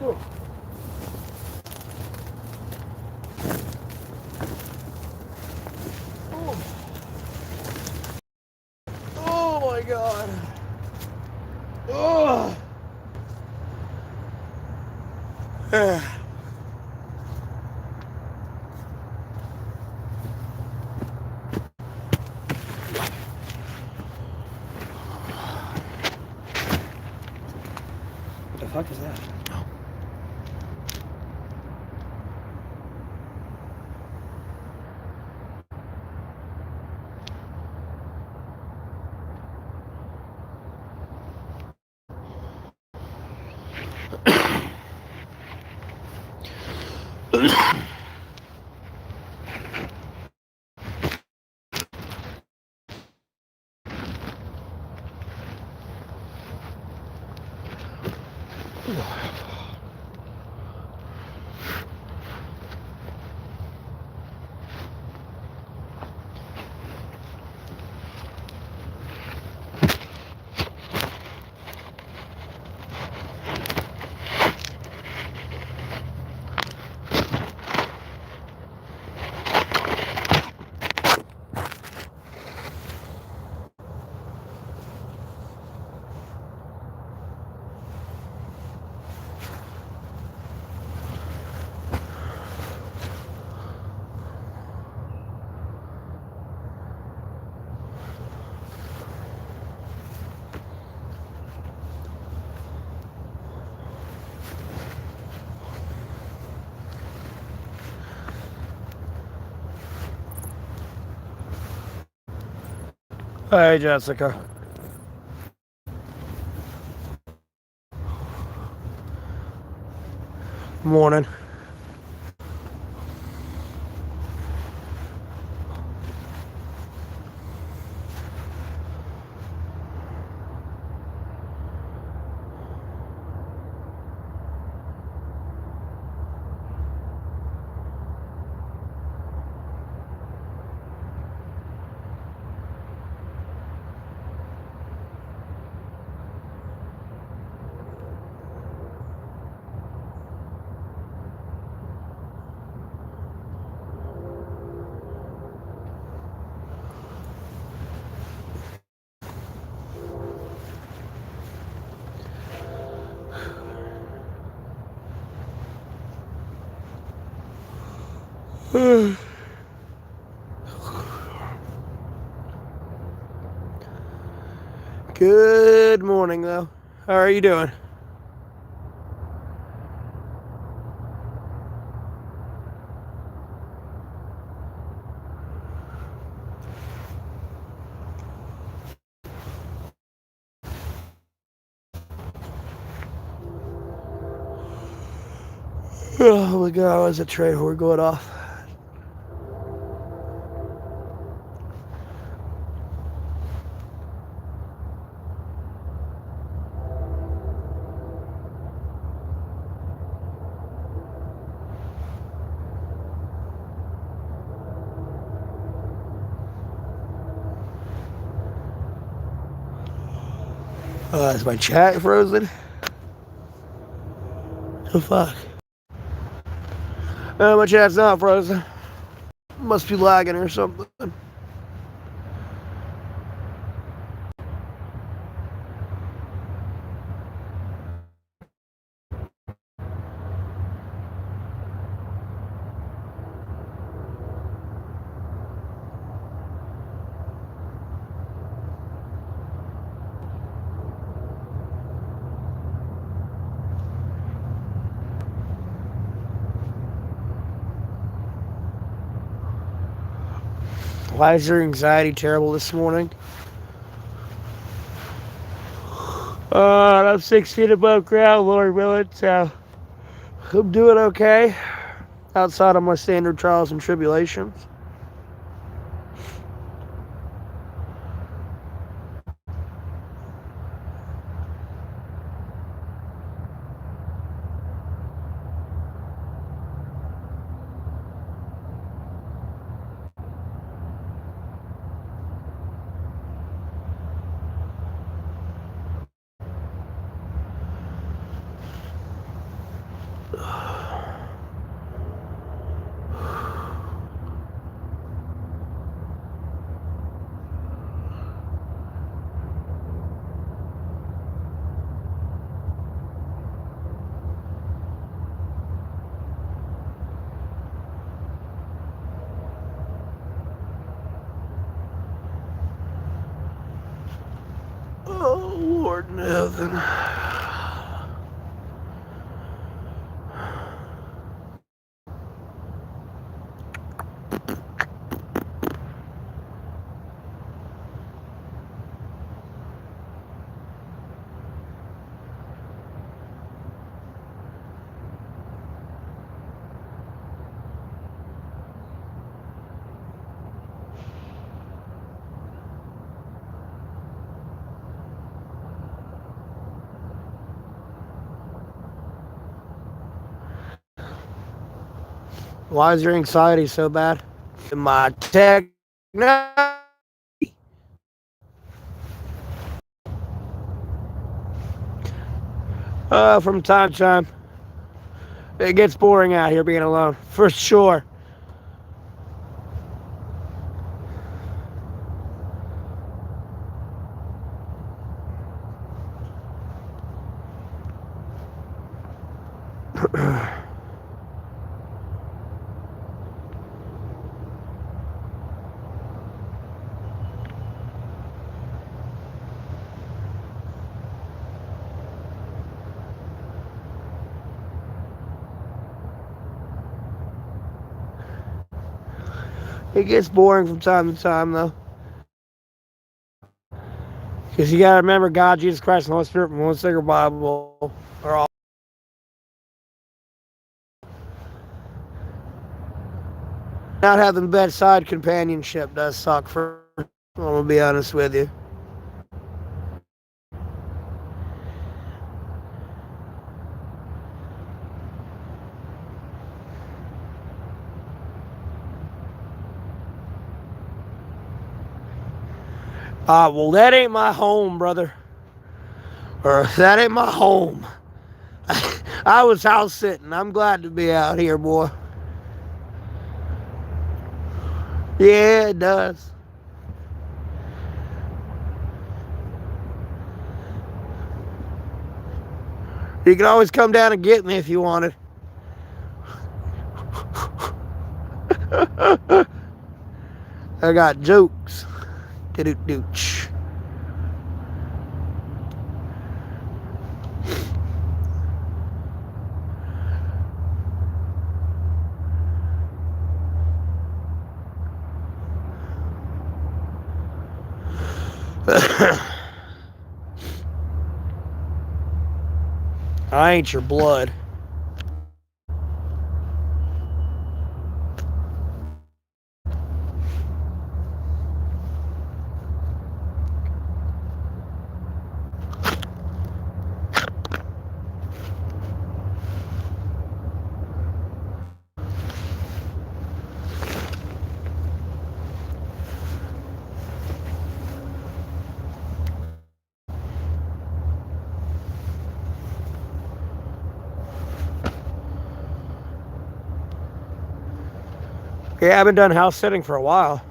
Oh. Oh my God. Oh. The fuck is that? Hey, Jessica. Morning. Good morning, though. How are you doing? Oh my God, why's a trade war going off? Is my chat frozen? Oh fuck. No, my chat's not frozen. Must be lagging or something. Why is your anxiety terrible this morning? I'm 6 feet above ground, Lord willing, so I'm doing okay. Outside of my standard trials and tribulations. Oh, Lord in heaven. Why is your anxiety so bad? My tech. From time to time. It gets boring out here being alone, for sure. It gets boring from time to time, though. Because you got to remember God, Jesus Christ, and the Holy Spirit from one single Bible are all. Not having bedside companionship does suck, for I'm going to be honest with you. Well, that ain't my home, brother. Or that ain't my home. I was house sitting. I'm glad to be out here, boy. Yeah, it does. You can always come down and get me if you wanted. I got jokes. Dooch. I ain't your blood. Yeah, I've been done house sitting for a while.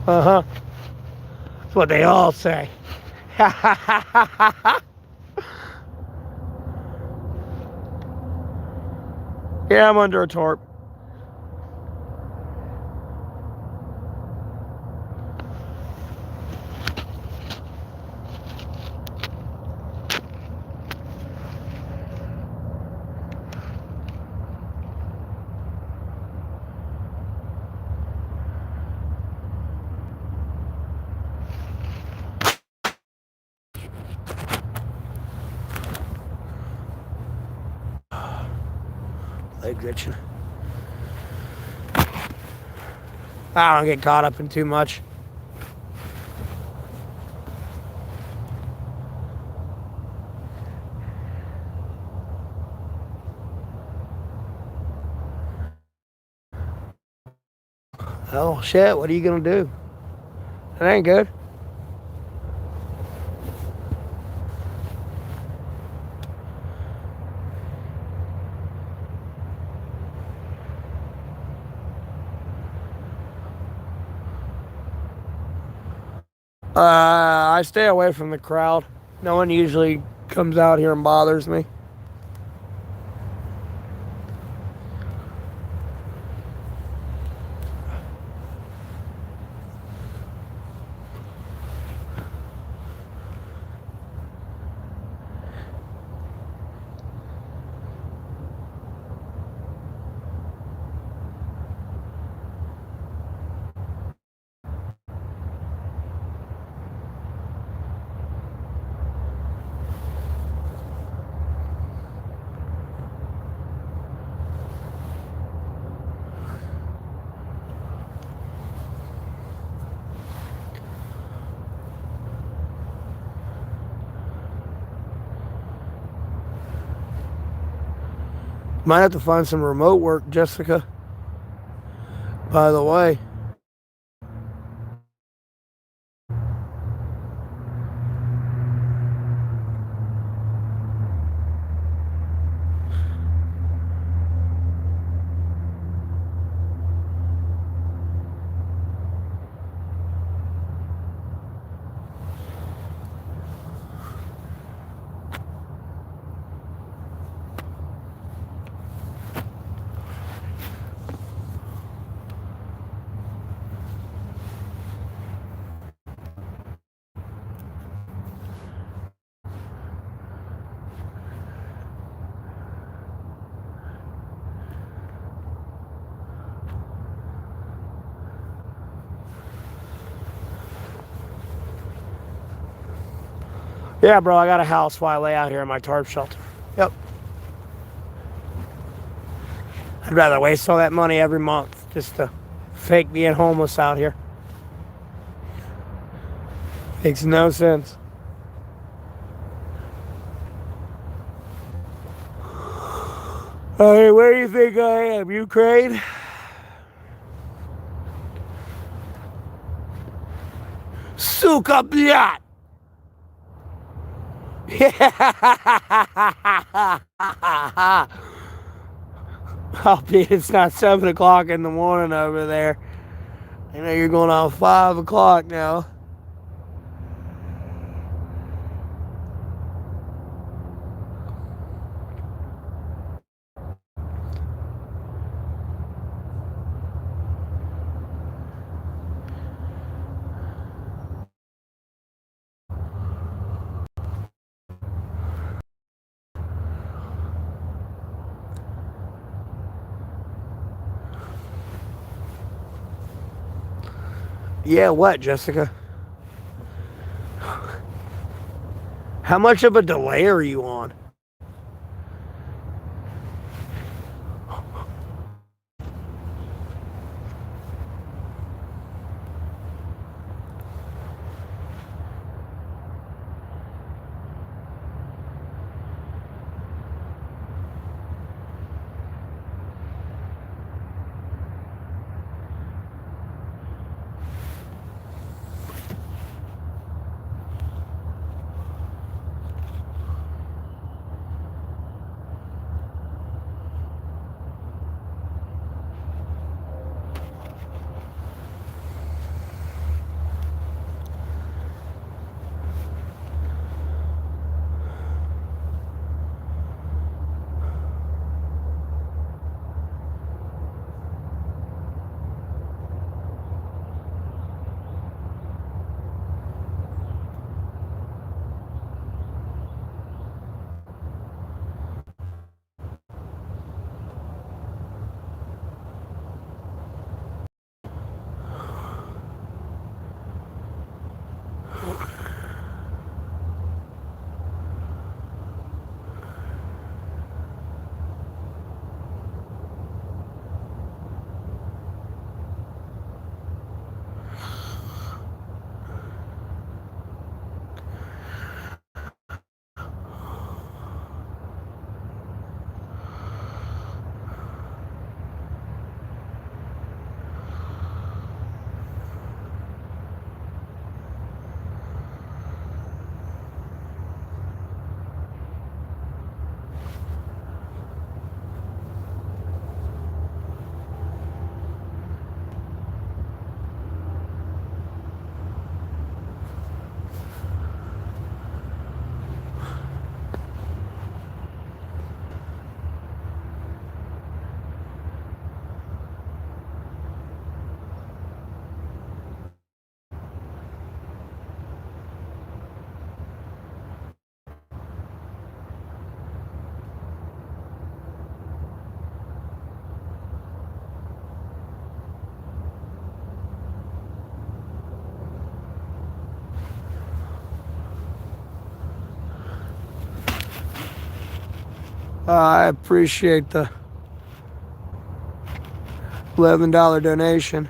Uh-huh. That's what they all say. Yeah, I'm under a tarp. Legs itching. I don't get caught up in too much. Oh shit, what are you gonna do? That ain't good. I stay away from the crowd. No one usually comes out here and bothers me. Might have to find some remote work, Jessica. By the way. Yeah, bro, I got a house while I lay out here in my tarp shelter. Yep. I'd rather waste all that money every month just to fake being homeless out here. Makes no sense. Hey, where do you think I am? Ukraine? Suka, блядь! Albeit it's not 7 o'clock in the morning over there. I know you're going on 5 o'clock now. Yeah, what, Jessica? How much of a delay are you on? I appreciate the $11 donation.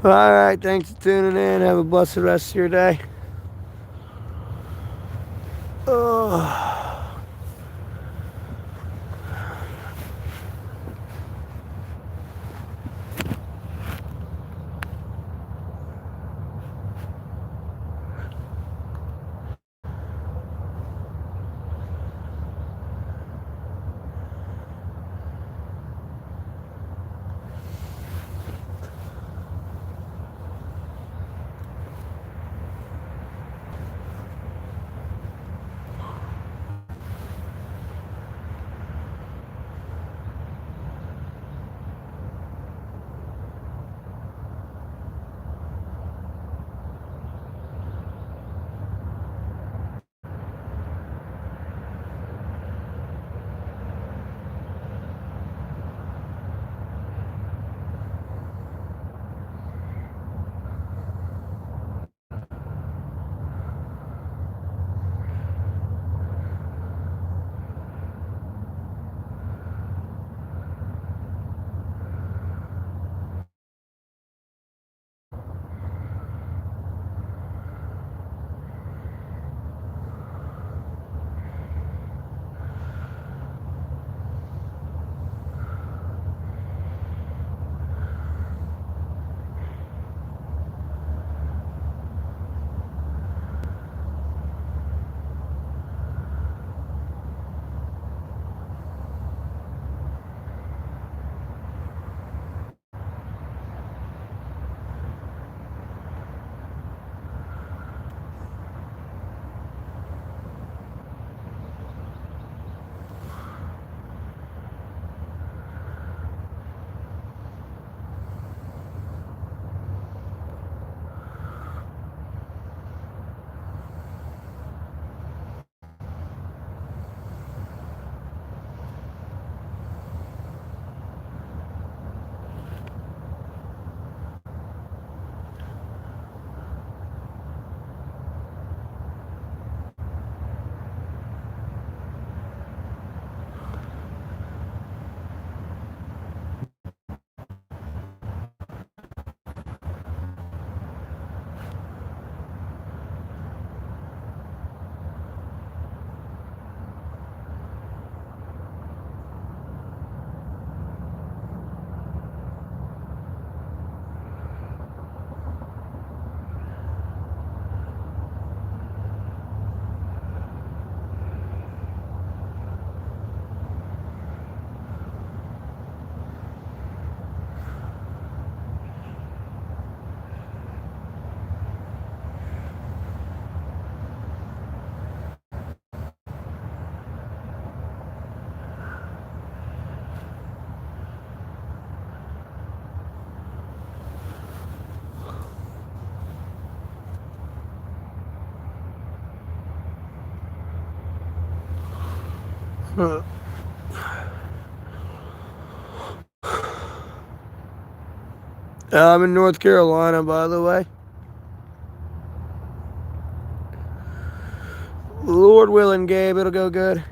All right, thanks for tuning in. Have a blessed rest of your day. I'm in North Carolina, by the way. Lord willing, Gabe, it'll go good.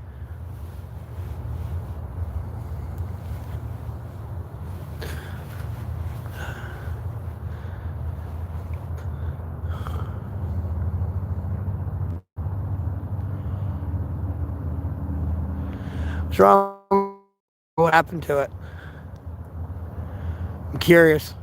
What's wrong? What happened to it? I'm curious.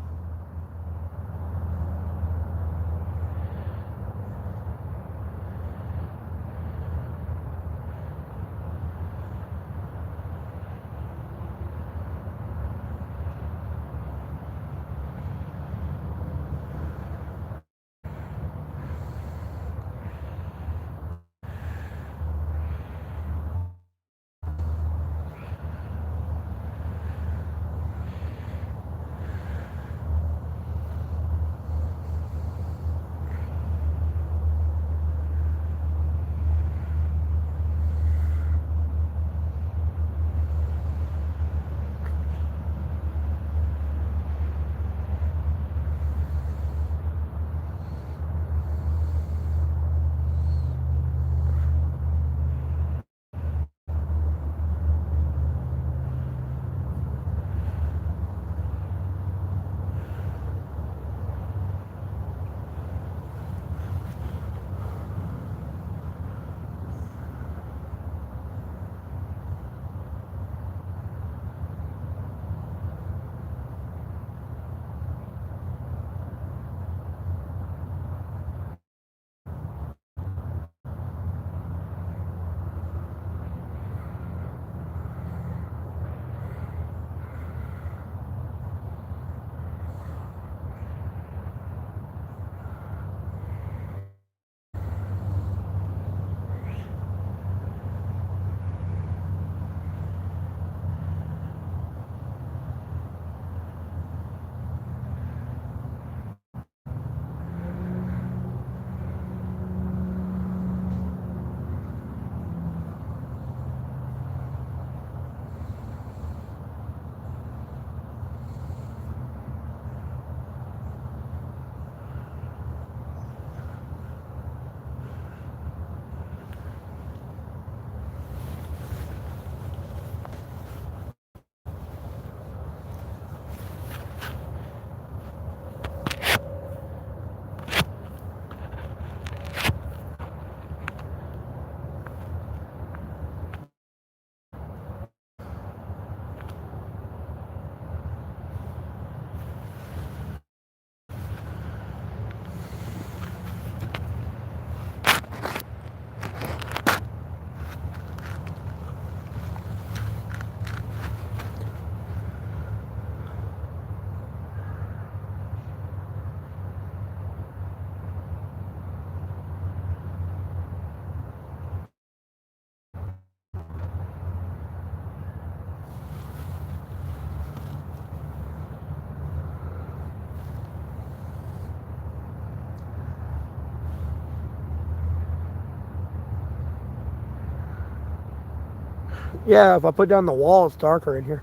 Yeah, if I put down the wall, it's darker in here.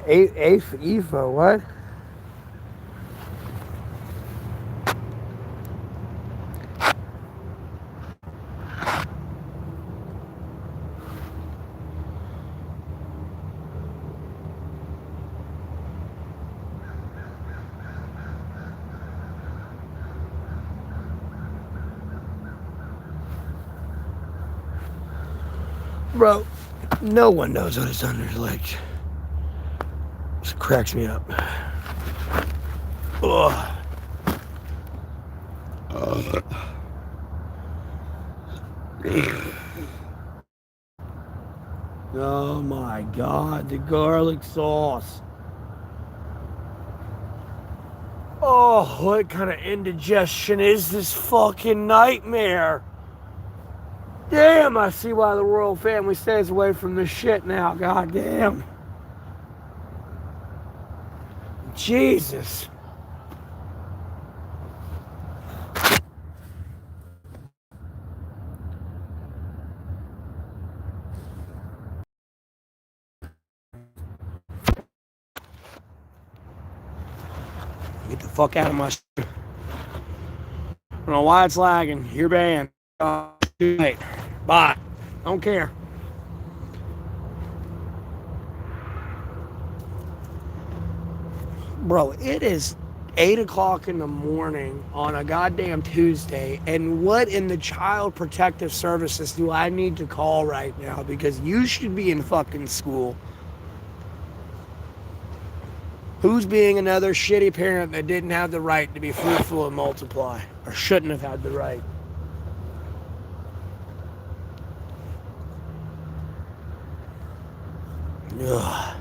Eighth EFO, what? Bro, no one knows what it's under. Like, just cracks me up. Ugh. Oh my God, the garlic sauce. Oh, what kind of indigestion is this fucking nightmare? Damn, I see why the royal family stays away from this shit now. God damn. Jesus. Get the fuck out of my... I don't know why it's lagging. You're banned. Too late. Bye. I don't care. Bro, it is 8 o'clock in the morning on a goddamn Tuesday, and what in the Child Protective Services do I need to call right now? Because you should be in fucking school. Who's being another shitty parent that didn't have the right to be fruitful and multiply? Or shouldn't have had the right? Ugh.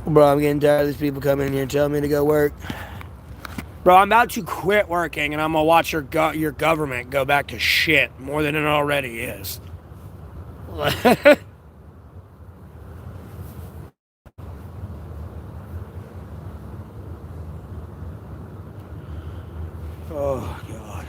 Bro, I'm getting tired of these people coming in here and telling me to go work. Bro, I'm about to quit working and I'm gonna watch your government go back to shit more than it already is. Oh, God.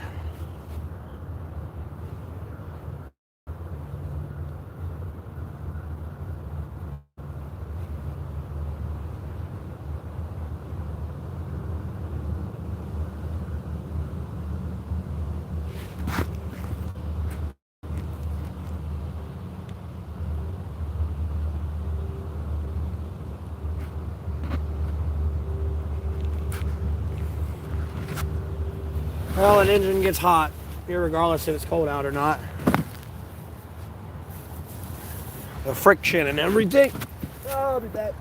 Well, an engine gets hot, regardless if it's cold out or not. The friction and everything. Oh, I'll be back.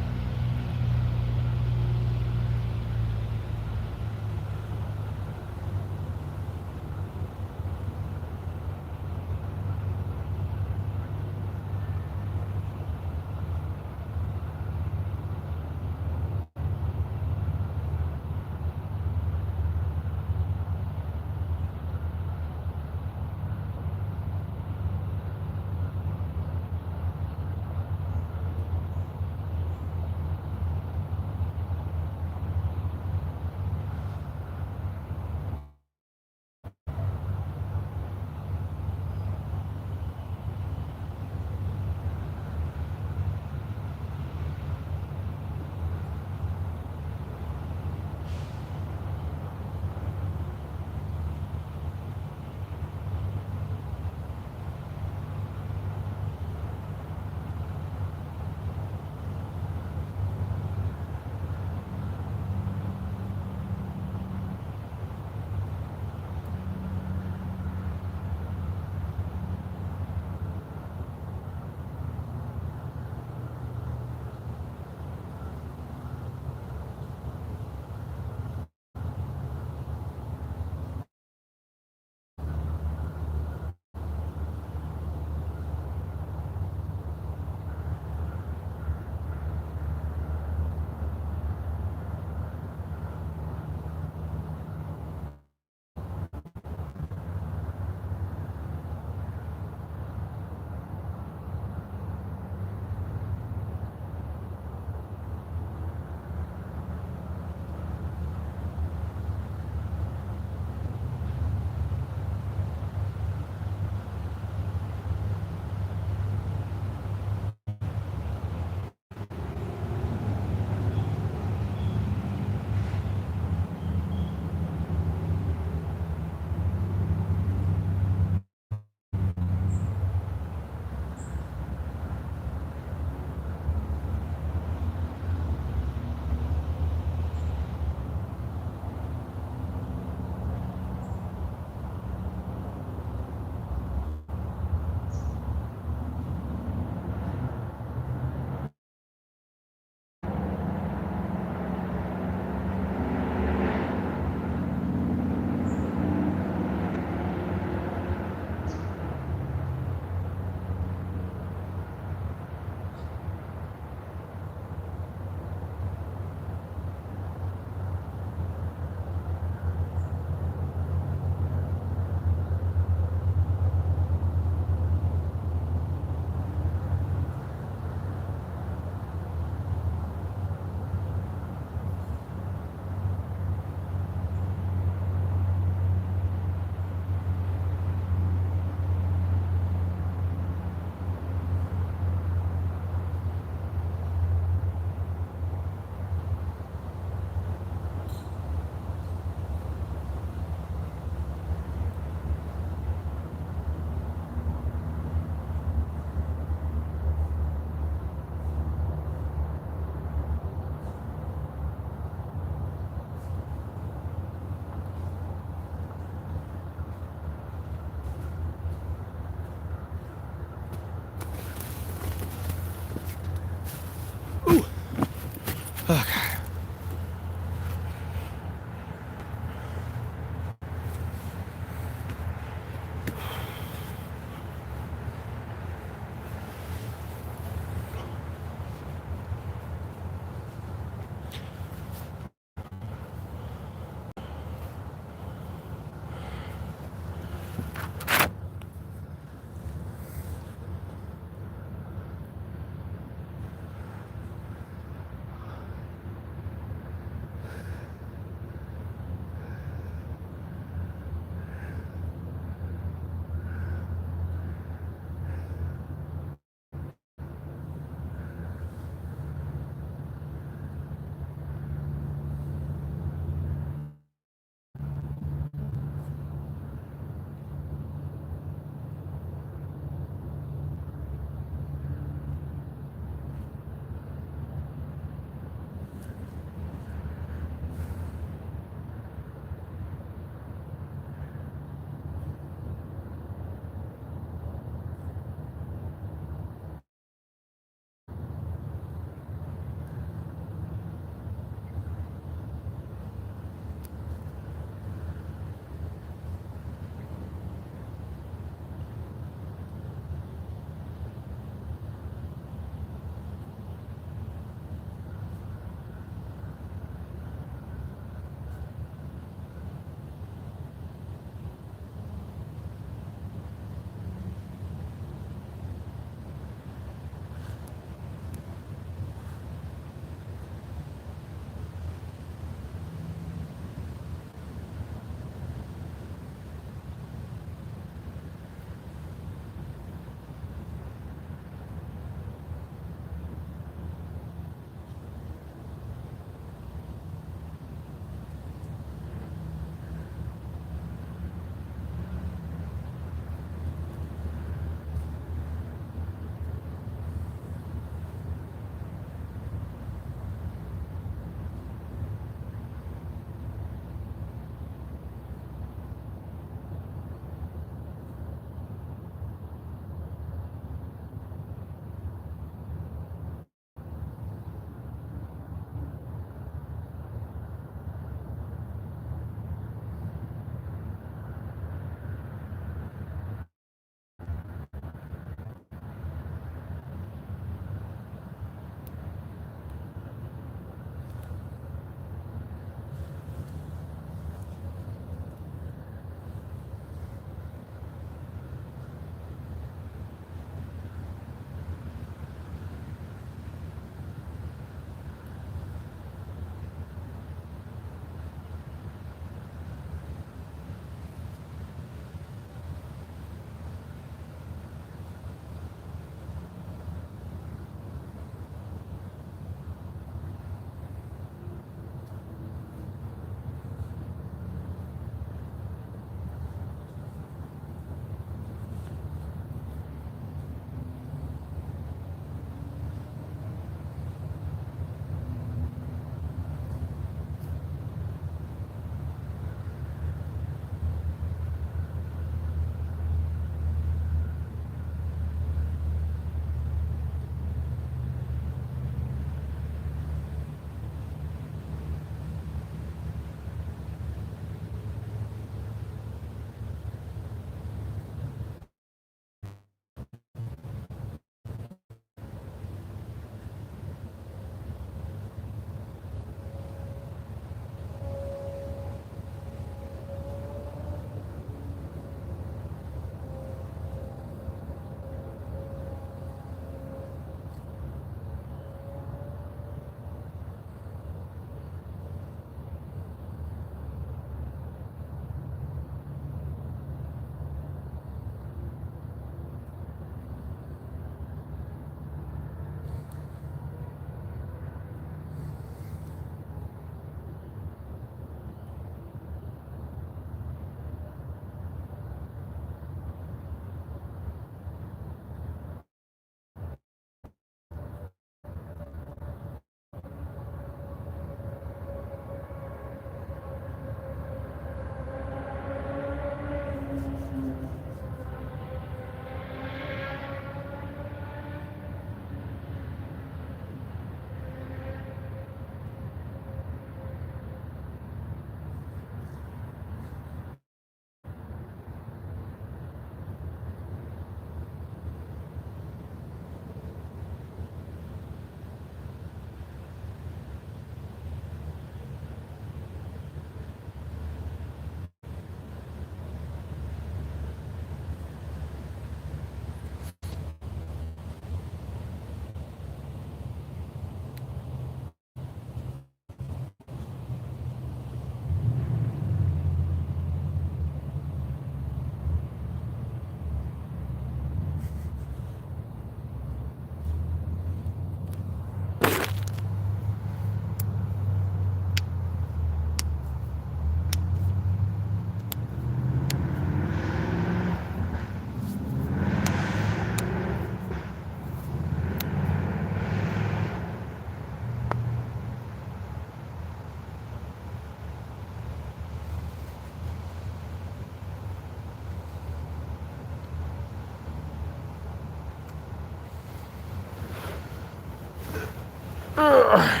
Ugh.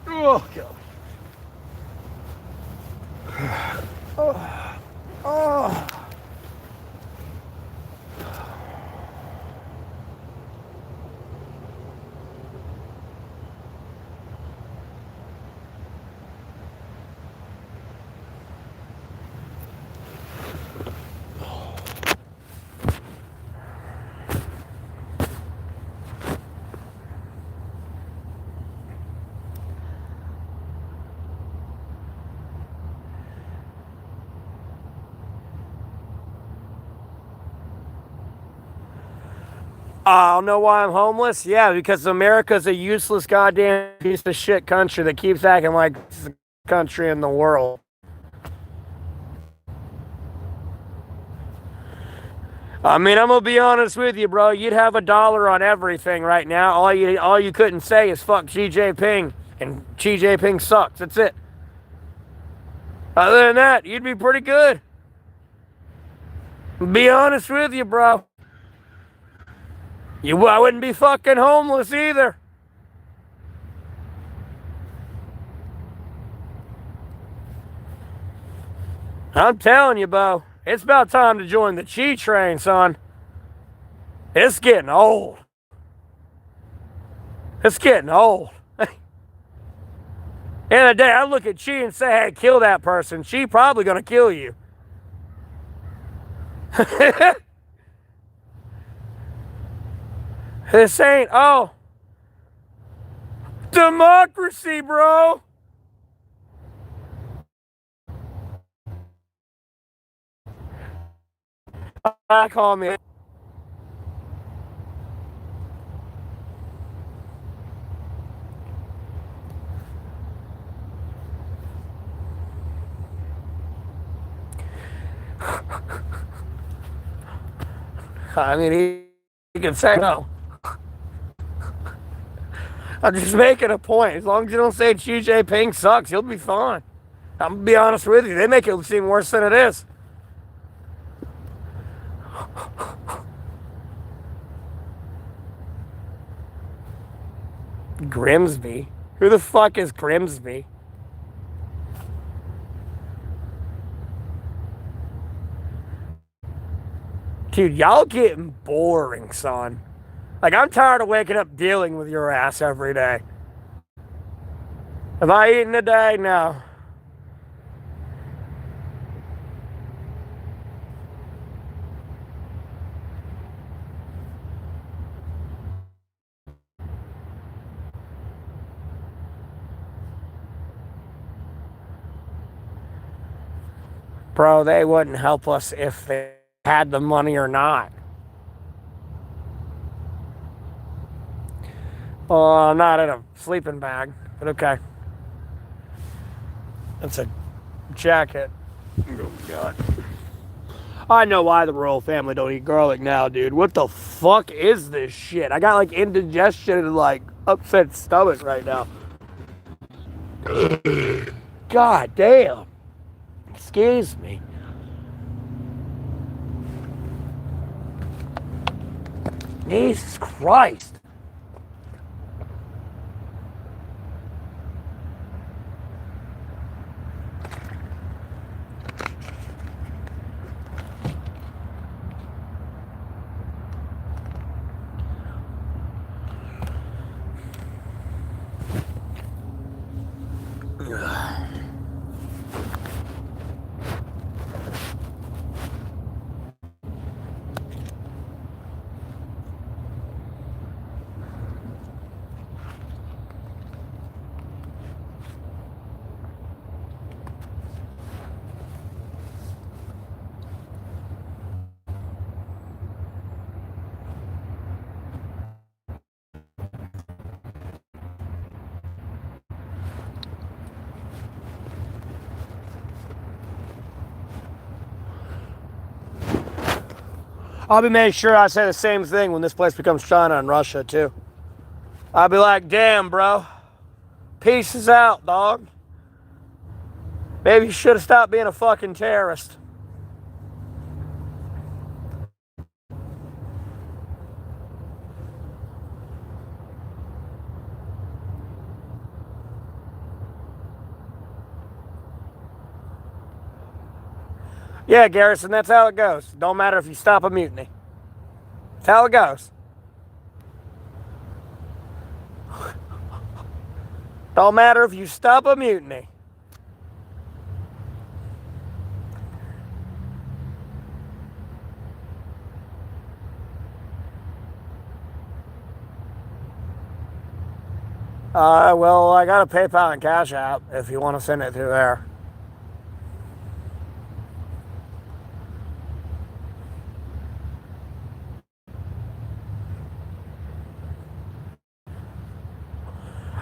Oh, God. Oh. Oh. I don't know why I'm homeless. Yeah, because America's a useless goddamn piece of shit country that keeps acting like it's the country in the world. I mean, I'm gonna be honest with you, bro. You'd have $1 on everything right now. All you couldn't say is fuck Xi Jinping, and Xi Jinping sucks. That's it. Other than that, you'd be pretty good. Be honest with you, bro. I wouldn't be fucking homeless either. I'm telling you, Bo. It's about time to join the Chi train, son. It's getting old. It's getting old. In the day, I look at Chi and say, hey, kill that person. She probably gonna kill you. This ain't, democracy, bro. Call me. I mean, he can say no. I'm just making a point. As long as you don't say Xi Jinping sucks, you'll be fine. I'm gonna be honest with you. They make it seem worse than it is. Grimsby? Who the fuck is Grimsby? Dude, y'all getting boring, son. Like, I'm tired of waking up dealing with your ass every day. Have I eaten today? No. Bro, they wouldn't help us if they had the money or not. Oh, not in a sleeping bag, but okay. That's a jacket. Oh, God. I know why the royal family don't eat garlic now, dude. What the fuck is this shit? I got like indigestion and like upset stomach right now. God damn. Excuse me. Jesus Christ. I'll be making sure I say the same thing when this place becomes China and Russia, too. I'll be like, damn, bro. Pieces out, dog. Maybe you should have stopped being a fucking terrorist. Yeah, Garrison, that's how it goes. Don't matter if you stop a mutiny. That's how it goes. Don't matter if you stop a mutiny. Well, I got a PayPal and Cash App if you want to send it through there.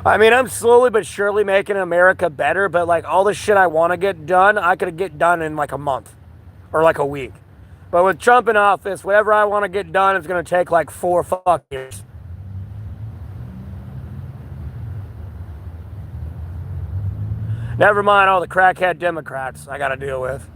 I mean, I'm slowly but surely making America better, but like all the shit I want to get done, I could get done in like a month or like a week. But with Trump in office, whatever I want to get done, it's going to take like 4 years. Never mind all the crackhead Democrats I got to deal with.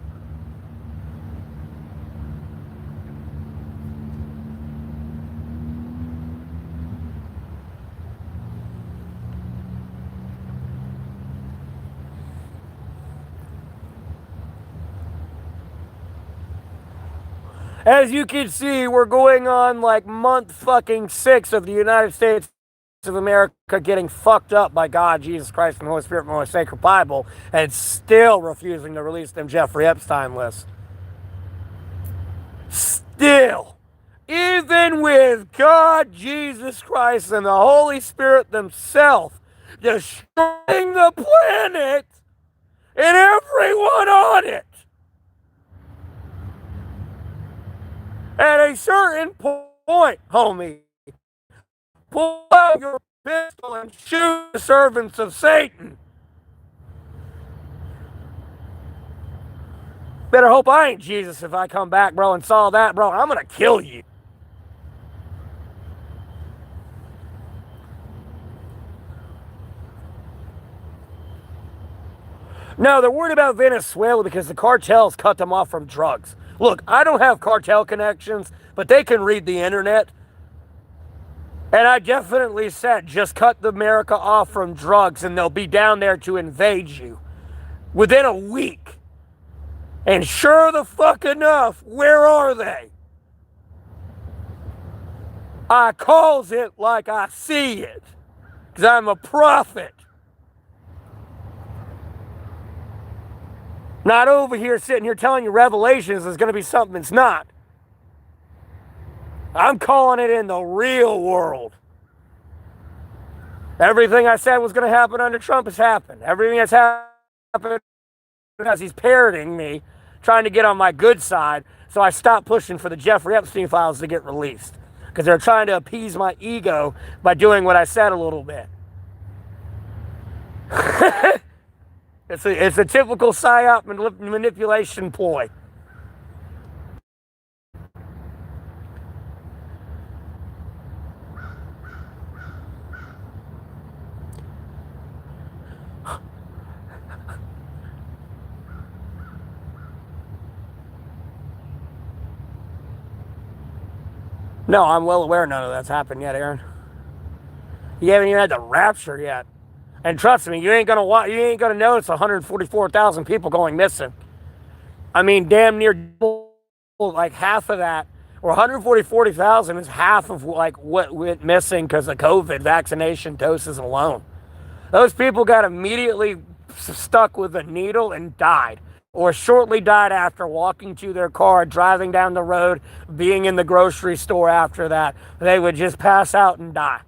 As you can see, we're going on like month fucking 6 of the United States of America getting fucked up by God, Jesus Christ, and the Holy Spirit from the Holy Sacred Bible, and still refusing to release them Jeffrey Epstein lists. Still, even with God, Jesus Christ, and the Holy Spirit themselves destroying the planet and everyone on it, at a certain point, homie, pull out your pistol and shoot the servants of Satan. Better hope I ain't Jesus if I come back, bro, and saw that, bro. I'm gonna kill you. No, they're worried about Venezuela because the cartels cut them off from drugs. Look, I don't have cartel connections, but they can read the internet. And I definitely said, just cut America off from drugs and they'll be down there to invade you within a week. And sure the fuck enough, where are they? I calls it like I see it, because I'm a prophet. Not over here sitting here telling you Revelations is going to be something it's not. I'm calling it in the real world. Everything I said was going to happen under Trump has happened. Everything that's happened because he's parroting me, trying to get on my good side, so I stopped pushing for the Jeffrey Epstein files to get released. Because they're trying to appease my ego by doing what I said a little bit. It's a typical psyop manipulation ploy. No, I'm well aware none of that's happened yet, Aaron. You haven't even had the rapture yet. And trust me, you ain't gonna notice 144,000 people going missing. I mean, damn near like half of that, or 140,000 is half of like what went missing because of COVID vaccination doses alone. Those people got immediately stuck with a needle and died, or shortly died after walking to their car, driving down the road, being in the grocery store after that. They would just pass out and die.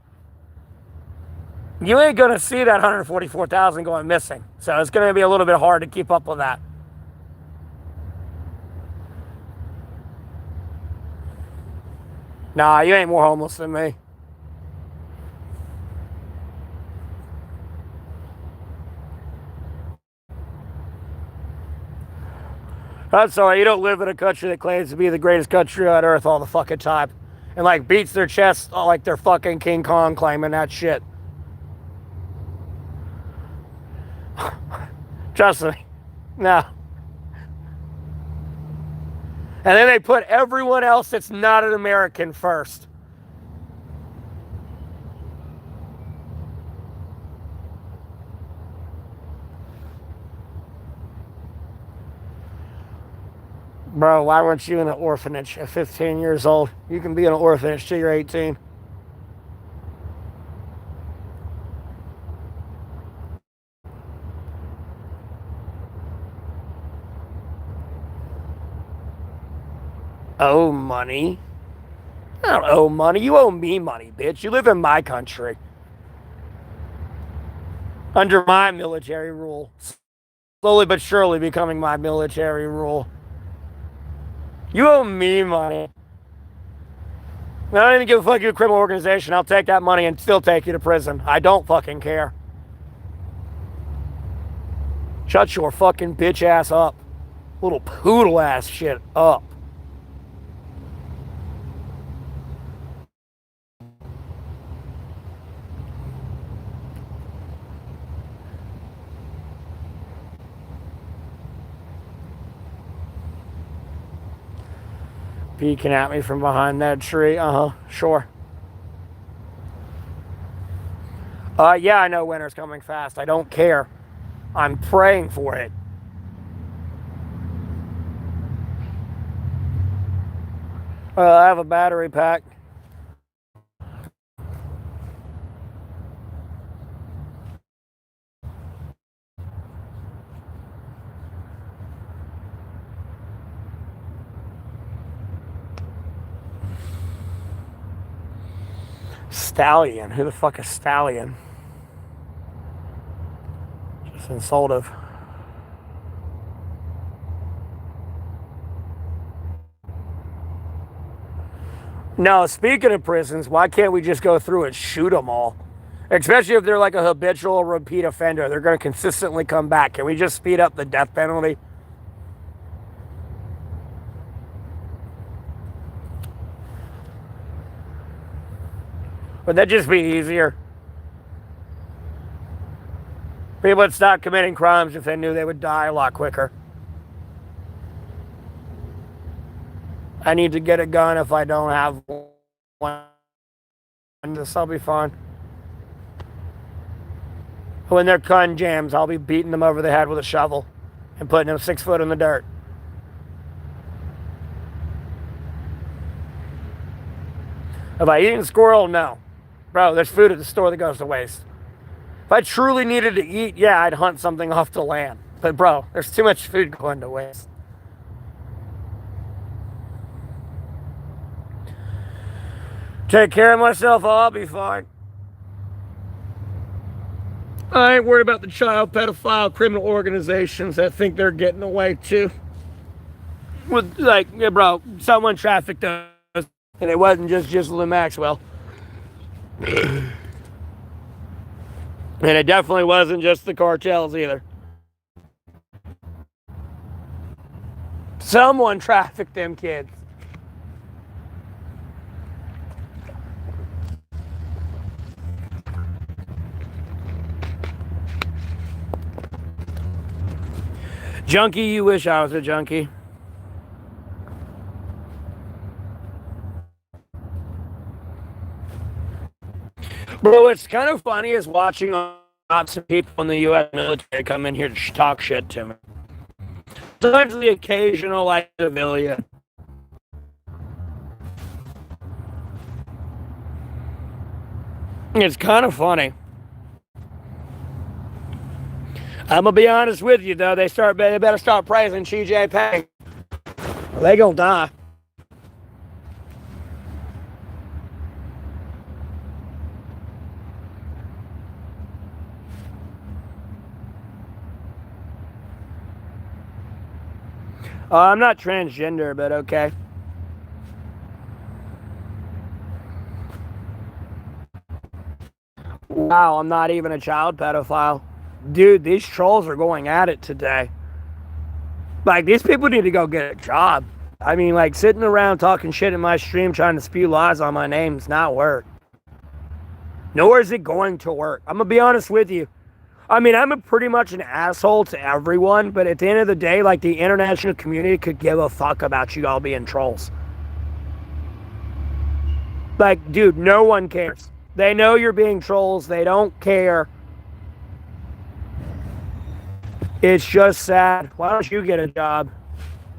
You ain't going to see that 144,000 going missing. So it's going to be a little bit hard to keep up with that. Nah, you ain't more homeless than me. I'm sorry, you don't live in a country that claims to be the greatest country on earth all the fucking time. And like beats their chest like they're fucking King Kong claiming that shit. Trust me. No. And then they put everyone else that's not an American first. Bro, why weren't you in an orphanage at 15 years old? You can be in an orphanage till you're 18. Owe money? I don't owe money. You owe me money, bitch. You live in my country. Under my military rule. Slowly but surely becoming my military rule. You owe me money. I don't even give a fuck, you a criminal organization. I'll take that money and still take you to prison. I don't fucking care. Shut your fucking bitch ass up. Little poodle ass shit up. Peeking at me from behind that tree. Sure. Yeah, I know winter's coming fast. I don't care. I'm praying for it. I have a battery pack. Stallion. Who the fuck is Stallion? Just insultive. No, speaking of prisons, why can't we just go through and shoot them all? Especially if they're like a habitual repeat offender. They're going to consistently come back. Can we just speed up the death penalty? Would that just be easier? People would stop committing crimes if they knew they would die a lot quicker. I need to get a gun if I don't have one. This will be fine. When they're gun jams, I'll be beating them over the head with a shovel and putting them 6 foot in the dirt. Have I eaten squirrel? No. Bro, there's food at the store that goes to waste. If I truly needed to eat, yeah, I'd hunt something off the land. But bro, there's too much food going to waste. Take care of myself, I'll be fine. I ain't worried about the child pedophile criminal organizations that think they're getting away too. With like, yeah, bro, someone trafficked us, and it wasn't just Ghislaine Maxwell. And it definitely wasn't just the cartels either. Someone trafficked them kids. Junkie, you wish I was a junkie. Bro, it's kind of funny is watching lots of people in the U.S. military come in here to talk shit to me. Sometimes the occasional, like, civilian. It's kind of funny. I'm gonna be honest with you, though. They better start praising Xi Jinping. They gonna die. I'm not transgender, but okay. Wow, I'm not even a child pedophile. Dude, these trolls are going at it today. Like, these people need to go get a job. I mean, like, sitting around talking shit in my stream trying to spew lies on my name is not work. Nor is it going to work. I'm going to be honest with you. I mean, I'm pretty much an asshole to everyone, but at the end of the day, like, the international community could give a fuck about you all being trolls. Like, dude, no one cares. They know you're being trolls. They don't care. It's just sad. Why don't you get a job?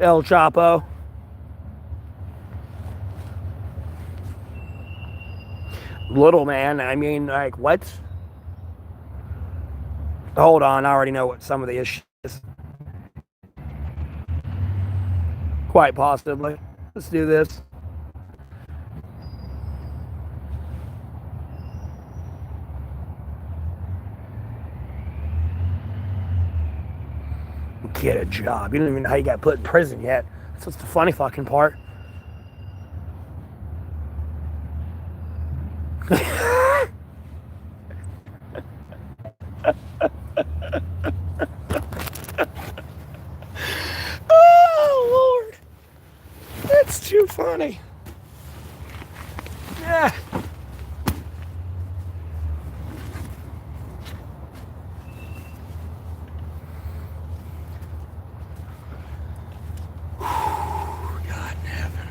El Chapo. Little man, I mean, like, what? Hold on, I already know what some of the issues is. Quite possibly. Let's do this. Get a job. You don't even know how you got put in prison yet. That's what's the funny fucking part. Oh, Lord. That's too funny. Yeah. God in heaven.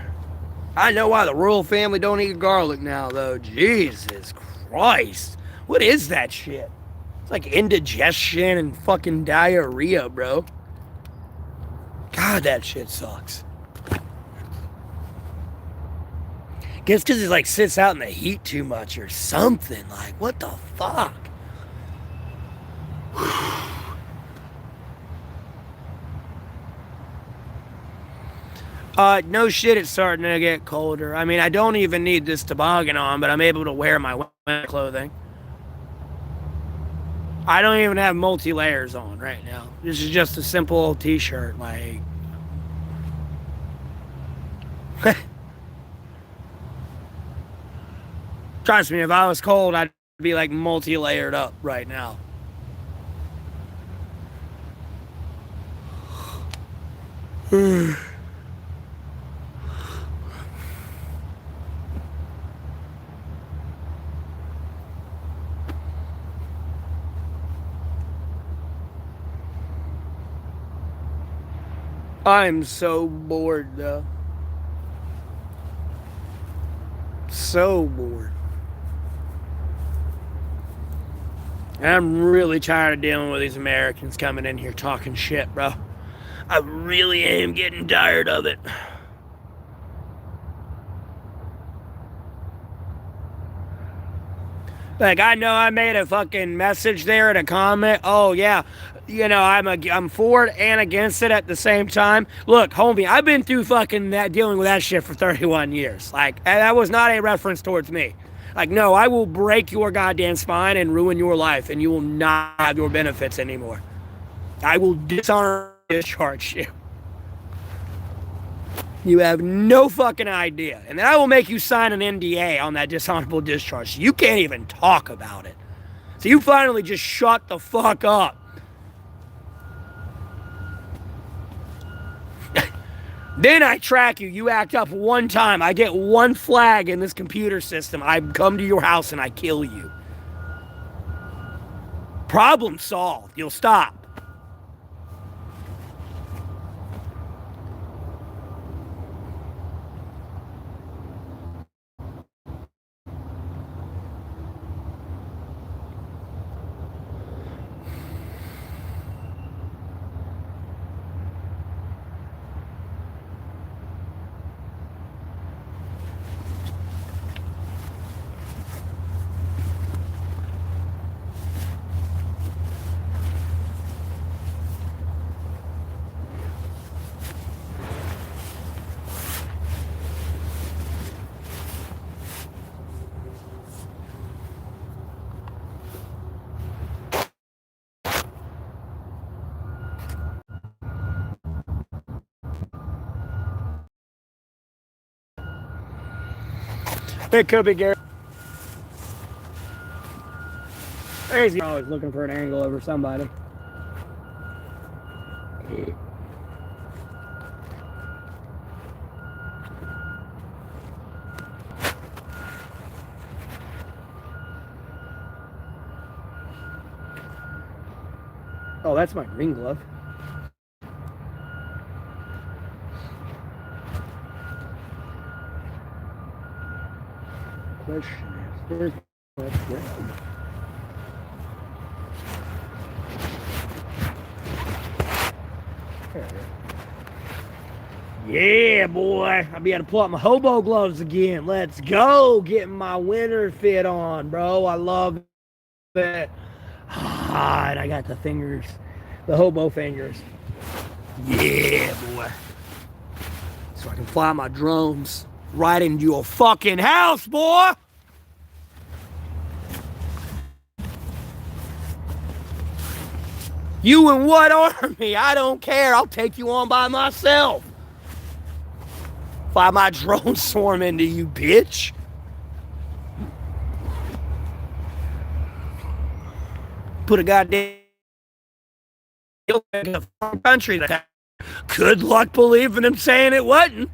I know why the royal family don't eat garlic now, though. Jesus Christ. What is that shit? It's like indigestion and fucking diarrhea, bro. God, that shit sucks. Guess because it like sits out in the heat too much or something. Like, what the fuck? No shit, it's starting to get colder. I mean, I don't even need this toboggan on, but I'm able to wear my winter clothing. I don't even have multi-layers on right now. This is just a simple t-shirt, like... Trust me, if I was cold, I'd be like multi-layered up right now. I'm so bored, though. So bored. And I'm really tired of dealing with these Americans coming in here talking shit, bro. I really am getting tired of it. Like, I know I made a fucking message there in a comment. Oh, yeah. You know, I'm for it and against it at the same time. Look, homie, I've been through fucking that, dealing with that shit for 31 years. Like, that was not a reference towards me. Like, no, I will break your goddamn spine and ruin your life, and you will not have your benefits anymore. I will dishonor discharge you. You have no fucking idea. And then I will make you sign an NDA on that dishonorable discharge. So you can't even talk about it. So you finally just shut the fuck up. Then I track you. You act up one time. I get one flag in this computer system. I come to your house and I kill you. Problem solved. You'll stop. It could be Gary. He's always looking for an angle over somebody. Oh, that's my green glove. Question is, where's my red? There it is. Yeah, boy. I'll be able to pull out my hobo gloves again. Let's go. Getting my winter fit on, bro. I love it. Ah, and I got the fingers, the hobo fingers. Yeah, boy. So I can fly my drones right into your fucking house, boy. You and what army? I don't care. I'll take you on by myself. Fly my drone swarm into you, bitch. Put a goddamn in a country that good luck believing him saying it wasn't.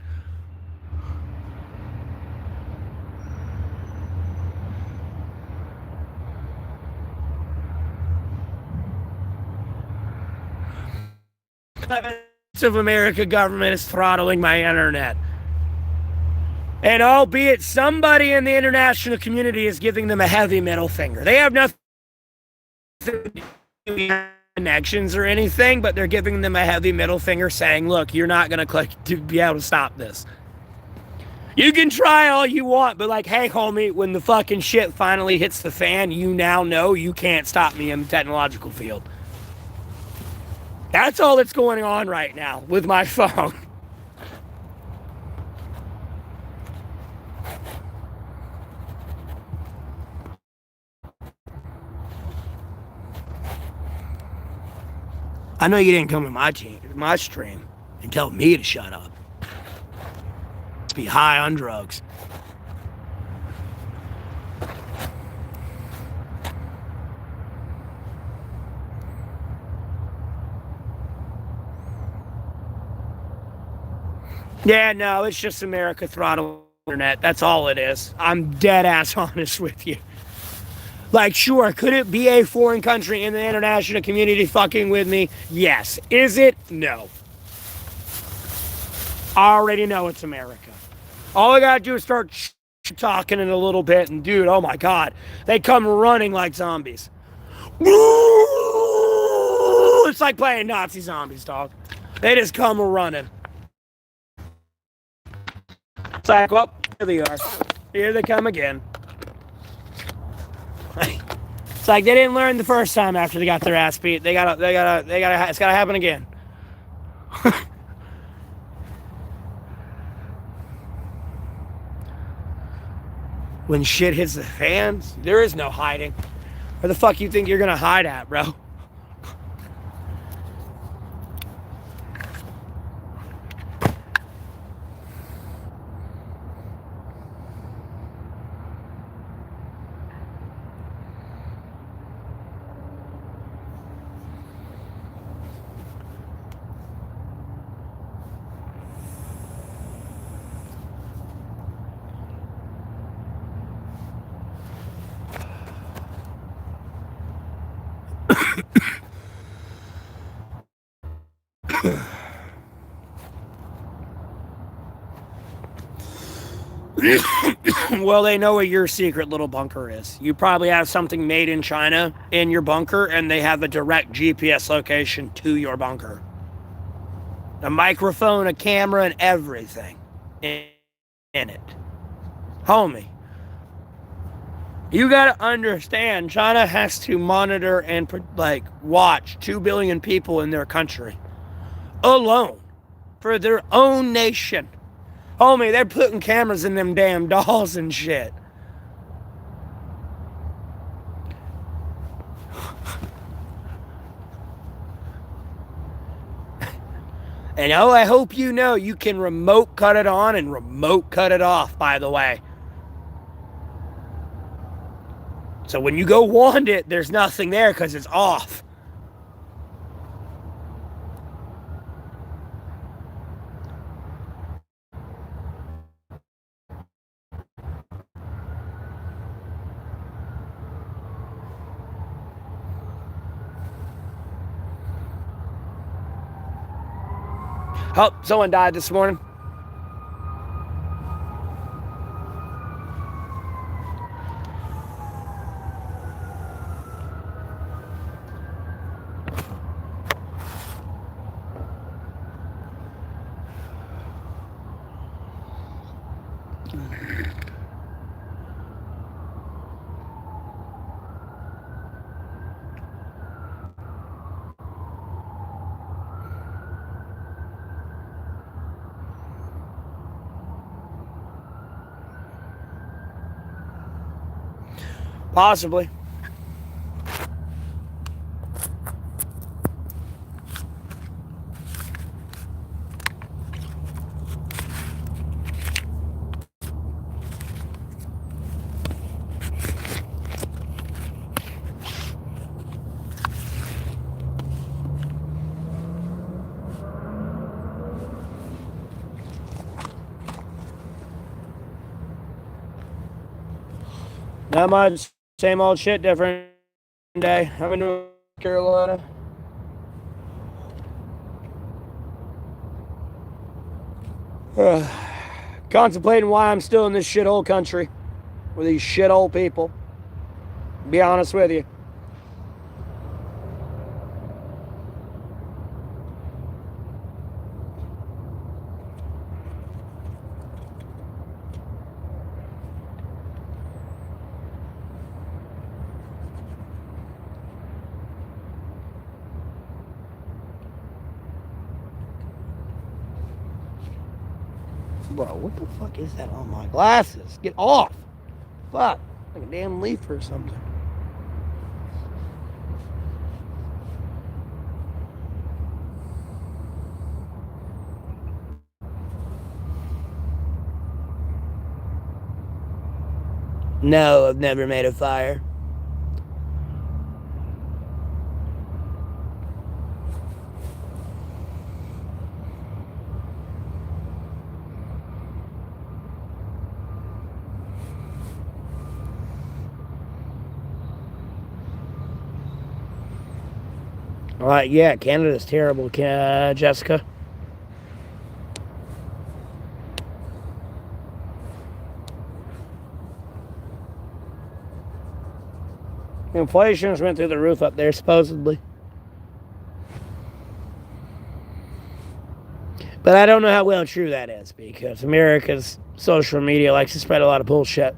Of America government is throttling my internet. And albeit somebody in the international community is giving them a heavy middle finger. They have nothing connections or anything, but they're giving them a heavy middle finger saying, look, you're not going to be able to stop this. You can try all you want, but like, hey, homie, when the fucking shit finally hits the fan, you now know you can't stop me in the technological field. That's all that's going on right now with my phone. I know you didn't come to my stream and tell me to shut up. Let's be high on drugs. Yeah, no, it's just America throttling the internet. That's all it is. I'm dead ass honest with you. Like, sure, could it be a foreign country in the international community fucking with me? Yes. Is it? No. I already know it's America. All I gotta do is start talking in a little bit, and dude, oh my god, they come running like zombies. It's like playing Nazi zombies, dog. They just come running. It's like, well, here they are. Here they come again. It's like they didn't learn the first time after they got their ass beat. It's gotta happen again. When shit hits the fans, there is no hiding. Where the fuck you think you're gonna hide at, bro? Well, they know what your secret little bunker is. You probably have something made in China in your bunker, and they have a direct GPS location to your bunker. A microphone, a camera, and everything in it. Homie, you gotta understand, China has to monitor and watch 2 billion people in their country alone for their own nation. Homie, they're putting cameras in them damn dolls and shit. And oh, I hope you know you can remote cut it on and remote cut it off, by the way. So when you go wand it, there's nothing there because it's off. Oh, someone died this morning. Possibly. Not much. Same old shit, different day. I'm in North Carolina. Contemplating why I'm still in this shithole country with these shithole people. Be honest with you. Bro, what the fuck is that on my glasses? Get off! Fuck. Like a damn leaf or something. No, I've never made a fire. Yeah, Canada's terrible, Jessica. Inflation's went through the roof up there, supposedly. But I don't know how well true that is, because America's social media likes to spread a lot of bullshit.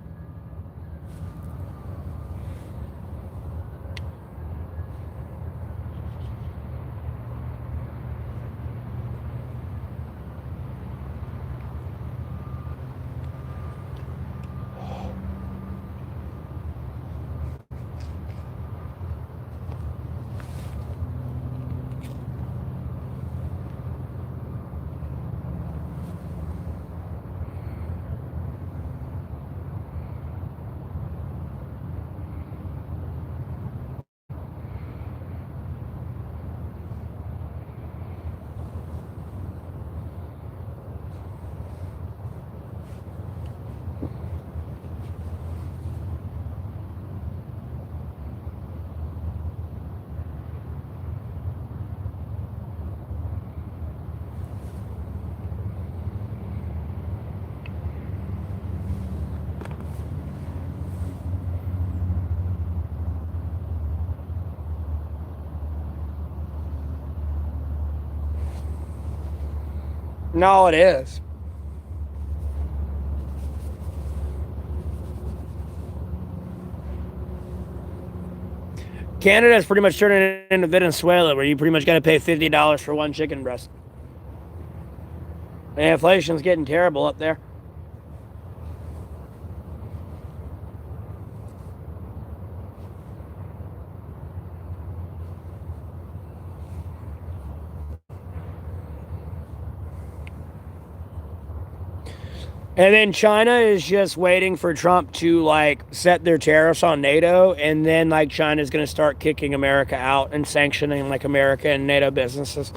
No, it is. Canada's pretty much turning into Venezuela, where you pretty much got to pay $50 for one chicken breast. The inflation's getting terrible up there. And then China is just waiting for Trump to like set their tariffs on NATO, and then like China's going to start kicking America out and sanctioning like America and NATO businesses.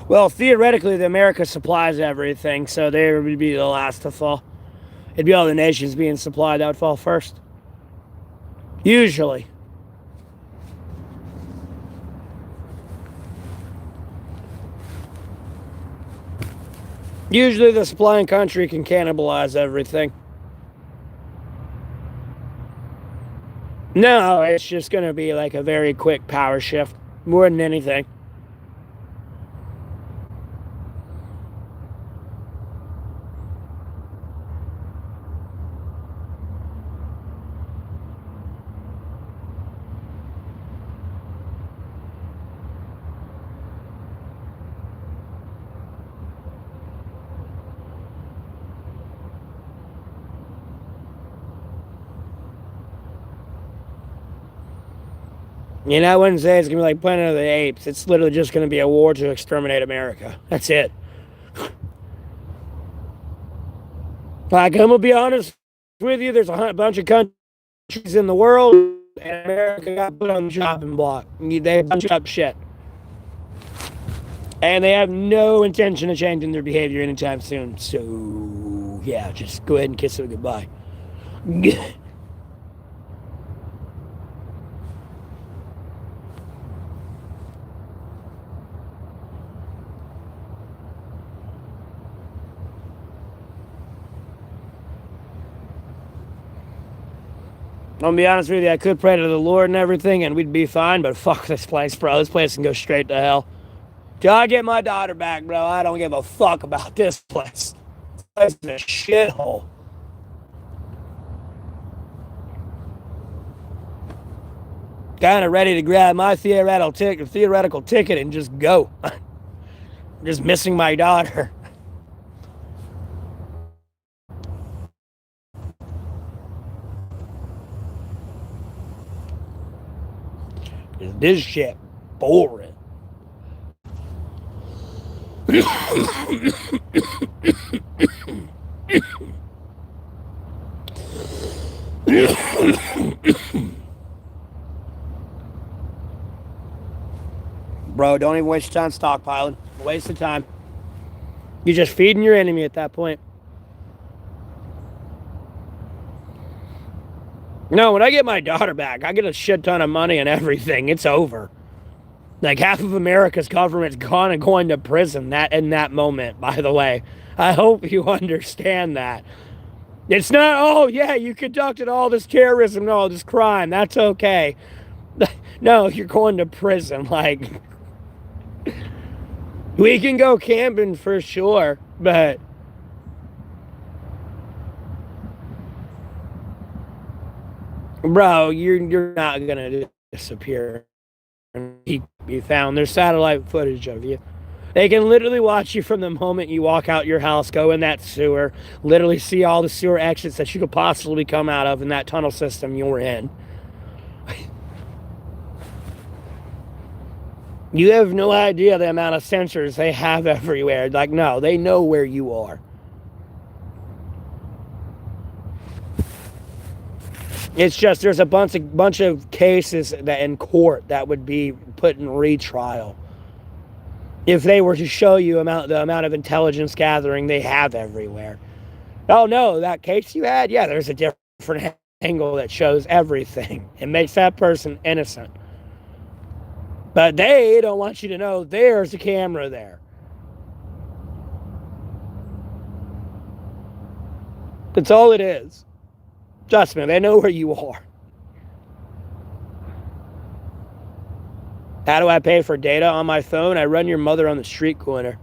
Well, theoretically, the America supplies everything, so they would be the last to fall. It'd be all the nations being supplied that would fall first. Usually. Usually the supplying country can cannibalize everything. No, it's just going to be like a very quick power shift, more than anything. You know, I wouldn't say it's going to be like Planet of the Apes. It's literally just going to be a war to exterminate America. That's it. Like, I'm going to be honest with you, there's a bunch of countries in the world, and America got put on the chopping block. They've done up shit. And they have no intention of changing their behavior anytime soon. So, yeah, just go ahead and kiss it goodbye. I'm gonna be honest with you, I could pray to the Lord and everything, and we'd be fine, but fuck this place, bro. This place can go straight to hell. Till I get my daughter back, bro, I don't give a fuck about this place. This place is a shithole. Kind of ready to grab my theoretical ticket and just go. Just missing my daughter. This shit boring. Bro, don't even waste your time stockpiling. Waste of time. You're just feeding your enemy at that point. No, when I get my daughter back, I get a shit ton of money and everything. It's over. Like half of America's government's gone and going to prison in that moment, by the way. I hope you understand that. It's not, oh yeah, you conducted all this terrorism and all this crime. That's okay. No, you're going to prison. Like, we can go camping for sure, but bro, you're not gonna disappear and be found. There's satellite footage of you. They can literally watch you from the moment you walk out your house, go in that sewer, literally see all the sewer exits that you could possibly come out of in that tunnel system you're in. You have no idea the amount of sensors they have everywhere. Like, no, they know where you are. It's just there's a bunch of cases that in court that would be put in retrial if they were to show you the amount of intelligence gathering they have everywhere. Oh no, that case you had, yeah, there's a different angle that shows everything. It makes that person innocent. But they don't want you to know there's a camera there. That's all it is. Trust me, they know where you are. How do I pay for data on my phone? I run your mother on the street corner.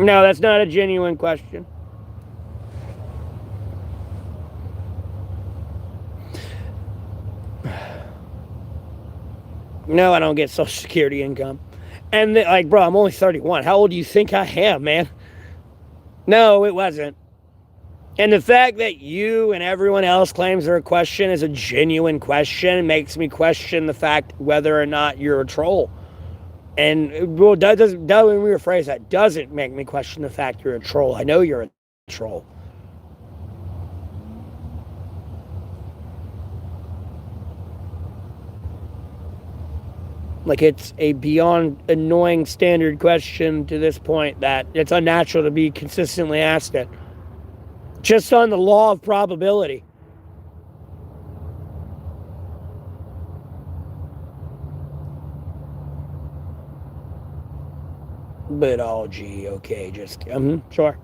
No, that's not a genuine question. No, I don't get Social Security income. And like, bro, I'm only 31. How old do you think I am, man? No, it wasn't. And the fact that you and everyone else claims their question is a genuine question makes me question the fact whether or not you're a troll. And well, let me rephrase that. Doesn't make me question the fact you're a troll. I know you're a troll. Like, it's a beyond annoying standard question to this point that it's unnatural to be consistently asked it. Just on the law of probability. But, oh, gee, okay, just, sure.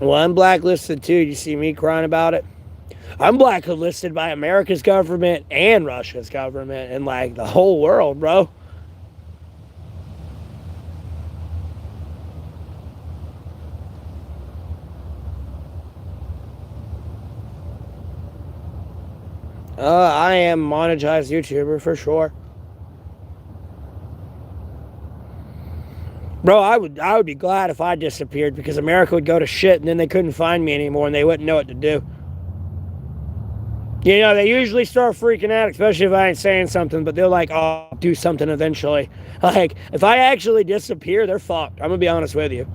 Well, I'm blacklisted too. You see me crying about it? I'm blacklisted by America's government and Russia's government and, like, the whole world, bro. I am a monetized YouTuber for sure. Bro, I would be glad if I disappeared because America would go to shit and then they couldn't find me anymore and they wouldn't know what to do. You know, they usually start freaking out, especially if I ain't saying something, but they're like, oh, I'll do something eventually. Like, if I actually disappear, they're fucked. I'm gonna be honest with you.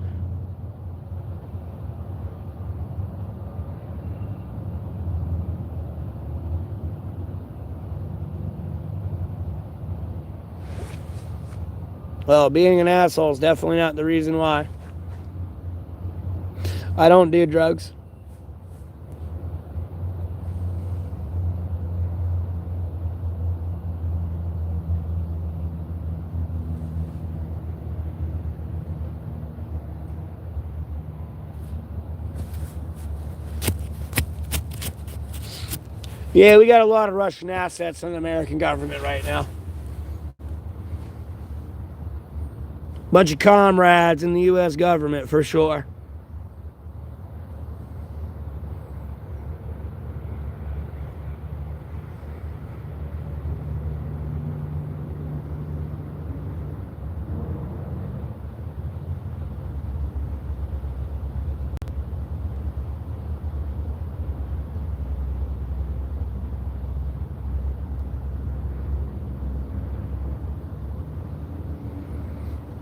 Well, being an asshole is definitely not the reason why. I don't do drugs. Yeah, we got a lot of Russian assets in the American government right now. Bunch of comrades in the U.S. government for sure.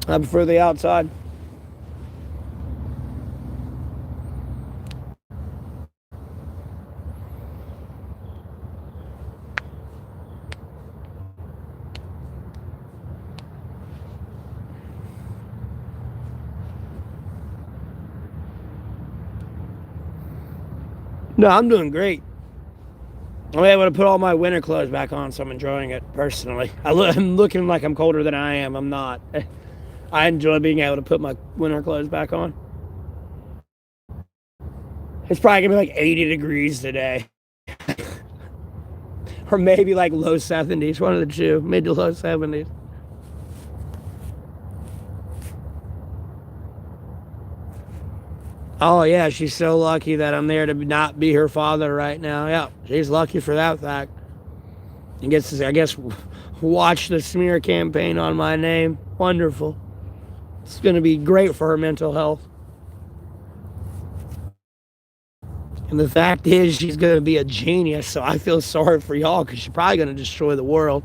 I prefer the outside. No, I'm doing great. I'm able to put all my winter clothes back on, so I'm enjoying it personally. I'm looking like I'm colder than I am. I'm not. I enjoy being able to put my winter clothes back on. It's probably gonna be like 80 degrees today, or maybe like low 70s. One of the two, mid to low 70s. Oh yeah, she's so lucky that I'm there to not be her father right now. Yeah, she's lucky for that fact. And gets to, I guess, watch the smear campaign on my name. Wonderful. It's gonna be great for her mental health. And the fact is, she's gonna be a genius. So I feel sorry for y'all because she's probably gonna destroy the world.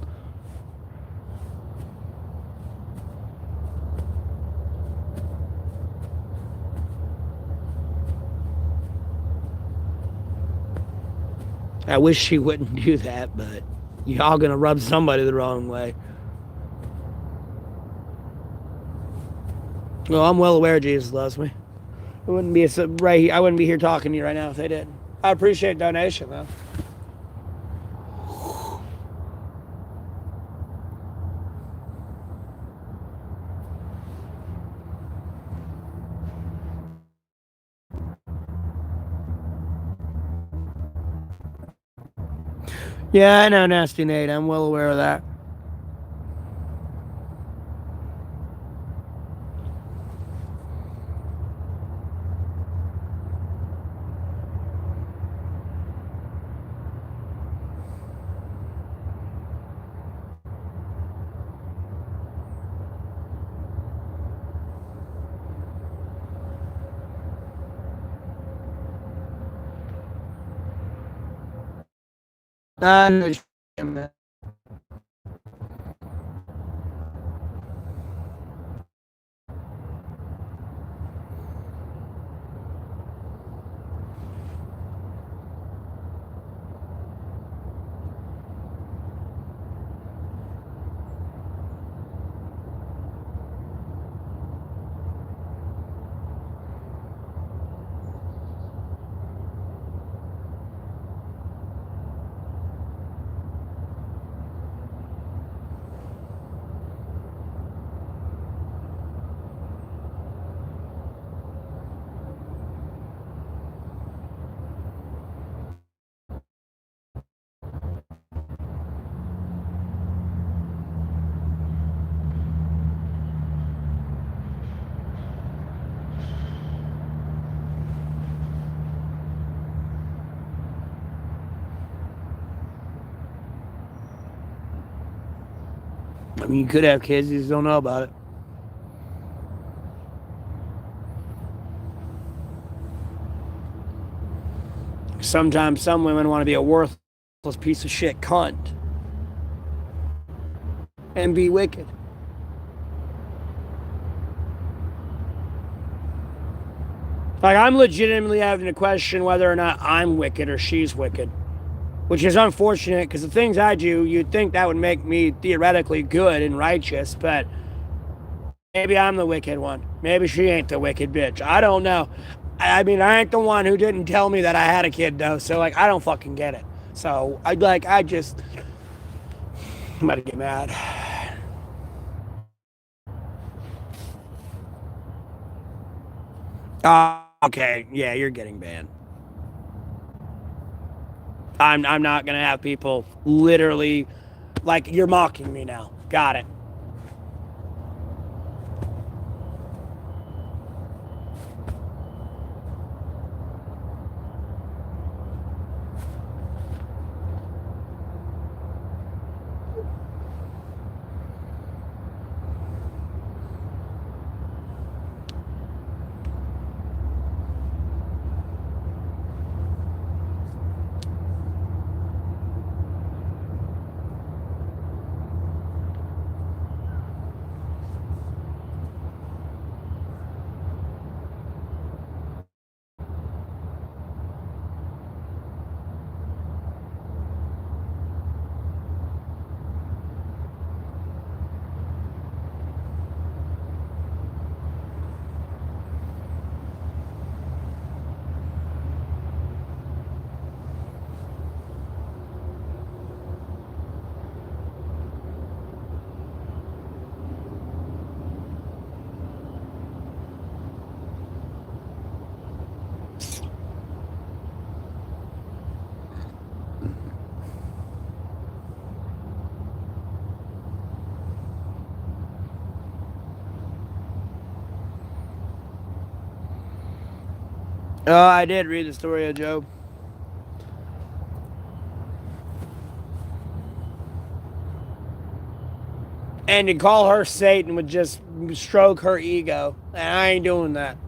I wish she wouldn't do that, but y'all gonna rub somebody the wrong way. Well, I'm well aware Jesus loves me. I wouldn't be I wouldn't be here talking to you right now if they did. I appreciate donation though. Yeah, I know, Nasty Nate. I'm well aware of that. I know. I mean, you could have kids, you just don't know about it. Sometimes some women want to be a worthless piece of shit cunt and be wicked. Like, I'm legitimately having to question whether or not I'm wicked or she's wicked, which is unfortunate because the things I do, you'd think that would make me theoretically good and righteous, but maybe I'm the wicked one. Maybe she ain't the wicked bitch. I don't know. I mean, I ain't the one who didn't tell me that I had a kid, though, so, like, I don't fucking get it. So, I'm about to get mad. Okay, yeah, you're getting banned. I'm not gonna have people literally like you're mocking me now. Got it. Oh, I did read the story of Job. And to call her Satan would just stroke her ego. And I ain't doing that.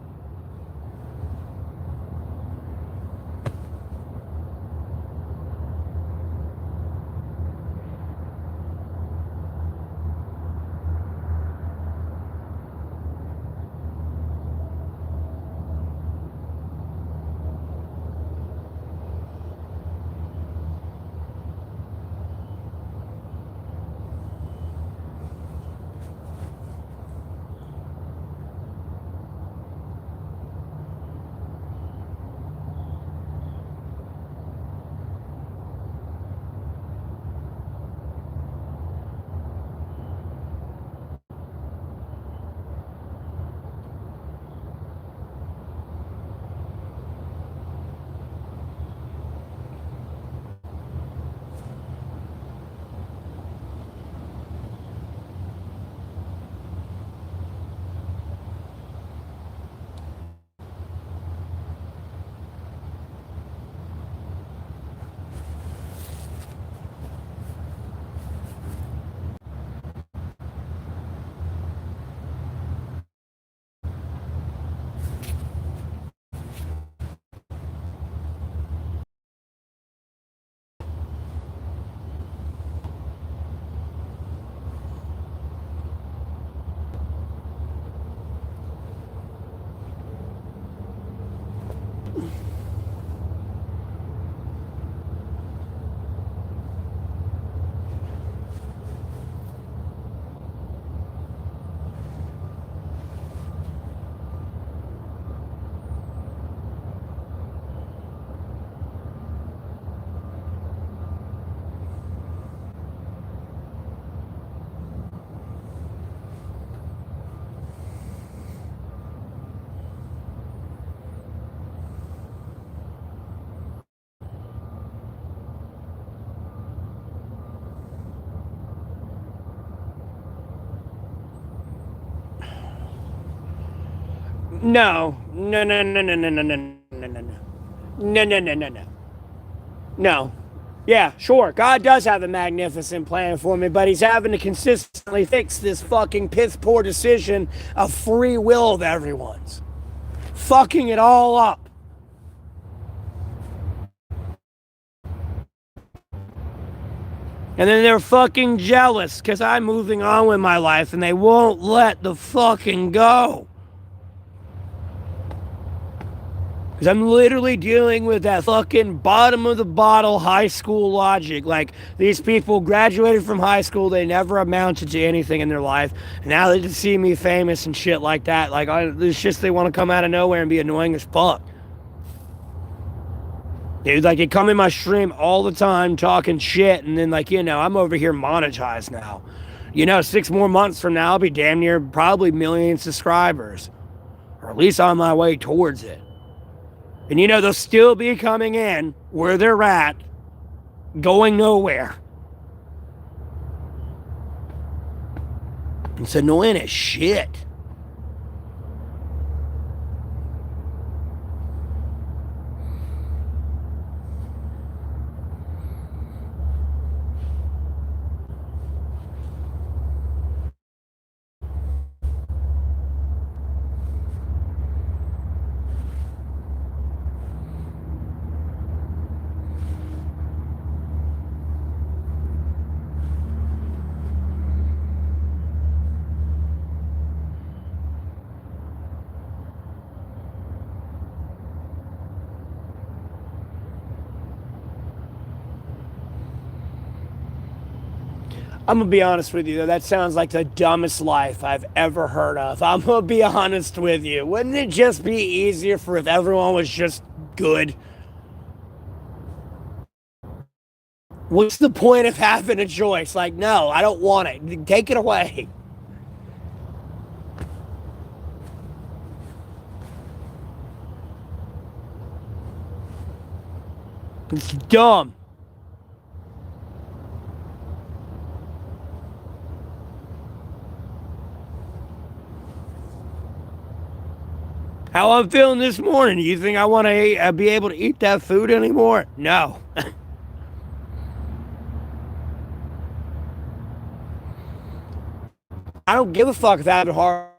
No. No, no, no, no, no, no, no, no, no, no. No, no, no, no, no. No. Yeah, sure. God does have a magnificent plan for me, but he's having to consistently fix this fucking piss poor decision of free will of everyone's. Fucking it all up. And then they're fucking jealous because I'm moving on with my life and they won't let the fucking go. Because I'm literally dealing with that fucking bottom of the bottle high school logic. Like, these people graduated from high school, they never amounted to anything in their life. And now they just see me famous and shit like that. Like, it's just they want to come out of nowhere and be annoying as fuck. Dude, like, they come in my stream all the time talking shit, and then, like, I'm over here monetized now. 6 more months from now, I'll be damn near probably million subscribers. Or at least on my way towards it. And they'll still be coming in where they're at, going nowhere. It's annoying as shit. I'm going to be honest with you, though. That sounds like the dumbest life I've ever heard of. I'm going to be honest with you. Wouldn't it just be easier for if everyone was just good? What's the point of having a choice? Like, no, I don't want it. Take it away. It's dumb. How I'm feeling this morning. You think I want to be able to eat that food anymore? No. I don't give a fuck if I have it hard.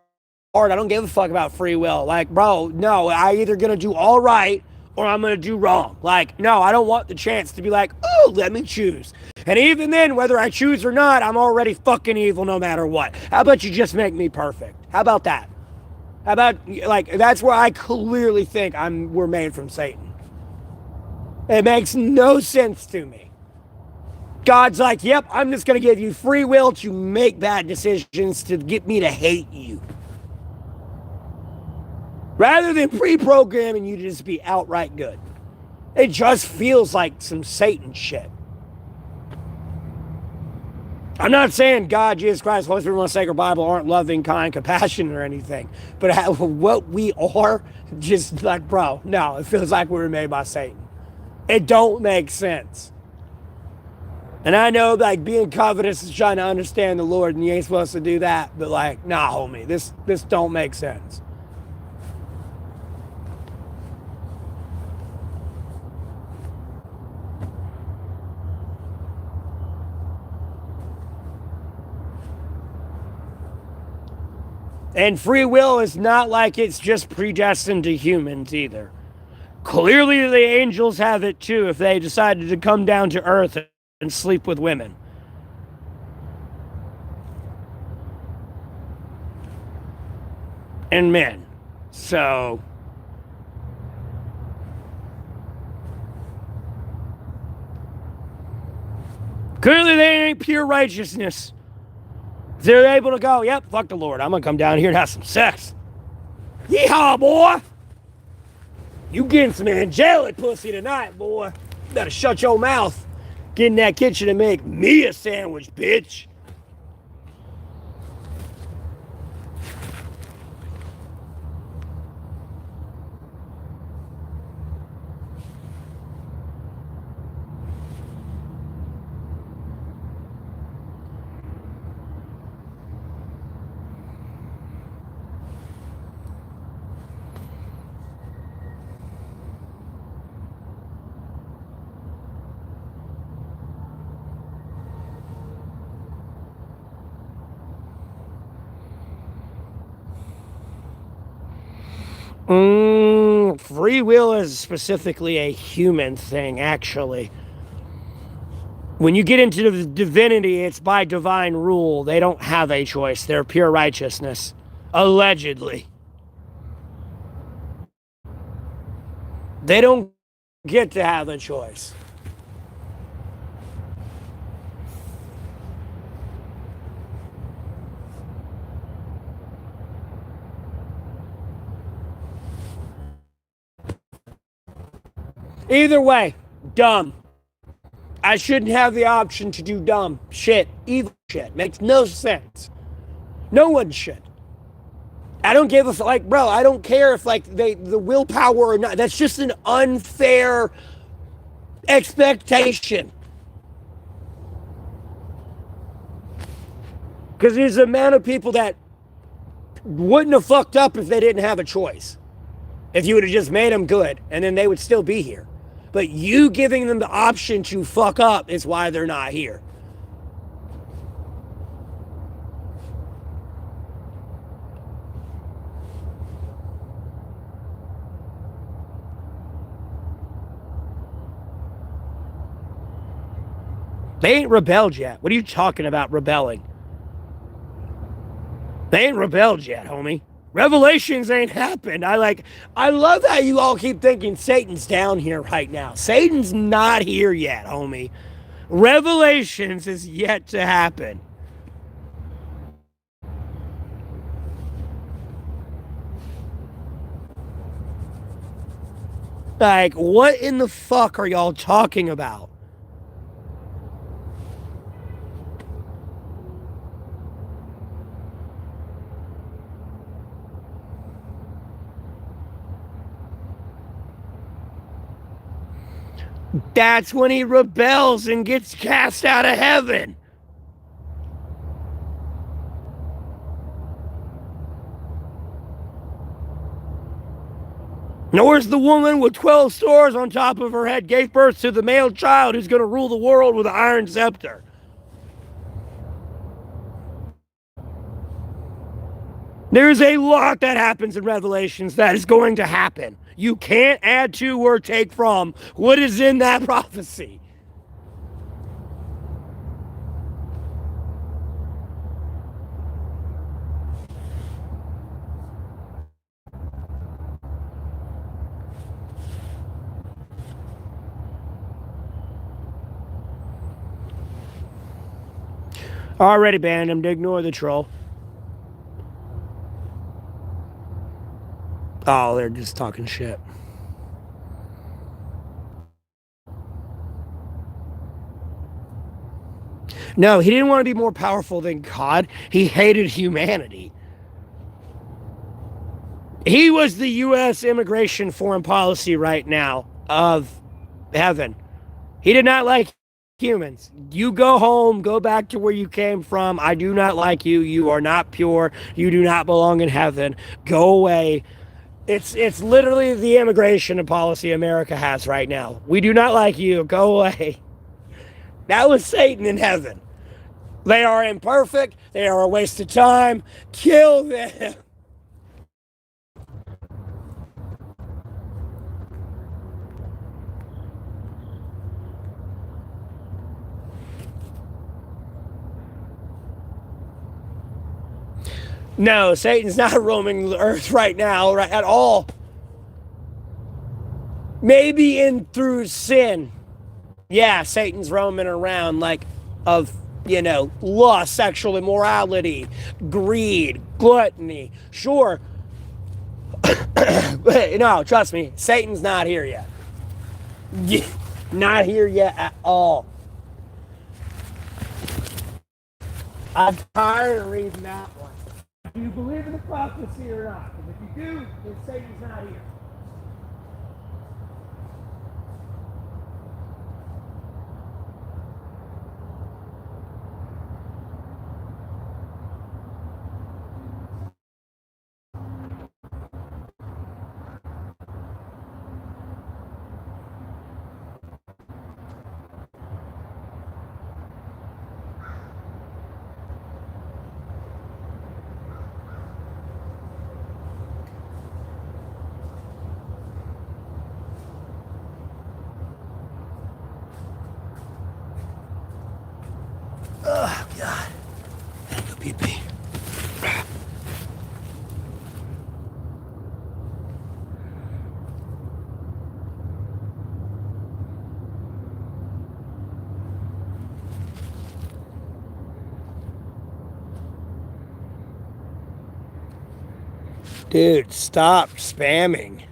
I don't give a fuck about free will. Like, bro, no, I either gonna do all right or I'm gonna do wrong. Like, no, I don't want the chance to be like, oh, let me choose. And even then, whether I choose or not, I'm already fucking evil no matter what. How about you just make me perfect? How about that? How about, like, that's where I clearly think we're made from Satan. It makes no sense to me. God's like, yep, I'm just going to give you free will to make bad decisions to get me to hate you. Rather than pre-programming you to just be outright good. It just feels like some Satan shit. I'm not saying God, Jesus Christ, Holy Spirit, Sacred Bible aren't loving, kind, compassionate, or anything. But what we are, just like, bro, no, it feels like we were made by Satan. It don't make sense. And I know, like, being covetous is trying to understand the Lord, and you ain't supposed to do that. But, like, nah, homie, this don't make sense. And free will is not like it's just predestined to humans either. Clearly the angels have it too if they decided to come down to earth and sleep with women. And men. So clearly they ain't pure righteousness. They're able to go, yep, fuck the Lord. I'm going to come down here and have some sex. Yeehaw, boy. You getting some angelic pussy tonight, boy. You better shut your mouth. Get in that kitchen and make me a sandwich, bitch. Free will is specifically a human thing, actually. When you get into the divinity, it's by divine rule. They don't have a choice. They're pure righteousness. Allegedly. They don't get to have a choice. Either way, dumb. I shouldn't have the option to do dumb shit, evil shit. Makes no sense. No one should. I don't give a like, bro. I don't care if like the willpower or not. That's just an unfair expectation. Because there's the amount of people that wouldn't have fucked up if they didn't have a choice. If you would have just made them good, and then they would still be here. But you giving them the option to fuck up is why they're not here. They ain't rebelled yet. What are you talking about rebelling? They ain't rebelled yet, homie. Revelations ain't happened. I love how you all keep thinking Satan's down here right now. Satan's not here yet, homie. Revelations is yet to happen. Like, what in the fuck are y'all talking about? That's when he rebels and gets cast out of heaven. Nor is the woman with 12 stores on top of her head gave birth to the male child who's going to rule the world with an iron scepter. There's a lot that happens in Revelations that is going to happen. You can't add to or take from what is in that prophecy. Already banned him to ignore the troll. Oh, they're just talking shit. No, he didn't want to be more powerful than God. He hated humanity. He was the U.S. immigration foreign policy right now of heaven. He did not like humans. You go home, go back to where you came from. I do not like you. You are not pure. You do not belong in heaven. Go away. It's literally the immigration policy America has right now. We do not like you. Go away. That was Satan in heaven. They are imperfect. They are a waste of time. Kill them. No, Satan's not roaming the earth right now, right, at all. Maybe in through sin. Yeah, Satan's roaming around like of, lust, sexual immorality, greed, gluttony. Sure. No, trust me, Satan's not here yet. Not here yet at all. I'm tired of reading that one. Do you believe in the prophecy or not? Because if you do, then Satan's not here. Oh, God. I gotta go pee pee. Dude, stop spamming.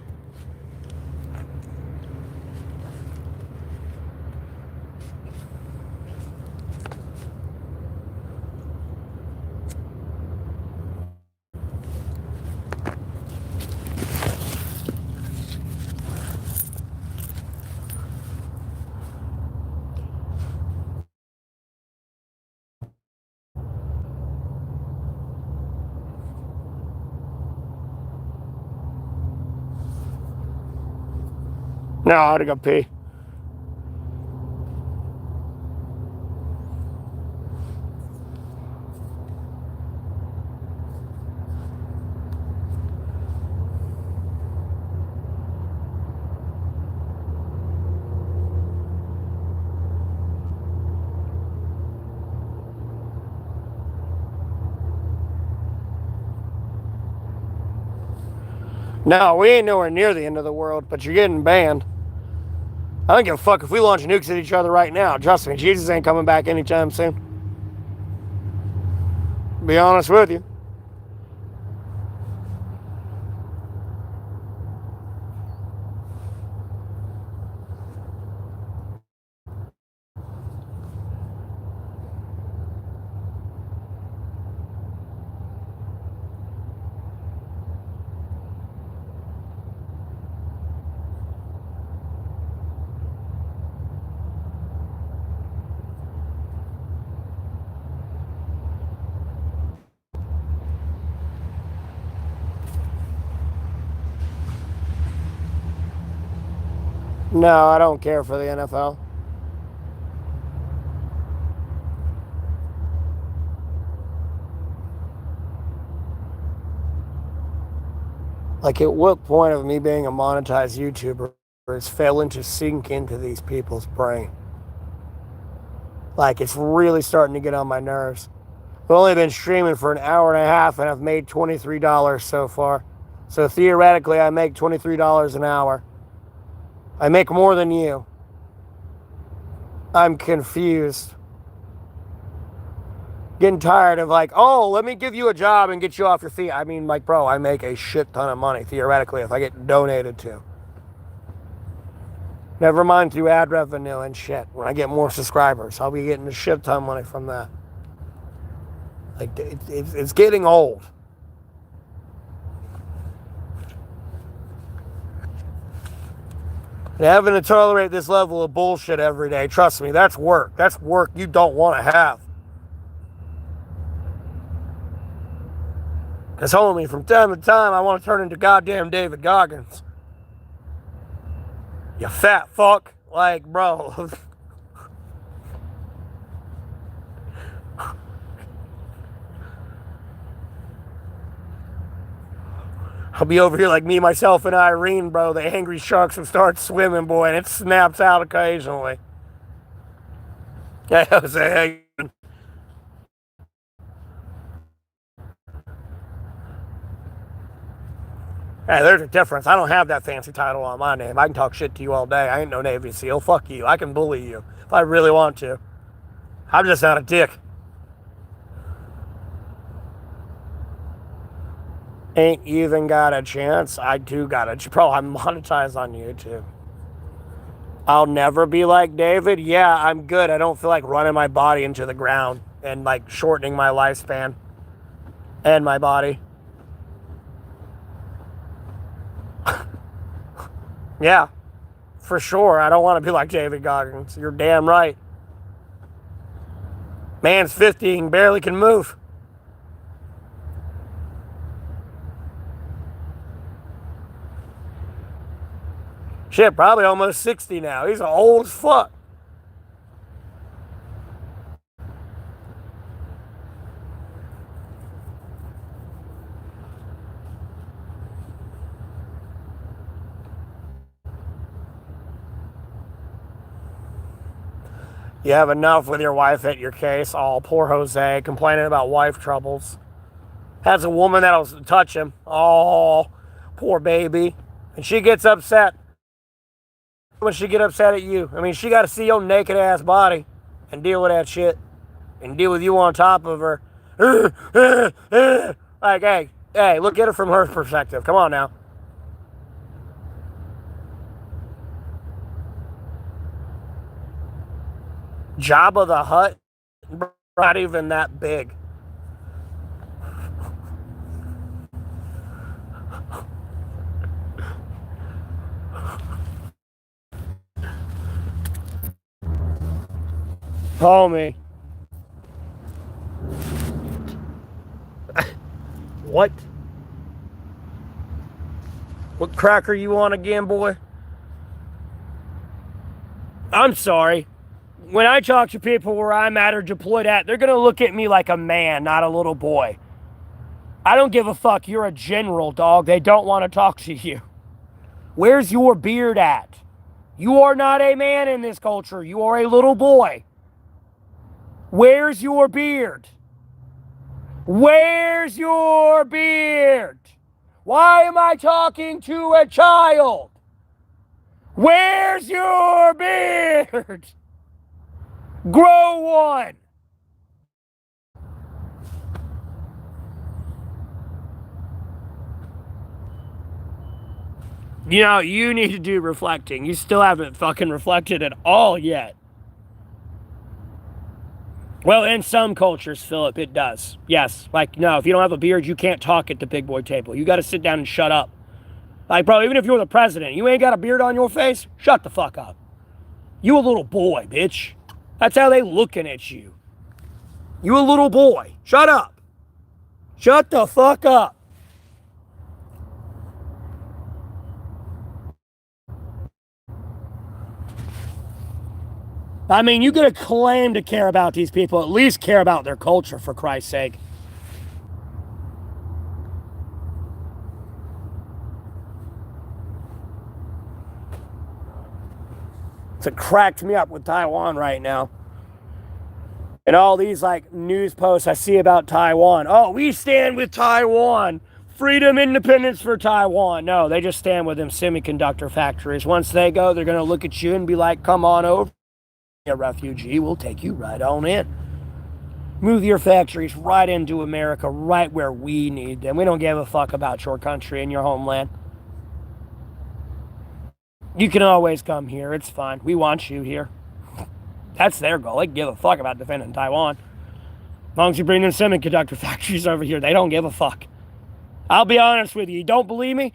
No, I gotta go pee. No, we ain't nowhere near the end of the world, but you're getting banned. I don't give a fuck if we launch nukes at each other right now. Trust me, Jesus ain't coming back anytime soon. Be honest with you. No, I don't care for the NFL. Like, at what point of me being a monetized YouTuber is failing to sink into these people's brain? Like, it's really starting to get on my nerves. I've only been streaming for an hour and a half and I've made $23 so far. So theoretically, I make $23 an hour. I make more than you. I'm confused. Getting tired of like, oh, let me give you a job and get you off your feet. I mean, like, bro, I make a shit ton of money, theoretically, if I get donated to. Never mind through ad revenue and shit. When I get more subscribers, I'll be getting a shit ton of money from that. Like, it's getting old. And having to tolerate this level of bullshit every day, trust me, that's work. That's work you don't want to have. Because, homie, from time to time, I want to turn into goddamn David Goggins. You fat fuck. Like, bro. I'll be over here like me, myself, and Irene, bro. The angry sharks have started swimming, boy, and it snaps out occasionally. Hey, Jose. Hey, there's a difference. I don't have that fancy title on my name. I can talk shit to you all day. I ain't no Navy SEAL. Fuck you. I can bully you if I really want to. I'm just not a dick. Ain't even got a chance. I do got a... Bro, I'm monetized on YouTube. I'll never be like David. Yeah, I'm good. I don't feel like running my body into the ground and like shortening my lifespan and my body. Yeah, for sure. I don't want to be like David Goggins. You're damn right. Man's 50 and barely can move. Shit, probably almost 60 now. He's old as fuck. You have enough with your wife at your case. Oh, poor Jose, complaining about wife troubles. Has a woman that'll touch him. Oh, poor baby. And she gets upset. When she get upset at you, I mean, she got to see your naked ass body and deal with that shit. And deal with you on top of her. Like, hey, look at it from her perspective. Come on now. Jabba the Hutt, not even that big. Homie. What? What cracker you on again, boy? I'm sorry. When I talk to people where I'm at or deployed at, they're going to look at me like a man, not a little boy. I don't give a fuck. You're a general, dog. They don't want to talk to you. Where's your beard at? You are not a man in this culture. You are a little boy. Where's your beard? Where's your beard? Why am I talking to a child? Where's your beard? Grow one. You know, you need to do reflecting. You still haven't fucking reflected at all yet. Well, in some cultures, Philip, it does. Yes. Like, no, if you don't have a beard, you can't talk at the big boy table. You got to sit down and shut up. Like, bro, even if you're the president, you ain't got a beard on your face, shut the fuck up. You a little boy, bitch. That's how they looking at you. You a little boy. Shut up. Shut the fuck up. I mean, you gotta claim to care about these people, at least care about their culture, for Christ's sake. So it cracked me up with Taiwan right now. And all these like news posts I see about Taiwan. Oh, we stand with Taiwan. Freedom, independence for Taiwan. No, they just stand with them semiconductor factories. Once they go, they're gonna look at you and be like, come on over. A refugee, will take you right on in. Move your factories right into America, right where we need them. We don't give a fuck about your country and your homeland. You can always come here. It's fine. We want you here. That's their goal. They give a fuck about defending Taiwan. As long as you bring in semiconductor factories over here, they don't give a fuck. I'll be honest with you. You don't believe me?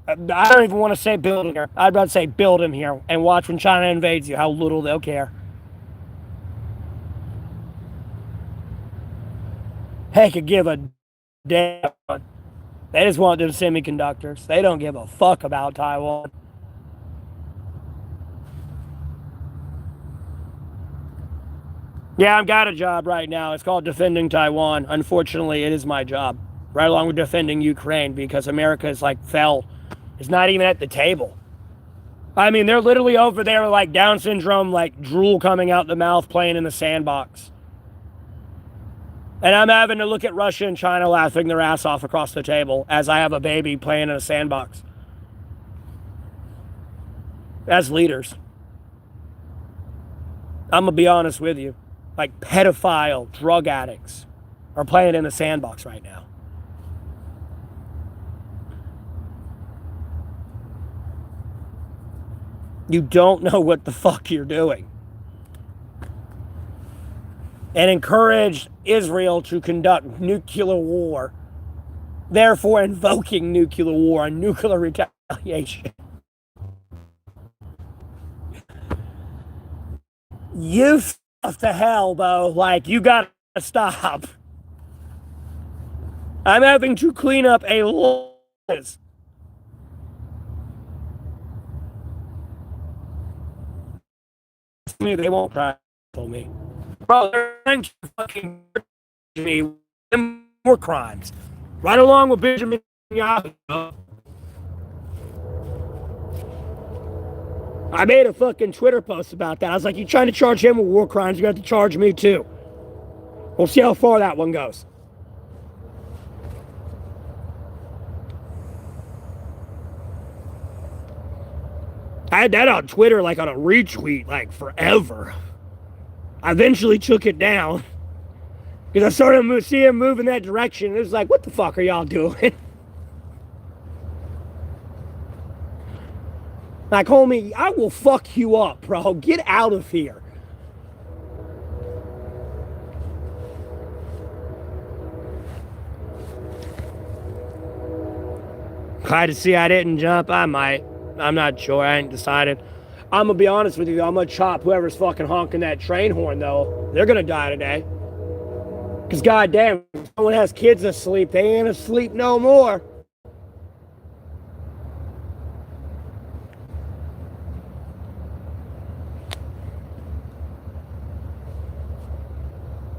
I don't even want to say build him here. I'd rather say build him here and watch when China invades you, how little they'll care. They could give a damn. They just want them semiconductors. They don't give a fuck about Taiwan. Yeah, I've got a job right now. It's called defending Taiwan. Unfortunately, it is my job. Right along with defending Ukraine, because America is like fell. It's not even at the table. I mean, they're literally over there like Down syndrome, like drool coming out the mouth, playing in the sandbox. And I'm having to look at Russia and China laughing their ass off across the table as I have a baby playing in a sandbox. As leaders. I'm going to be honest with you. Like pedophile drug addicts are playing in the sandbox right now. You don't know what the fuck you're doing. And encouraged Israel to conduct nuclear war, therefore invoking nuclear war and nuclear retaliation. You stuff to hell, though. Like, you gotta stop. I'm having to clean up a lot. They won't cry for me. Bro, they're trying to fucking me with more crimes. Right along with Benjamin Netanyahu. I made a fucking Twitter post about that. I was like, you trying to charge him with war crimes, you got to charge me too. We'll see how far that one goes. I had that on Twitter, like on a retweet, like forever. I eventually took it down because I started to see him move in that direction. It was like, what the fuck are y'all doing? Like, homie, I will fuck you up, bro. Get out of here. Glad to see I didn't jump. I might. I'm not sure. I ain't decided. I'm going to be honest with you, though. I'm going to chop whoever's fucking honking that train horn, though. They're going to die today. Because, goddamn, if someone has kids asleep, they ain't asleep no more.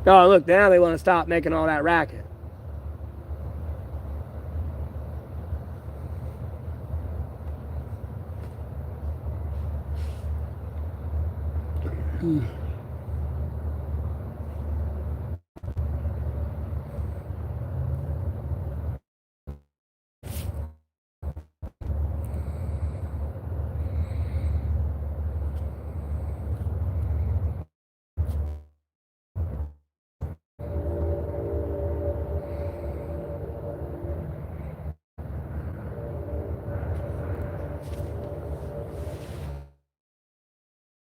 Oh, look, now they want to stop making all that racket.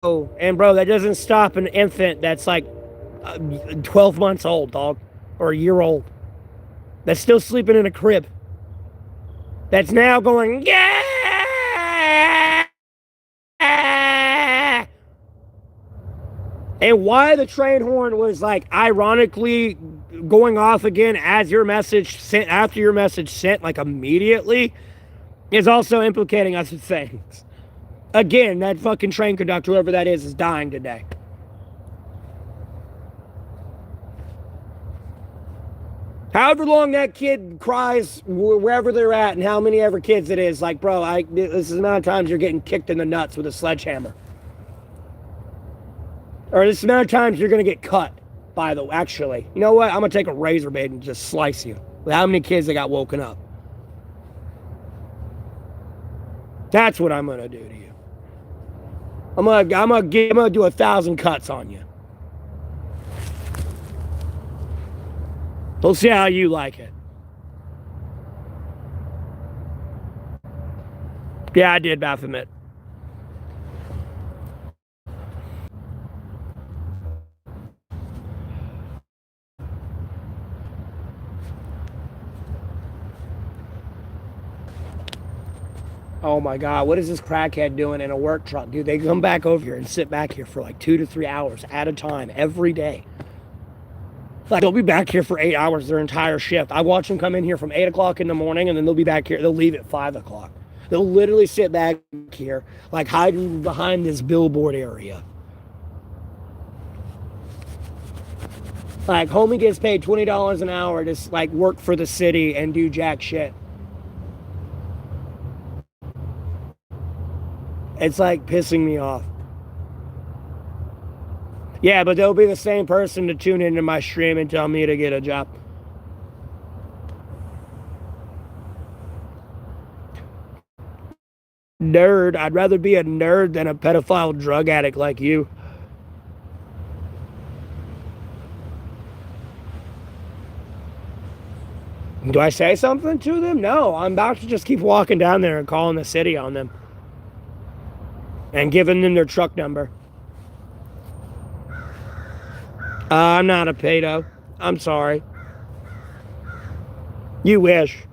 Oh, and bro, that doesn't stop an infant that's like 12 months old, dog, or a year old. That's still sleeping in a crib. That's now going, yeah! And why the train horn was like ironically going off again as your message sent, after your message sent, like immediately, is also implicating us in things. Again, that fucking train conductor, whoever that is dying today. However long that kid cries, wherever they're at, and how many ever kids it is, like, bro, this is the amount of times you're getting kicked in the nuts with a sledgehammer. Or this amount of times you're going to get cut, by the way. Actually, you know what? I'm going to take a razor blade and just slice you. With how many kids that got woken up. That's what I'm going to do to you. I'm gonna do 1,000 cuts on you. We'll see how you like it. Yeah, I did Baphomet. Oh my God, what is this crackhead doing in a work truck? Dude, they come back over here and sit back here for like 2 to 3 hours at a time every day. Like, they'll be back here for 8 hours their entire shift. I watch them come in here from 8 o'clock in the morning, and then they'll be back here. They'll leave at 5 o'clock. They'll literally sit back here, like hiding behind this billboard area. Like, homie gets paid $20 an hour to like work for the city and do jack shit. It's like pissing me off. Yeah, but they'll be the same person to tune into my stream and tell me to get a job. Nerd. I'd rather be a nerd than a pedophile drug addict like you. Do I say something to them? No, I'm about to just keep walking down there and calling the city on them. And giving them their truck number. I'm not a pedo. I'm sorry. You wish.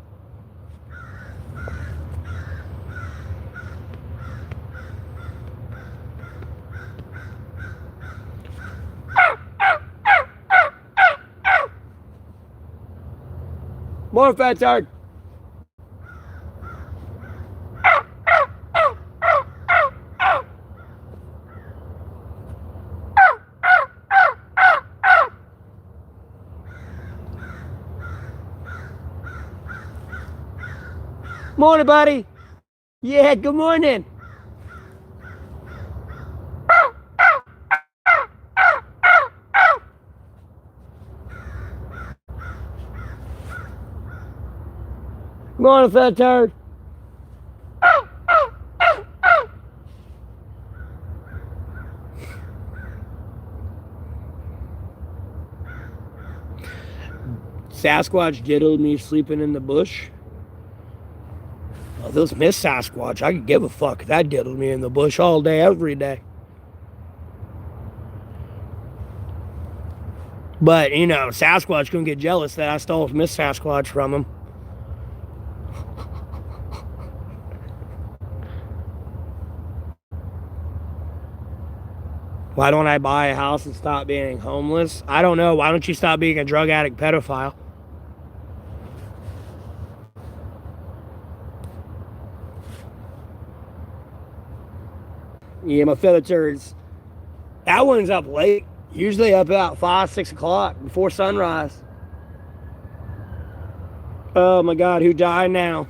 More fat tard. Morning, buddy. Yeah, good morning. Come on, fat turd. Sasquatch diddled me sleeping in the bush. Well, this Miss Sasquatch, I could give a fuck if that diddled me in the bush all day, every day. But, you know, Sasquatch couldn't get jealous that I stole Miss Sasquatch from him. Why don't I buy a house and stop being homeless? I don't know. Why don't you stop being a drug addict pedophile? Yeah, my filters. That one's up late. Usually up about 5, 6 o'clock before sunrise. Oh my God, who died now?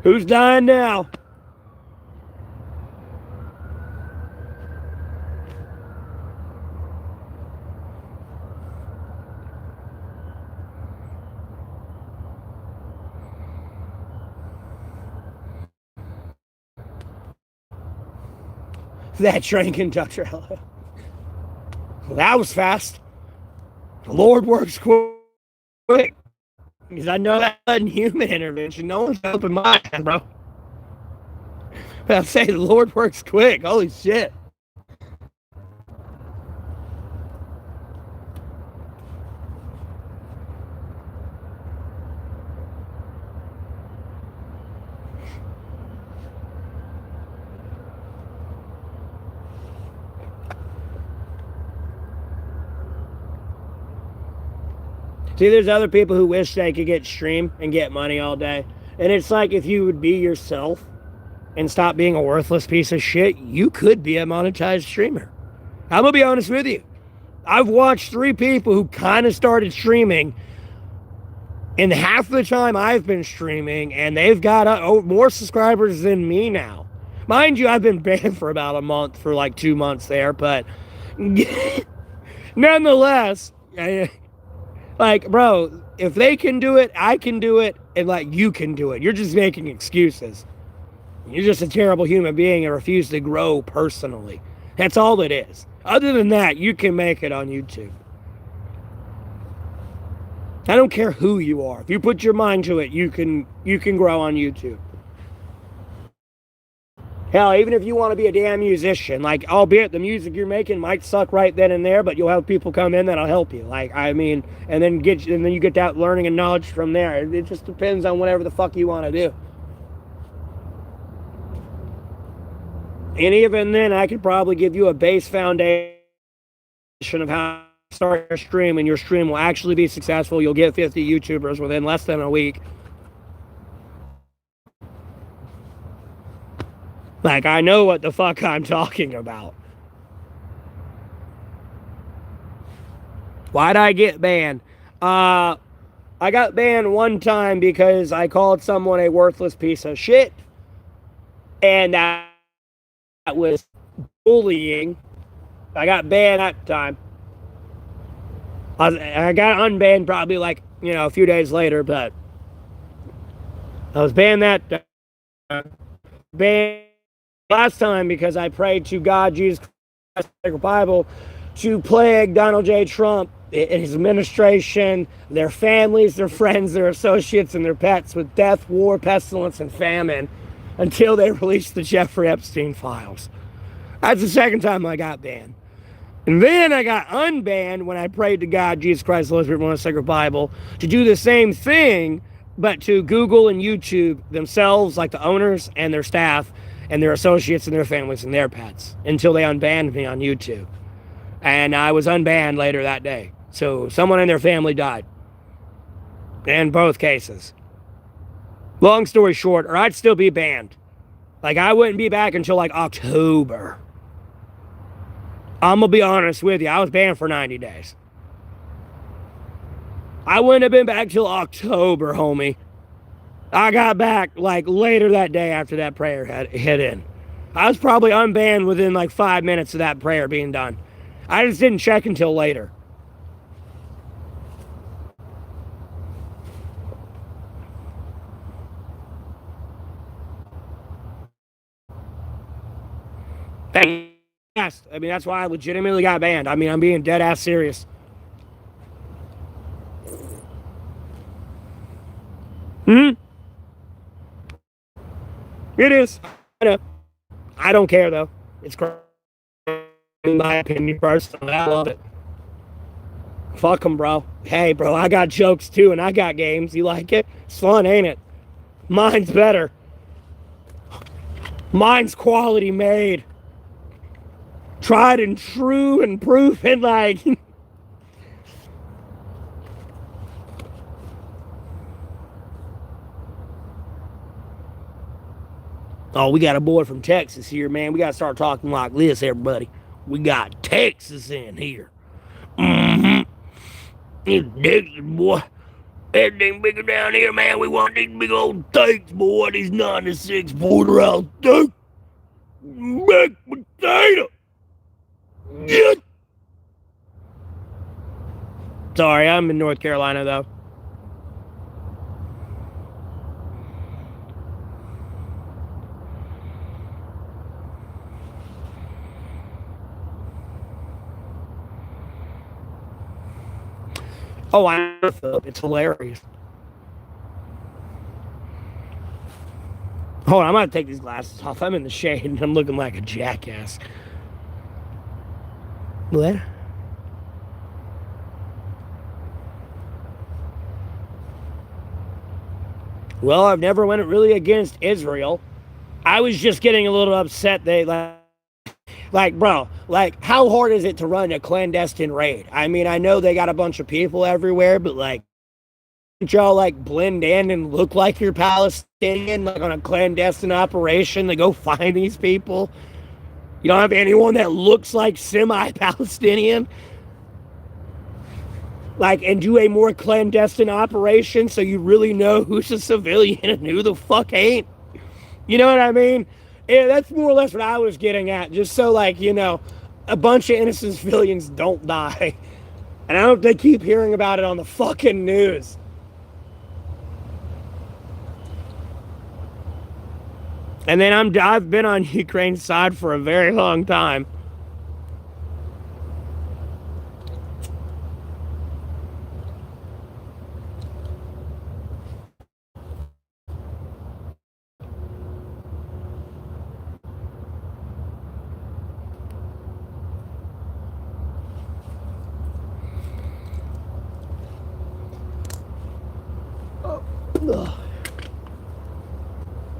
Who's dying now? That train conductor. Well, that was fast. The Lord works quick. Because I know that wasn't human intervention. No one's opened my eyes, bro. But I say the Lord works quick. Holy shit. See, there's other people who wish they could get stream and get money all day. And it's like, if you would be yourself and stop being a worthless piece of shit, you could be a monetized streamer. I'm going to be honest with you. I've watched 3 people who kind of started streaming in half the time I've been streaming, and they've got more subscribers than me now. Mind you, I've been banned for about a month, for like 2 months there, but nonetheless, like, bro, if they can do it, I can do it, and like, you can do it. You're just making excuses. You're just a terrible human being and refuse to grow personally. That's all it is. Other than that, you can make it on YouTube. I don't care who you are. If you put your mind to it, you can grow on YouTube. Hell, even if you want to be a damn musician, like, albeit the music you're making might suck right then and there, but you'll have people come in that'll help you. Like, I mean, and then you get that learning and knowledge from there. It just depends on whatever the fuck you want to do. And even then, I could probably give you a base foundation of how to start your stream, and your stream will actually be successful. You'll get 50 YouTubers within less than a week. Like, I know what the fuck I'm talking about. Why'd I get banned? I got banned one time because I called someone a worthless piece of shit. And that was bullying. I got banned that time. I got unbanned probably like, a few days later, but I was banned that time. Banned last time because I prayed to God, Jesus Christ, the Bible, to plague Donald J. Trump and his administration, their families, their friends, their associates, and their pets with death, war, pestilence, and famine until they released the Jeffrey Epstein files. That's the second time I got banned. And then I got unbanned when I prayed to God, Jesus Christ, the Holy Spirit, the Sacred Bible, to do the same thing, but to Google and YouTube themselves, like the owners and their staff, and their associates and their families and their pets, until they unbanned me on YouTube. And I was unbanned later that day. So someone in their family died. In both cases. Long story short, or I'd still be banned. Like, I wouldn't be back until like October. I'm gonna be honest with you, I was banned for 90 days. I wouldn't have been back till October, homie. I got back like later that day after that prayer had hit in. I was probably unbanned within like 5 minutes of that prayer being done. I just didn't check until later. Yes, I mean, that's why I legitimately got banned. I mean, I'm being dead ass serious. Hmm? It is. I know. I don't care, though. It's crazy. In my opinion, personally, I love it. Fuck them, bro. Hey, bro, I got jokes too, and I got games. You like it? It's fun, ain't it? Mine's better. Mine's quality made. Tried and true and proven, like. Oh, we got a boy from Texas here, man. We got to start talking like this, everybody. We got Texas in here. Mm-hmm. It's Texas, boy. Everything bigger down here, man. We want these big old steaks, boy. These 96 porter-ounce steaks. Baked potato. Yeah. Sorry, I'm in North Carolina, though. Oh, I know, it's hilarious. Hold on, I'm going to take these glasses off. I'm in the shade and I'm looking like a jackass. What? Well, I've never went really against Israel. I was just getting a little upset. They like, bro, like, how hard is it to run a clandestine raid? I mean, I know they got a bunch of people everywhere, but like, y'all like blend in and look like you're Palestinian, like on a clandestine operation to go find these people? You don't have anyone that looks like semi-Palestinian? Like, and do a more clandestine operation so you really know who's a civilian and who the fuck ain't? You know what I mean? Yeah, that's more or less what I was getting at. Just so, like, you know, a bunch of innocent civilians don't die. And I hope they keep hearing about it on the fucking news. And then I've been on Ukraine's side for a very long time.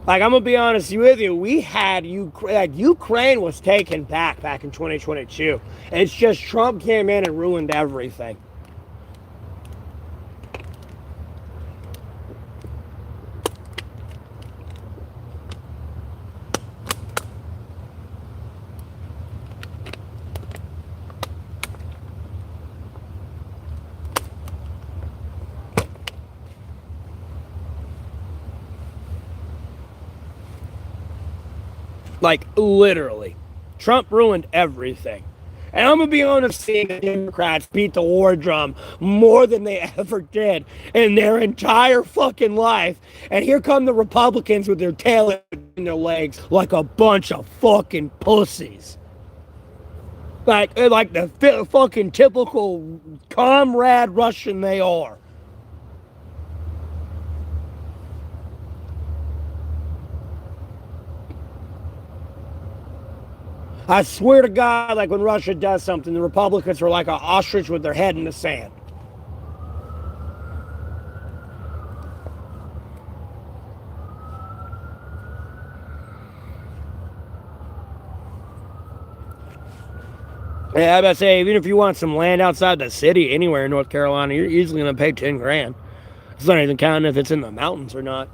Like, I'm gonna be honest with you, we had Ukraine was taken back in 2022. It's just Trump came in and ruined everything. Like, literally. Trump ruined everything. And I'm going to be honest, seeing the Democrats beat the war drum more than they ever did in their entire fucking life. And here come the Republicans with their tail in their legs like a bunch of fucking pussies. Like the fucking typical comrade Russian they are. I swear to God, like when Russia does something, the Republicans are like an ostrich with their head in the sand. Yeah, I about to say, even if you want some land outside the city, anywhere in North Carolina, you're easily going to pay 10 grand. It's not even counting if it's in the mountains or not.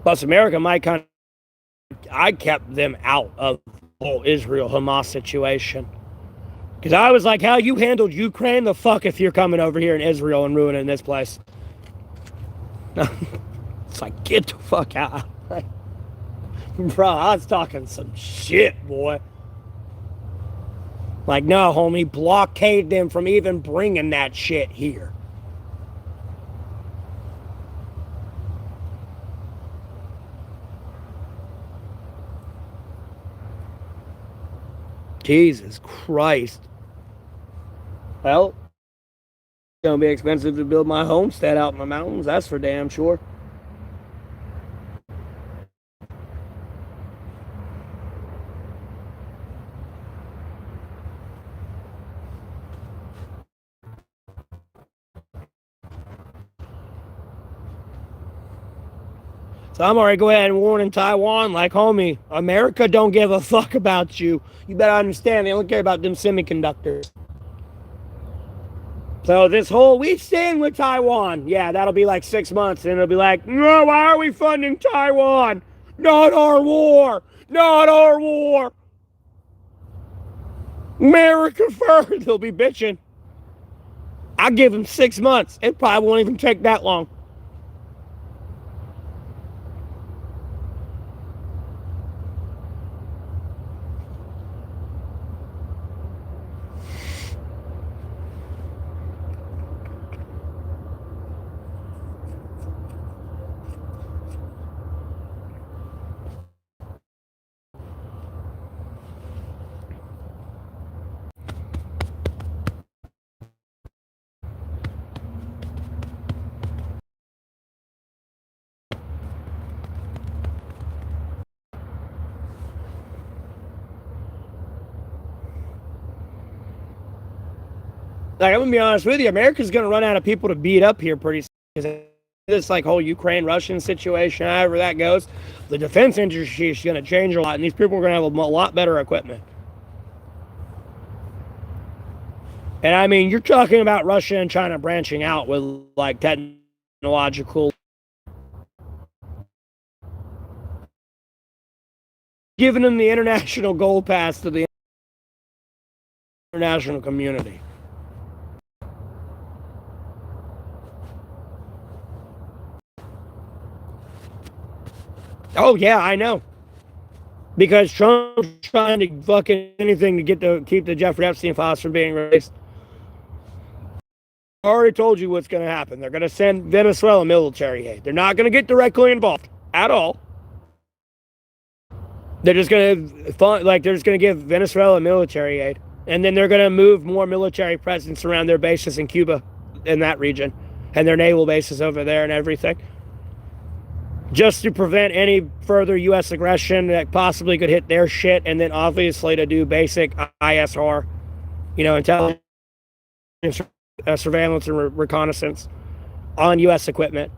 Plus, America might kind of, I kept them out of the whole Israel-Hamas situation. Because I was like, how you handled Ukraine, the fuck if you're coming over here in Israel and ruining this place. It's like, get the fuck out. Bro, I was talking some shit, boy. Like, no, homie, blockade them from even bringing that shit here. Jesus Christ. Well, it's going to be expensive to build my homestead out in the mountains. That's for damn sure. So I'm already go ahead and warning Taiwan, like, homie, America don't give a fuck about you. You better understand, they don't care about them semiconductors. So this whole, we stand with Taiwan. Yeah, that'll be like 6 months, and it'll be like, no, why are we funding Taiwan? Not our war. Not our war. America first. They'll be bitching. I'll give them 6 months. It probably won't even take that long. Like, I'm gonna be honest with you, America's gonna run out of people to beat up here pretty soon. Because this like whole Ukraine-Russian situation, however that goes, the defense industry is gonna change a lot, and these people are gonna have a lot better equipment. And I mean, you're talking about Russia and China branching out with like technological, giving them the international gold pass to the international community. Oh yeah, I know. Because Trump's trying to fucking anything to keep the Jeffrey Epstein files from being released. I already told you what's going to happen. They're going to send Venezuela military aid. They're not going to get directly involved at all. They're just going to give Venezuela military aid, and then they're going to move more military presence around their bases in Cuba, in that region, and their naval bases over there and everything, just to prevent any further U.S. aggression that possibly could hit their shit, and then obviously to do basic ISR, intelligence, surveillance, and reconnaissance on U.S. equipment.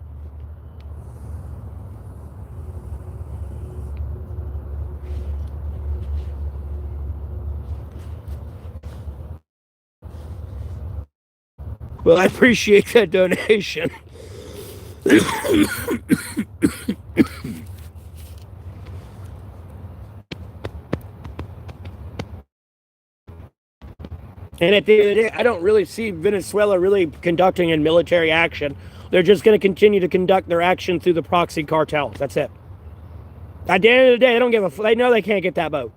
Well, I appreciate that donation. And at the end of the day, I don't really see Venezuela really conducting in military action. They're just going to continue to conduct their action through the proxy cartels. That's it. At the end of the day, they don't give a. They know they can't get that boat.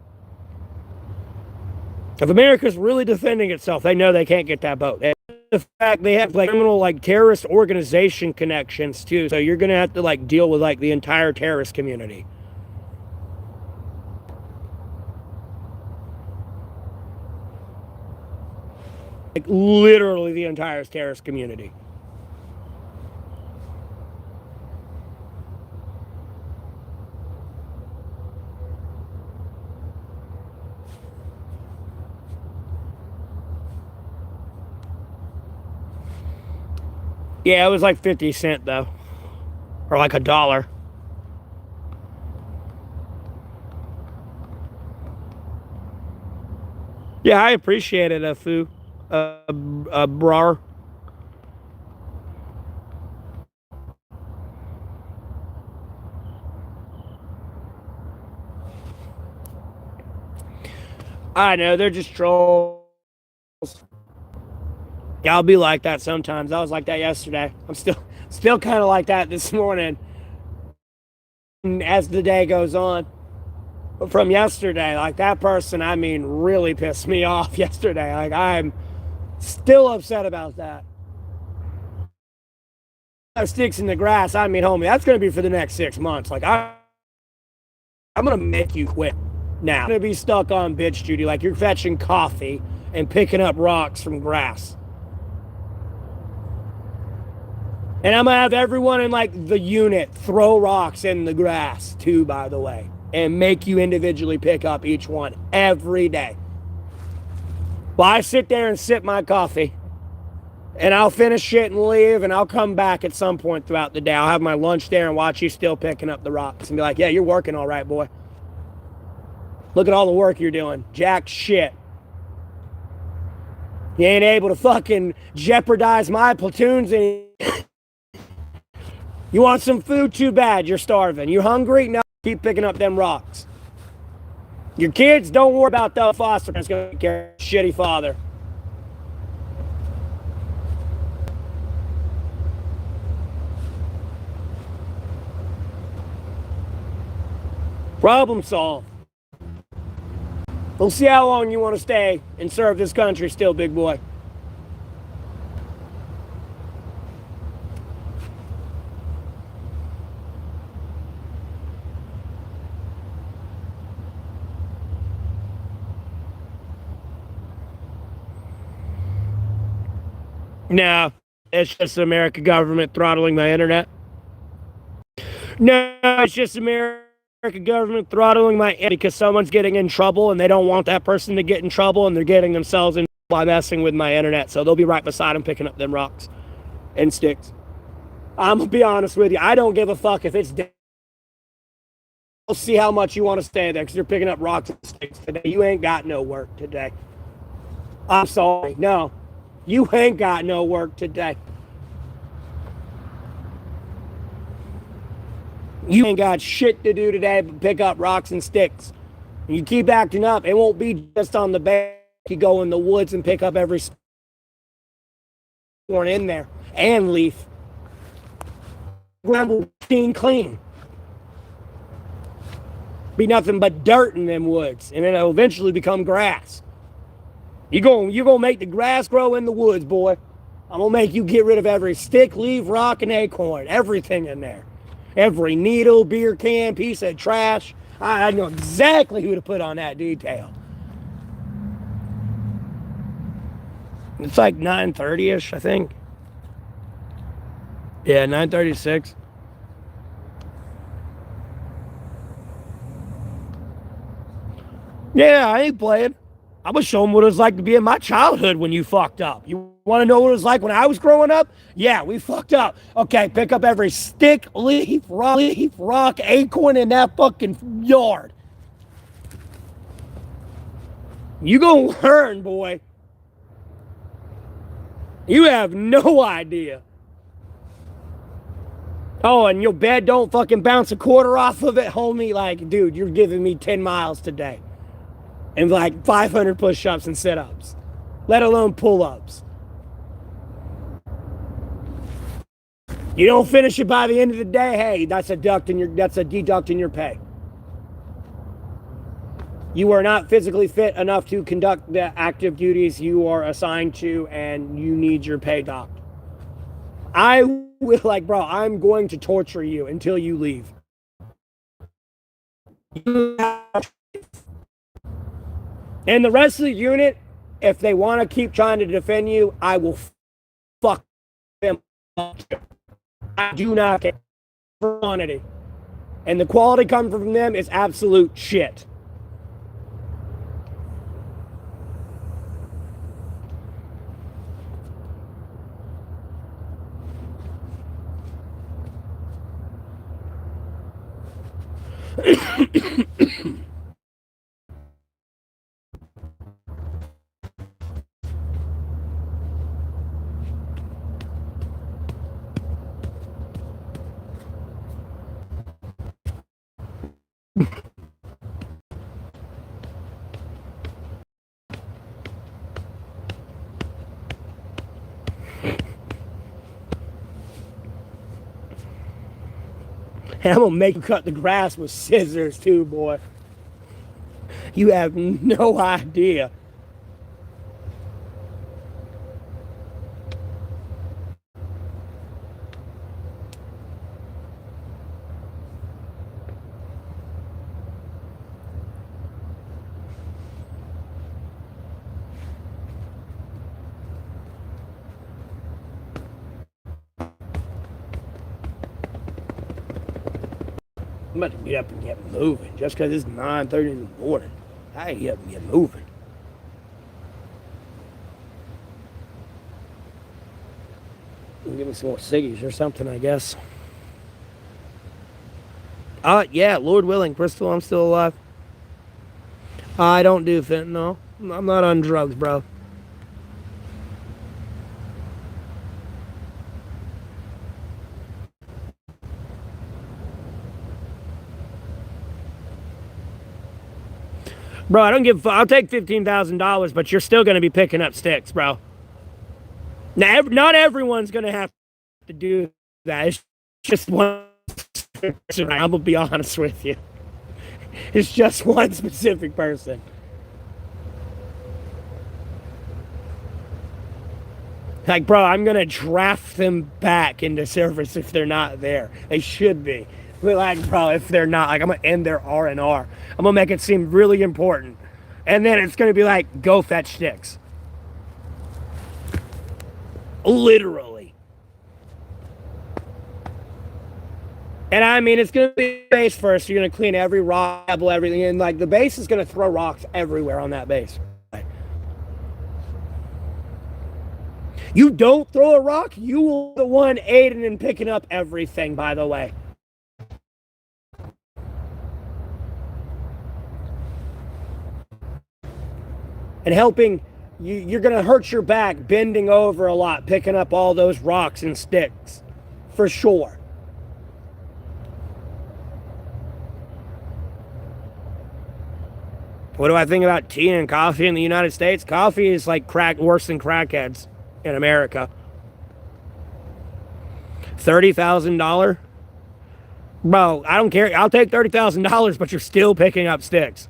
If America's really defending itself, they know they can't get that boat. And the fact they have criminal terrorist organization connections too, so you're going to have to deal with the entire terrorist community. Literally the entire terrorist community. Yeah, it was 50 cents though. Or $1. Yeah, I appreciate it, Fu. Brar. I know, they're just trolls. Yeah, I'll be like that sometimes. I was like that yesterday. I'm still kind of like that this morning as the day goes on. But from yesterday, that person, really pissed me off yesterday. I'm still upset about that. Sticks in the grass, homie, that's going to be for the next 6 months. I'm going to make you quit. Now, you're gonna be stuck on bitch duty like you're fetching coffee and picking up rocks from grass. And I'm gonna have everyone in like the unit throw rocks in the grass too, by the way, and make you individually pick up each one every day. Well, I sit there and sip my coffee, and I'll finish it and leave, and I'll come back at some point throughout the day. I'll have my lunch there and watch you still picking up the rocks and be like, yeah, you're working all right, boy. Look at all the work you're doing. Jack shit. You ain't able to fucking jeopardize my platoons any. You want some food? Too bad. You're starving. You hungry? No. Keep picking up them rocks. Your kids, don't worry about the foster parents going to take care of shitty father. Problem solved. We'll see how long you want to stay and serve this country still, big boy. No, it's just the American government throttling my internet. No, it's just American government throttling my internet because someone's getting in trouble and they don't want that person to get in trouble and they're getting themselves in by messing with my internet. So they'll be right beside them picking up them rocks and sticks. I'm going to be honest with you. I don't give a fuck if it's dead. We'll see how much you want to stay there because you're picking up rocks and sticks today. You ain't got no work today. I'm sorry. No. You ain't got no work today. You ain't got shit to do today but pick up rocks and sticks. And you keep acting up, it won't be just on the back. You go in the woods and pick up every one in there and leaf. Ground will be clean. Be nothing but dirt in them woods, and then it'll eventually become grass. You're gonna make the grass grow in the woods, boy. I'm gonna make you get rid of every stick, leaf, rock, and acorn. Everything in there. Every needle, beer can, piece of trash. I know exactly who to put on that detail. It's like 9:30-ish, I think. Yeah, 9:36. Yeah, I ain't playing. I'm gonna show them what it was like to be in my childhood when you fucked up. You want to know what it was like when I was growing up? Yeah, we fucked up. Okay, pick up every stick, leaf, rock, acorn in that fucking yard. You gonna learn, boy. You have no idea. Oh, and your bed don't fucking bounce a quarter off of it, homie. Like, dude, you're giving me 10 miles today. And like 500 push-ups and sit-ups, let alone pull-ups. You don't finish it by the end of the day, hey, that's a deduct in your pay. You are not physically fit enough to conduct the active duties you are assigned to, and you need your pay docked. I will, like, bro, I'm going to torture you until you leave. And the rest of the unit, if they want to keep trying to defend you, I will fuck them up. I do not care for quantity. And the quality coming from them is absolute shit. And I'm gonna make you cut the grass with scissors too, boy. You have no idea. I'm about to get up and get moving just because it's 9:30 in the morning. I ain't get up and get moving. Give me some more ciggies or something, I guess. Yeah, Lord willing, Crystal, I'm still alive. I don't do fentanyl. I'm not on drugs, bro. Bro, I don't give. I'll take $15,000, but you're still going to be picking up sticks, bro. Now, not everyone's going to have to do that. It's just one. I'm gonna be honest with you. It's just one specific person. Like, bro, I'm gonna draft them back into service if they're not there. They should be. But like, bro, if they're not, like, I'm gonna end their R&R. I'm gonna make it seem really important. And then it's gonna be like, go fetch sticks. Literally. And I mean, it's going to be base first. You're going to clean every rock, everything. And like the base is going to throw rocks everywhere on that base. You don't throw a rock, you will be the one aiding and picking up everything, by the way. And helping, you're going to hurt your back bending over a lot, picking up all those rocks and sticks. For sure. What do I think about tea and coffee in the United States? Coffee is like worse than crackheads in America. $30,000? Bro, I don't care. I'll take $30,000, but you're still picking up sticks.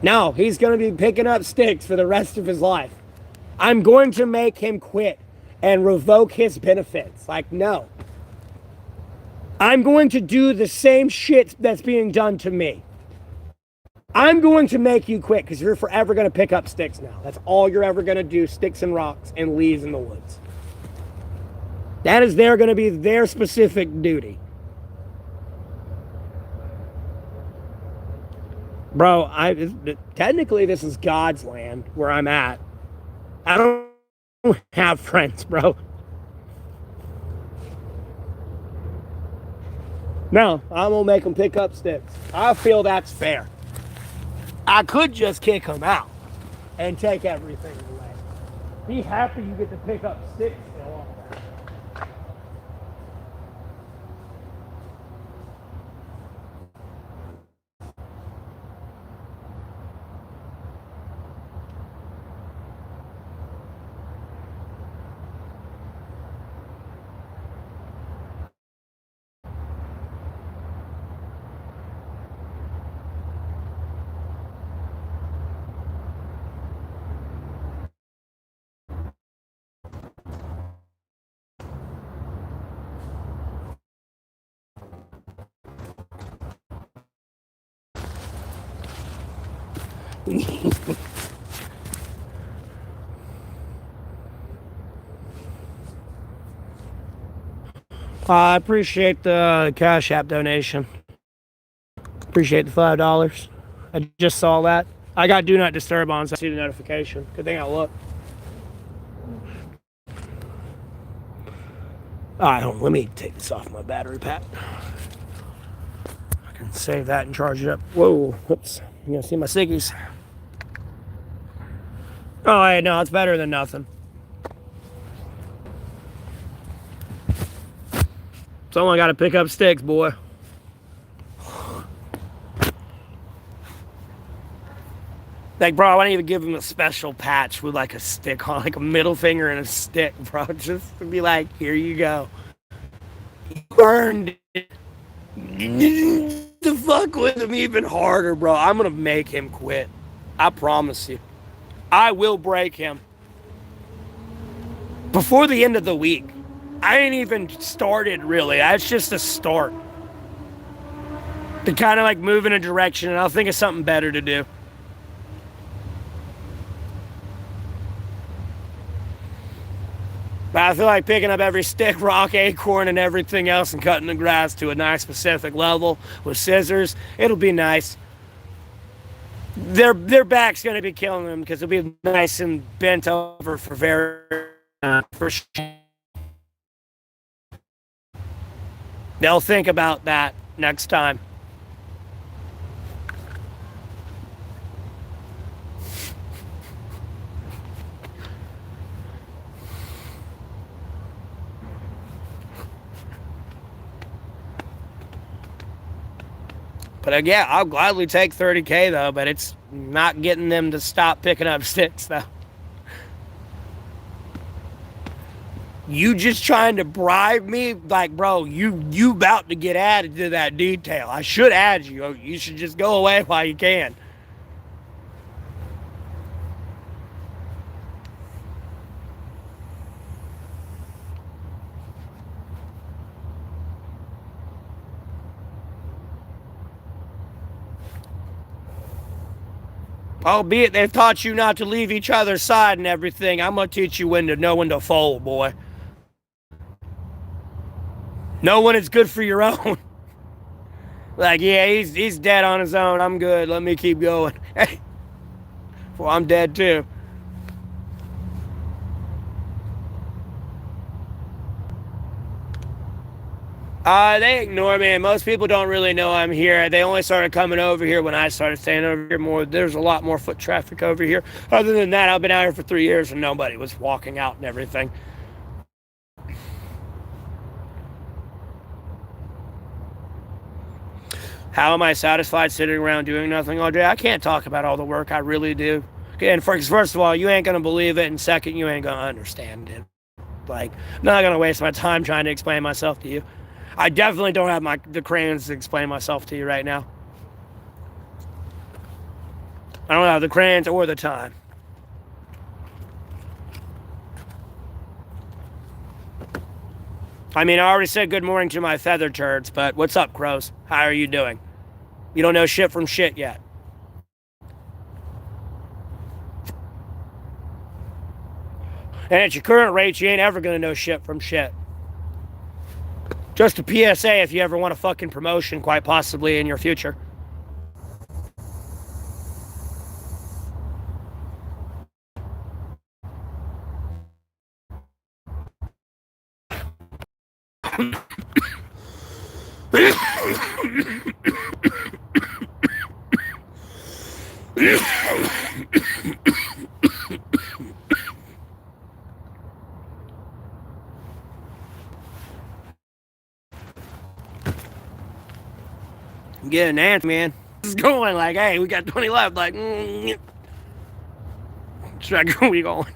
No, he's going to be picking up sticks for the rest of his life. I'm going to make him quit and revoke his benefits. Like, no. I'm going to do the same shit that's being done to me. I'm going to make you quit because you're forever going to pick up sticks now. That's all you're ever going to do, sticks and rocks and leaves in the woods. That is going to be their specific duty. Bro, technically this is God's land where I'm at. I don't have friends, bro. No, I'm gonna make them pick up sticks. I feel that's fair. I could just kick them out and take everything away. Be happy you get to pick up sticks still on that. I appreciate the Cash App donation. Appreciate the $5. I just saw that. I got Do Not Disturb on, so I see the notification. Good thing I looked. Alright, hold on, let me take this off my battery pack. I can save that and charge it up. Whoa, whoops. You gonna see my ciggies? Oh, hey, no, it's better than nothing. Someone got to pick up sticks, boy. Like, bro, I want to even give him a special patch with like a stick on, like a middle finger and a stick, bro. Just to be like, here you go. You burned it. To fuck with him even harder, bro. I'm going to make him quit. I promise you. I will break him. Before the end of the week. I ain't even started, really. That's just a start. To kind of like move in a direction, and I'll think of something better to do. But I feel like picking up every stick, rock, acorn, and everything else and cutting the grass to a nice specific level with scissors, it'll be nice. Their back's going to be killing them because it'll be nice and bent over for they'll think about that next time. But yeah, I'll gladly take $30K though, but it's not getting them to stop picking up sticks though. You just trying to bribe me? Like, bro, you about to get added to that detail. I should add you. You should just go away while you can. Albeit they've taught you not to leave each other's side and everything, I'm going to teach you when to know when to fold, boy. Know when it's good for your own. Like, yeah, he's dead on his own. I'm good. Let me keep going. Hey, well, I'm dead too. They ignore me. Most people don't really know I'm here. They only started coming over here when I started staying over here more. There's a lot more foot traffic over here. Other than that, I've been out here for 3 years and nobody was walking out and everything. How am I satisfied sitting around doing nothing all day? I can't talk about all the work I really do. And first of all, you ain't going to believe it. And second, you ain't going to understand it. Like, I'm not going to waste my time trying to explain myself to you. I definitely don't have the crayons to explain myself to you right now. I don't have the crayons or the time. I mean, I already said good morning to my feather turds, but what's up, crows? How are you doing? You don't know shit from shit yet. And at your current rate, you ain't ever going to know shit from shit. Just a PSA if you ever want a fucking promotion, quite possibly in your future. I'm getting an answer, man. It's going like, hey, we got 20 left. Like, Should I go? We going?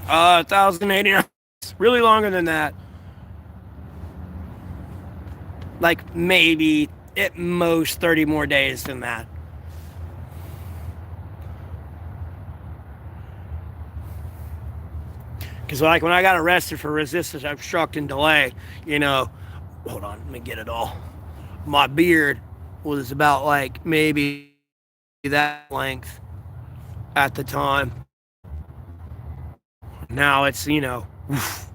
1,089. Really longer than that. Like maybe at most 30 more days than that. Because like when I got arrested for resistance, obstruct, and delay, hold on, let me get it all. My beard was about like maybe that length at the time. Now it's, oof.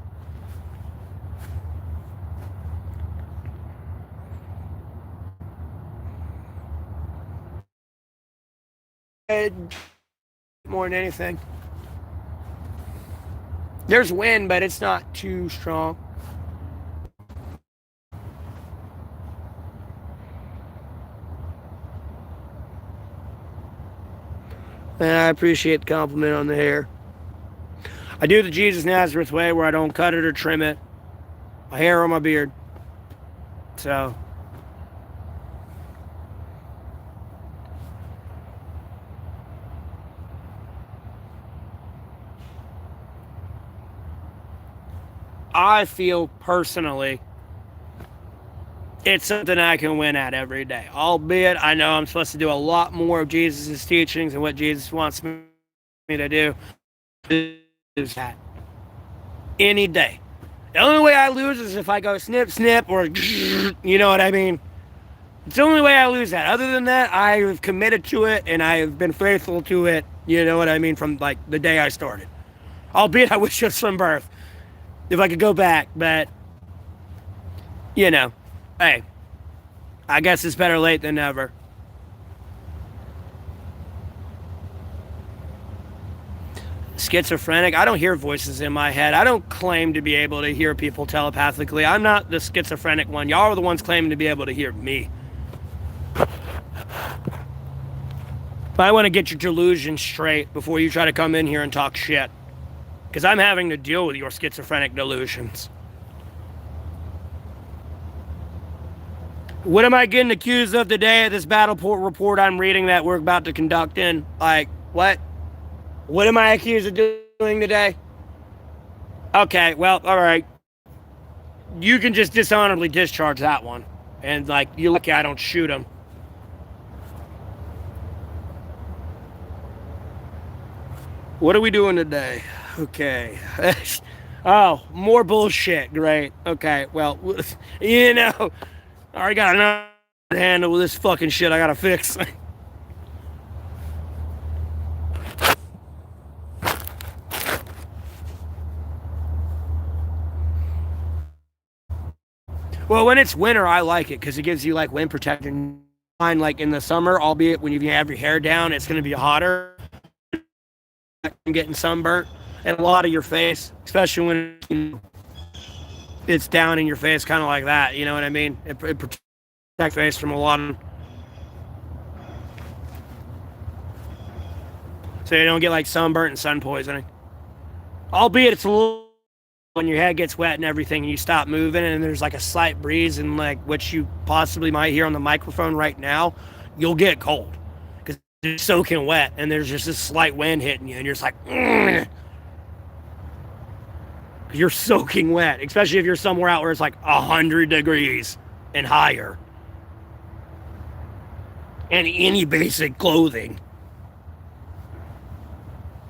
More than anything. There's wind, but it's not too strong. And I appreciate the compliment on the hair. I do the Jesus Nazareth way where I don't cut it or trim it. My hair or my beard. So. I feel personally it's something I can win at every day. Albeit I know I'm supposed to do a lot more of Jesus' teachings and what Jesus wants me to do. Is that any day. The only way I lose is if I go snip, snip, or you know what I mean? It's the only way I lose that. Other than that, I have committed to it and I have been faithful to it. You know what I mean? From like the day I started. Albeit I wish it was from birth. If I could go back, but you know, hey, I guess it's better late than never. Schizophrenic? I don't hear voices in my head. I don't claim to be able to hear people telepathically. I'm not the schizophrenic one. Y'all are the ones claiming to be able to hear me. I want to get your delusions straight before you try to come in here and talk shit. Because I'm having to deal with your schizophrenic delusions. What am I getting accused of today at this battle report I'm reading that we're about to conduct in? Like, what? What am I accused of doing today? Okay, well, all right. You can just dishonorably discharge that one. And, like, you're lucky I don't shoot him. What are we doing today? Okay. Oh, more bullshit. Great. Okay, well, you know, I already got enough to handle with this fucking shit I gotta fix. Well, when it's winter, I like it because it gives you like wind protection. Fine, like in the summer, albeit when you have your hair down, it's going to be hotter. And getting sunburnt and a lot of your face, especially when it's down in your face, kind of like that. You know what I mean? It protects your face from a lot of. So you don't get like sunburnt and sun poisoning. Albeit it's a little. When your head gets wet and everything, and you stop moving, and there's like a slight breeze, and like what you possibly might hear on the microphone right now, you'll get cold because it's soaking wet, and there's just this slight wind hitting you, and you're just like, you're soaking wet, especially if you're somewhere out where it's like 100 degrees and higher, and any basic clothing.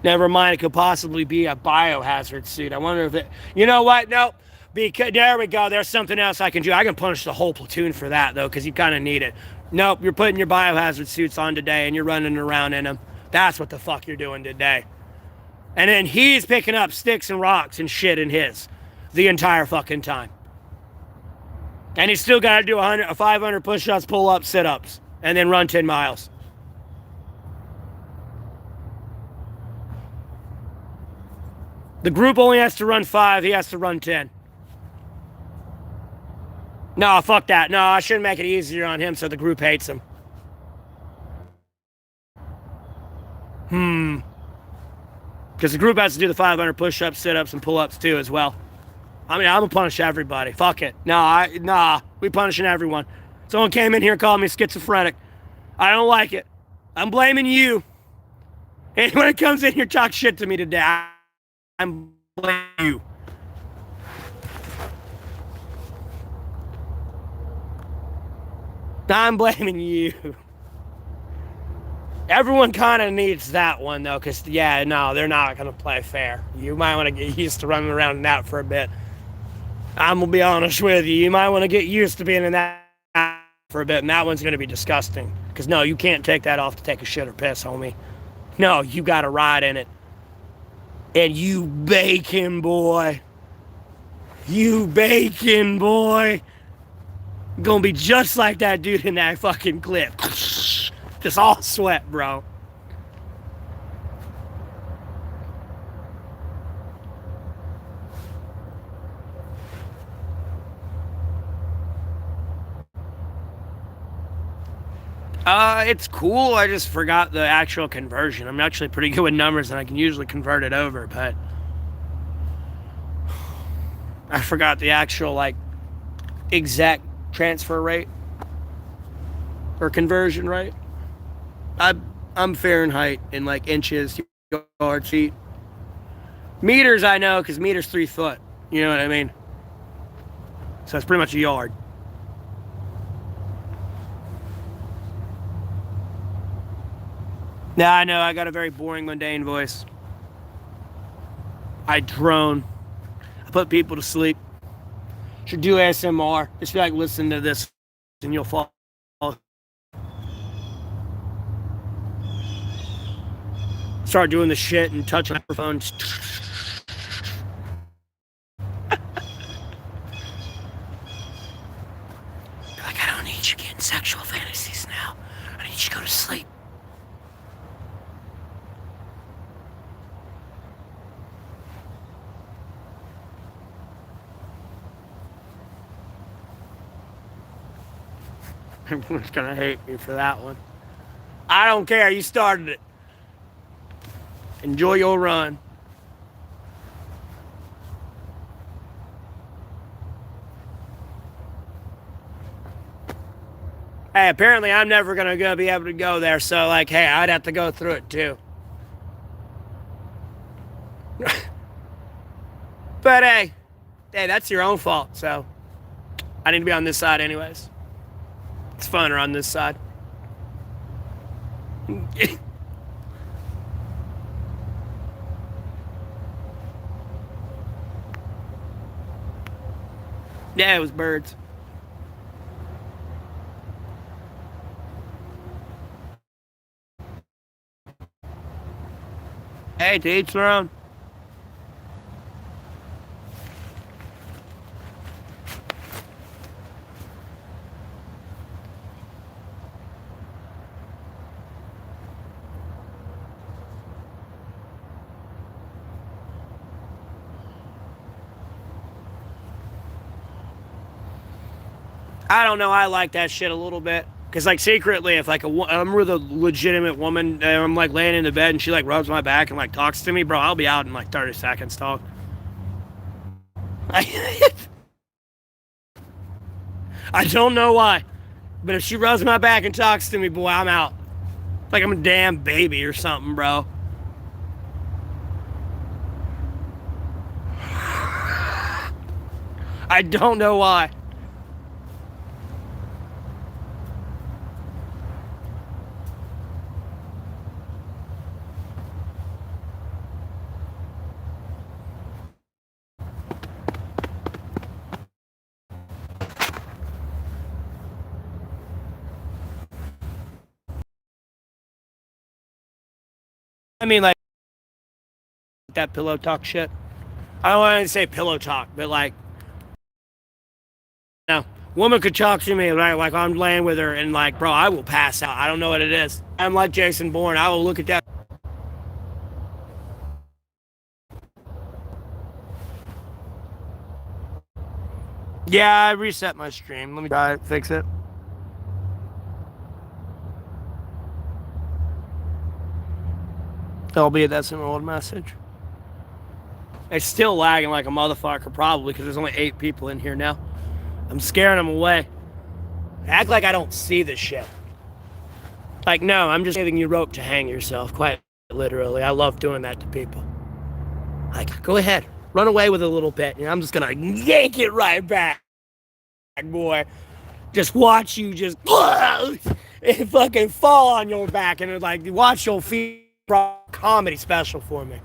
Never mind, it could possibly be a biohazard suit. I wonder if it... You know what? Nope. Because, there we go. There's something else I can do. I can punish the whole platoon for that, though, because you kind of need it. Nope, you're putting your biohazard suits on today, and you're running around in them. That's what the fuck you're doing today. And then he's picking up sticks and rocks and shit in his the entire fucking time. And he's still got to do 500 push-ups, pull-ups, sit-ups, and then run 10 miles. The group only has to run 5, he has to run 10. No, fuck that. No, I shouldn't make it easier on him so the group hates him. Because the group has to do the 500 push-ups, sit-ups, and pull-ups too as well. I mean, I'm going to punish everybody. Fuck it. Nah, we punishing everyone. Someone came in here and called me schizophrenic. I don't like it. I'm blaming you. Anyone that comes in here talk shit to me today, I'm blaming you. I'm blaming you. Everyone kind of needs that one, though, because, yeah, no, they're not going to play fair. You might want to get used to running around in that for a bit. I'm going to be honest with you. You might want to get used to being in that for a bit, and that one's going to be disgusting. Because, no, you can't take that off to take a shit or piss, homie. No, you got to ride in it. And you bacon boy. You bacon boy. Gonna be just like that dude in that fucking clip. Just all sweat, bro. It's cool. I just forgot the actual conversion. I'm actually pretty good with numbers and I can usually convert it over, but I forgot the actual, like, exact transfer rate or conversion rate. I'm Fahrenheit in, like, inches, yards, feet. Meters I know, because meters 3 foot. You know what I mean? So it's pretty much a yard. Now I know I got a very boring, mundane voice. I drone. I put people to sleep. Should do ASMR. Just be like, listen to this, and you'll fall start doing the shit and touch microphones. Like, I don't need you getting sexual fantasies now. I need you to go to sleep. Everyone's gonna hate me for that one. I don't care, you started it. Enjoy your run. Hey, apparently I'm never gonna be able to go there, so like, hey, I'd have to go through it too. But hey, that's your own fault, so I need to be on this side anyways. It's funner on this side. Yeah, it was birds. Hey, to each their own. I don't know, I like that shit a little bit. Because, like, secretly, if, like, I'm with a legitimate woman, and I'm, like, laying in the bed, and she, like, rubs my back and, like, talks to me, bro, I'll be out in, like, 30 seconds, dog. I don't know why. But if she rubs my back and talks to me, boy, I'm out. Like I'm a damn baby or something, bro. I don't know why. I mean, like, that pillow talk shit. I don't want to say pillow talk, but like, no, woman could talk to me like I'm laying with her and like, bro, I will pass out. I don't know what it is. I'm like Jason Bourne. I will look at that. Yeah, I reset my stream. Let me try it, fix it. Albeit that's an old message. It's still lagging like a motherfucker, probably, because there's only 8 people in here now. I'm scaring them away. Act like I don't see this shit. Like, no, I'm just giving you rope to hang yourself, quite literally. I love doing that to people. Like, go ahead, run away with it a little bit, and I'm just gonna yank it right back, boy. Just watch you just and fucking fall on your back, and like, watch your feet. Comedy special for me.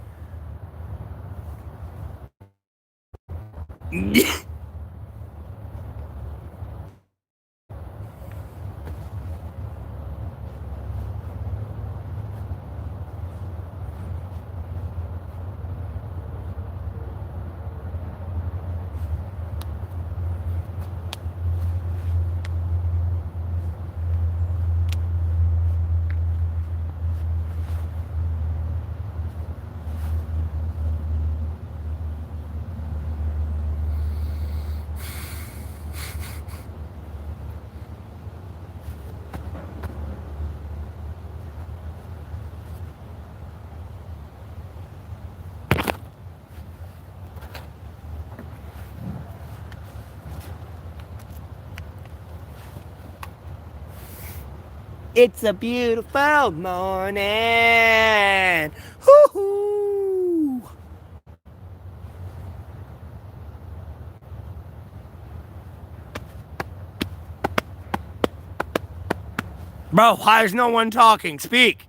It's a beautiful morning. Hoo-hoo. Bro, why is no one talking? Speak.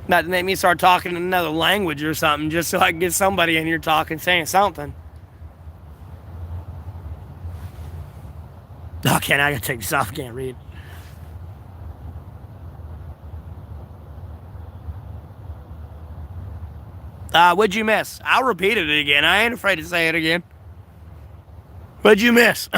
Not to make me start talking in another language or something, just so I can get somebody in here talking, saying something. Okay, now I gotta take this off. I can't read. What'd you miss? I'll repeat it again. I ain't afraid to say it again. What'd you miss?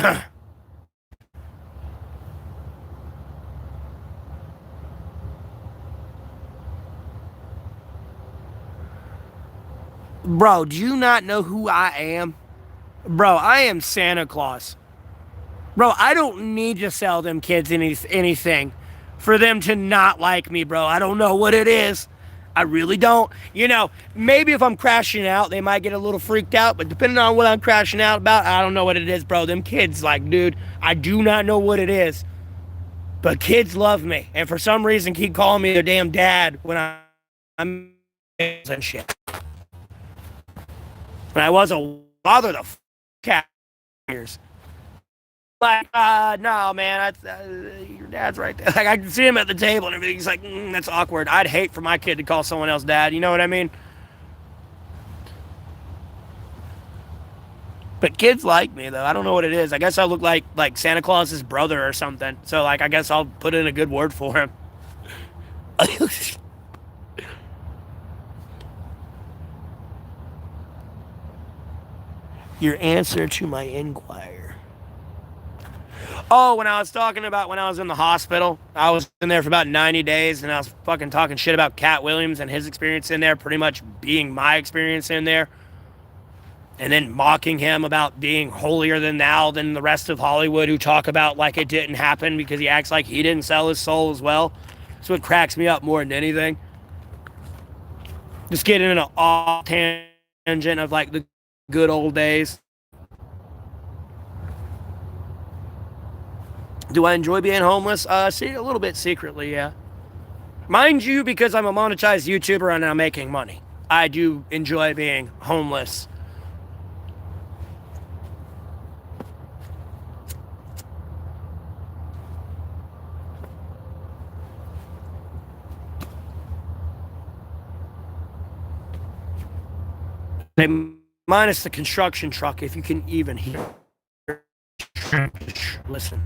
Bro, do you not know who I am? Bro, I am Santa Claus. Bro, I don't need to sell them kids anything for them to not like me, bro. I don't know what it is. I really don't. You know, maybe if I'm crashing out, they might get a little freaked out, but depending on what I'm crashing out about, I don't know what it is, bro. Them kids, like, dude, I do not know what it is. But kids love me, and for some reason keep calling me their damn dad when I'm and shit. When I was a father, the cat years. Like, no, man, your dad's right there. Like, I can see him at the table and everything. He's like, that's awkward. I'd hate for my kid to call someone else dad. You know what I mean? But kids like me, though. I don't know what it is. I guess I look like Santa Claus's brother or something. So, like, I guess I'll put in a good word for him. Your answer to my inquiry. Oh, when I was talking about when I was in the hospital, I was in there for about 90 days, and I was fucking talking shit about Cat Williams and his experience in there, pretty much being my experience in there, and then mocking him about being holier than thou than the rest of Hollywood who talk about like it didn't happen because he acts like he didn't sell his soul as well. That's what cracks me up more than anything. Just getting in an off tangent of like the good old days. Do I enjoy being homeless? See, a little bit secretly, yeah. Mind you, because I'm a monetized YouTuber and I'm making money, I do enjoy being homeless. Minus the construction truck, if you can even hear. Listen.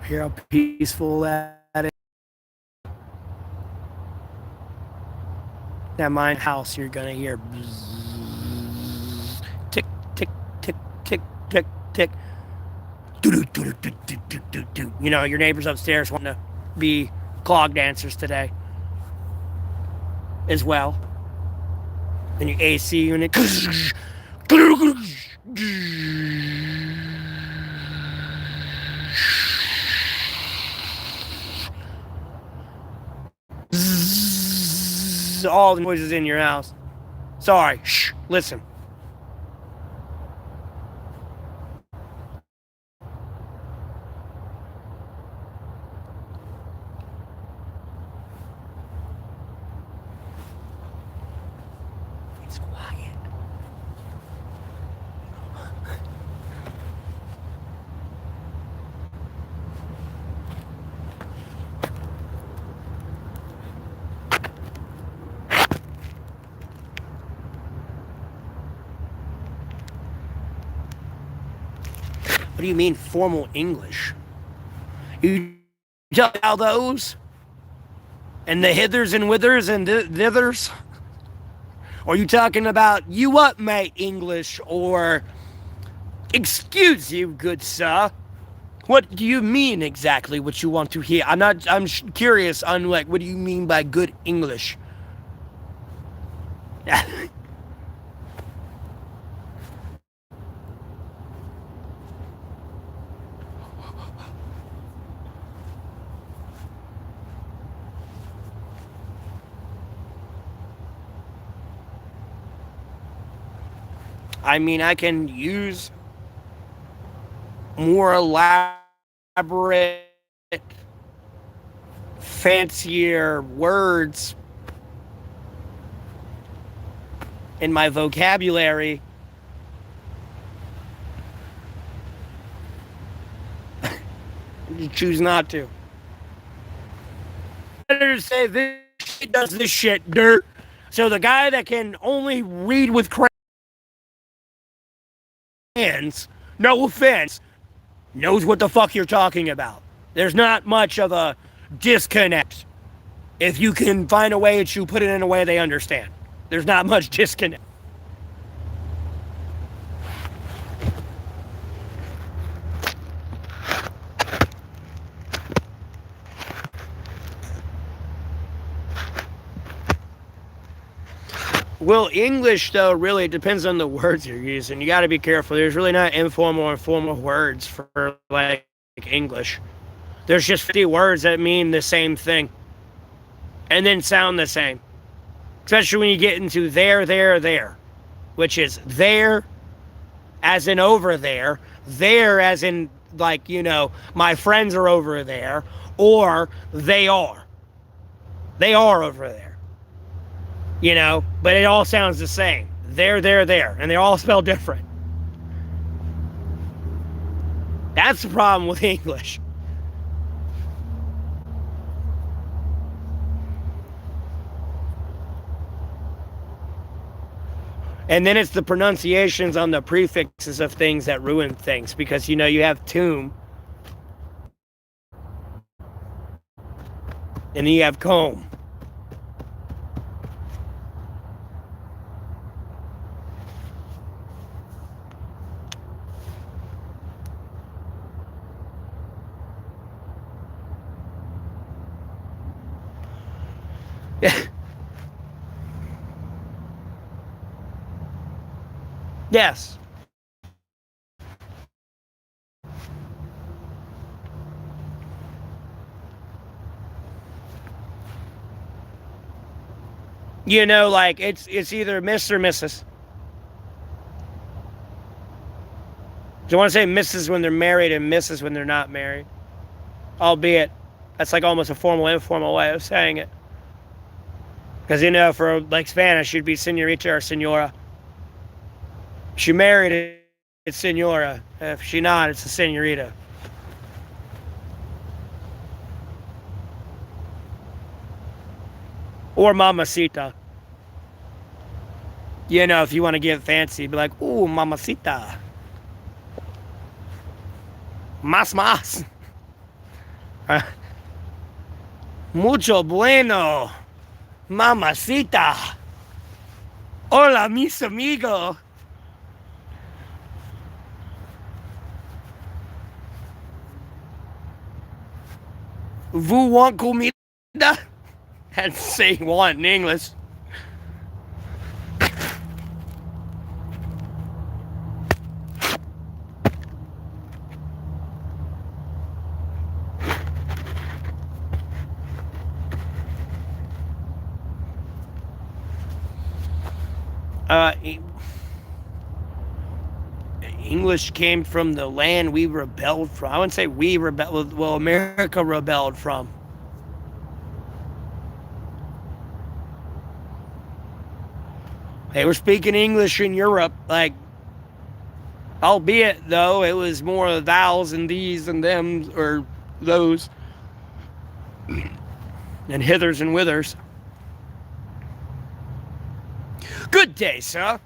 Hear how peaceful that is. That mine house, you're gonna hear bzzz, tick, tick, tick, tick, tick, tick. You know, your neighbors upstairs want to be clog dancers today as well. And your AC unit. All the noises in your house. Sorry, shh, listen. It's quiet. What do you mean formal English? You tell how those? And the hithers and withers and thithers? Or are you talking about you what, mate, English? Or excuse you, good sir? What do you mean exactly what you want to hear? I'm curious on like, what do you mean by good English? I mean, I can use more elaborate, fancier words in my vocabulary. You choose not to. letters say this shit does this shit, dirt. So the guy that can only read with crayons, no offense, knows what the fuck you're talking about. There's not much of a disconnect. If you can find a way to put it in a way they understand, there's not much disconnect. Well, English, though, really depends on the words you're using. You got to be careful. There's really not informal or formal words for, like, English. There's just 50 words that mean the same thing and then sound the same. Especially when you get into there, which is there as in over there as in, like, you know, my friends are over there, or they are over there. You know, but it all sounds the same. There, and they all spell different. That's the problem with English. And then it's the pronunciations on the prefixes of things that ruin things, because, you know, you have tomb, and then you have comb. Yes. You know, like, it's either Miss or Mrs. Do you want to say Mrs. when they're married and Mrs. when they're not married? Albeit, that's like almost a formal, informal way of saying it. Because, you know, for, like, Spanish, you'd be señorita or señora. If she married, it's señora. If she not, it's a señorita. Or mamacita. You know, if you want to get fancy, be like, ooh, mamacita. Mas. Mucho bueno. Mamacita. Hola, mis amigos. Vous want comida? Had to say want in English. English came from the land we rebelled from. I wouldn't say we rebelled, well, America rebelled from. They were speaking English in Europe, like, albeit, though, it was more thous and these and them, or those, and hithers and withers. Good day, sir.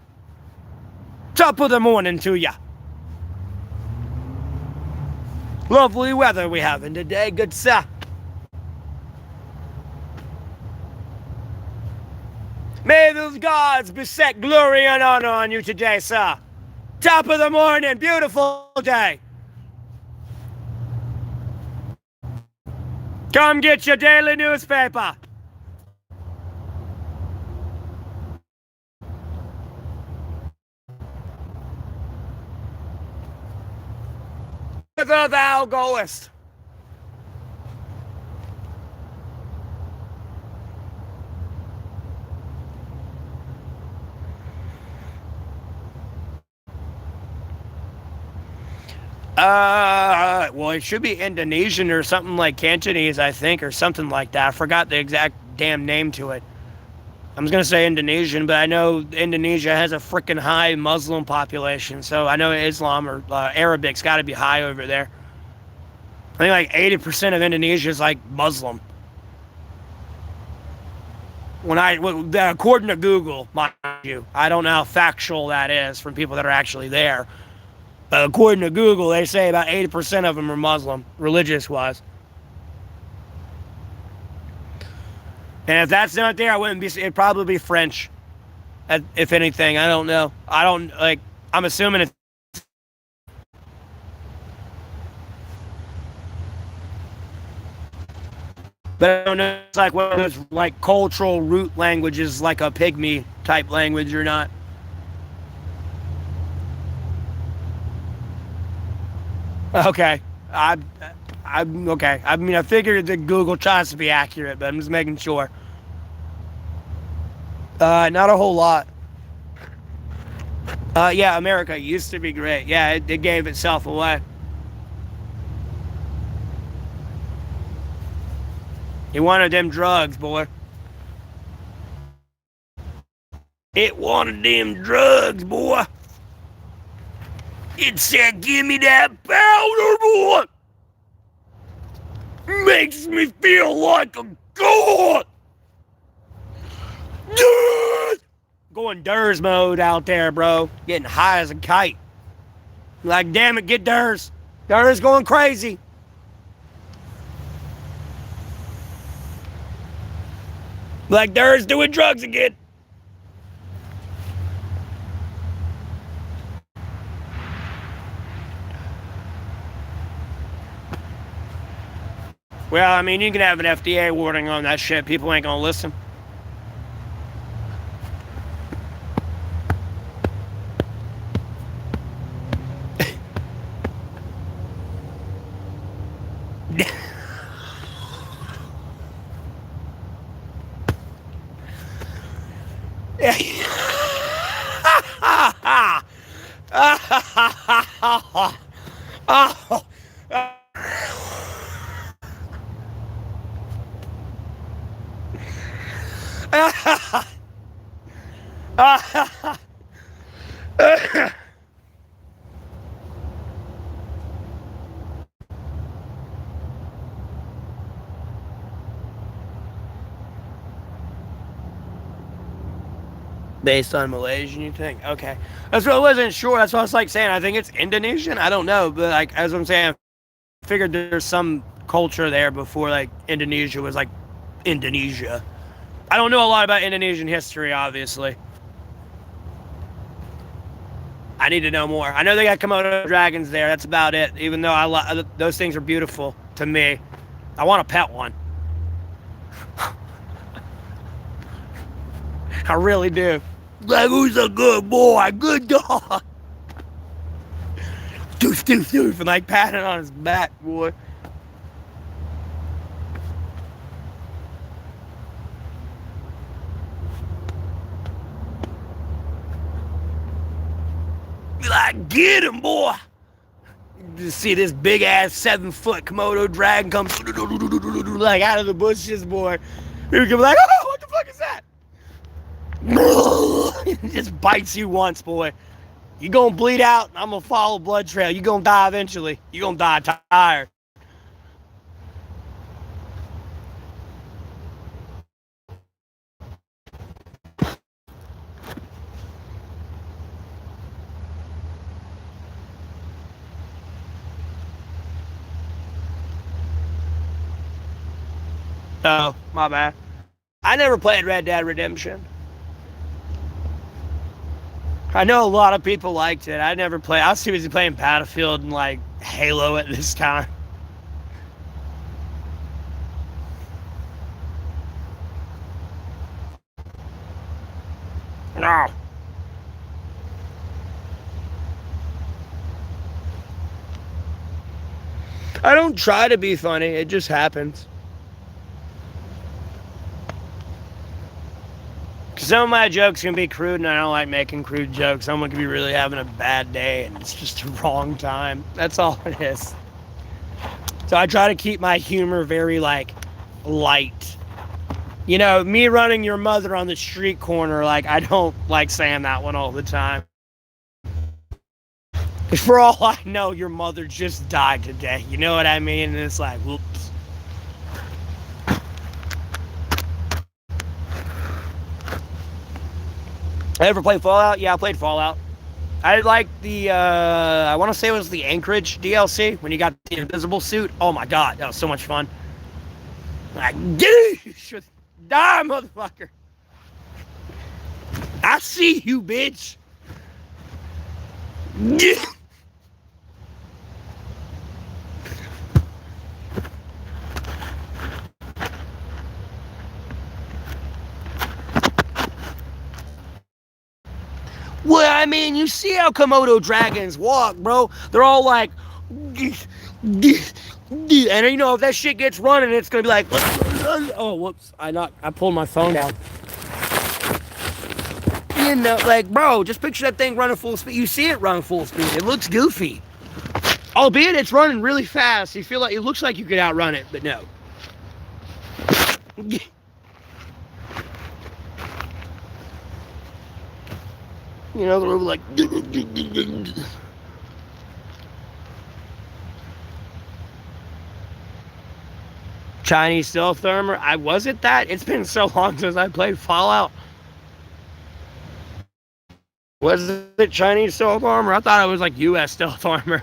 Top of the morning to ya. Lovely weather we having today, good sir. May those gods beset glory and honor on you today, sir. Top of the morning, beautiful day. Come get your daily newspaper. Whither thou goest. Well, it should be Indonesian or something like Cantonese, I think, or something like that. I forgot the exact damn name to it. I was going to say Indonesian, but I know Indonesia has a freaking high Muslim population, so I know Islam or Arabic's got to be high over there. I think like 80% of Indonesia is like Muslim. According to Google, mind you, I don't know how factual that is from people that are actually there. But according to Google, they say about 80% of them are Muslim, religious-wise. And if that's not there, it'd probably be French. If anything, I don't know. I'm assuming it's. But I don't know, it's like one of those like cultural root languages, like a pygmy type language or not. Okay. I'm okay. I mean, I figured that Google tries to be accurate, but I'm just making sure. Not a whole lot. Yeah, America used to be great. Yeah, it gave itself away. It wanted them drugs, boy. It wanted them drugs, boy. It said, give me that powder, boy. Makes me feel like a god. Going Durs mode out there, bro. Getting high as a kite. Like, damn it, get Durs. Durs going crazy. Like Durs doing drugs again. Well, I mean, you can have an FDA warning on that shit. People ain't gonna listen. Based on Malaysian, you think? Okay. That's what I wasn't sure. That's what I was like saying. I think it's Indonesian. I don't know. But like, as I'm saying, I figured there's some culture there before like Indonesia was like Indonesia. I don't know a lot about Indonesian history, obviously. I need to know more. I know they got Komodo dragons there. That's about it. Even though those things are beautiful to me. I want to pet one. I really do. Like, who's a good boy? Good dog. Doof, doof, doof. And like patting on his back, boy. Be like, get him, boy. You just see this big ass 7-foot Komodo dragon come like out of the bushes, boy. People can be like, oh, what the fuck is that? It just bites you once, boy. You gonna bleed out, I'm gonna follow blood trail. You gonna die eventually. You gonna die tired. Oh, my bad. I never played Red Dead Redemption. I know a lot of people liked it. I never played. I was too busy playing Battlefield and like Halo at this time. No. I don't try to be funny. It just happens. Some of my jokes can be crude, and I don't like making crude jokes. Someone could be really having a bad day, and it's just the wrong time. That's all it is. So I try to keep my humor very, like, light. You know, me running your mother on the street corner, like, I don't like saying that one all the time. For all I know, your mother just died today. You know what I mean? And it's like, whoops. I ever played Fallout? Yeah, I played Fallout. I like the, I want to say it was the Anchorage DLC, when you got the invisible suit. Oh my god, that was so much fun. Like, die, motherfucker. I see you, bitch. Well, I mean, you see how Komodo dragons walk, bro. They're all like, and you know, if that shit gets running, it's gonna be like, oh, whoops, I pulled my phone out. You know, like, bro, just picture that thing running full speed. You see it run full speed. It looks goofy. Albeit it's running really fast. You feel like, it looks like you could outrun it, but no. You know, they're like... Chinese stealth armor? Was it that? It's been so long since I played Fallout. Was it Chinese stealth armor? I thought it was like US stealth armor.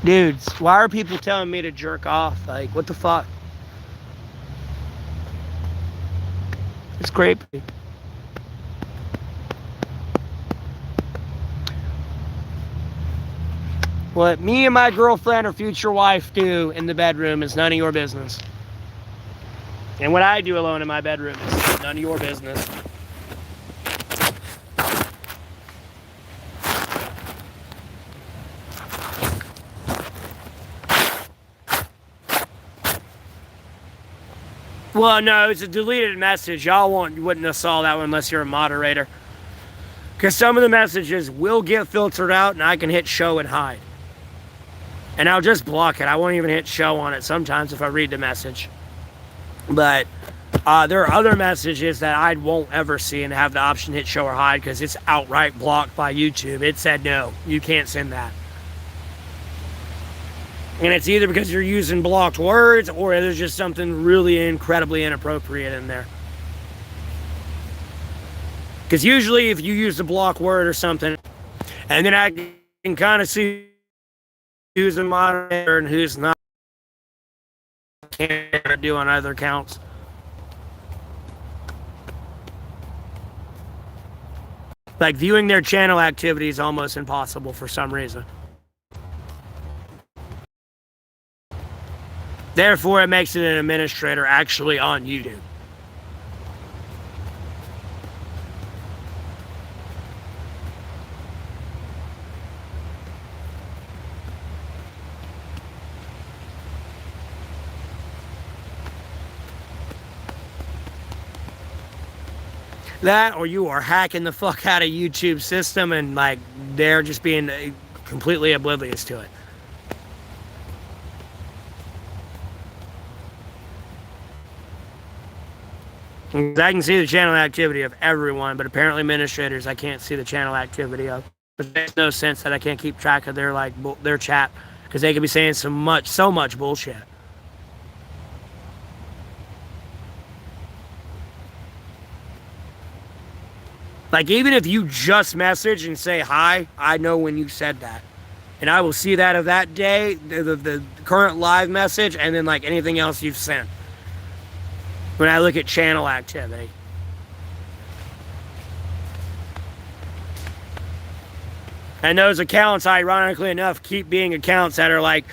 Dudes, why are people telling me to jerk off? Like, what the fuck? It's creepy. What me and my girlfriend or future wife do in the bedroom is none of your business. And what I do alone in my bedroom is none of your business. Well, no, it's a deleted message. Y'all wouldn't have saw that one unless you're a moderator. Because some of the messages will get filtered out, and I can hit show and hide. And I'll just block it. I won't even hit show on it sometimes if I read the message. But there are other messages that I won't ever see and have the option to hit show or hide because it's outright blocked by YouTube. It said, no, you can't send that. And it's either because you're using blocked words or there's just something really incredibly inappropriate in there. Because usually if you use a block word or something, and then I can kind of see who's a moderator and who's not, can't do on other accounts. Like viewing their channel activity is almost impossible for some reason. Therefore, it makes it an administrator actually on YouTube. That, or you are hacking the fuck out of YouTube system and like they're just being completely oblivious to it. I can see the channel activity of everyone, but apparently administrators I can't see the channel activity of. But it makes no sense that I can't keep track of their their chat because they could be saying so much bullshit. Like even if you just message and say hi, I know when you said that. And I will see that of that day, the current live message, and then like anything else you've sent. When I look at channel activity. And those accounts, ironically enough, keep being accounts that are like,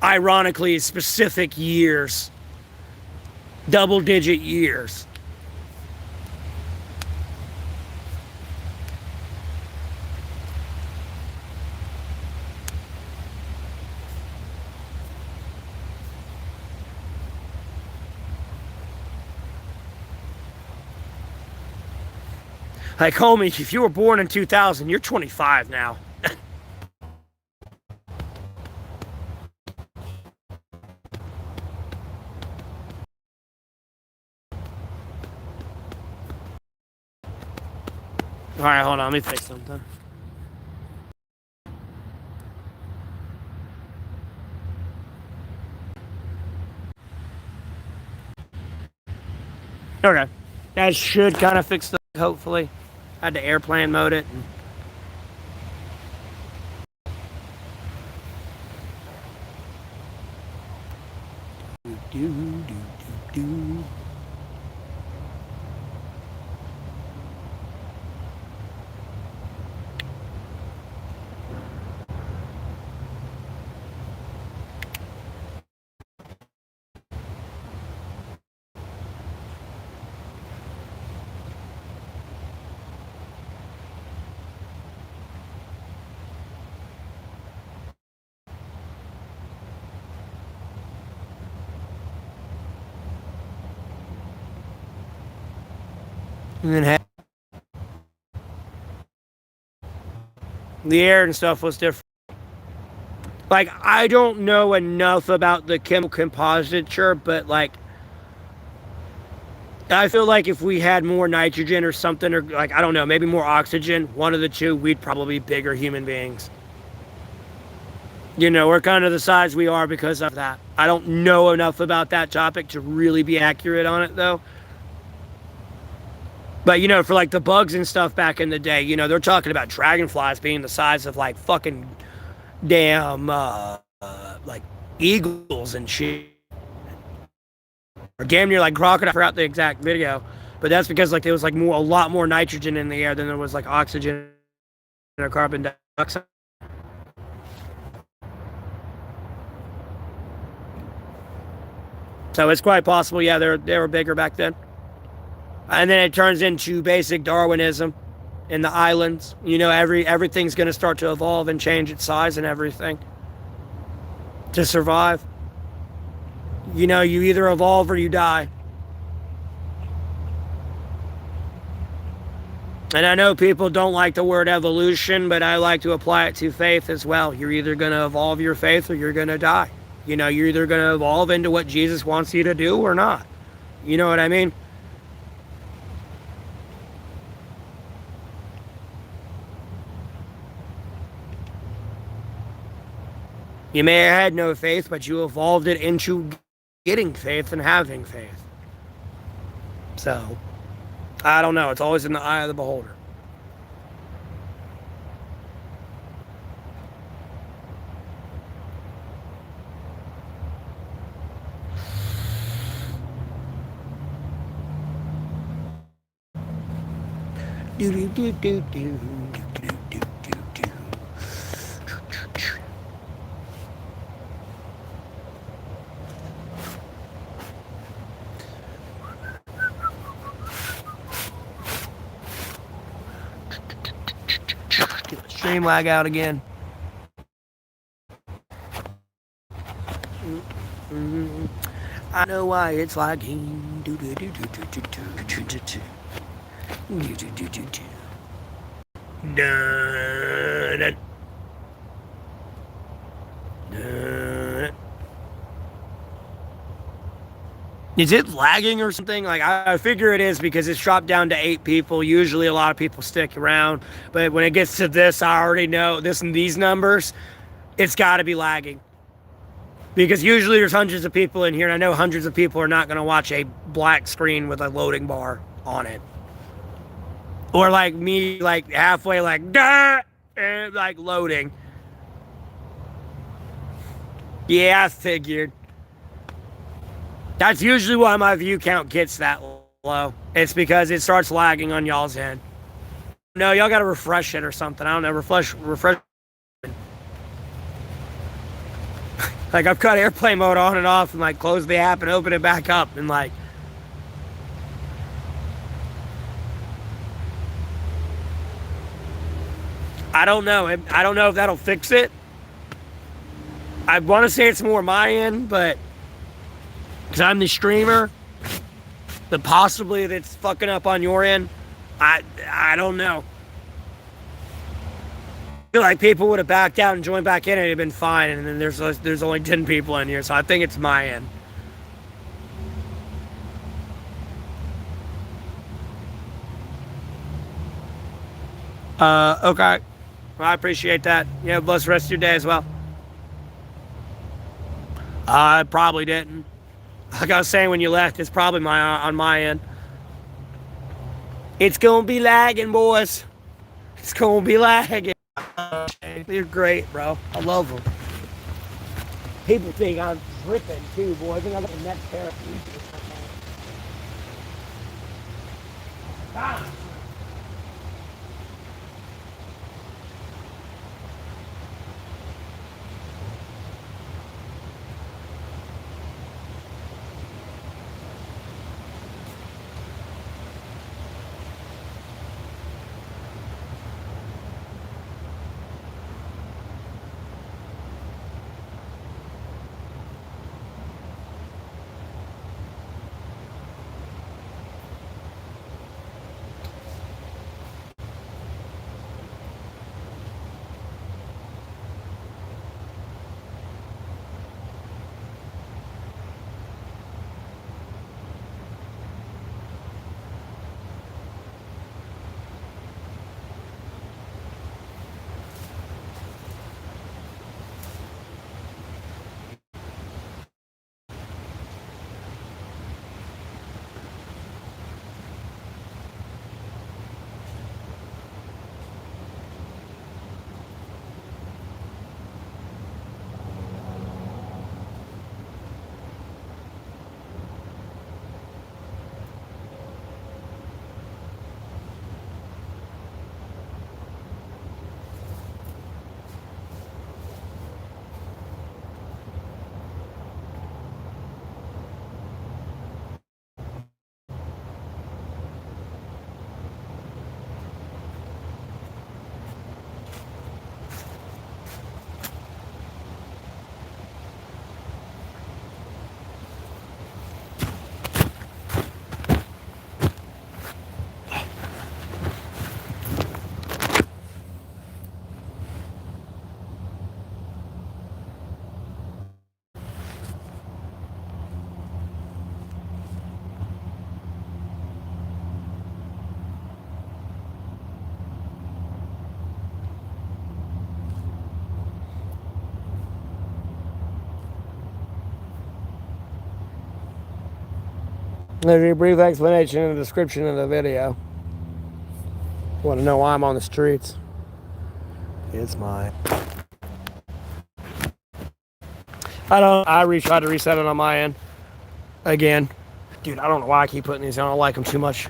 ironically, specific years. Double-digit years. Like, homie, if you were born in 2000, you're 25 now. Alright, hold on, let me fix something. Okay. That should kind of fix the, hopefully. I had to airplane mode it. Do. And then the air and stuff was different. Like, I don't know enough about the chemical compositure, but like, I feel like if we had more nitrogen or something, or like, I don't know, maybe more oxygen, one of the two, we'd probably be bigger human beings. You know, we're kind of the size we are because of that. I don't know enough about that topic to really be accurate on it, though. But, you know, for like the bugs and stuff back in the day, you know, they're talking about dragonflies being the size of like fucking damn, like eagles and shit. Or damn near like crocodile. I forgot the exact video. But that's because like there was like a lot more nitrogen in the air than there was like oxygen or carbon dioxide. So it's quite possible, yeah, they were bigger back then. And then it turns into basic Darwinism in the islands. You know, everything's going to start to evolve and change its size and everything to survive. You know, you either evolve or you die. And I know people don't like the word evolution, but I like to apply it to faith as well. You're either going to evolve your faith or you're going to die. You know, you're either going to evolve into what Jesus wants you to do or not. You know what I mean? You may have had no faith, but you evolved it into getting faith and having faith. So, I don't know. It's always in the eye of the beholder. Do do do do do do do do do. Stream lag out again. I know why it's lagging. Do do do do do do do do do. Do do do do do. Dun, dun. Is it lagging or something? Like, I figure it is because it's dropped down to 8 people. Usually a lot of people stick around. But when it gets to this, I already know this and these numbers, it's got to be lagging. Because usually there's hundreds of people in here, and I know hundreds of people are not going to watch a black screen with a loading bar on it. Or like me, like halfway, like, duh, and like loading. Yeah, I figured. That's usually why my view count gets that low. It's because it starts lagging on y'all's end. No, y'all gotta refresh it or something. I don't know, refresh. Like, I've cut airplane mode on and off and like close the app and open it back up and like. I don't know. I don't know if that'll fix it. I want to say it's more my end, but because I'm the streamer, but possibly it's fucking up on your end. I don't know. I feel like people would have backed out and joined back in and it'd been fine. And then there's only 10 people in here, so I think it's my end. Okay. Well, I appreciate that. Yeah, bless the rest of your day as well. I probably didn't. Like I was saying when you left, it's probably on my end. It's gonna be lagging, boys. It's gonna be lagging. They're great, bro. I love them. People think I'm dripping too, boy. I think I got the next pair of feet. Ah. There's a brief explanation in the description of the video. Want to know why I'm on the streets? It's mine. I tried to reset it on my end. Again. Dude, I don't know why I keep putting these on. I don't like them too much.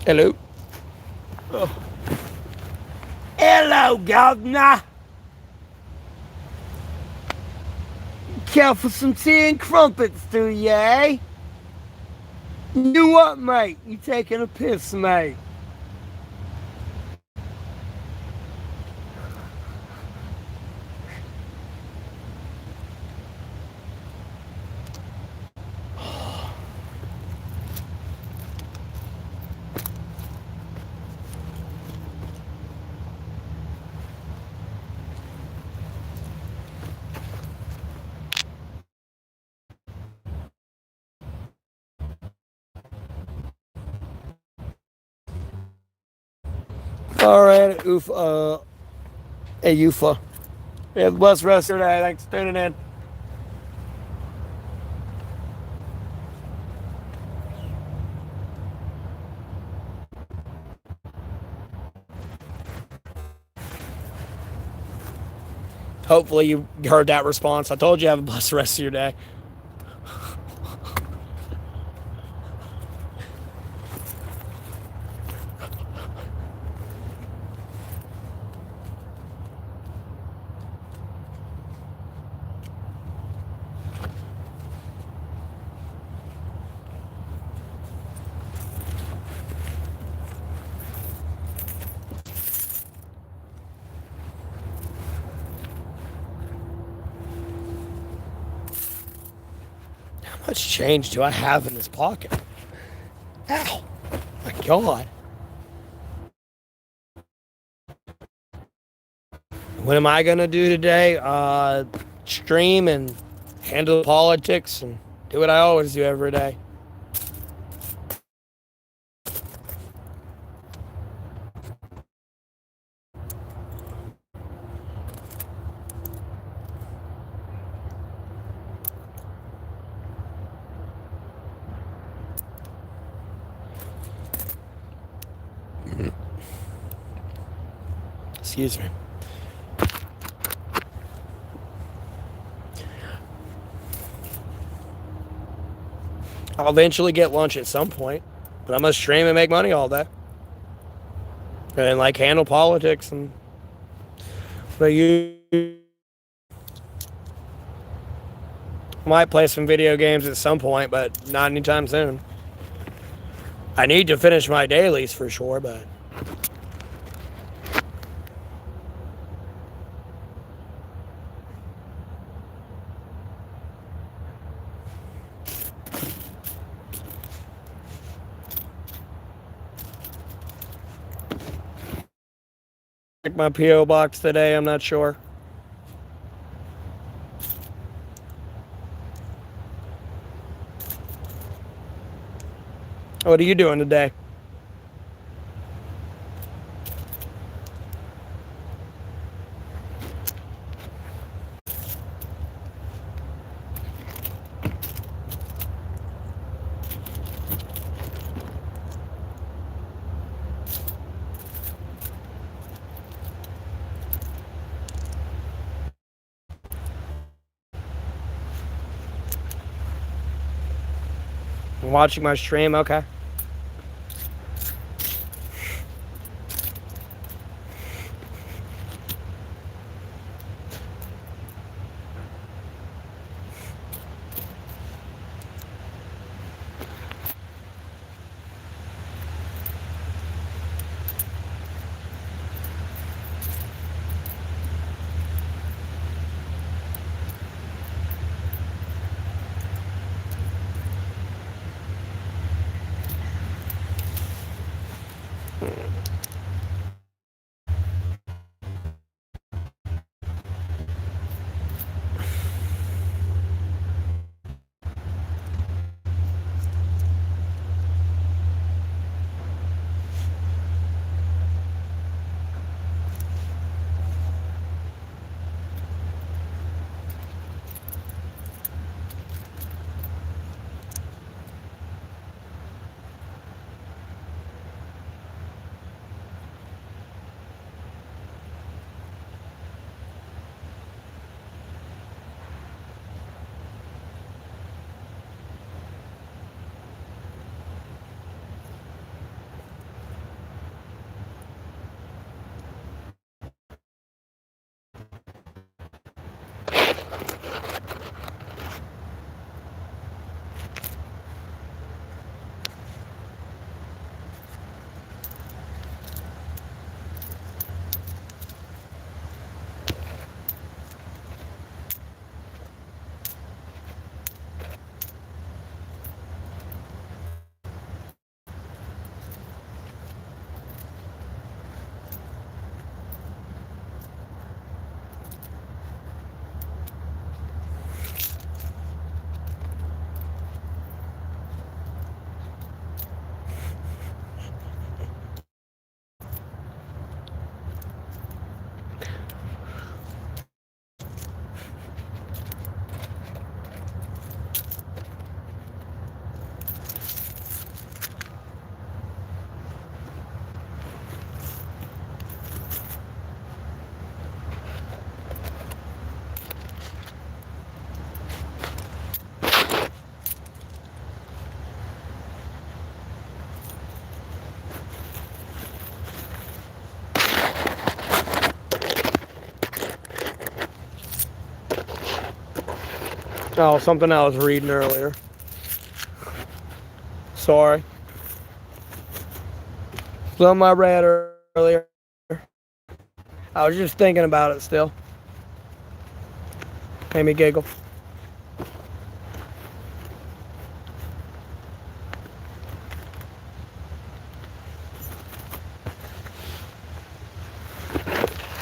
Hello. Oh. Hello, governor. Care for some tea and crumpets, do you, eh? You what, mate? You taking a piss, mate? All right, oofa. Hey, Ufa. Yeah, the bus rest of your day. Thanks for tuning in. Hopefully you heard that response. I told you have a blessed rest of your day. How much change do I have in this pocket? Ow. My God. What am I going to do today? stream and handle politics and do what I always do every day. Excuse me. I'll eventually get lunch at some point, but I'm gonna stream and make money all day. And like handle politics and what you might play some video games at some point, but not anytime soon. I need to finish my dailies for sure, but check my P.O. box today, I'm not sure. What are you doing today? Watching my stream, okay. Oh, something I was reading earlier. Sorry. Something I read earlier. I was just thinking about it still. Made me giggle.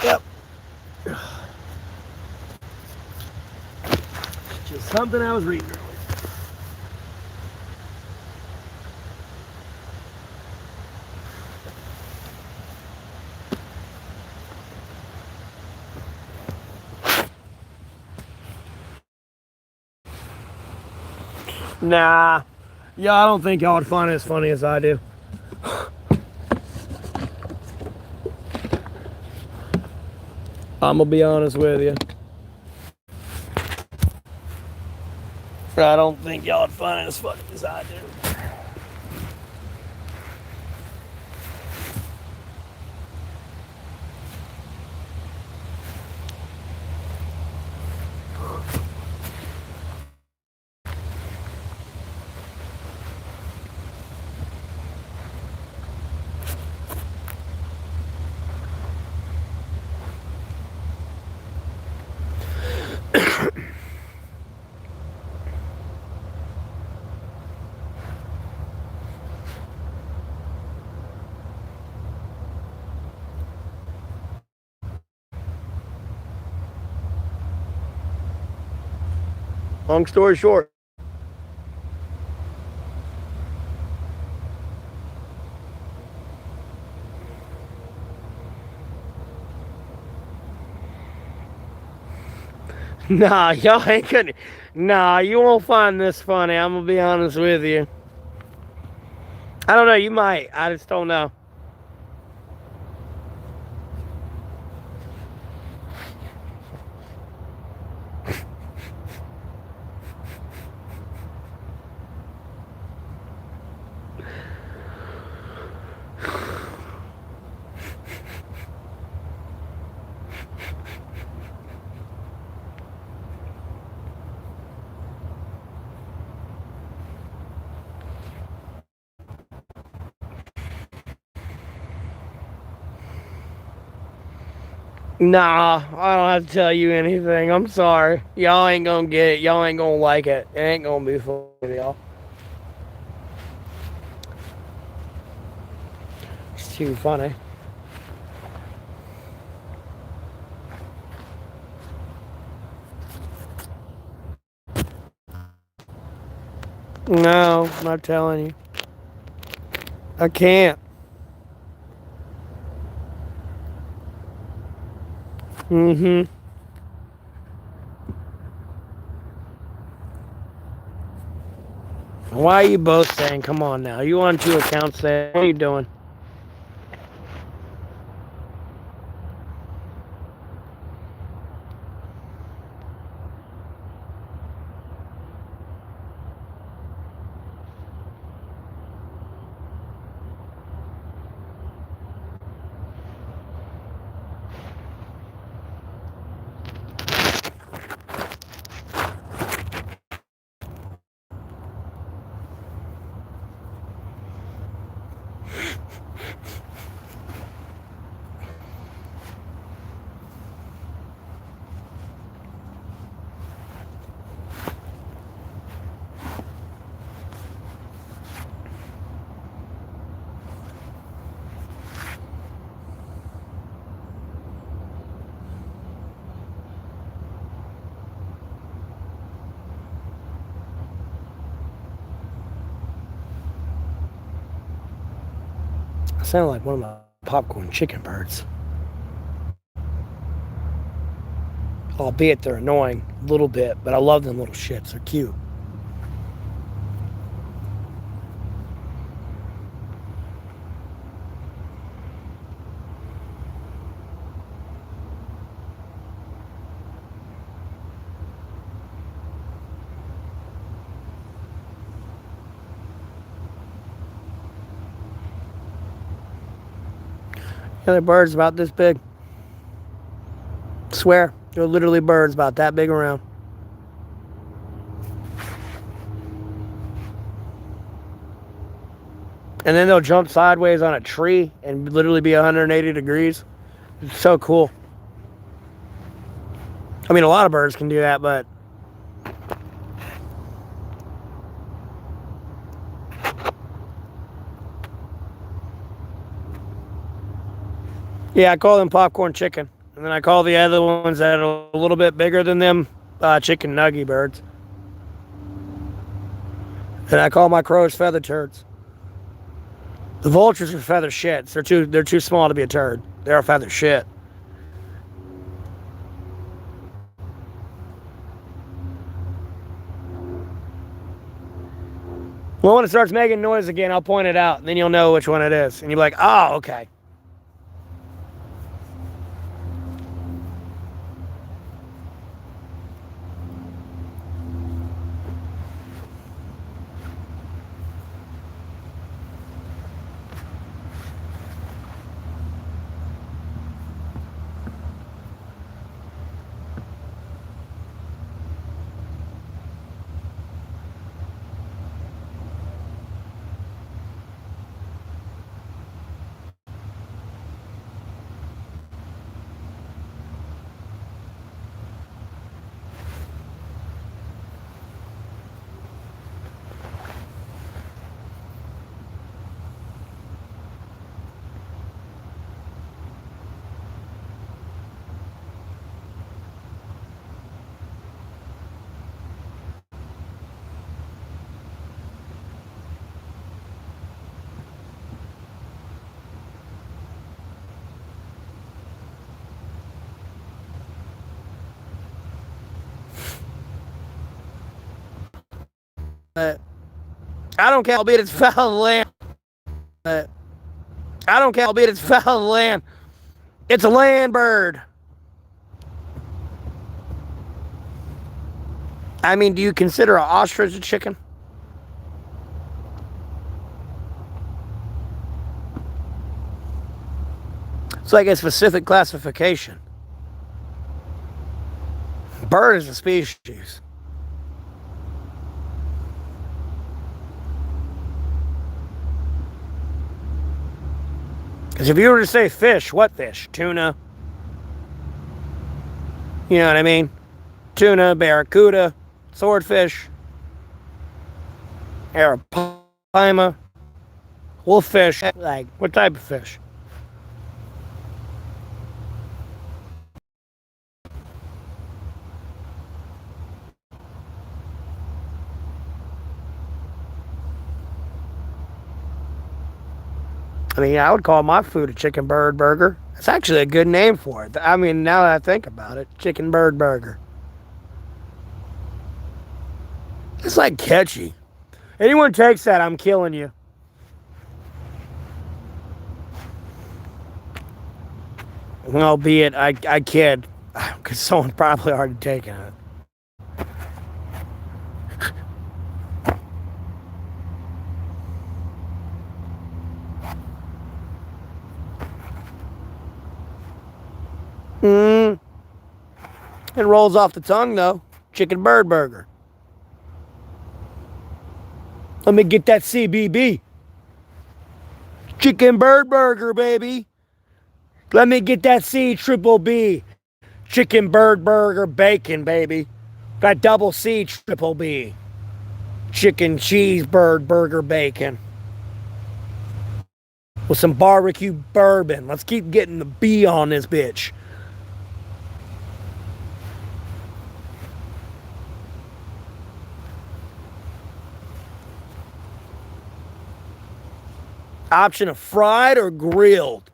Yep. something I was reading earlier. Nah. Yeah, I don't think y'all would find it as funny as I do. I'm gonna be honest with you. I don't think y'all would find it as funny as I do. Long story short. Nah, y'all ain't gonna. Nah, you won't find this funny. I'm gonna be honest with you. I don't know. You might. I just don't know. Nah, I don't have to tell you anything. I'm sorry. Y'all ain't gonna get it. Y'all ain't gonna like it. It ain't gonna be funny to y'all. It's too funny. No, I'm not telling you. I can't. Mm-hmm. Why are you both saying, come on now? You on two accounts saying, what are you doing? I sound like one of my popcorn chicken birds. Albeit they're annoying a little bit, but I love them little shits. They're cute. Yeah, they're birds about this big. Swear, they're literally birds about that big around. And then they'll jump sideways on a tree and literally be 180 degrees. It's so cool. I mean, a lot of birds can do that, but yeah, I call them popcorn chicken. And then I call the other ones that are a little bit bigger than them chicken nugget birds. And I call my crows feather turds. The vultures are feather shits. They're too small to be a turd. They're a feather shit. Well, when it starts making noise again, I'll point it out, and then you'll know which one it is. And you'll be like, oh, okay. I don't care, albeit it's foul land. I don't care, albeit it's foul land. It's a land bird. I mean, do you consider an ostrich a chicken? It's like a specific classification. Bird is a species. Because if you were to say fish, what fish? Tuna. You know what I mean? Tuna, barracuda, swordfish, arapaima, wolffish. Like, what type of fish? I mean, I would call my food a chicken bird burger. It's actually a good name for it. I mean, now that I think about it, chicken bird burger. It's like catchy. Anyone takes that, I'm killing you. Albeit, I kid, because someone probably already taken it. It rolls off the tongue, though. Chicken bird burger. Let me get that CBB. Chicken bird burger, baby. Let me get that C triple B. Chicken bird burger bacon, baby. Got double C triple B. Chicken cheese bird burger bacon. With some barbecue bourbon. Let's keep getting the B on this bitch. Option of fried or grilled.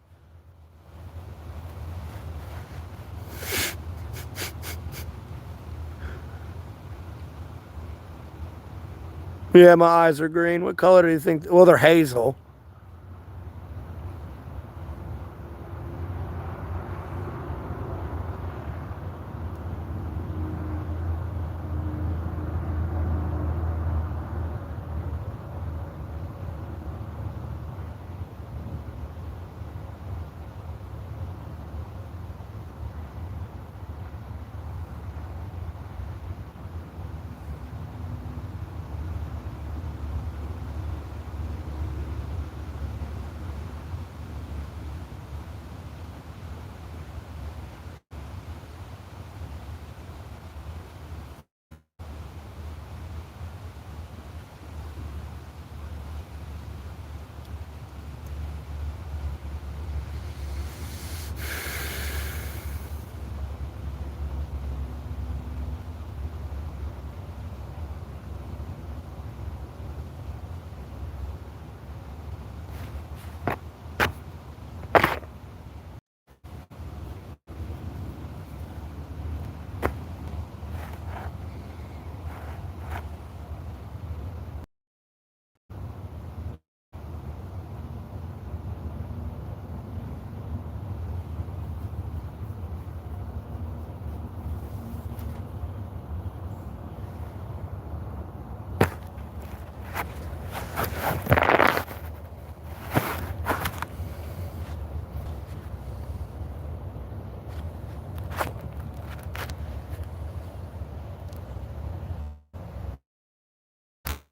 Yeah, my eyes are green. What color do you think? Well, they're hazel.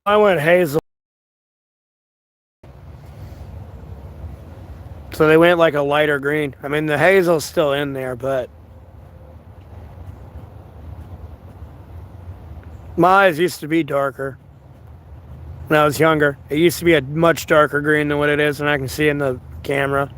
I went hazel. So they went like a lighter green. I mean, the hazel's still in there, but my eyes used to be darker when I was younger. It used to be a much darker green than what it is, and I can see in the camera.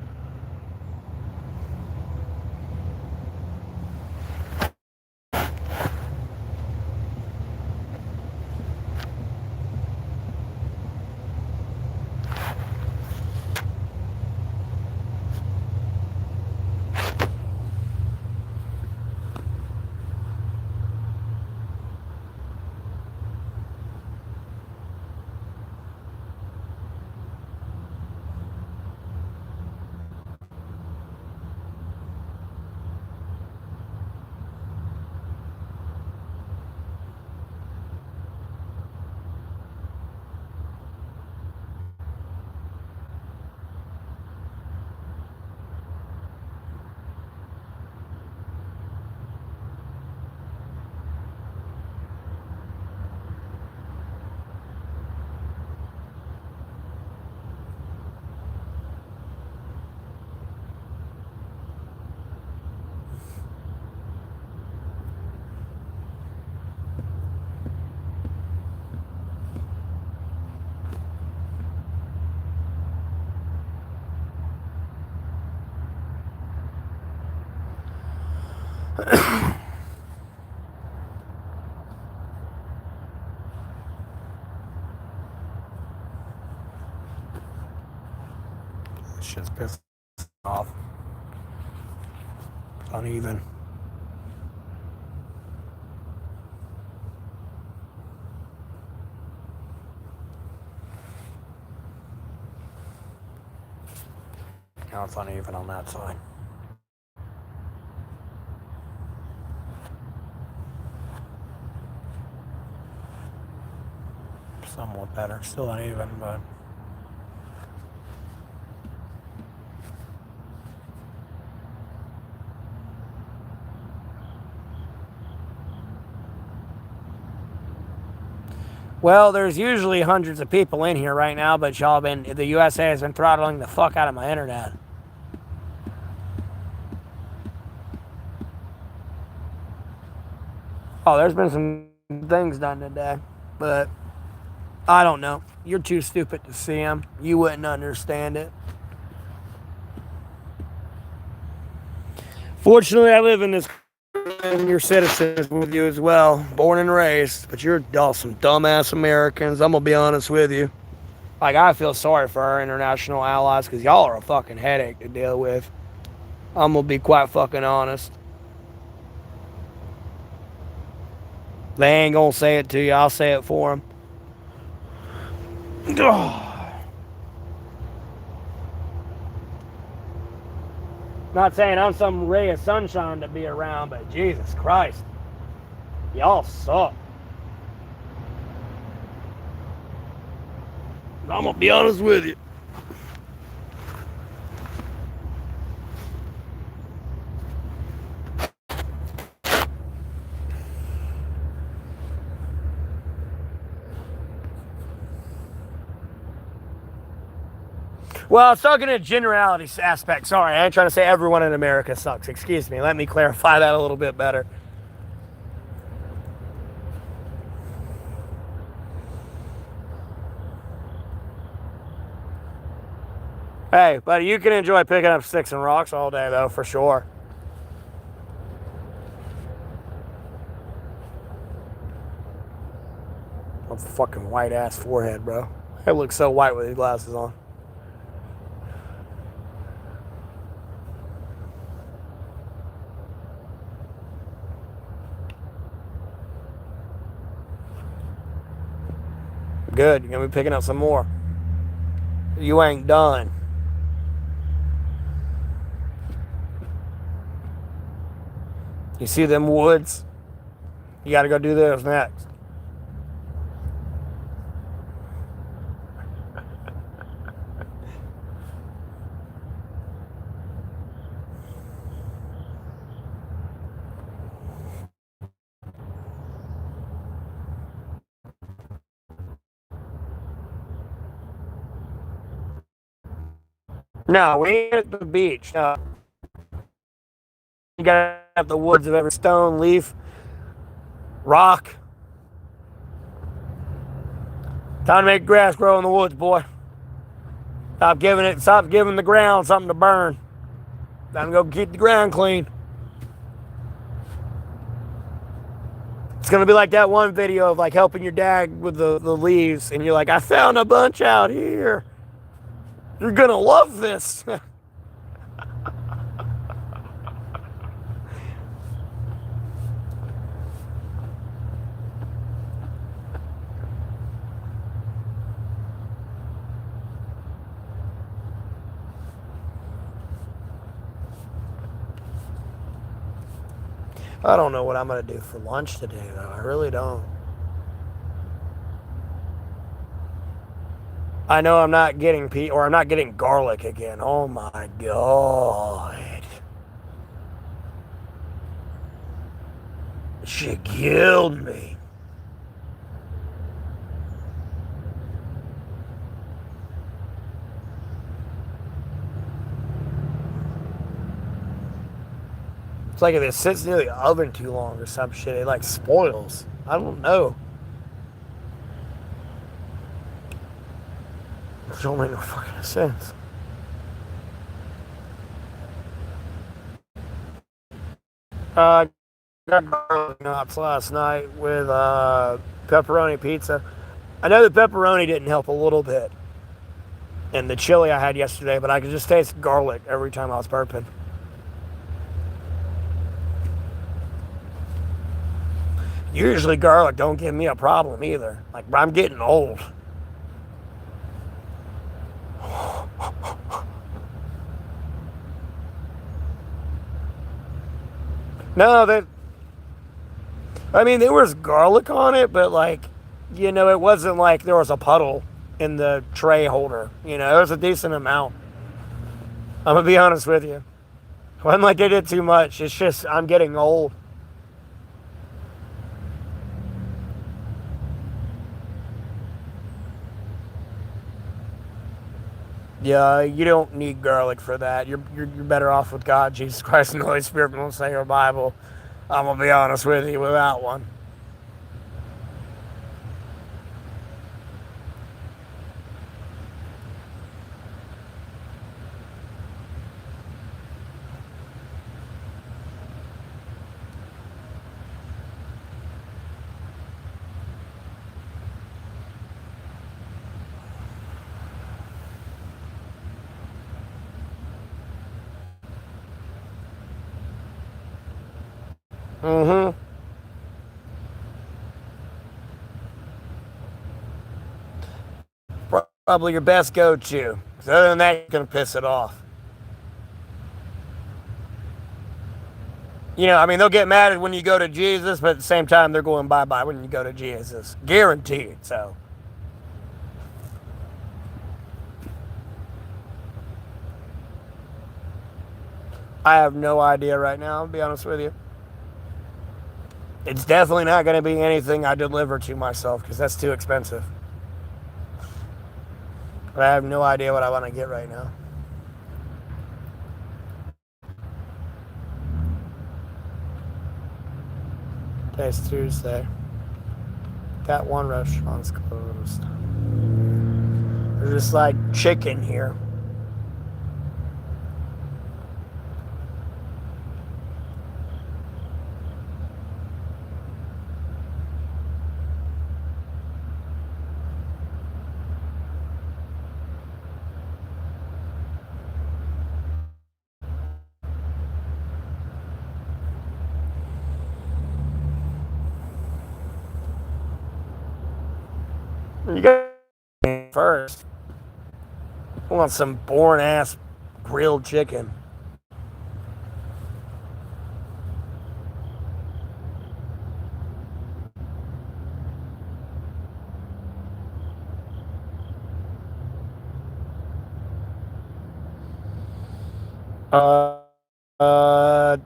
Shit's pissed off. It's uneven. Now it's uneven on that side. Somewhat better. Still uneven, but... Well, there's usually hundreds of people in here right now, but the USA has been throttling the fuck out of my internet. Oh, there's been some things done today, but I don't know. You're too stupid to see them. You wouldn't understand it. Fortunately, I live in this and your citizens with you as well, born and raised, but you're all some dumbass Americans. I'm gonna be honest with you. Like, I feel sorry for our international allies because y'all are a fucking headache to deal with. I'm gonna be quite fucking honest. They ain't gonna say it to you. I'll say it for them. Not saying I'm some ray of sunshine to be around, but Jesus Christ, y'all suck. I'm gonna be honest with you. Well, it's talking in a generality aspect. Sorry, I ain't trying to say everyone in America sucks. Excuse me. Let me clarify that a little bit better. Hey, buddy, you can enjoy picking up sticks and rocks all day, though, for sure. A fucking white-ass forehead, bro. I look so white with these glasses on. Good, you're gonna be picking up some more. You ain't done. You see them woods? You gotta go do those next. No, we ain't at the beach. No. You gotta have the woods of every stone, leaf, rock. Time to make grass grow in the woods, boy. Stop giving the ground something to burn. Time to go keep the ground clean. It's gonna be like that one video of like helping your dad with the leaves, and you're like, I found a bunch out here. You're gonna love this. I don't know what I'm gonna do for lunch today, though. I really don't. I know I'm not getting I'm not getting garlic again. Oh my god. She killed me. It's like if it sits near the oven too long or some shit, it like spoils. I don't know. It don't make no fucking sense. Got garlic knots last night with pepperoni pizza. I know the pepperoni didn't help a little bit, and the chili I had yesterday, but I could just taste garlic every time I was burping. Usually garlic don't give me a problem either. Like, I'm getting old. No, I mean, there was garlic on it, but like, it wasn't like there was a puddle in the tray holder. It was a decent amount. I'm gonna be honest with you. It wasn't like they did too much. It's just I'm getting old. Yeah, you don't need garlic for that. You're better off with God, Jesus Christ, and the Holy Spirit from the Sacred Bible. I'm gonna be honest with you with that one. Mm-hmm. Probably your best go-to. 'Cause other than that, you're gonna piss it off. I mean, they'll get mad when you go to Jesus, but at the same time, they're going bye-bye when you go to Jesus. Guaranteed, so. I have no idea right now, I'll be honest with you. It's definitely not going to be anything I deliver to myself, because that's too expensive. But I have no idea what I want to get right now. Today's Tuesday. That one restaurant's closed. There's just like chicken here. You got first. I want some boring ass grilled chicken. Uh, uh,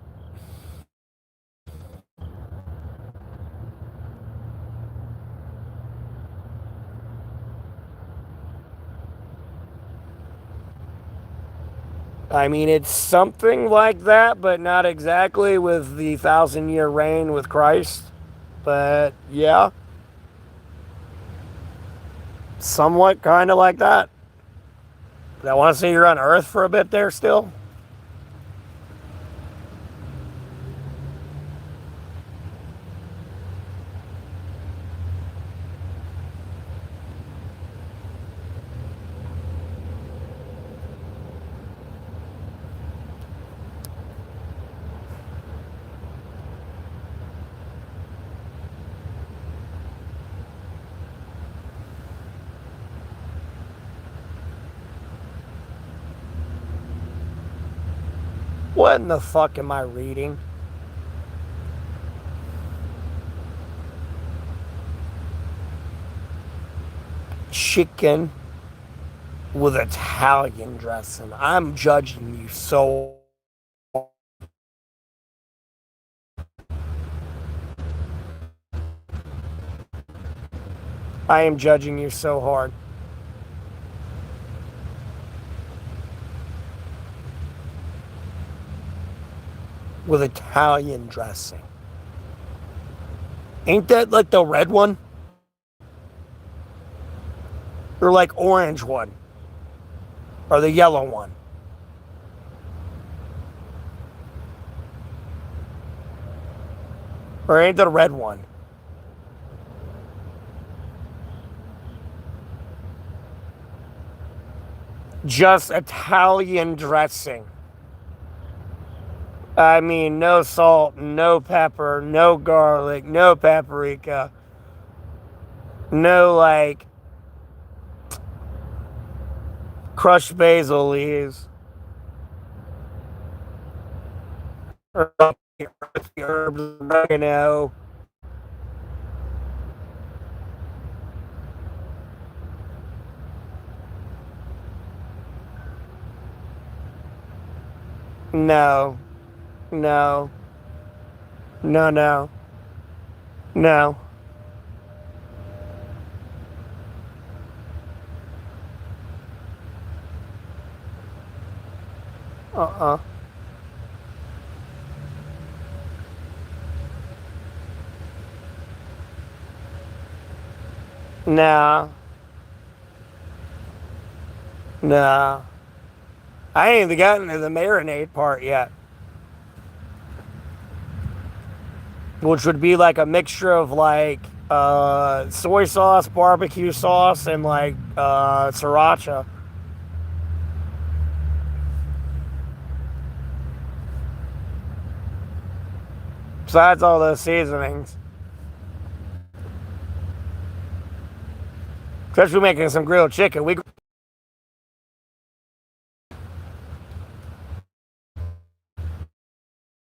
I mean, it's something like that, but not exactly with the 1,000-year reign with Christ. But yeah, somewhat kind of like that. But I want to see you're on Earth for a bit there still. What in the fuck am I reading? Chicken with Italian dressing. I'm judging you so. I am judging you so hard. With Italian dressing. Ain't that like the red one? Or like orange one? Or the yellow one? Or ain't the red one? Just Italian dressing. I mean, no salt, no pepper, no garlic, no paprika, no like crushed basil leaves, or herbs, oregano. No, no, no, no, no. Uh-uh. Nah, nah. I ain't even gotten to the marinade part yet. Which would be like a mixture of like soy sauce, barbecue sauce, and like sriracha. Besides all those seasonings. Especially making some grilled chicken. We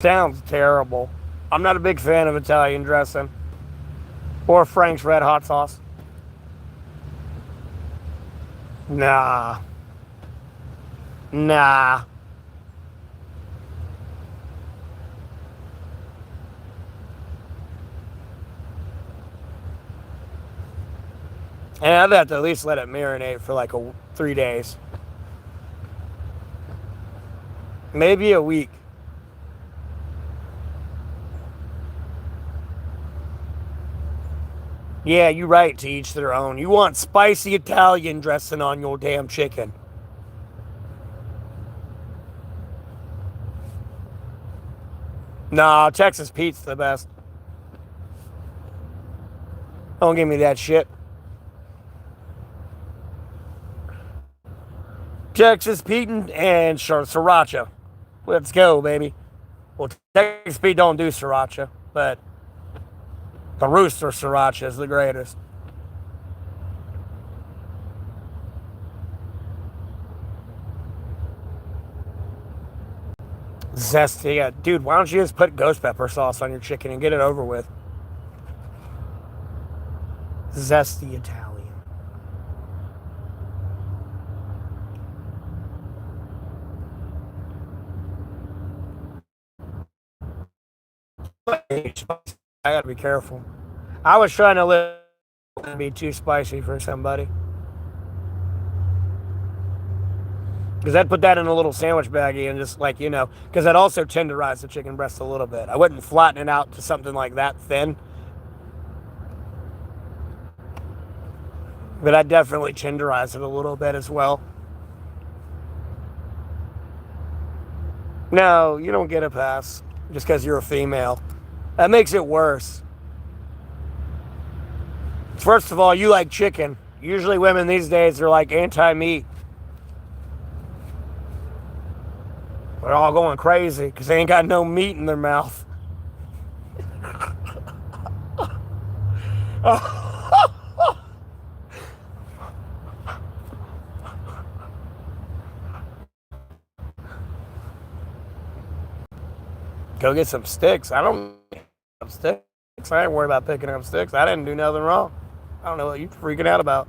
sounds terrible. I'm not a big fan of Italian dressing or Frank's red hot sauce. Nah, nah. And I'd have to at least let it marinate for like 3 days, maybe a week. Yeah, you're right. To each their own. You want spicy Italian dressing on your damn chicken. Nah, Texas Pete's the best. Don't give me that shit. Texas Pete and sriracha. Let's go, baby. Well, Texas Pete don't do sriracha, but the Rooster sriracha is the greatest. Zesty, yeah. Dude, why don't you just put ghost pepper sauce on your chicken and get it over with? Zesty Italian. I gotta be careful. I was trying to live and be too spicy for somebody. Because I'd put that in a little sandwich baggie and just like, because I'd also tenderize the chicken breast a little bit. I wouldn't flatten it out to something like that thin, but I'd definitely tenderize it a little bit as well. No, you don't get a pass just because you're a female. That makes it worse. First of all, you like chicken. Usually women these days are like anti-meat. They're all going crazy because they ain't got no meat in their mouth. Go get some sticks. I don't pick up sticks. I ain't worried about picking up sticks. I didn't do nothing wrong. I don't know what you freaking out about.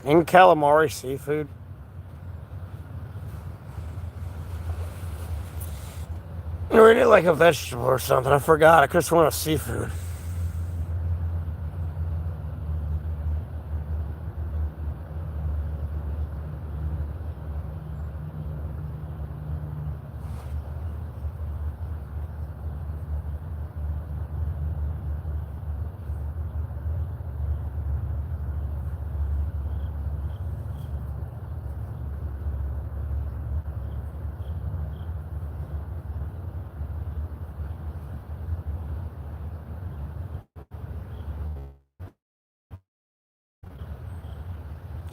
In calamari seafood? Or eat it like a vegetable or something. I forgot. I could have sworn it was seafood.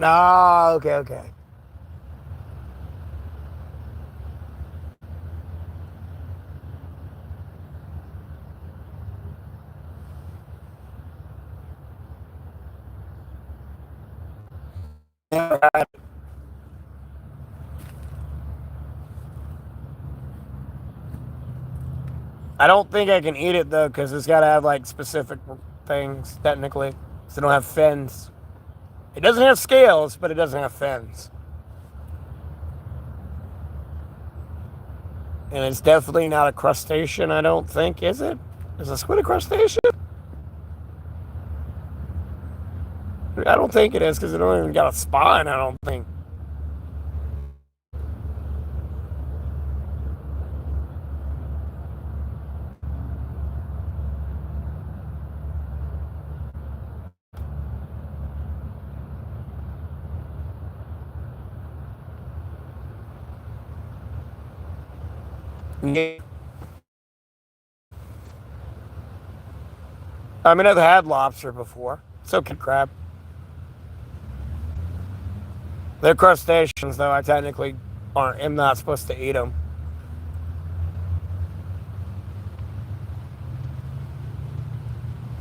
Ah, okay, okay. I don't think I can eat it though, because it's got to have like specific things technically. So it don't have fins. It doesn't have scales, but it doesn't have fins. And it's definitely not a crustacean, I don't think, is it? Is a squid a crustacean? I don't think it is, because it don't even got a spine, I don't think. Yeah. I mean, I've had lobster before. So can crab. They're crustaceans, though. I technically am not supposed to eat them.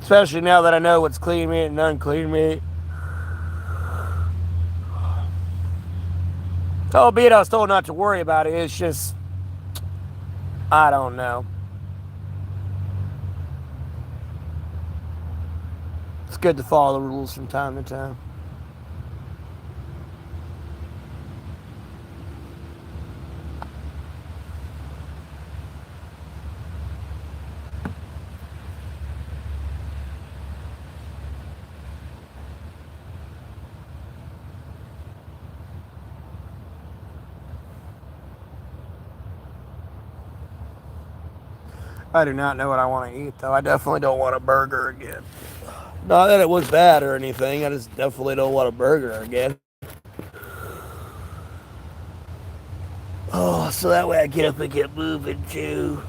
Especially now that I know what's clean meat and unclean meat. Albeit I was told not to worry about it. It's just, I don't know. It's good to follow the rules from time to time. I do not know what I want to eat, though. I definitely don't want a burger again. Not that it was bad or anything. I just definitely don't want a burger again. Oh, so that way I get up and get moving too.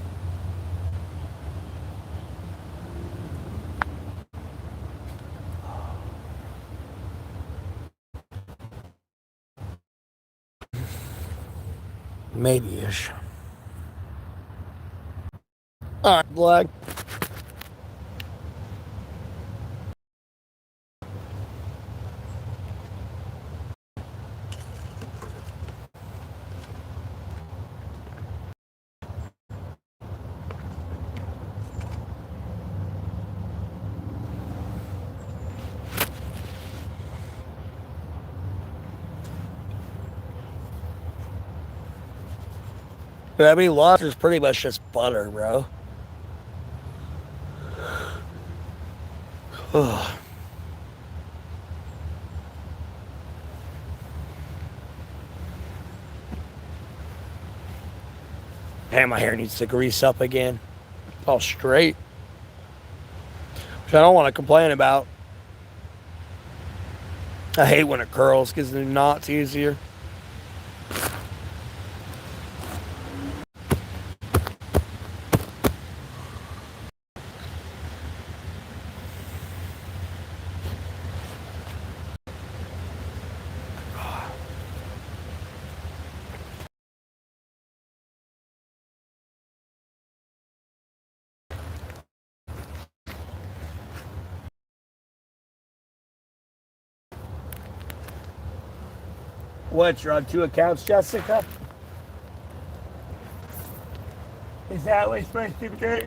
Maybe-ish. Alright, Black. I mean, lobster is pretty much just butter, bro. Ugh. Man, my hair needs to grease up again. All straight. Which I don't want to complain about. I hate when it curls because the knots easier. What, you're on 2 accounts, Jessica? Is that what it's supposed to be?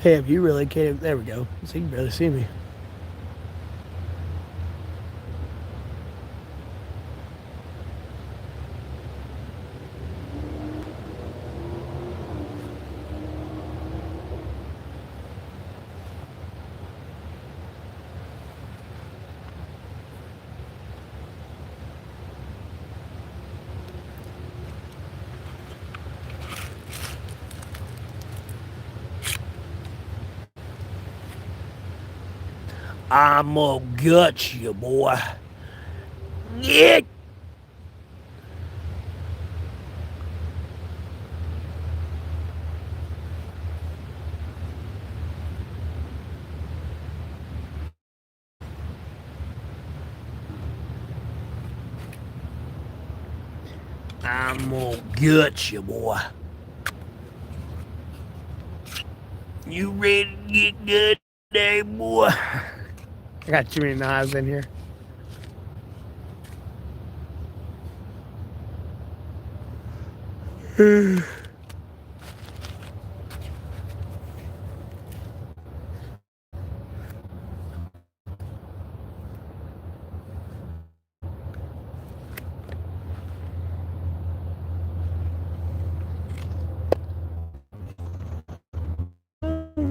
Hey, if you really can't, there we go. So you can barely see me. I'm gonna gut you, boy. Yeah. I'm gonna gut you, boy. You ready to get good today, boy? I got too many knives in here.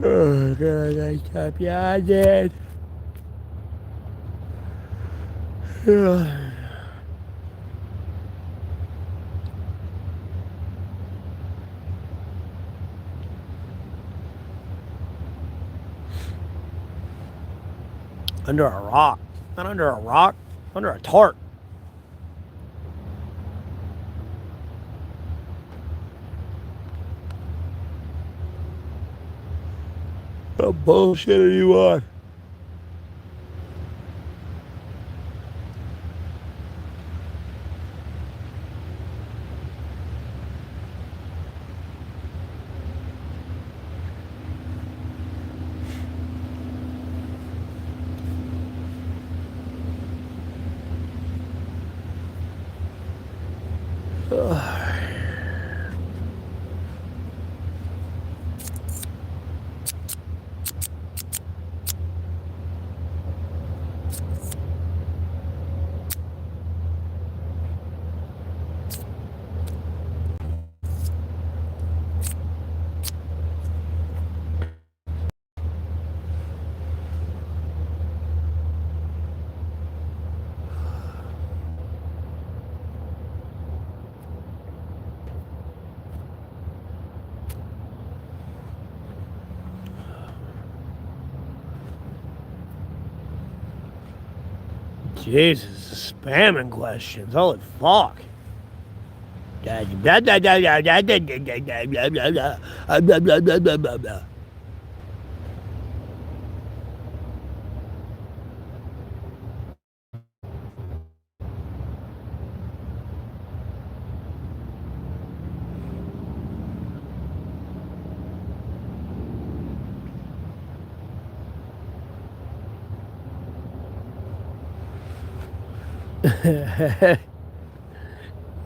Oh, God, I stop yawning. Under a rock. Not under a rock. Under a tarp. What bullshit are you on? Jesus, spamming questions. Holy fuck.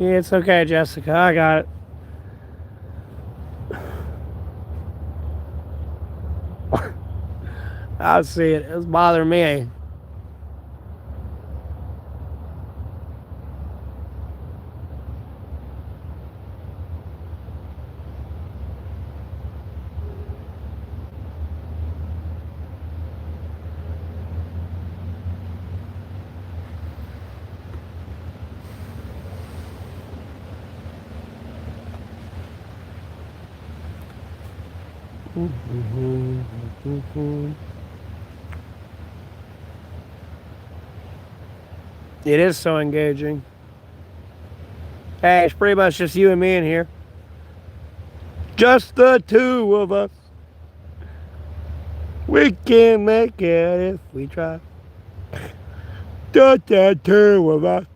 Yeah, it's okay, Jessica. I got it. I see it. It's bothering me. It is so engaging. Hey, it's pretty much just you and me in here. Just the two of us. We can make it if we try. Just the two of us.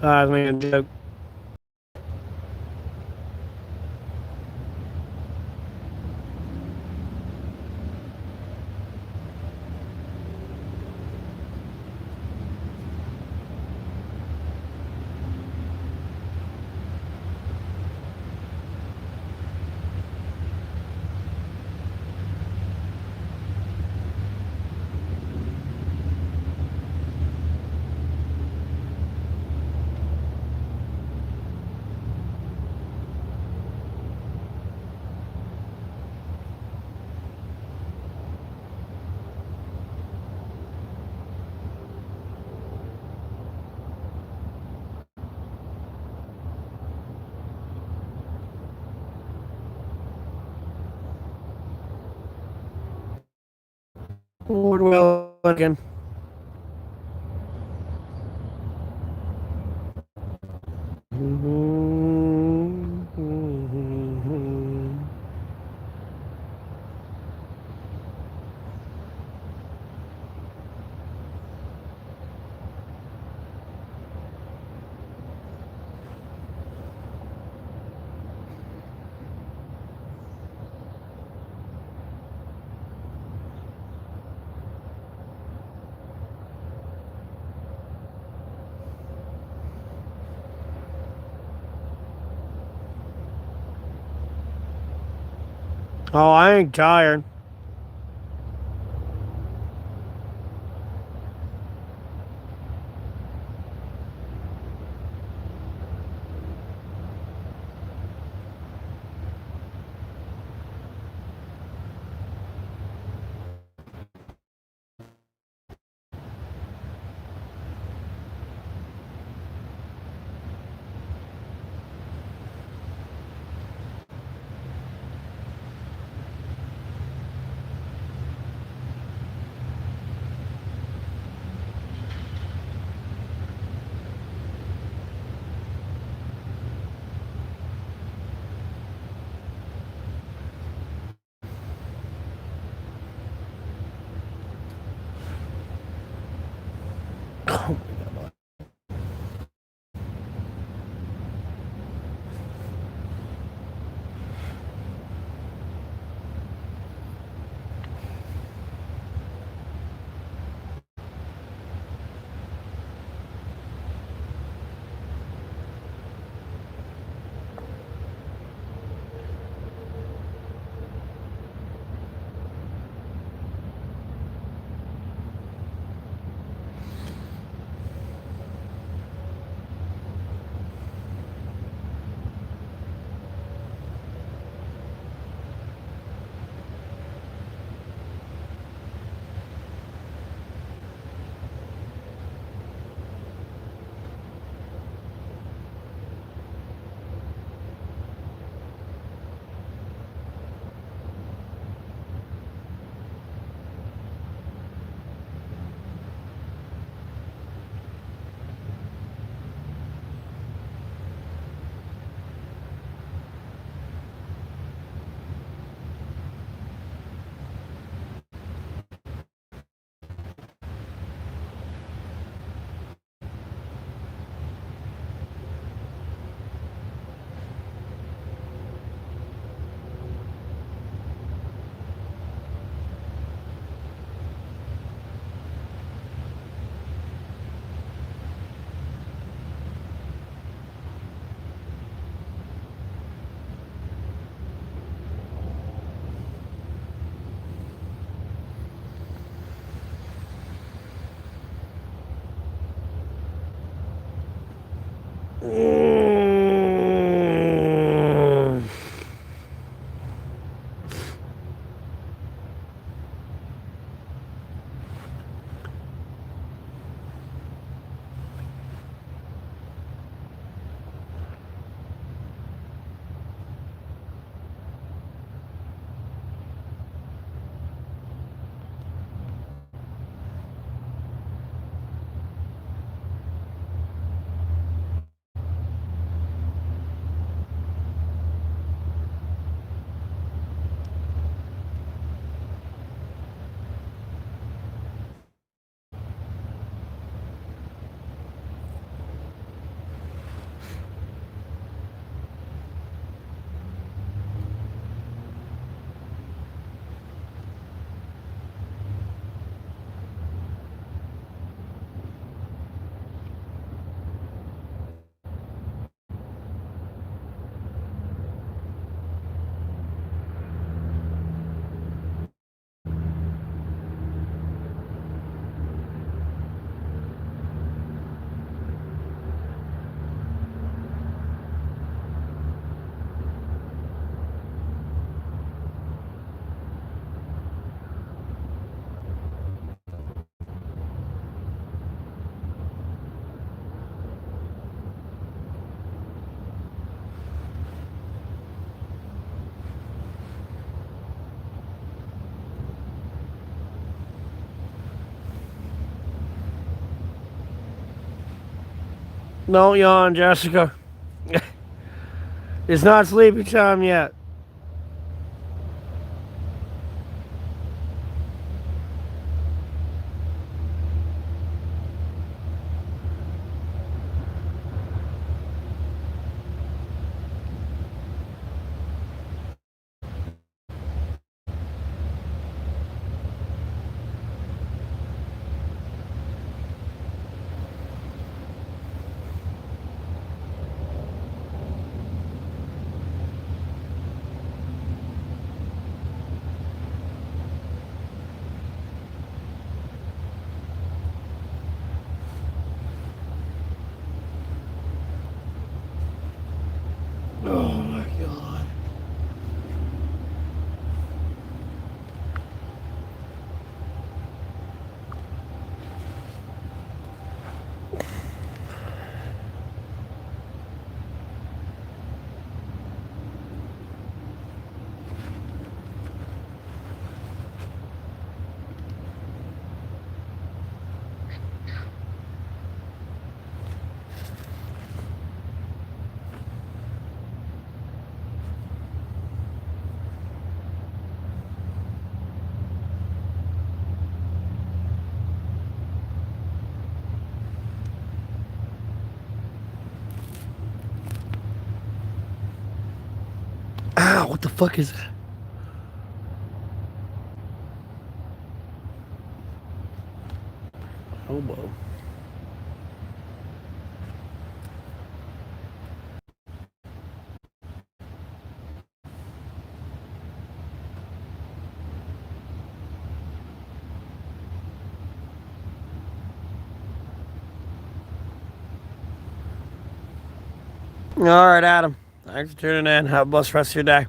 I was making a joke. Lord will again. Oh, I ain't tired. Don't yawn, Jessica. It's not sleepy time yet. Oh my god. Ow, what the fuck is that? Hobo. All right, Adam. Thanks for tuning in. Have a blessed rest of your day.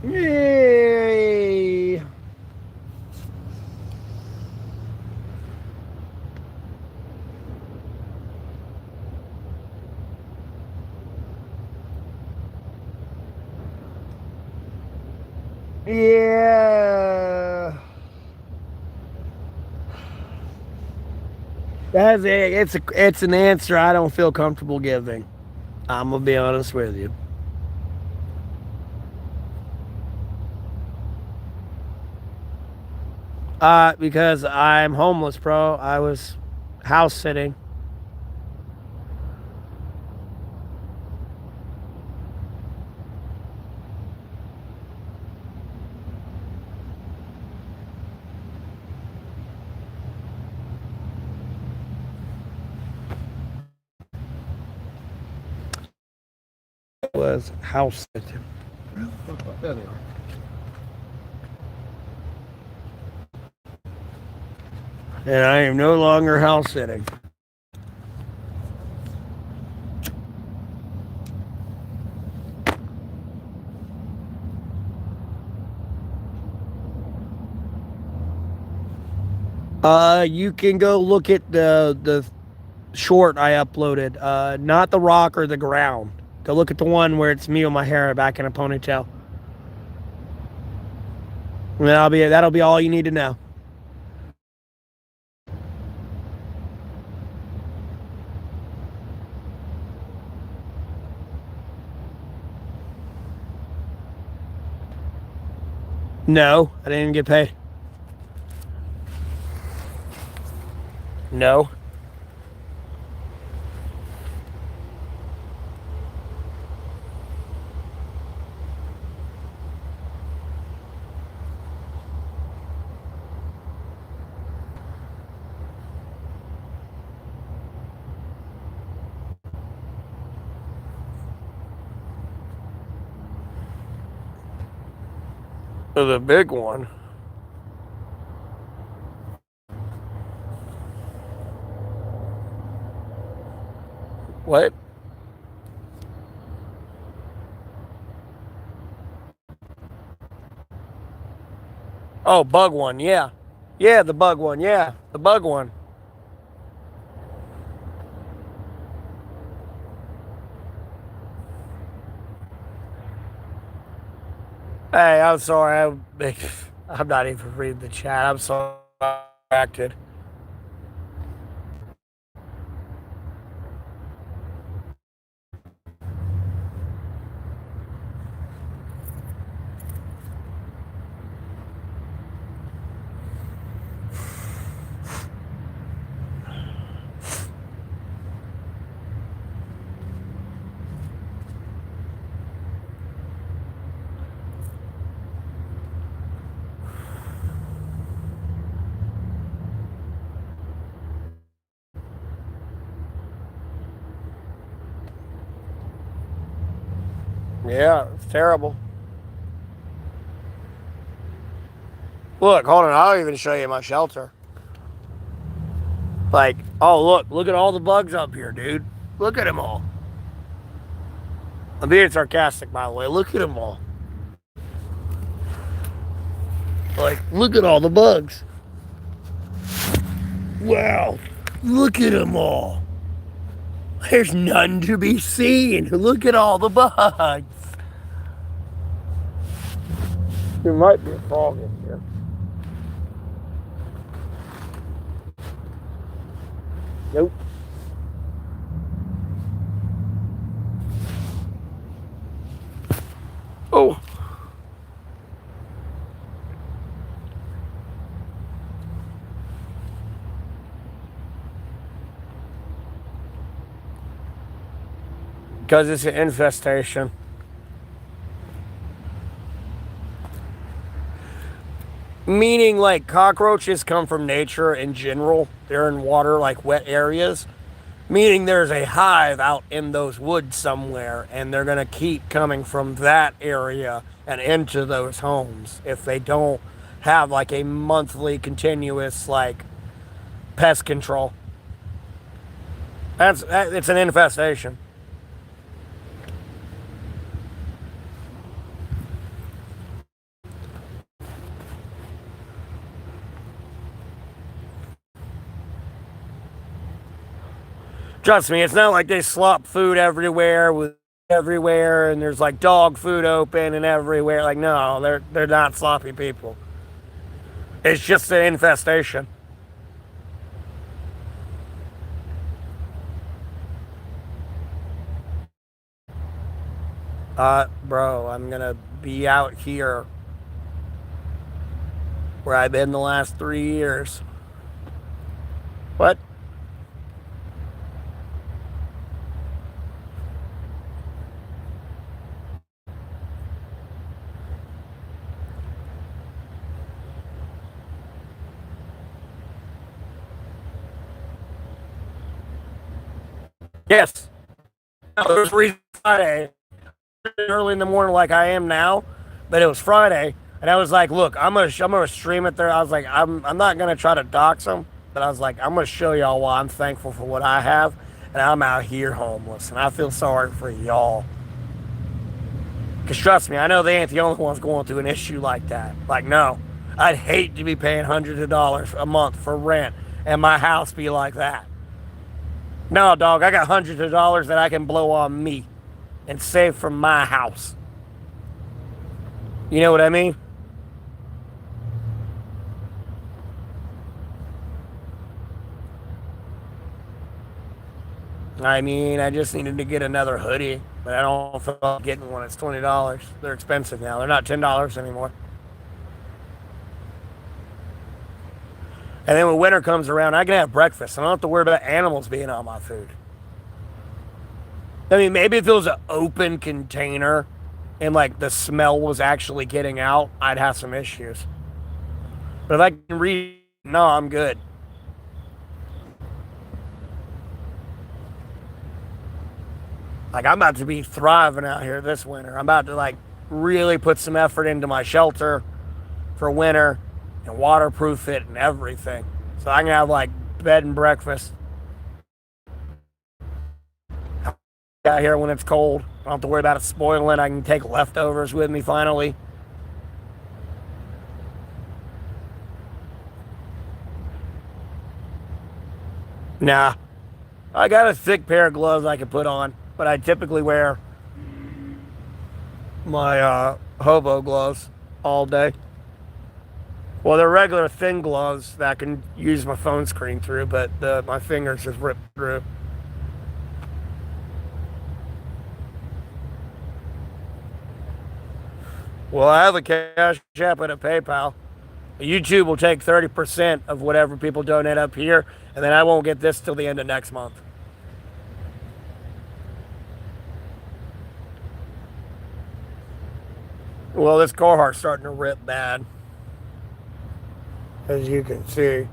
Yay! Yeah. It's an answer I don't feel comfortable giving. I'm gonna be honest with you. Because I'm homeless, bro. I was house sitting. Was house sitting. There they are. And I am no longer house sitting. You can go look at the short I uploaded. Not the rock or the ground. Go look at the one where it's me with my hair back in a ponytail. And that'll be all you need to know. No, I didn't even get paid. No. The big one. What? Oh, bug one. Yeah. Yeah, the bug one. Yeah, the bug one. Hey, I'm sorry. I'm not even reading the chat. I'm so distracted. Yeah, it's terrible. Look, hold on. I'll even show you my shelter. Like, oh, look at all the bugs up here, dude. Look at them all. I'm being sarcastic, by the way. Look at them all. Like, look at all the bugs. Wow. Look at them all. There's none to be seen. Look at all the bugs. There might be a frog in here. Nope. Oh. Because it's an infestation. Meaning, like, cockroaches come from nature in general. They're in water, like wet areas. Meaning there's a hive out in those woods somewhere, and they're going to keep coming from that area and into those homes if they don't have, like, a monthly continuous, like, pest control. It's an infestation. Trust me, it's not like they slop food everywhere and there's like dog food open and everywhere. Like, no, they're not sloppy people. It's just an infestation. Bro, I'm gonna be out here where I've been the last 3 years. What? Yes. No, there was a reason Friday, early in the morning like I am now, but it was Friday, and I was like, look, I'm gonna stream it there. I was like, I'm not gonna try to dox them, but I was like, I'm gonna show y'all why I'm thankful for what I have, and I'm out here homeless, and I feel sorry for y'all. Cause trust me, I know they ain't the only ones going through an issue like that. Like, no, I'd hate to be paying hundreds of dollars a month for rent, and my house be like that. No, dog, I got hundreds of dollars that I can blow on me and save from my house. You know what I mean? I mean, I just needed to get another hoodie, but I don't feel like getting one. It's $20. They're expensive now. They're not $10 anymore. And then when winter comes around, I can have breakfast. I don't have to worry about animals being on my food. I mean, maybe if it was an open container and like the smell was actually getting out, I'd have some issues. But if I can read, no, I'm good. Like, I'm about to be thriving out here this winter. I'm about to like really put some effort into my shelter for winter and waterproof it and everything. So I can have like bed and breakfast out here when it's cold. I don't have to worry about it spoiling. I can take leftovers with me finally. Nah, I got a thick pair of gloves I can put on, but I typically wear my hobo gloves all day. Well, they're regular thin gloves that I can use my phone screen through, but my fingers just rip through. Well, I have a Cash App and a PayPal. YouTube will take 30% of whatever people donate up here, and then I won't get this till the end of next month. Well, this Carhartt's starting to rip bad, as you can see.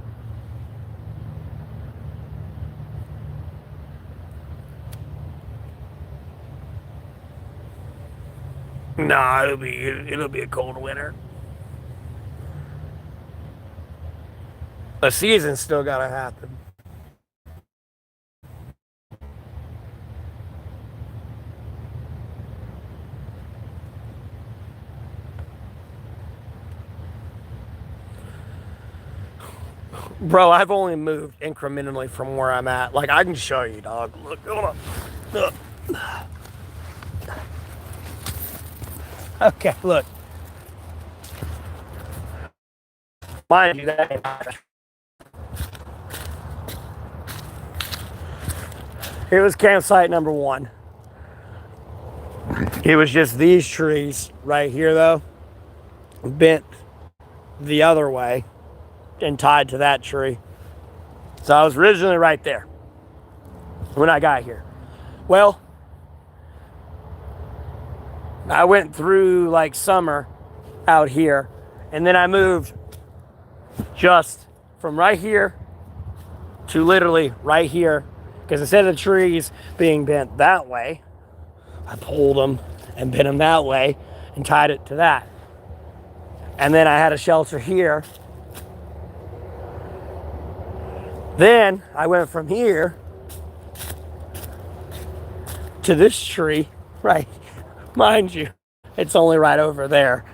Nah, it'll be a cold winter. The season's still gotta happen. Bro, I've only moved incrementally from where I'm at. Like, I can show you, dog. Look, hold on. Look. Okay, look. Mind you, that here was campsite number 1. It was just these trees right here, though, bent the other way and tied to that tree. So I was originally right there when I got here. Well, I went through like summer out here, and then I moved just from right here to literally right here, because instead of the trees being bent that way, I pulled them and bent them that way and tied it to that. And then I had a shelter here. Then I went from here to this tree, right? Mind you, it's only right over there.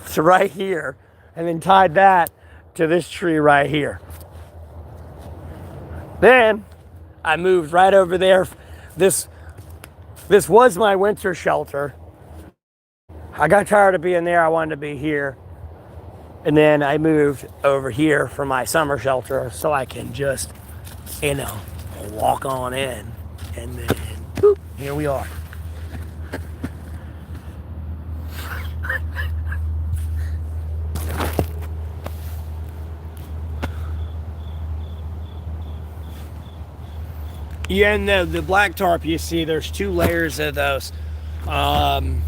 So right here, and then tied that to this tree right here. Then I moved right over there. This was my winter shelter. I got tired of being there. I wanted to be here. And then I moved over here for my summer shelter so I can just, walk on in. And then, boop, here we are. Yeah, and the black tarp you see, there's 2 layers of those. I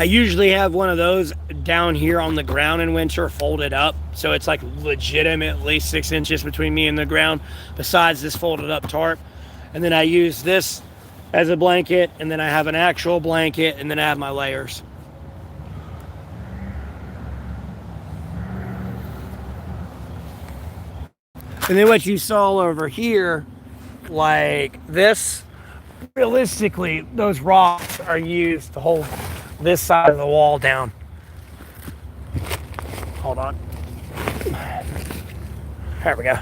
usually have one of those down here on the ground in winter, folded up, so it's like legitimately 6 inches between me and the ground, besides this folded up tarp. And then I use this as a blanket, and then I have an actual blanket, and then I have my layers. And then what you saw over here, like this, realistically, those rocks are used to hold this side of the wall down. Hold on. There we go.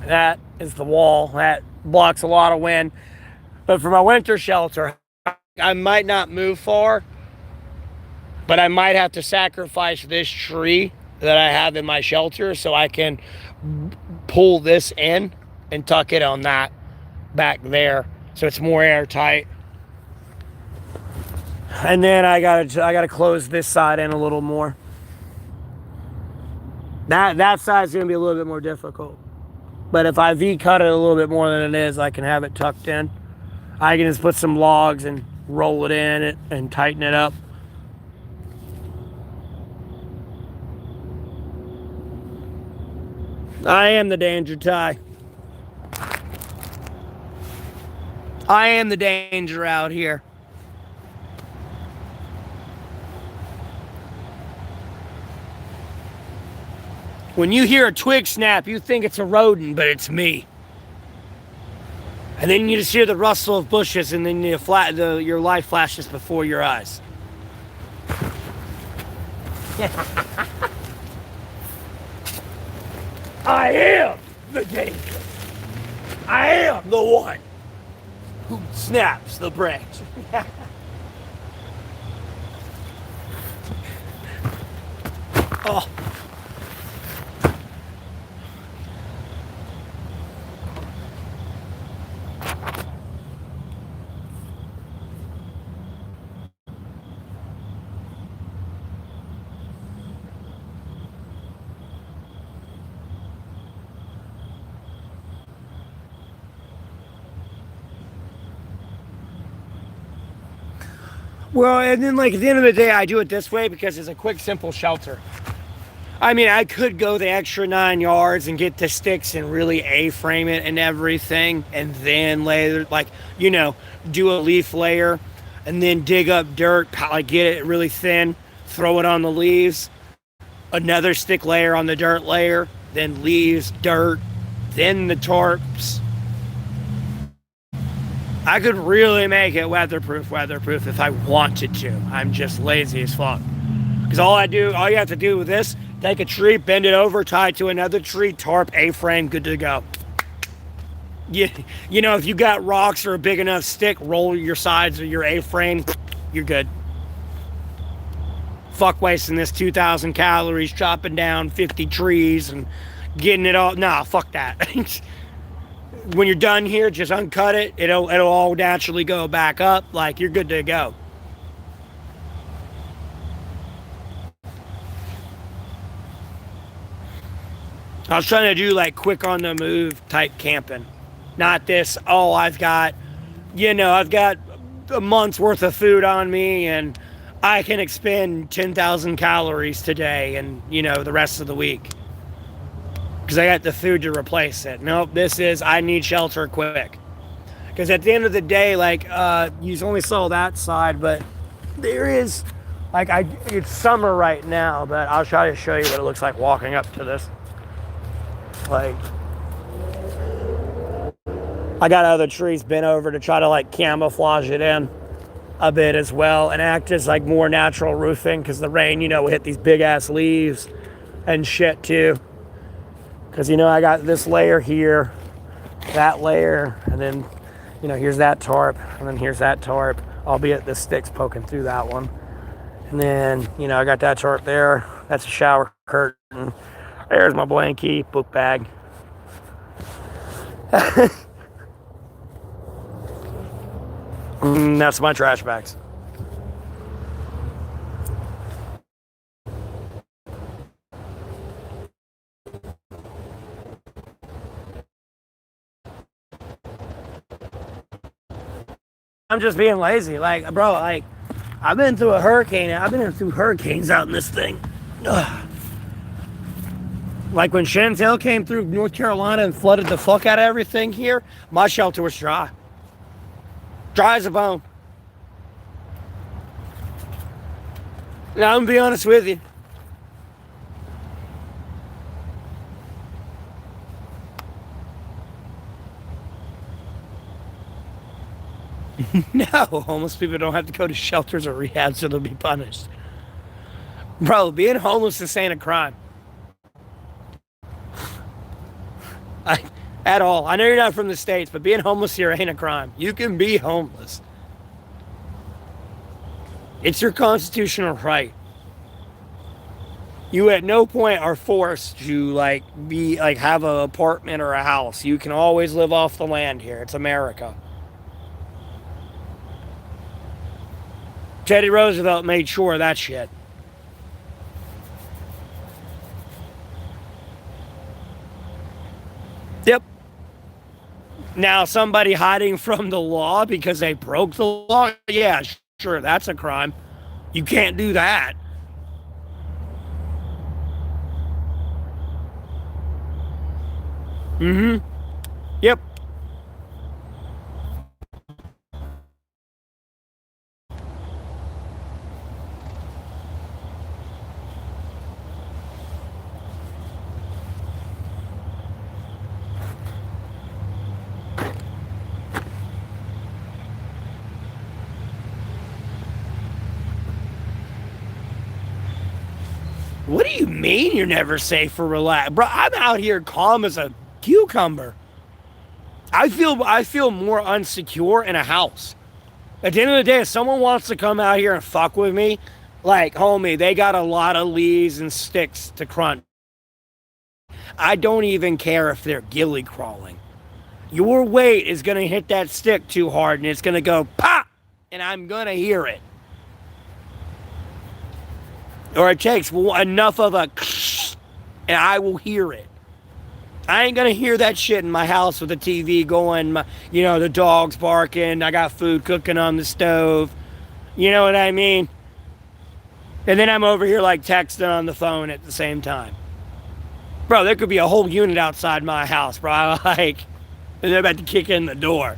That is the wall. That blocks a lot of wind. But for my winter shelter, I might not move far, but I might have to sacrifice this tree that I have in my shelter so I can pull this in and tuck it on that back there so it's more airtight. And then I gotta close this side in a little more. That side's gonna be a little bit more difficult. But if I V-cut it a little bit more than it is, I can have it tucked in. I can just put some logs and roll it in it and tighten it up. I am the danger, Ty. I am the danger out here. When you hear a twig snap, you think it's a rodent, but it's me. And then you just hear the rustle of bushes, and then your life flashes before your eyes. I am the danger. I am the one who snaps the branch. Oh. Well, and then like at the end of the day, I do it this way because it's a quick, simple shelter. I mean, I could go the extra 9 yards and get the sticks and really A-frame it and everything, and then layer, like, you know, do a leaf layer, and then dig up dirt, like get it really thin, throw it on the leaves, another stick layer on the dirt layer, then leaves, dirt, then the tarps. I could really make it weatherproof if I wanted to. I'm just lazy as fuck. Because all you have to do with this, take a tree, bend it over, tie it to another tree, tarp, A-frame, good to go. You know, if you got rocks or a big enough stick, roll your sides of your A-frame, you're good. Fuck wasting this 2,000 calories, chopping down 50 trees and getting it all. Nah, fuck that. When you're done here, just uncut it. It'll all naturally go back up. Like, you're good to go. I was trying to do like quick on the move type camping. Not this, oh, I've got a month's worth of food on me and I can expend 10,000 calories today and, the rest of the week. Because I got the food to replace it. Nope, this is, I need shelter quick. Because at the end of the day, like, you only saw that side, but there is, like, it's summer right now, but I'll try to show you what it looks like walking up to this. Like, I got other trees bent over to try to, like, camouflage it in a bit as well and act as, like, more natural roofing because the rain, will hit these big-ass leaves and shit, too. Because, I got this layer here, that layer, and then, here's that tarp, and then here's that tarp, albeit the stick's poking through that one. And then, I got that tarp there. That's a shower curtain. There's my blankie, book bag. That's my trash bags. I'm just being lazy. Like, bro, like, I've been through a hurricane. I've been through hurricanes out in this thing. Ugh. Like when Chantel came through North Carolina and flooded the fuck out of everything here, my shelter was dry. Dry as a bone. Now, I'm gonna be honest with you. No, homeless people don't have to go to shelters or rehab so they'll be punished. Bro, being homeless is ain't a crime. At all. I know you're not from the States, but being homeless here ain't a crime. You can be homeless. It's your constitutional right. You at no point are forced to have an apartment or a house. You can always live off the land here. It's America. Teddy Roosevelt made sure of that shit. Yep. Now, somebody hiding from the law because they broke the law, yeah, sure, that's a crime. You can't do that. Mm-hmm. Yep. What do you mean you're never safe for relax? Bro, I'm out here calm as a cucumber. I feel more unsecure in a house. At the end of the day, if someone wants to come out here and fuck with me, like, homie, they got a lot of leaves and sticks to crunch. I don't even care if they're gilly crawling. Your weight is going to hit that stick too hard and it's going to go pop, and I'm going to hear it. Or it takes enough of a and I will hear it. I ain't gonna hear that shit in my house with the TV going, the dog's barking, I got food cooking on the stove. You know what I mean? And then I'm over here like texting on the phone at the same time. Bro, there could be a whole unit outside my house, bro. And they're about to kick in the door.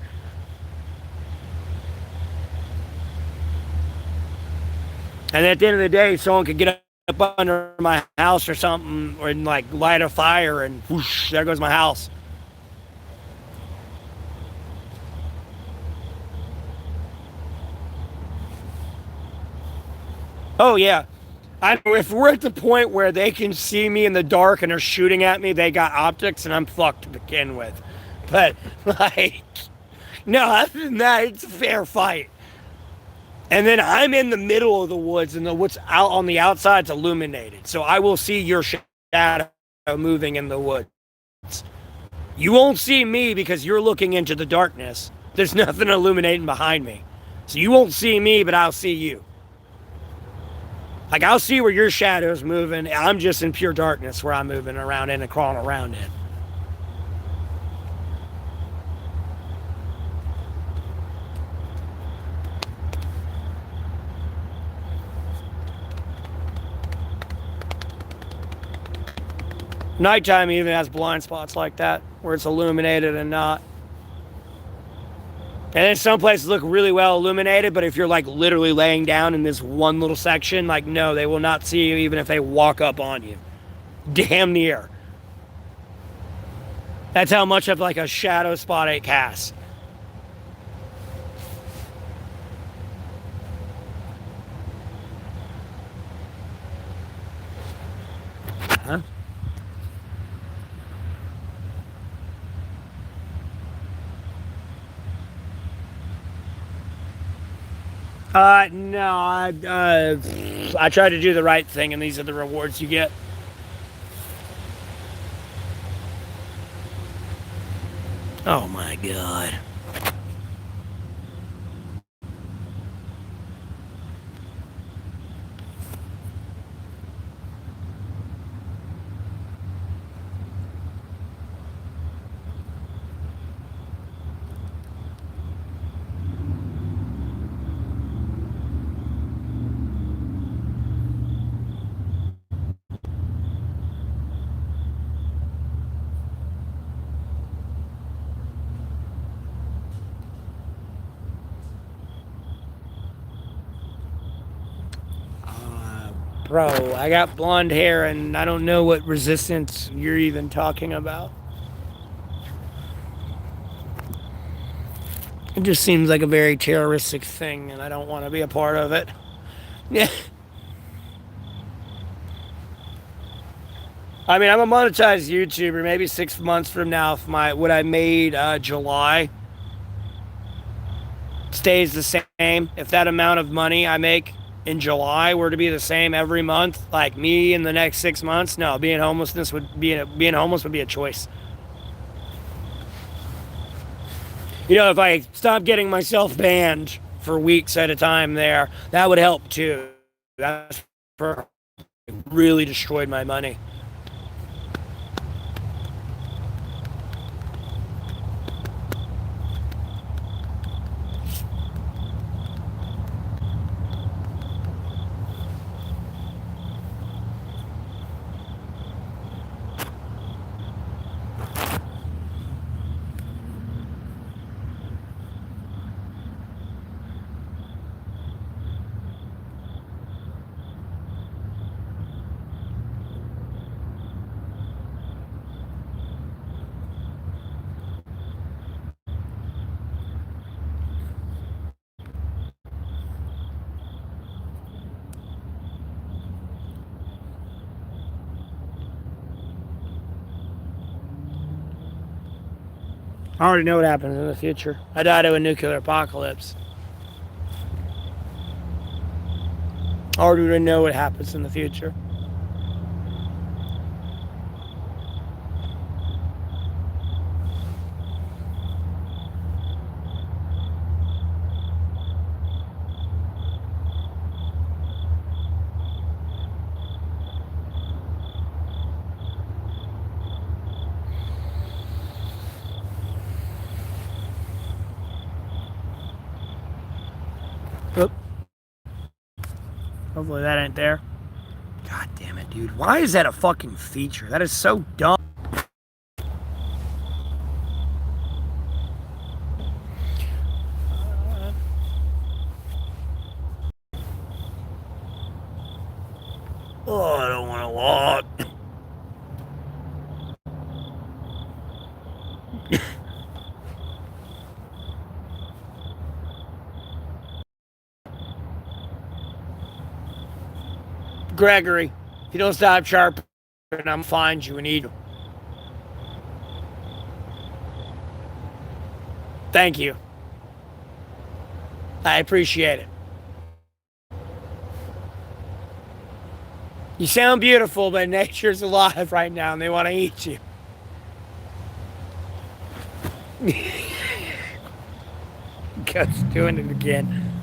And at the end of the day, someone could get up under my house or something, or like light a fire, and whoosh, there goes my house. Oh yeah, if we're at the point where they can see me in the dark and are shooting at me, they got optics, and I'm fucked to begin with. But like, no, other than that, it's a fair fight. And then I'm in the middle of the woods, and what's out on the outside's illuminated. So I will see your shadow moving in the woods. You won't see me because you're looking into the darkness. There's nothing illuminating behind me. So you won't see me, but I'll see you. Like, I'll see where your shadow's moving. I'm just in pure darkness where I'm moving around in and crawling around in. Nighttime even has blind spots like that, where it's illuminated and not. And then some places look really well illuminated, but if you're like literally laying down in this one little section, like, no, they will not see you even if they walk up on you. Damn near. That's how much of like a shadow spot it casts. Huh? No, I try to do the right thing, and these are the rewards you get. Oh my god. Bro, I got blonde hair and I don't know what resistance you're even talking about. It just seems like a very terroristic thing, and I don't want to be a part of it. Yeah. I mean, I'm a monetized YouTuber. Maybe 6 months from now, if what I made July stays the same, if that amount of money I make in July were to be the same every month, like me in the next 6 months, no, being homeless would be a choice. If I stop getting myself banned for weeks at a time there. That would help too. That's for really destroyed my money. I already know what happens in the future. I die to a nuclear apocalypse. I already know what happens in the future. Oop. Hopefully that ain't there. God damn it, dude. Why is that a fucking feature? That is so dumb. Oh, I don't want to walk. Gregory, if you don't stop sharp, I'm gonna find you and eat you. Thank you. I appreciate it. You sound beautiful, but nature's alive right now and they want to eat you. God's doing it again.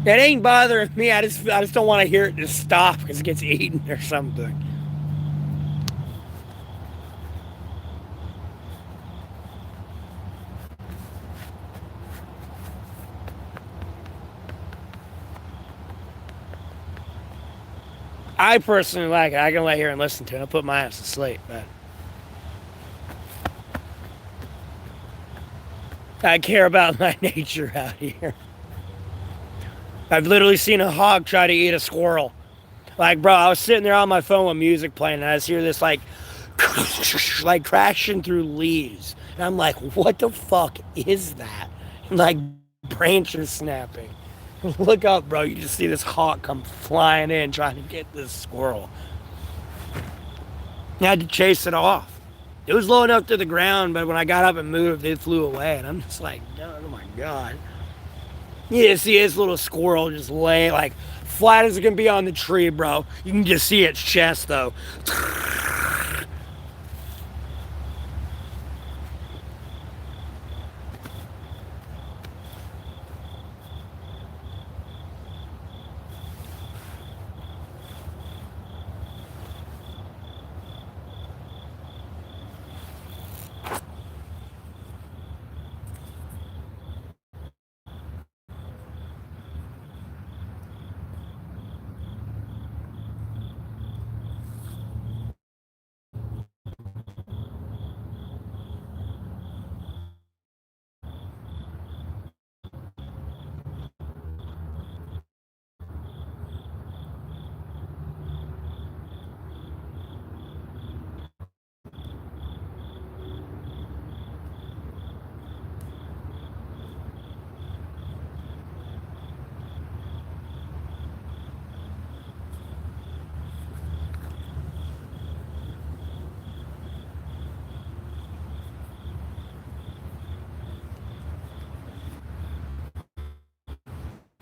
It ain't bothering me. I just don't want to hear it just stop because it gets eaten or something. I personally like it. I can lay here and listen to it. I'll put my ass to sleep, but I care about my nature out here. I've literally seen a hog try to eat a squirrel. Like, bro, I was sitting there on my phone with music playing, and I just hear this like crashing through leaves, and I'm like, what the fuck is that? And, like, branches snapping. Look up, bro. You just see this hawk come flying in trying to get this squirrel. I had to chase it off. It was low enough to the ground, but when I got up and moved, it flew away. And I'm just like, oh my God. You just see this little squirrel just lay like flat as it can be on the tree, bro. You can just see its chest, though.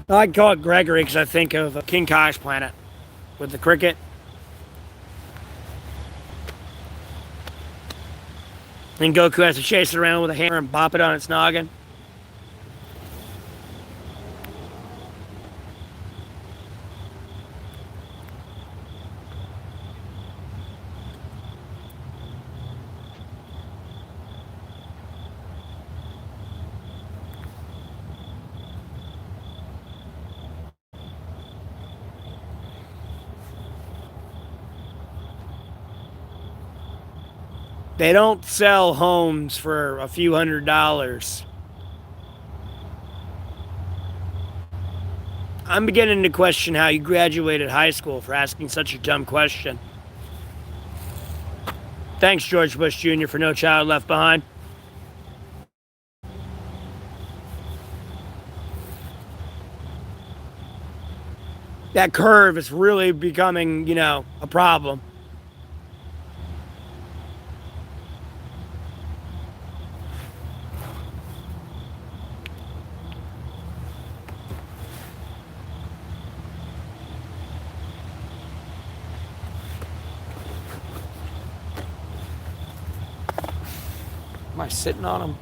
I call it Gregory because I think of King Kai's planet with the cricket. And Goku has to chase it around with a hammer and bop it on its noggin. They don't sell homes for a few $100s. I'm beginning to question how you graduated high school for asking such a dumb question. Thanks, George Bush Jr., for No Child Left Behind. That curve is really becoming, a problem. Am I sitting on them?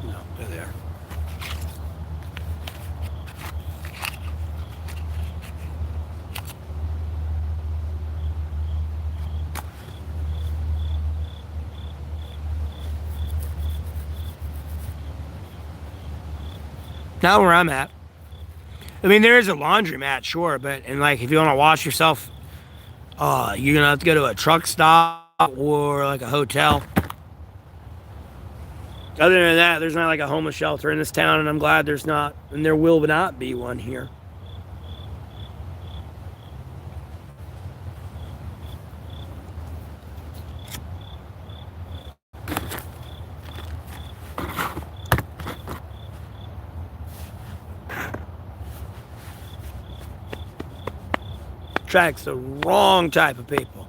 No, they're there. Not where I'm at. I mean, there is a laundromat, sure, but if you want to wash yourself, you're gonna have to go to a truck stop or like a hotel. Other than that, there's not like a homeless shelter in this town, and I'm glad there's not, and there will not be one here. Attracts the wrong type of people.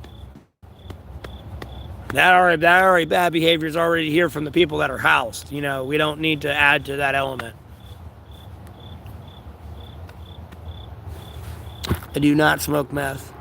That already bad behavior is already here from the people that are housed. We don't need to add to that element. I do not smoke meth.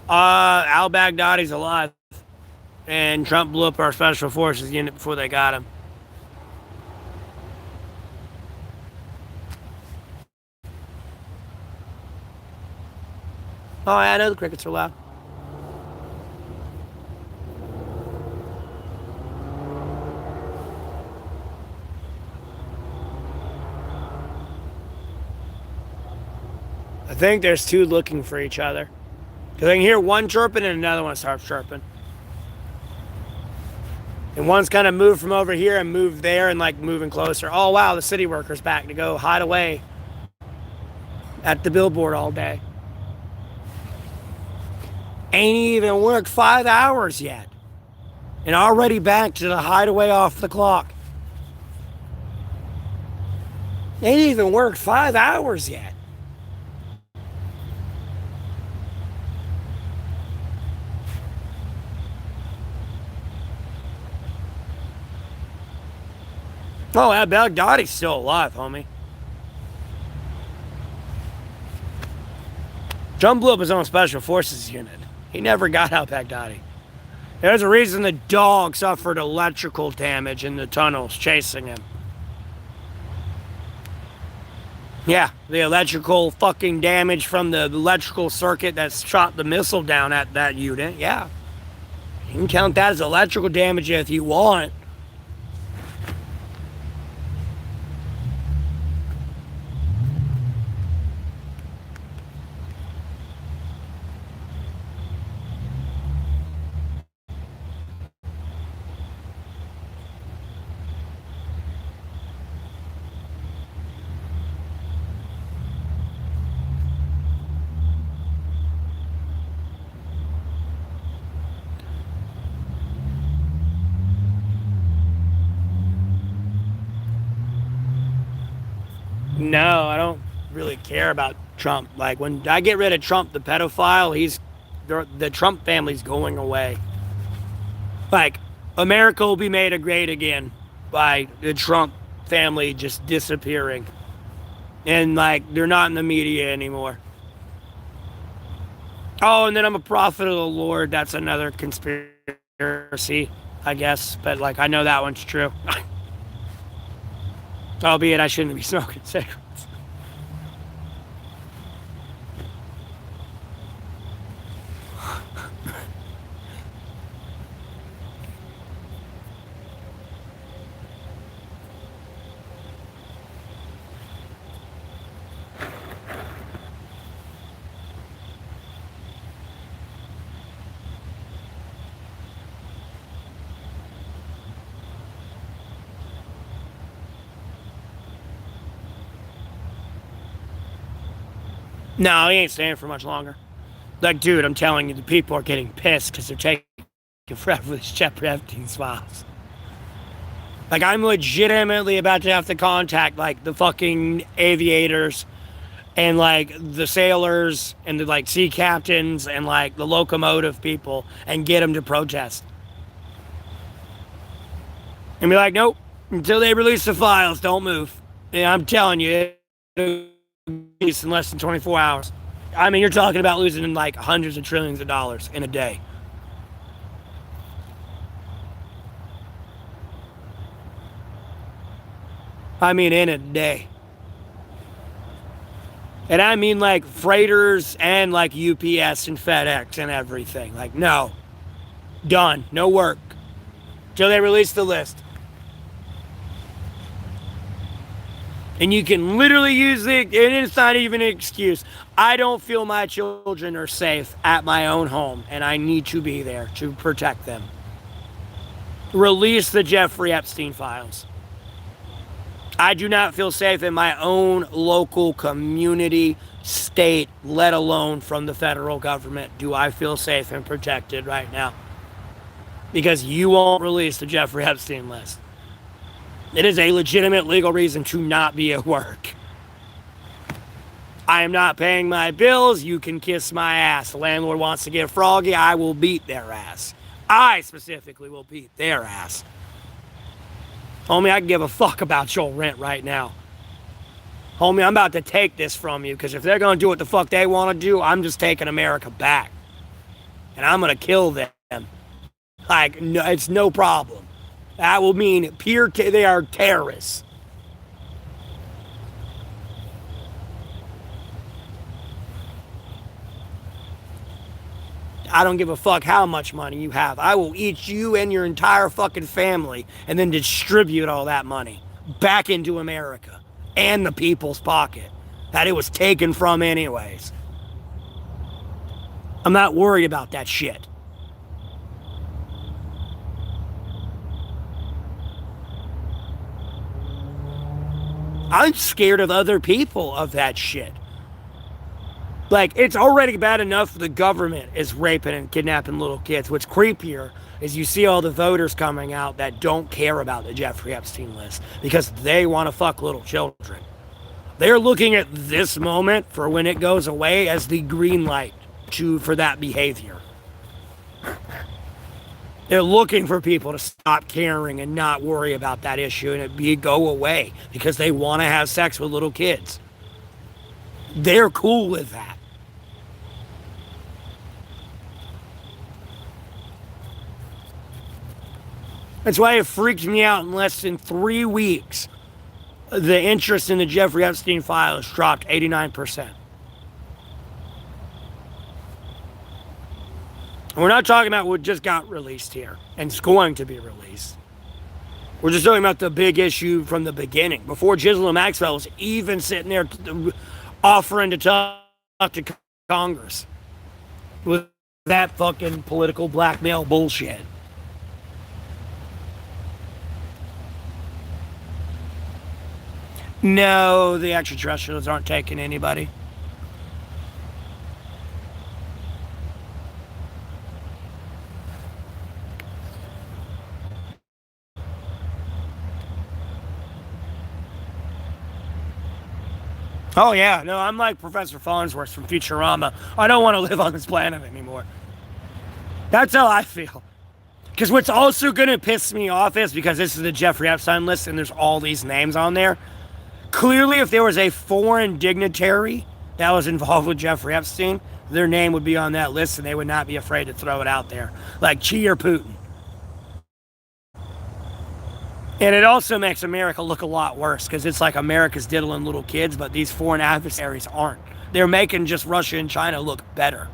Al-Baghdadi's alive. And Trump blew up our special forces unit before they got him. Oh, yeah, I know the crickets are loud. I think there's two looking for each other. Because I can hear one chirping and another one starts chirping. And one's kind of moved from over here and moved there and moving closer. Oh, wow, the city worker's back to go hide away at the billboard all day. Ain't even worked 5 hours yet. And already back to the hideaway off the clock. Ain't even worked 5 hours yet. Oh, yeah, Baghdadi's still alive, homie. Trump blew up his own special forces unit. He never got out Baghdadi. There's a reason the dog suffered electrical damage in the tunnels chasing him. Yeah, the electrical fucking damage from the electrical circuit that shot the missile down at that unit. Yeah. You can count that as electrical damage if you want. No, I don't really care about Trump. Like, when I get rid of Trump, the pedophile, the Trump family's going away. Like, America will be made great again by the Trump family just disappearing. And, like, they're not in the media anymore. Oh, and then I'm a prophet of the Lord. That's another conspiracy, I guess. But, like, I know that one's true. Albeit I shouldn't be smoking cigarettes. No, he ain't staying for much longer. Like, dude, I'm telling you, the people are getting pissed because they're taking forever with Jeffrey Epstein's files. Like, I'm legitimately about to have to contact, like, the fucking aviators and, like, the sailors and the, like, sea captains and, like, the locomotive people and get them to protest. And be like, nope, until they release the files, don't move. Yeah, I'm telling you, it'll release in less than 24 hours. I mean, you're talking about losing, like, hundreds of trillions of dollars in a day. I mean, in a day. And I mean, like, freighters and, like, UPS and FedEx and everything. Like, no. Done. No work. Till they release the list. And you can literally use it, and it's not even an excuse. I don't feel my children are safe at my own home, and I need to be there to protect them. Release the Jeffrey Epstein files. I do not feel safe in my own local community, state, let alone from the federal government. Do I feel safe and protected right now? Because you won't release the Jeffrey Epstein list. It is a legitimate legal reason to not be at work. I am not paying my bills. You can kiss my ass. The landlord wants to get froggy. I will beat their ass. I specifically will beat their ass. Homie, I can give a fuck about your rent right now. Homie, I'm about to take this from you, because if they're going to do what the fuck they want to do, I'm just taking America back. And I'm going to kill them. Like, no, it's no problem. That will mean they are terrorists. I don't give a fuck how much money you have. I will eat you and your entire fucking family and then distribute all that money back into America and the people's pocket that it was taken from anyways. I'm not worried about that shit. I'm scared of other people of that shit. Like, it's already bad enough the government is raping and kidnapping little kids. What's creepier is you see all the voters coming out that don't care about the Jeffrey Epstein list because they want to fuck little children. They're looking at this moment for when it goes away as the green light for that behavior. They're looking for people to stop caring and not worry about that issue and it be go away because they want to have sex with little kids. They're cool with that. That's why it freaked me out in less than 3 weeks. The interest in the Jeffrey Epstein files dropped 89%. We're not talking about what just got released here and it's going to be released. We're just talking about the big issue from the beginning. Before Ghislaine Maxwell was even sitting there offering to talk to Congress with that fucking political blackmail bullshit. No, the extraterrestrials aren't taking anybody. Oh yeah, no, I'm like Professor Farnsworth from Futurama. I don't want to live on this planet anymore. That's how I feel. Because what's also going to piss me off is, because this is the Jeffrey Epstein list and there's all these names on there, clearly if there was a foreign dignitary that was involved with Jeffrey Epstein, their name would be on that list and they would not be afraid to throw it out there. Like Xi or Putin. And it also makes America look a lot worse because it's like America's diddling little kids, but these foreign adversaries aren't. They're making just Russia and China look better.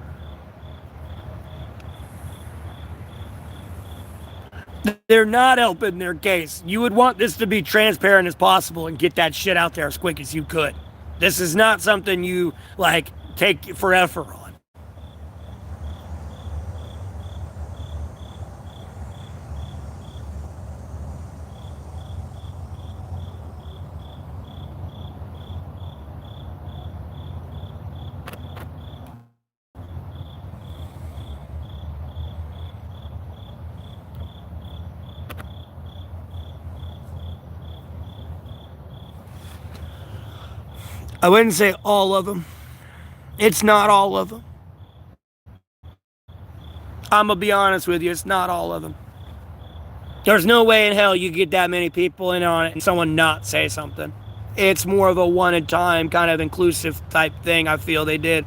They're not helping their case. You would want this to be transparent as possible and get that shit out there as quick as you could. This is not something you, like, take forever on. I wouldn't say all of them. It's not all of them. I'm going to be honest with you, it's not all of them. There's no way in hell you get that many people in on it and someone not say something. It's more of a one-at-time kind of inclusive type thing I feel they did.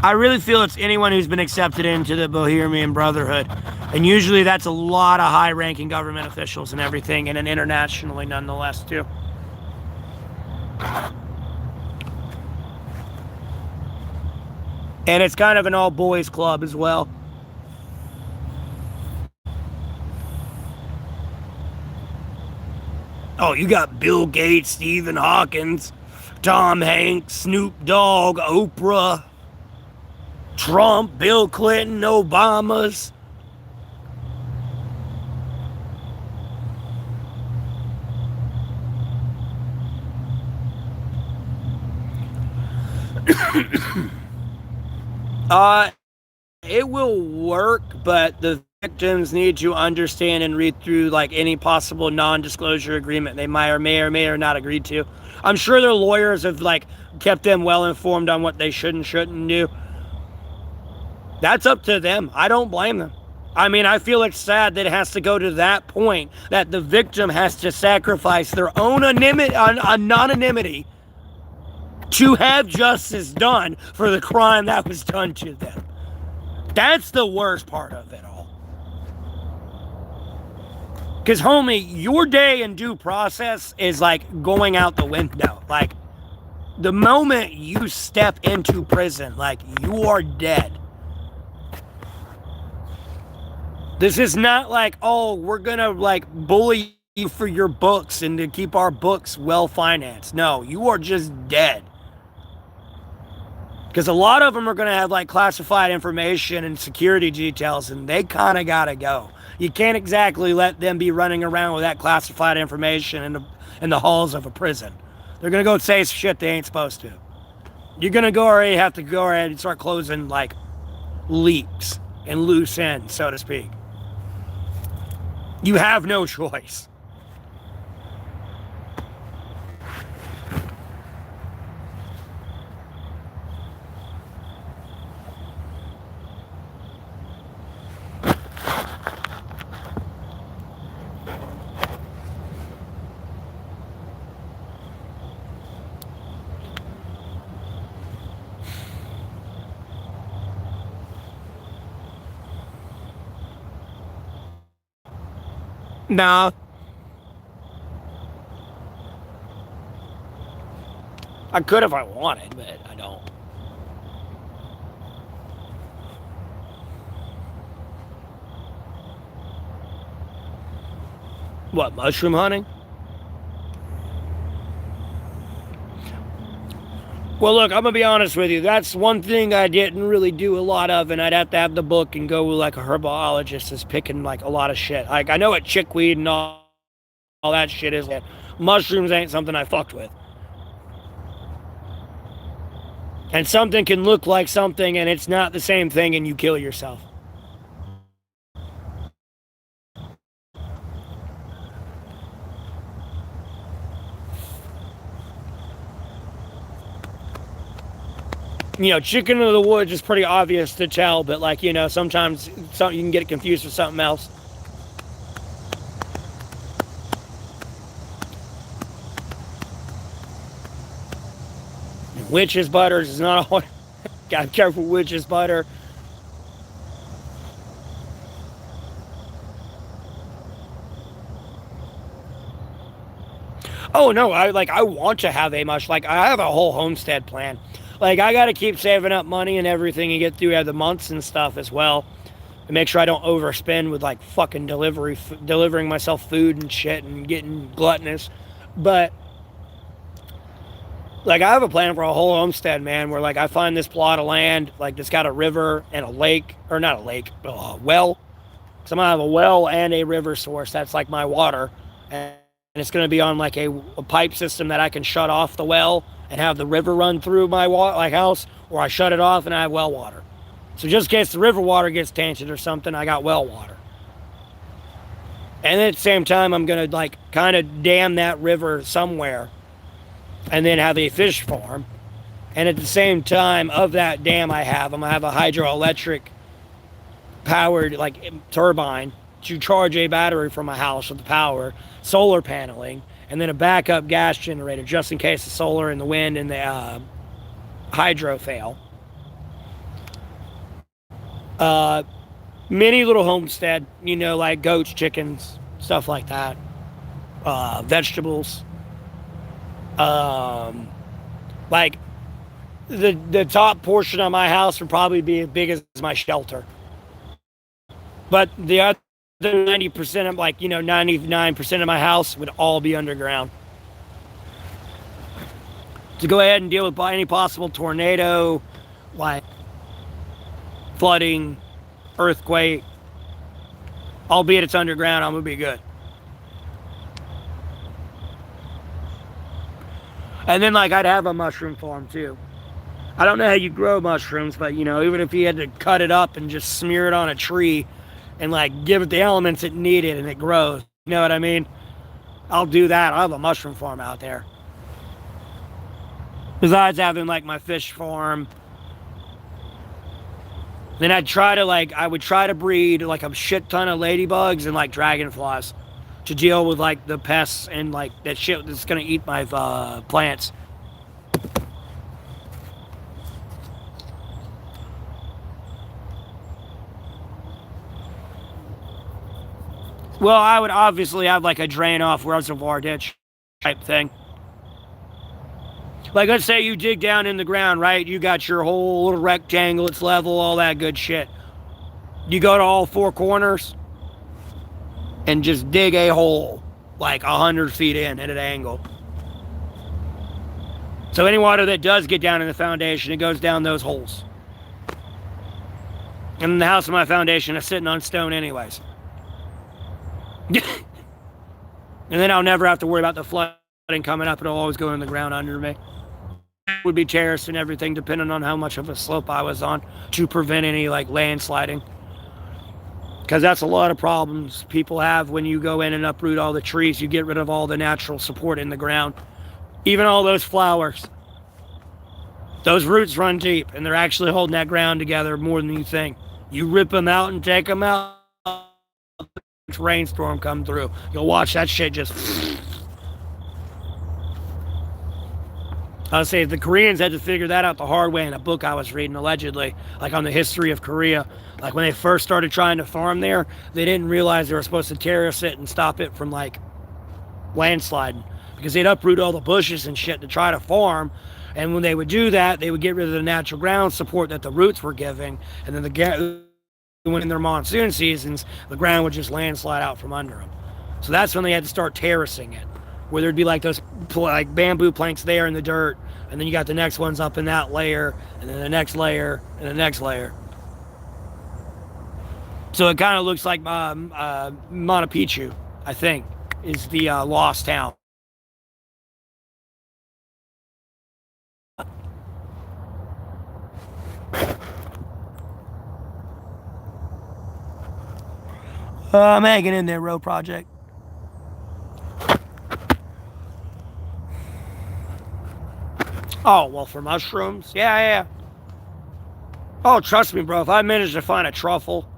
I really feel it's anyone who's been accepted into the Bohemian Brotherhood. And usually that's a lot of high-ranking government officials and everything, and then internationally nonetheless, too. And it's kind of an all-boys club as well. Oh, you got Bill Gates, Stephen Hawkins, Tom Hanks, Snoop Dogg, Oprah, Trump, Bill Clinton, Obama's. It will work, but the victims need to understand and read through like any possible non-disclosure agreement they might or may or not agreed to. I'm sure their lawyers have like kept them well informed on what they should and shouldn't do. That's up to them. I don't blame them. I mean, I feel it's sad that it has to go to that point, that the victim has to sacrifice their own anonymity to have justice done for the crime that was done to them. That's the worst part of it all. Because, homie, your day in due process is like going out the window. Like, the moment you step into prison, like, you are dead. This is not like, oh, we're gonna like bully you for your books and to keep our books well financed. No, you are just dead. Because a lot of them are gonna have like classified information and security details, and they kind of gotta go. You can't exactly let them be running around with that classified information in the halls of a prison. They're going to go say shit they ain't supposed to. You're going to already have to go ahead and start closing, like, leaks and loose ends, so to speak. You have no choice. Nah. I could if I wanted, but I don't. What, mushroom hunting? Well, look, I'm going to be honest with you. That's one thing I didn't really do a lot of, and I'd have to have the book and go with, like, a herbologist is picking, like, a lot of shit. Like, I know what chickweed and all that shit is. Mushrooms ain't something I fucked with. And something can look like something, and it's not the same thing, and you kill yourself. You know, chicken of the woods is pretty obvious to tell, but, like, you know, sometimes you can get it confused with something else. Witch's butters is not always... Gotta be careful with witch's butter. Oh, no, I want to have a mush. Like, I have a whole homestead plan. Like, I got to keep saving up money and everything and get through the months and stuff as well. And make sure I don't overspend with, like, fucking delivering myself food and shit and getting gluttonous. But, like, I have a plan for a whole homestead, man, where, like, I find this plot of land, like, that's got a river and a lake. Or not a lake, but a well. So I'm going to have a well and a river source. That's, like, my water. And it's going to be on, like, a pipe system that I can shut off the well and have the river run through my house, or I shut it off and I have well water. So just in case the river water gets tainted or something, I got well water. And at the same time, I'm going to, like, kind of dam that river somewhere and then have a fish farm. And at the same time of that dam I'm going to have a hydroelectric powered, like, turbine to charge a battery from my house with the power, solar paneling, and then a backup gas generator just in case the solar and the wind and the hydro fail. Mini little homestead, you know, like goats, chickens, stuff like that. Vegetables. Like the top portion of my house would probably be as big as my shelter. But the other 90% of, like, you know, 99% of my house would all be underground. To go ahead and deal with any possible tornado, like flooding, earthquake, albeit it's underground, I'm gonna be good. And then, like, I'd have a mushroom farm too. I don't know how you grow mushrooms, but, you know, even if you had to cut it up and just smear it on a tree and, like, give it the elements it needed and it grows, you know what I mean? I'll do that. I'll have a mushroom farm out there. Besides having, like, my fish farm. Then I would try to breed, like, a shit ton of ladybugs and, like, dragonflies to deal with, like, the pests and, like, that shit that's gonna eat my plants. Well, I would obviously have, like, a drain-off reservoir ditch type thing. Like, let's say you dig down in the ground, right? You got your whole little rectangle, it's level, all that good shit. You go to all four corners and just dig a hole, like 100 feet in at an angle. So any water that does get down in the foundation, it goes down those holes. And the house of my foundation is sitting on stone anyways. And then I'll never have to worry about the flood coming up, it'll always go in the ground under me. Would be terraced and everything, depending on how much of a slope I was on, to prevent any like landsliding. Because that's a lot of problems people have when you go in and uproot all the trees. You get rid of all the natural support in the ground. Even all those flowers. Those roots run deep, and they're actually holding that ground together more than you think. You rip them out and take them out, rainstorm come through. You'll watch that shit just... I'll say the Koreans had to figure that out the hard way in a book I was reading, allegedly, like on the history of Korea. Like when they first started trying to farm there, they didn't realize they were supposed to terrace it and stop it from like landsliding, because they'd uproot all the bushes and shit to try to farm. And when they would do that, they would get rid of the natural ground support that the roots were giving, and then when in their monsoon seasons, the ground would just landslide out from under them. So that's when they had to start terracing it, where there'd be like those like bamboo planks there in the dirt, and then you got the next ones up in that layer, and then the next layer, and the next layer. So it kind of looks like Machu Picchu, I think, is the lost town. I'm hanging in there, Row Project. Oh, well, for mushrooms? Yeah. Oh, trust me, bro. If I managed to find a truffle,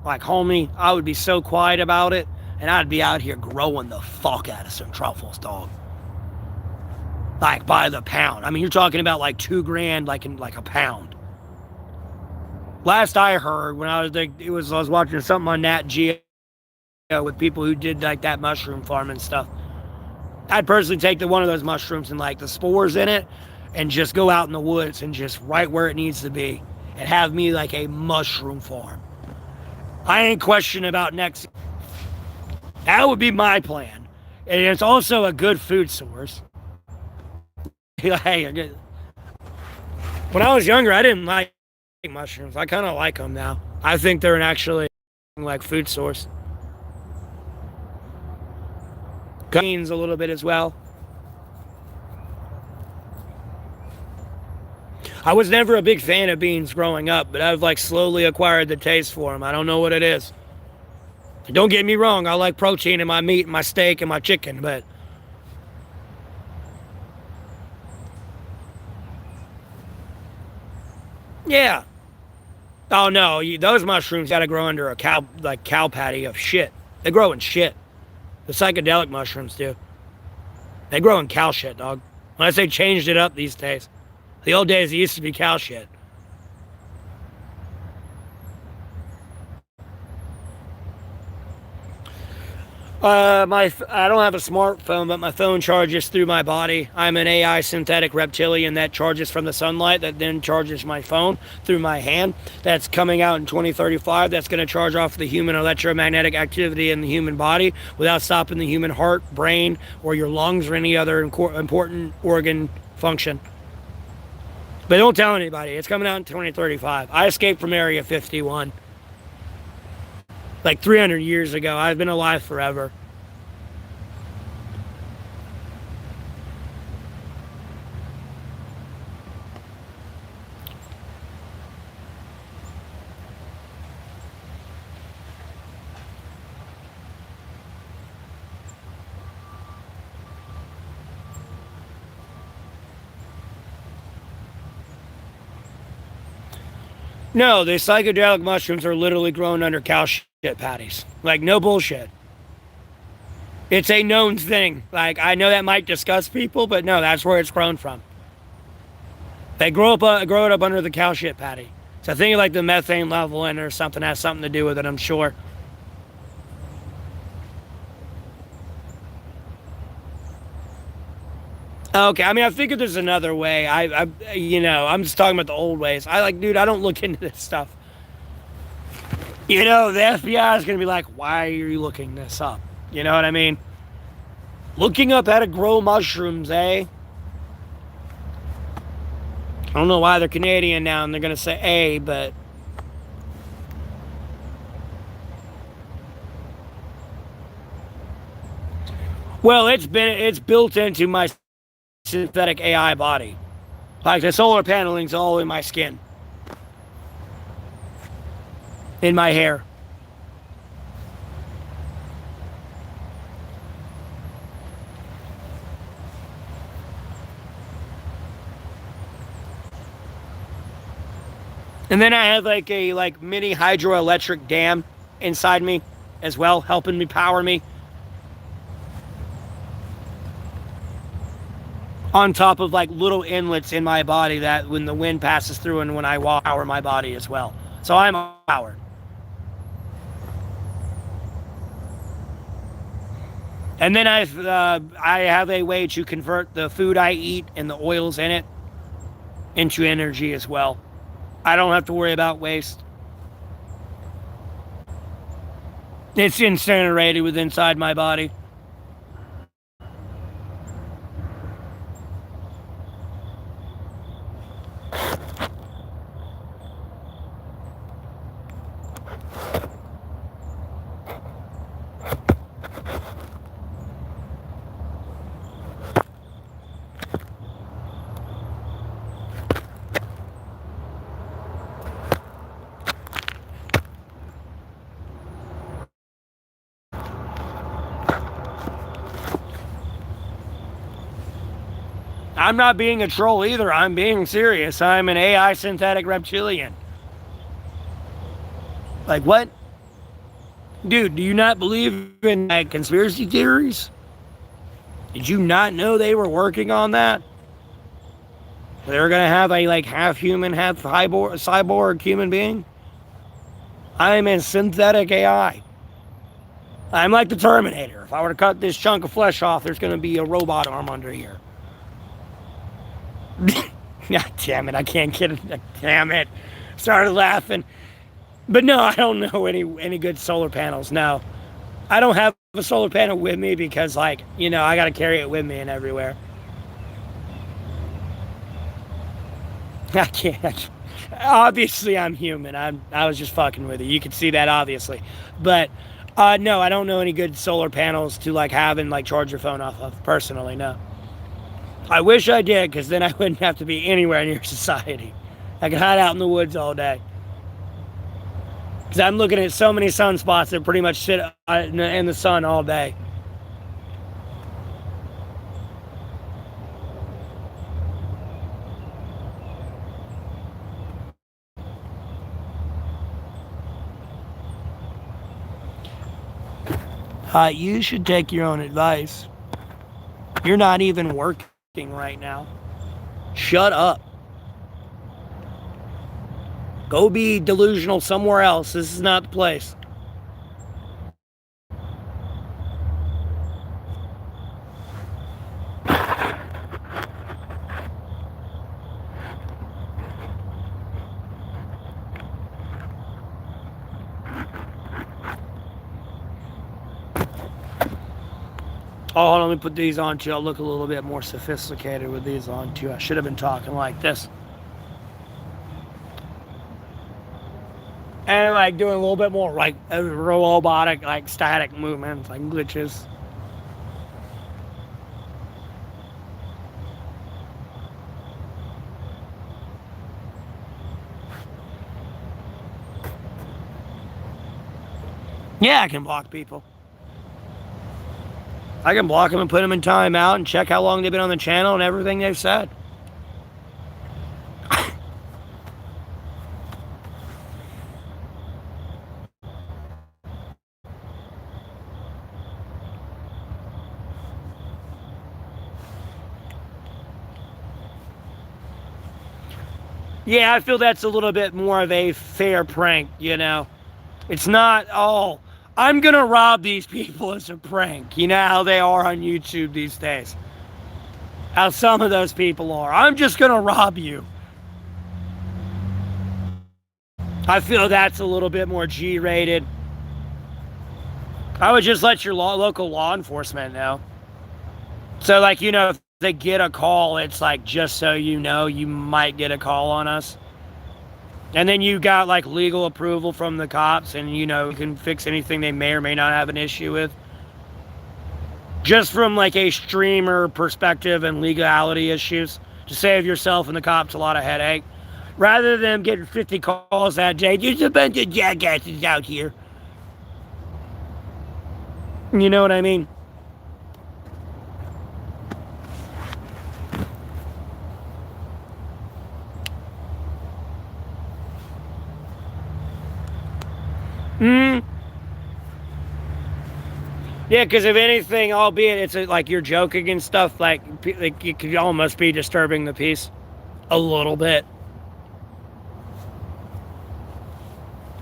like, homie, I would be so quiet about it, and I'd be out here growing the fuck out of some truffles, dog. Like, by the pound. I mean, you're talking about, like, $2,000, like, in, like, a pound. Last I heard, when I was watching something on Nat Geo with people who did, like, that mushroom farm and stuff. I'd personally take one of those mushrooms and, like, the spores in it, and just go out in the woods and just right where it needs to be, and have me, like, a mushroom farm. I ain't questioning about next. That would be my plan. And it's also a good food source. Hey, when I was younger, I didn't like mushrooms. I kind of like them now. I think they're an actually like food source. Beans a little bit as well. I was never a big fan of beans growing up, but I've like slowly acquired the taste for them. I don't know what it is. Don't get me wrong, I like protein in my meat, and my steak, and my chicken, but yeah. Oh no, those mushrooms gotta grow under a cow patty of shit. They grow in shit. The psychedelic mushrooms do. They grow in cow shit, dog. Unless they changed it up these days. The old days, it used to be cow shit. I don't have a smartphone, but my phone charges through my body. I'm an AI synthetic reptilian that charges from the sunlight, that then charges my phone through my hand. That's coming out in 2035. That's going to charge off the human electromagnetic activity in the human body without stopping the human heart, brain, or your lungs, or any other important organ function. But don't tell anybody. It's coming out in 2035. I escaped from Area 51. Like 300 years ago. I've been alive forever. No, the psychedelic mushrooms are literally grown under cow shit patties. Like, no bullshit. It's a known thing. Like, I know that might disgust people, but no, that's where it's grown from. They grow it up under the cow shit patty. So I think like the methane level in it or something has something to do with it, I'm sure. Okay, I mean, I figured there's another way. I'm just talking about the old ways. Dude, I don't look into this stuff. The FBI is going to be like, why are you looking this up? You know what I mean? Looking up how to grow mushrooms, eh? I don't know why they're Canadian now and they're going to say A, but... Well, it's built into my synthetic AI body. Like the solar paneling's all in my skin, in my hair. And then I have like a mini hydroelectric dam inside me as well, helping me power me. On top of like little inlets in my body that when the wind passes through and when I walk, power my body as well. So I'm powered. And then I have a way to convert the food I eat and the oils in it into energy as well. I don't have to worry about waste. It's incinerated with inside my body. I'm not being a troll either. I'm being serious. I'm an AI synthetic reptilian. Like what? Dude, do you not believe in conspiracy theories? Did you not know they were working on that? They were going to have a half human, half cyborg human being? I'm a synthetic AI. I'm like the Terminator. If I were to cut this chunk of flesh off, there's going to be a robot arm under here. God damn it, I can't get it. Damn it. Started laughing. But no, I don't know any good solar panels. No. I don't have a solar panel with me because, I got to carry it with me and everywhere. I can't. Obviously, I'm human. I was just fucking with you. You could see that, obviously. But, no, I don't know any good solar panels to, have and, charge your phone off of. Personally, no. I wish I did, because then I wouldn't have to be anywhere near society. I could hide out in the woods all day. Because I'm looking at so many sunspots that pretty much sit in the sun all day. You should take your own advice. You're not even working right now. Shut up. Go be delusional somewhere else. This is not the place. Oh, hold on, let me put these on too. I'll look a little bit more sophisticated with these on too. I should have been talking like this. And doing a little bit more robotic, static movements, glitches. Yeah, I can block people. I can block them and put them in timeout and check how long they've been on the channel and everything they've said. Yeah, I feel that's a little bit more of a fair prank, It's not, I'm going to rob these people as a prank. You know how they are on YouTube these days. How some of those people are. I'm just going to rob you. I feel that's a little bit more G-rated. I would just let your local law enforcement know. So, if they get a call, it's just so you know, you might get a call on us. And then you got legal approval from the cops and you can fix anything they may or may not have an issue with. Just from like a streamer perspective and legality issues, to save yourself and the cops a lot of headache. Rather than getting 50 calls that day, there's a bunch of jackasses out here. You know what I mean? Yeah, because if anything, albeit it's like you're joking and stuff, like it could almost be disturbing the peace a little bit.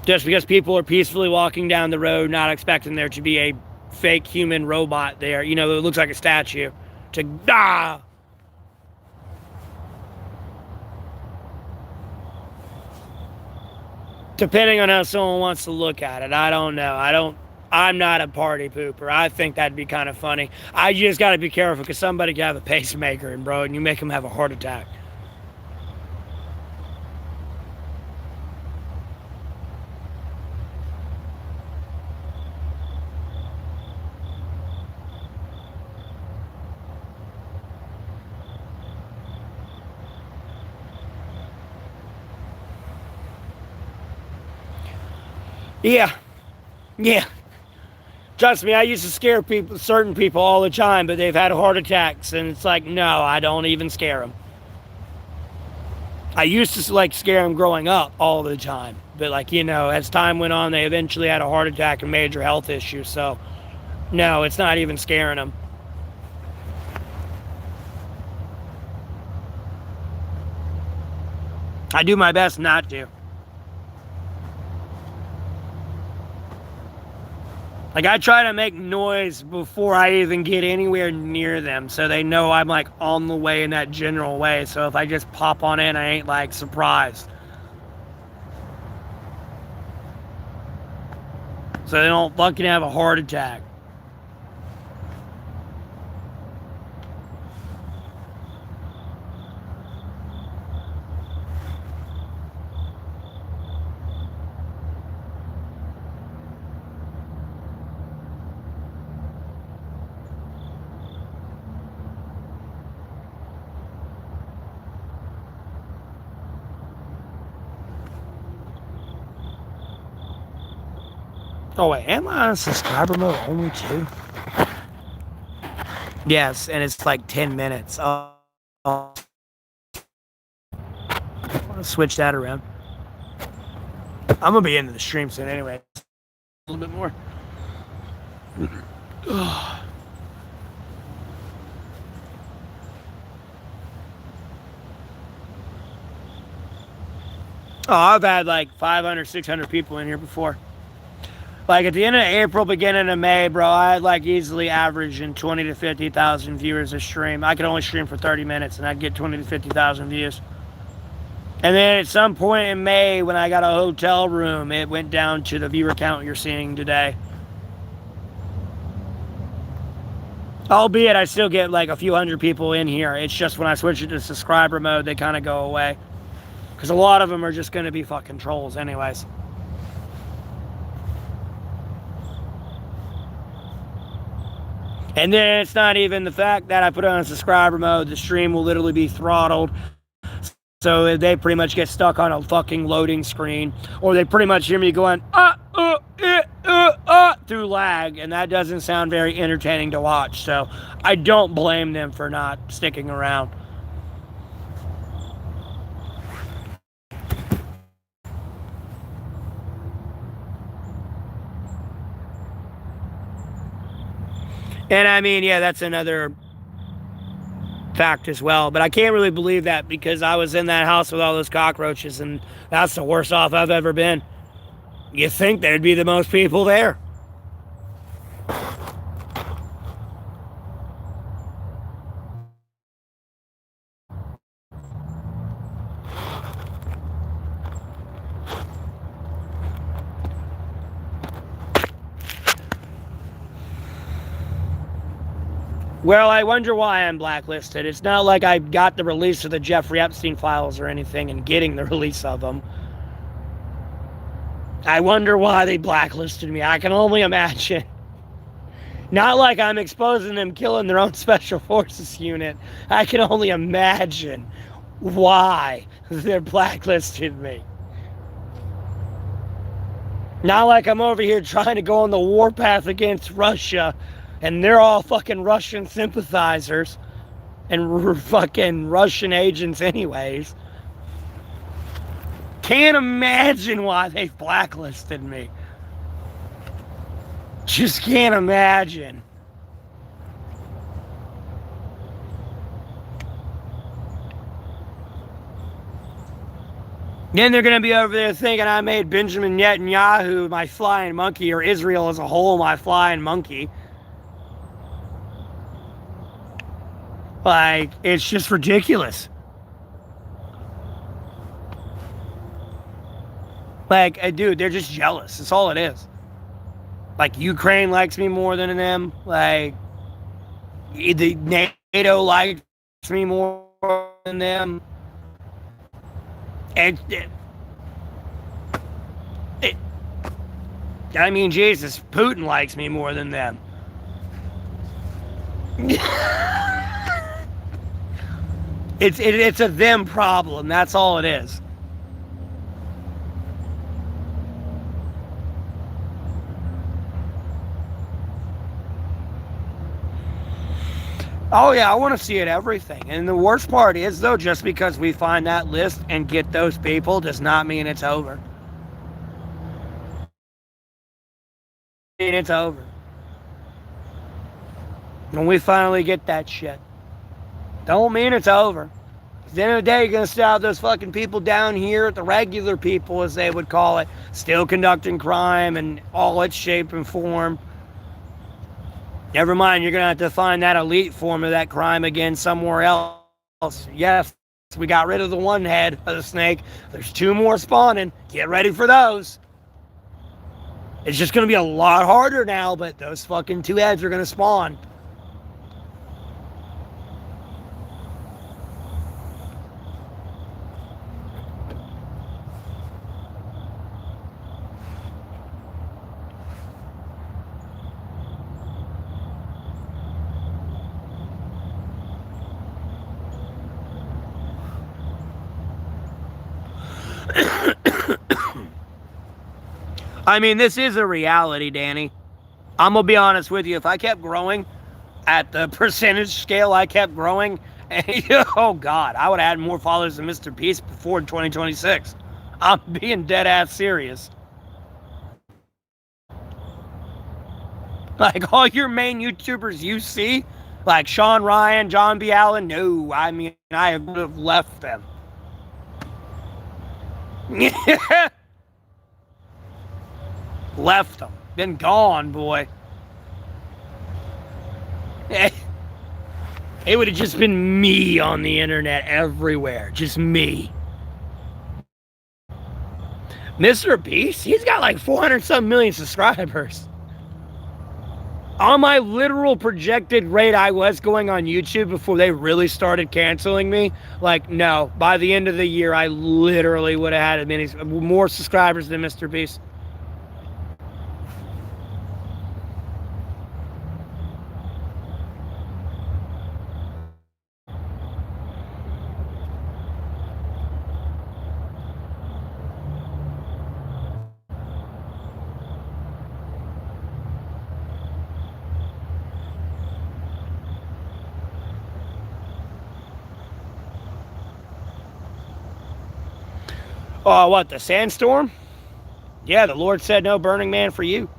Just because people are peacefully walking down the road, not expecting there to be a fake human robot there, you know, it looks like a statue. Depending on how someone wants to look at it, I don't know. I'm not a party pooper. I think that'd be kind of funny. I just got to be careful because somebody could have a pacemaker, and bro, and you make them have a heart attack. Yeah. Trust me, I used to scare people, certain people all the time, but they've had heart attacks, and it's like, no, I don't even scare them. I used to like scare them growing up all the time, but like, you know, as time went on, they eventually had a heart attack and major health issues. So, no, it's not even scaring them. I do my best not to. Like, I try to make noise before I even get anywhere near them, so they know I'm, like, on the way in that general way. So if I just pop on in, I ain't, like, surprised. So they don't fucking have a heart attack. Oh wait, am I on subscriber mode only too? Yes, and it's like 10 minutes. I'll switch that around. I'm gonna be into the stream soon anyway. A little bit more. Oh, I've had like 500, 600 people in here before. Like at the end of April, beginning of May, bro, I had like easily averaging 20 to 50,000 viewers a stream. I could only stream for 30 minutes and I'd get 20 to 50,000 views. And then at some point in May, when I got a hotel room, it went down to the viewer count you're seeing today. Albeit I still get like a few hundred people in here. It's just when I switch it to subscriber mode, they kind of go away. Because a lot of them are just going to be fucking trolls anyways. And then it's not even the fact that I put it on subscriber mode. The stream will literally be throttled. So they pretty much get stuck on a fucking loading screen. Or they pretty much hear me going, through lag. And that doesn't sound very entertaining to watch. So I don't blame them for not sticking around. And I mean, yeah, that's another fact as well. But I can't really believe that because I was in that house with all those cockroaches and that's the worst off I've ever been. You'd think there'd be the most people there. Well, I wonder why I'm blacklisted. It's not like I got the release of the Jeffrey Epstein files or anything and getting the release of them. I wonder why they blacklisted me. I can only imagine. Not like I'm exposing them killing their own special forces unit. I can only imagine why they're blacklisted me. Not like I'm over here trying to go on the warpath against Russia and they're all fucking Russian sympathizers and fucking Russian agents anyways. Can't imagine why they've blacklisted me. Just can't imagine. Then they're going to be over there thinking I made Benjamin Netanyahu my flying monkey, or Israel as a whole my flying monkey. Like, it's just ridiculous. Like, dude, they're just jealous. That's all it is. Like, Ukraine likes me more than them. Like, the NATO likes me more than them. And I mean, Jesus, Putin likes me more than them. It's a them problem. That's all it is. Oh yeah, I want to see it everything. And the worst part is, though, just because we find that list and get those people does not mean it's over. It's over. When we finally get that shit. Don't mean it's over. At the end of the day, you're going to still have those fucking people down here, the regular people, as they would call it, still conducting crime in all its shape and form. Never mind, you're going to have to find that elite form of that crime again somewhere else. Yes, we got rid of the one head of the snake. There's 2 more spawning. Get ready for those. It's just going to be a lot harder now, but those fucking 2 heads are going to spawn. I mean, this is a reality, Danny. I'm going to be honest with you. If I kept growing at the percentage scale I kept growing, oh God, I would have had more followers than Mr. Beast before 2026. I'm being dead ass serious. Like, all your main YouTubers you see, like Sean Ryan, John B. Allen, no, I mean, I would have left them. Left them. Been gone, boy. It would have just been me on the internet everywhere. Just me. Mr. Beast, he's got like 400-some million subscribers. On my literal projected rate I was going on YouTube before they really started canceling me, like, no, by the end of the year, I literally would have had more subscribers than Mr. Beast. Oh, what, the sandstorm? Yeah, the Lord said no Burning Man for you.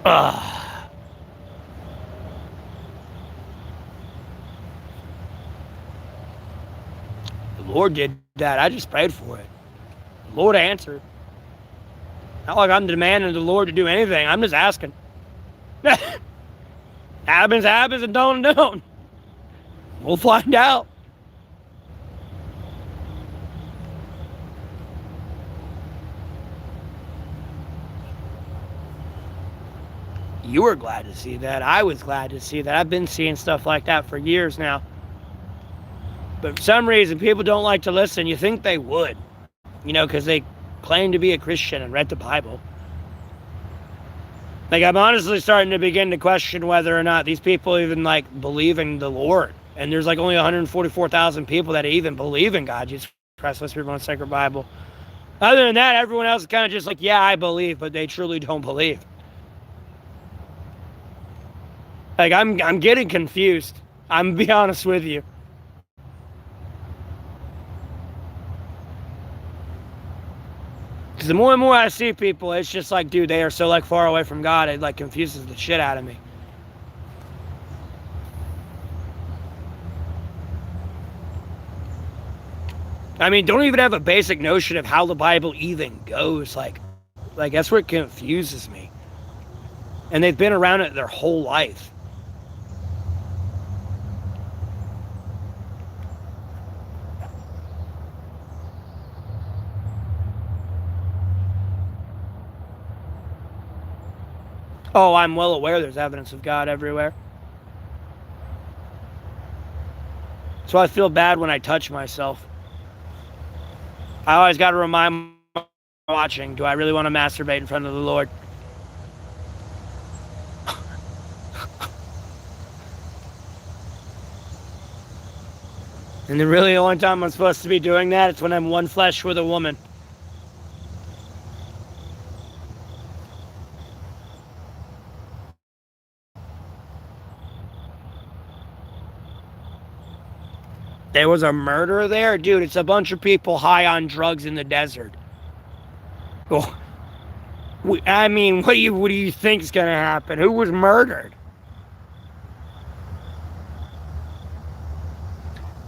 The Lord did that. I just prayed for it. The Lord answered. Not like I'm demanding the Lord to do anything. I'm just asking. Happens, and don't. We'll find out. You were glad to see that. I was glad to see that. I've been seeing stuff like that for years now. But for some reason, people don't like to listen. You think they would, because they claim to be a Christian and read the Bible. Like, I'm honestly starting to begin to question whether or not these people even, believe in the Lord. And there's, only 144,000 people that even believe in God, Jesus Christ, let's read one sacred Bible. Other than that, everyone else is kind of just yeah, I believe, but they truly don't believe. I'm getting confused. I'm going to be honest with you. Because the more and more I see people, it's just dude, they are so far away from God, it confuses the shit out of me. I mean, don't even have a basic notion of how the Bible even goes. That's what confuses me. And they've been around it their whole life. Oh, I'm well aware there's evidence of God everywhere. So I feel bad when I touch myself. I always got to remind myself watching, do I really want to masturbate in front of the Lord? And then really the only time I'm supposed to be doing that is when I'm one flesh with a woman. There was a murder there? Dude, it's a bunch of people high on drugs in the desert. Oh, I mean, what do you think is going to happen? Who was murdered?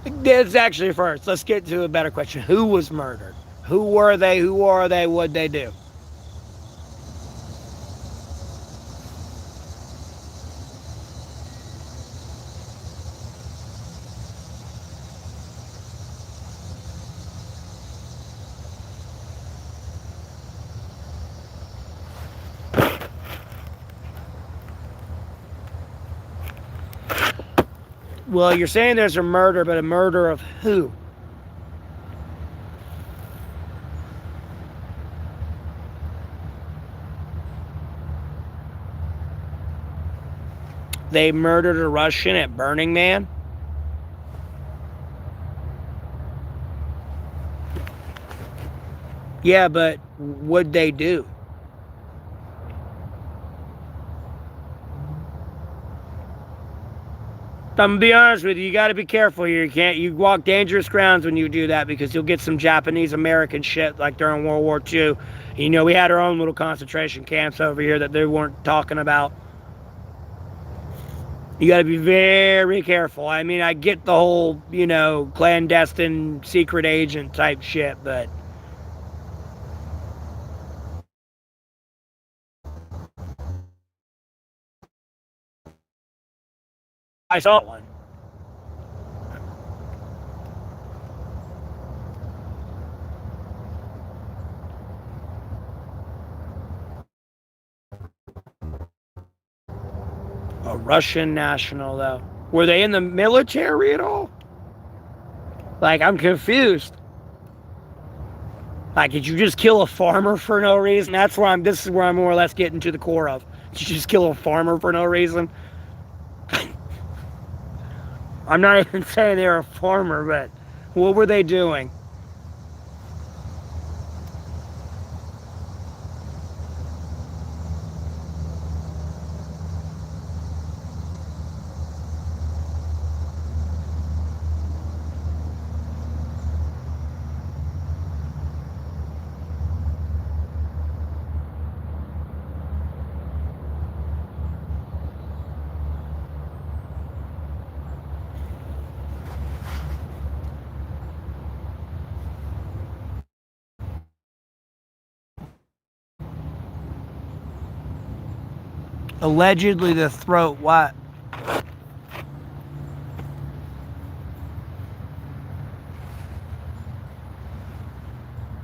That's actually first. Let's get to a better question. Who was murdered? Who were they? Who are they? What'd they do? Well, you're saying there's a murder, but a murder of who? They murdered a Russian at Burning Man? Yeah, but what'd they do? I'm gonna be honest with you, you gotta be careful here. You walk dangerous grounds when you do that, because you'll get some Japanese American shit like during World War II. We had our own little concentration camps over here that they weren't talking about. You gotta be very careful. I mean, I get the whole, clandestine secret agent type shit, but I saw one. A Russian national, though. Were they in the military at all? I'm confused. Did you just kill a farmer for no reason? This is where I'm more or less getting to the core of. Did you just kill a farmer for no reason? I'm not even saying they're a farmer, but what were they doing? Allegedly the throat, what?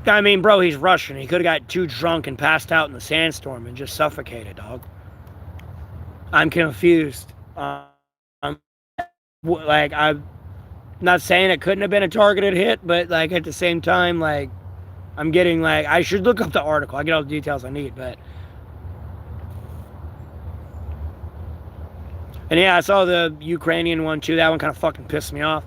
I mean, bro, he's Russian. He could have got too drunk and passed out in the sandstorm and just suffocated, dog. I'm confused. Like, I'm not saying it couldn't have been a targeted hit, but like at the same time, like I'm getting like I should look up the article. I get all the details I need, but and yeah, I saw the Ukrainian one too. That one kind of fucking pissed me off.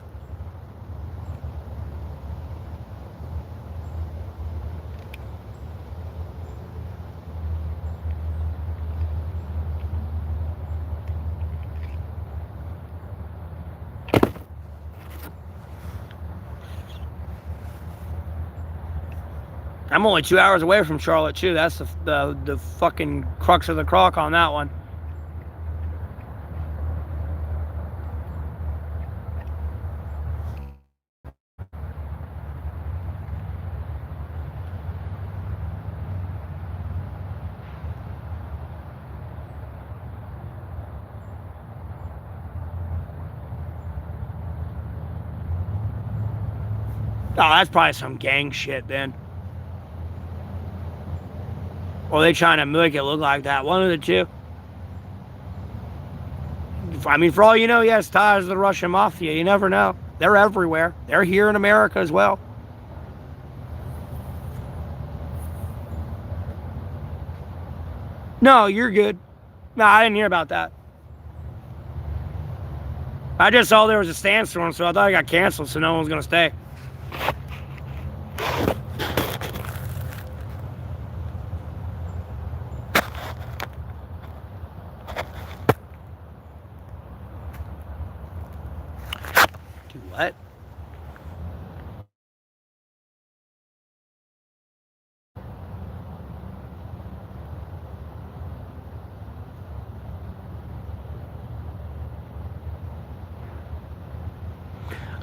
I'm only 2 hours away from Charlotte too. That's the fucking crux of the crock on that one. Oh, that's probably some gang shit then. Or they trying to make it look like that. One of the two. I mean, for all you know, yes, ties to the Russian mafia. You never know. They're everywhere. They're here in America as well. No, you're good. No, I didn't hear about that. I just saw there was a sandstorm, so I thought it got canceled, so no one was going to stay. Do what?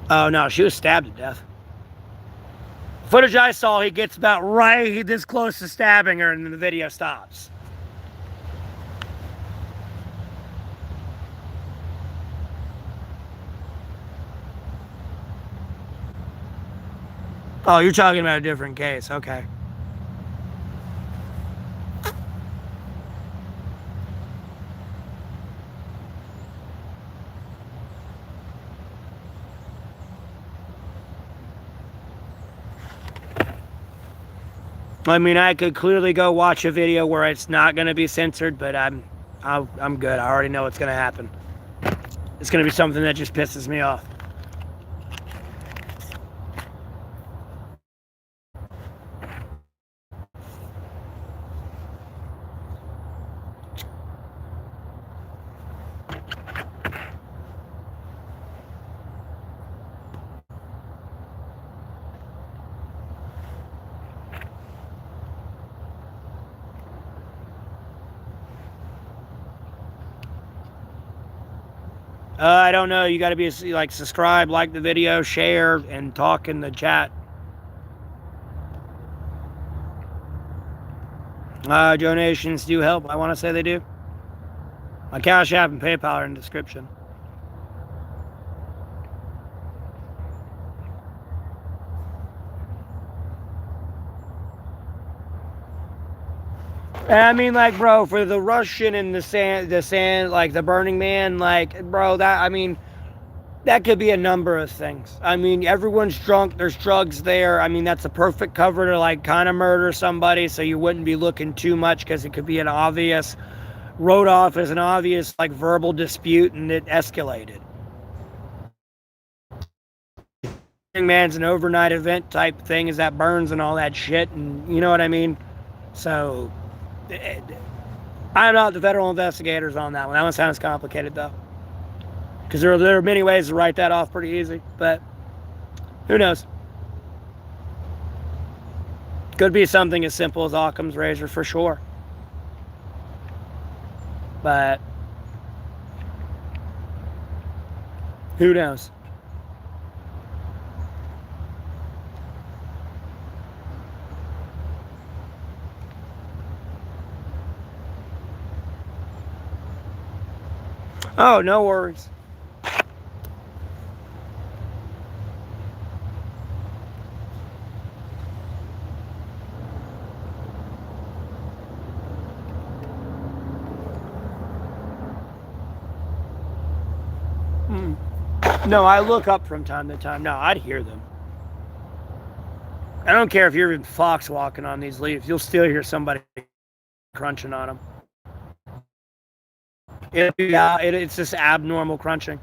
Oh, no, she was stabbed to death. Footage I saw, he gets about right this close to stabbing her, and then the video stops. Oh, you're talking about a different case. Okay. I mean, I could clearly go watch a video where it's not going to be censored, but I'm good. I already know what's going to happen. It's going to be something that just pisses me off. I don't know. You got to be like subscribe, like the video, share, and talk in the chat. Donations do help. I want to say they do. My Cash App and PayPal are in the description. And I mean, like, bro, for the Russian and the sand, like the Burning Man, like, bro, that, I mean, that could be a number of things. I mean, everyone's drunk. There's drugs there. I mean, that's a perfect cover to, like, kind of murder somebody, so you wouldn't be looking too much because it could be an obvious, wrote off as an obvious, like, verbal dispute, and it escalated. Burning Man's an overnight event type thing, is that burns and all that shit, and you know what I mean? So I'm not the federal investigators on that one. That one sounds complicated, though. Because there are many ways to write that off pretty easy. But who knows? Could be something as simple as Occam's razor for sure. But who knows? Oh, no worries. No, I look up from time to time. No, I'd hear them. I don't care if you're in fox walking on these leaves. You'll still hear somebody crunching on them. It's just abnormal crunching.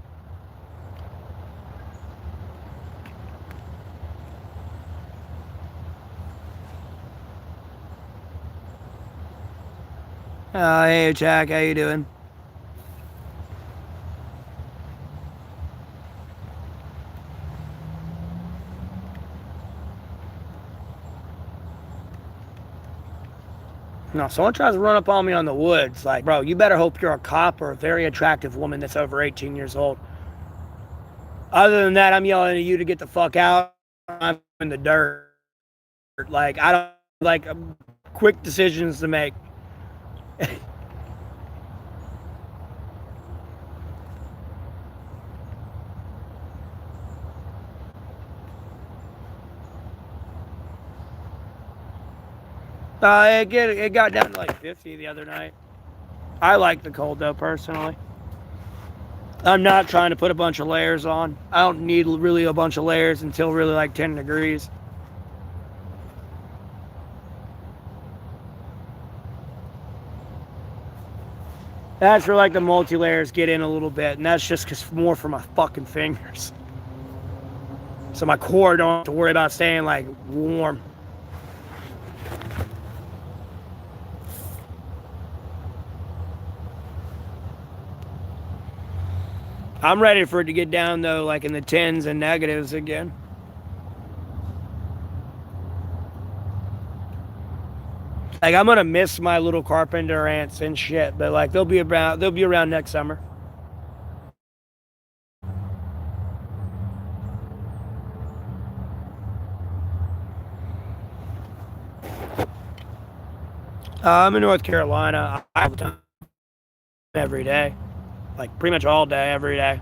Hey, Jack, how you doing? No, someone tries to run up on me on the woods. Like, bro, you better hope you're a cop or a very attractive woman that's over 18 years old. Other than that, I'm yelling at you to get the fuck out. I'm in the dirt. Like, I don't like quick decisions to make. It got down to like 50 the other night. I like the cold though, personally. I'm not trying to put a bunch of layers on. I don't need really a bunch of layers until really like 10 degrees. That's where like the multi-layers get in a little bit, and that's just cause more for my fucking fingers. So my core don't have to worry about staying like warm. I'm ready for it to get down though, like in the tens and negatives again. Like I'm gonna miss my little carpenter ants and shit, but like they'll be around next summer. I'm in North Carolina. I have time every day, like pretty much all day, every day.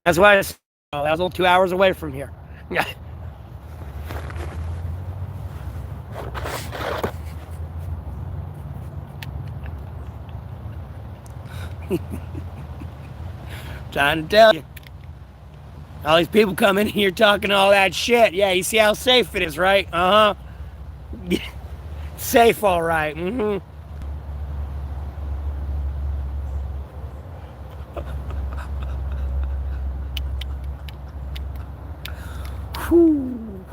That's why that was only 2 hours away from here. Trying to tell you. All these people come in here talking all that shit. Yeah, you see how safe it is, right? Uh-huh. Safe, all right. Mm-hmm. Whew.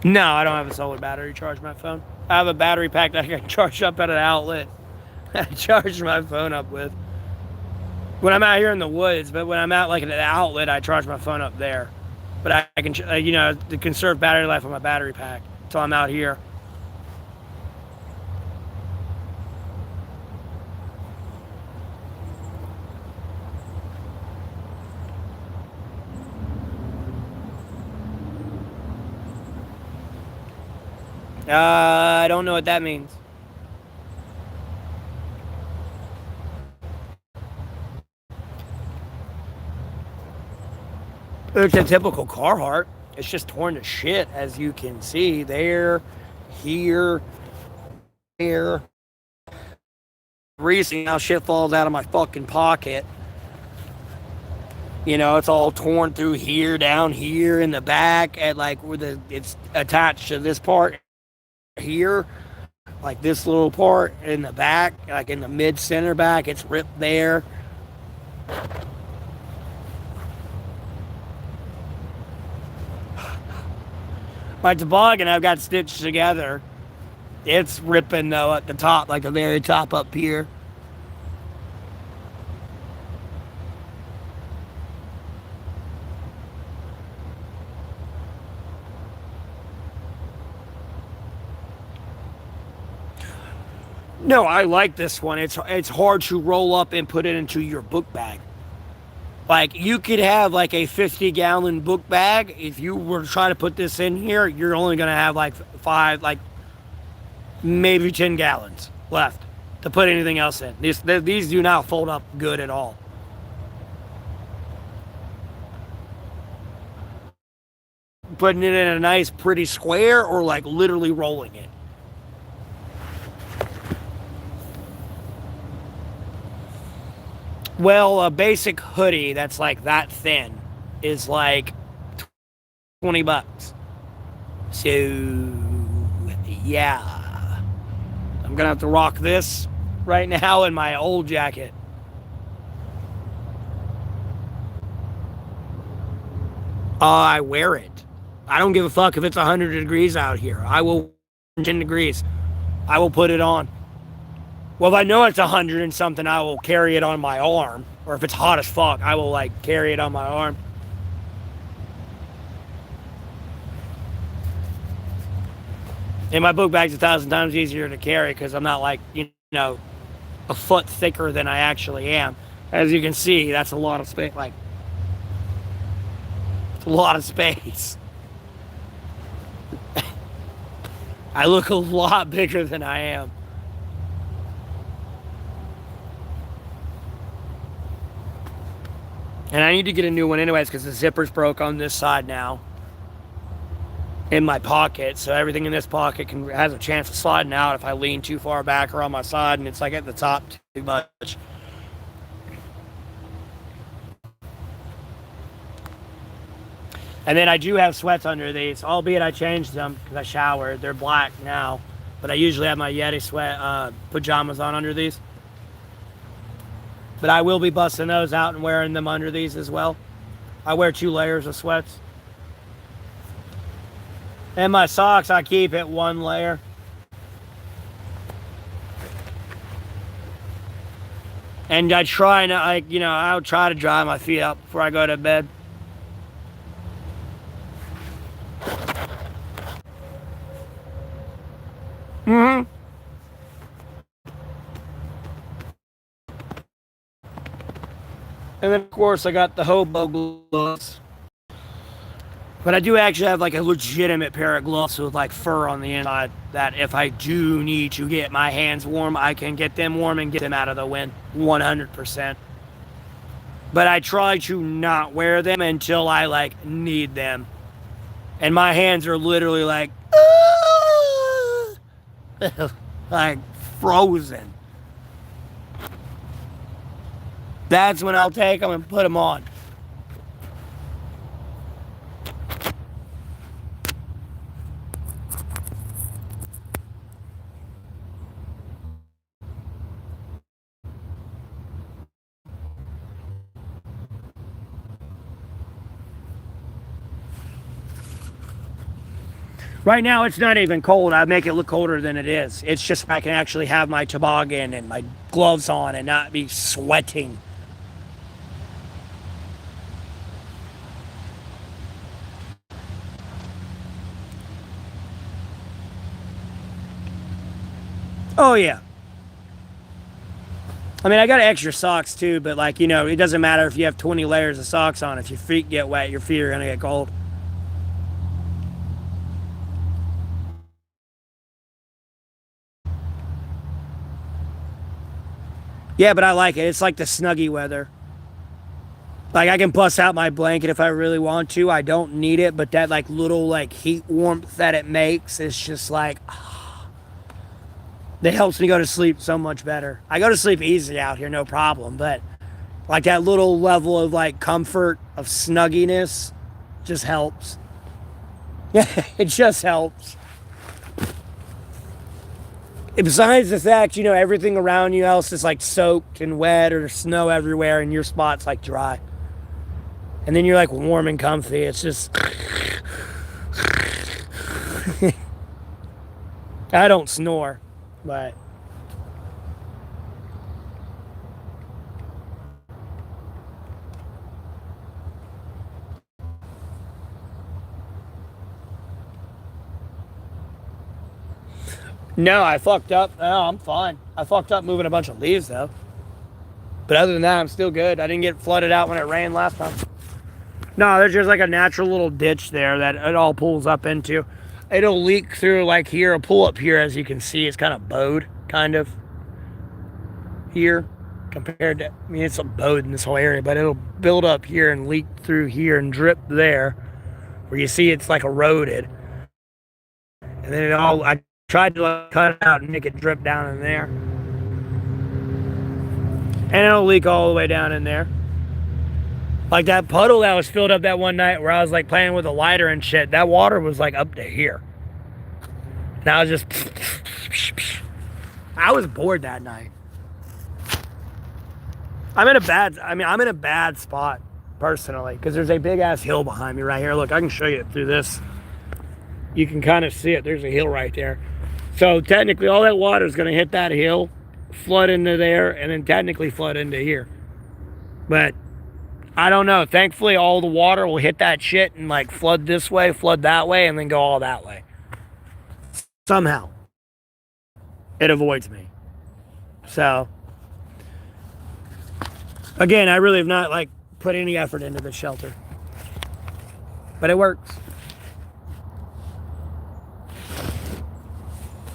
No, I don't have a solar battery to charge my phone. I have a battery pack that I can charge up at an outlet. I charge my phone up with. When I'm out here in the woods, but when I'm out like at an outlet, I charge my phone up there. But I can, to conserve battery life on my battery pack until I'm out here. I don't know what that means. It's a typical Carhartt. It's just torn to shit, as you can see. There, here, there. Recently, now shit falls out of my fucking pocket. You know, it's all torn through here, down here in the back, at like where it's attached to this part here, like this little part in the back, like in the mid center back, it's ripped there. My toboggan I've got stitched together. It's ripping though at the top, like the very top up here. No, I like this one. It's hard to roll up and put it into your book bag. Like you could have like a 50-gallon book bag. If you were to try to put this in here, you're only gonna have like five, like maybe 10 gallons left to put anything else in. These do not fold up good at all. Putting it in a nice, pretty square, or like literally rolling it. Well, a basic hoodie that's like that thin is like $20. So, yeah. I'm gonna have to rock this right now in my old jacket. I wear it. I don't give a fuck if it's 100 degrees out here. I will 10 degrees. I will put it on. Well, if I know it's 100 and something, I will carry it on my arm. Or if it's hot as fuck, I will like carry it on my arm. And my book bag's 1,000 times easier to carry because I'm not like, you know, a foot thicker than I actually am. As you can see, that's a lot of space. Like, it's a lot of space. I look a lot bigger than I am. And I need to get a new one anyways because the zipper's broke on this side now. In my pocket, so everything in this pocket has a chance of sliding out if I lean too far back or on my side and it's like at the top too much. And then I do have sweats under these, albeit I changed them because I showered. They're black now, but I usually have my Yeti sweat pajamas on under these. But I will be busting those out and wearing them under these as well. I wear 2 layers of sweats. And my socks, I keep at 1 layer. And I try not, like, you know, I'll try to dry my feet up before I go to bed. Mm-hmm. And then, of course, I got the hobo gloves. But I do actually have like a legitimate pair of gloves with like fur on the inside that if I do need to get my hands warm, I can get them warm and get them out of the wind 100%. But I try to not wear them until I like need them. And my hands are literally like, like frozen. That's when I'll take them and put them on. Right now, it's not even cold. I make it look colder than it is. It's just I can actually have my toboggan and my gloves on and not be sweating. Oh, yeah. I mean, I got extra socks too, but like, you know, it doesn't matter if you have 20 layers of socks on. If your feet get wet, your feet are going to get cold. Yeah, but I like it. It's like the snuggy weather. Like I can bust out my blanket if I really want to. I don't need it, but that like little like heat warmth that it makes is just like that helps me go to sleep so much better. I go to sleep easy out here, no problem, but Like that little level of like comfort, of snugginess just helps. Yeah, it just helps. Besides the fact, you know, everything around you else is like soaked and wet, or there's snow everywhere and your spot's like dry. And then you're like warm and comfy. It's just... I don't snore, but... No, I fucked up. No, I'm fine. I fucked up moving a bunch of leaves, though. But other than that, I'm still good. I didn't get flooded out when it rained last time. No, there's just like a natural little ditch there that it all pulls up into. It'll leak through like here. It'll pull up here, as you can see. It's kind of bowed, kind of, here. Compared to, I mean, it's a bowed in this whole area, but it'll build up here and leak through here and drip there. Where you see it's like eroded. And then it all... I tried to like cut it out and make it drip down in there. And it'll leak all the way down in there. Like that puddle that was filled up that one night where I was like playing with a lighter and shit, that water was like up to here. And I was just... I was bored that night. I'm in a bad spot, personally, because there's a big ass hill behind me right here. Look, I can show you it through this. You can kind of see it. There's a hill right there. So technically all that water is going to hit that hill, flood into there, and then technically flood into here. But I don't know. Thankfully all the water will hit that shit and like flood this way, flood that way, and then go all that way. Somehow. It avoids me. So again, I really have not like put any effort into this shelter. But it works.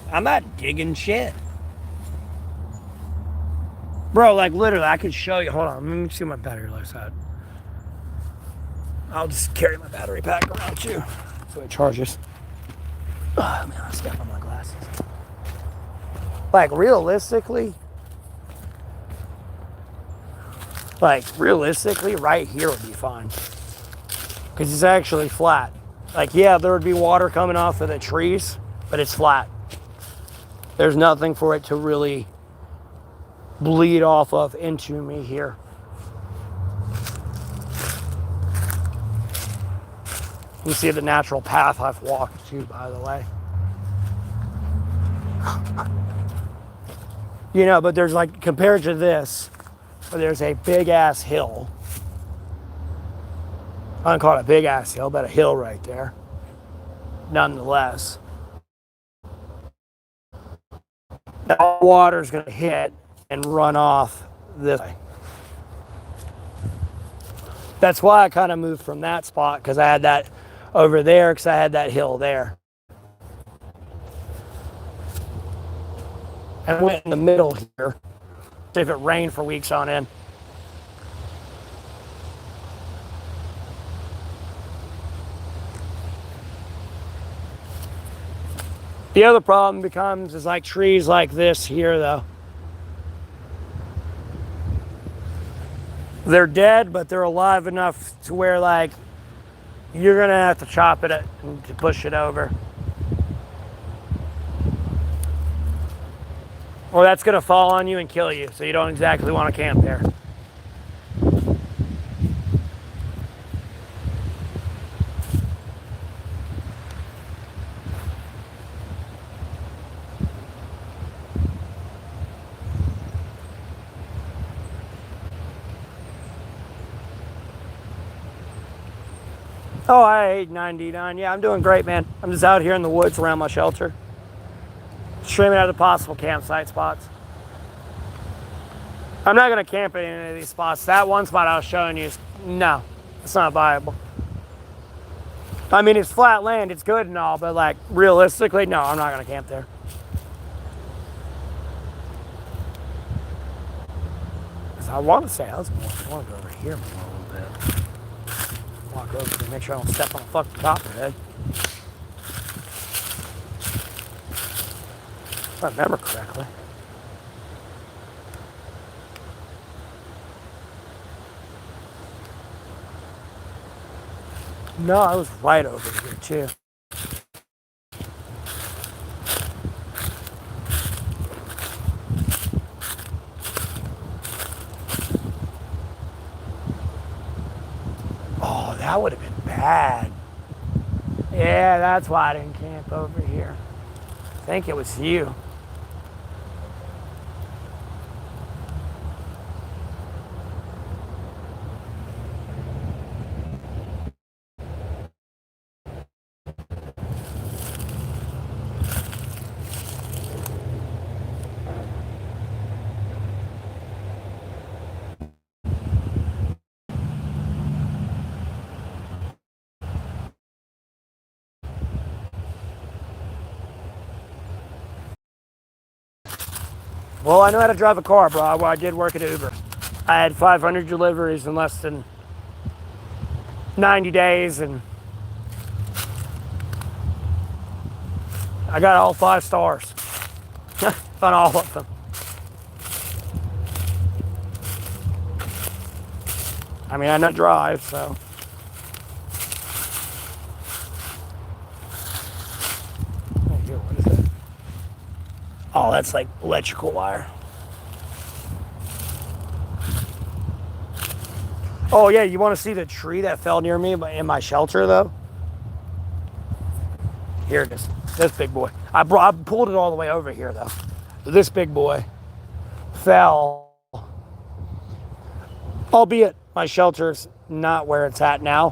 I'm not digging shit. Bro, like literally, I could show you. Hold on, let me see my battery life side. I'll just carry my battery pack around too, so it charges. Oh man, I step on my glasses. Like realistically, right here would be fine. Because it's actually flat. Like, yeah, there would be water coming off of the trees, but it's flat. There's nothing for it to really bleed off of into me here. You see the natural path I've walked to, by the way. You know, but there's like, compared to this, there's a big ass hill. I don't call it a big ass hill, but a hill right there. Nonetheless. Now water's gonna hit and run off this way. That's why I kind of moved from that spot, because I had that over there, because I had that hill there. And went in the middle here. See if it rained for weeks on end. The other problem becomes is like trees like this here, though. They're dead, but they're alive enough to where like you're gonna have to chop it to push it over. Or that's gonna fall on you and kill you, so you don't exactly want to camp there. Oh, I ate 99. Yeah, I'm doing great, man. I'm just out here in the woods around my shelter. Streaming out the possible campsite spots. I'm not going to camp at any of these spots. That one spot I was showing you is, no, it's not viable. I mean, it's flat land. It's good and all, but like, realistically, no, I'm not going to camp there. Because I want to say, I want to go over here more a little bit. Walk over to make sure I don't step on the fucking top of it. If I remember correctly. No, I was right over here too. Oh, that would have been bad. Yeah, that's why I didn't camp over here. I think it was you. Well, I know how to drive a car, bro. I did work at Uber. I had 500 deliveries in less than 90 days, and I got all 5 stars on all of them. I mean, I know drive, so. What is that? Oh, that's like electrical wire. Oh, yeah, you want to see the tree that fell near me in my shelter, though? Here it is. This big boy. I pulled it all the way over here, though. This big boy fell, albeit my shelter's not where it's at now.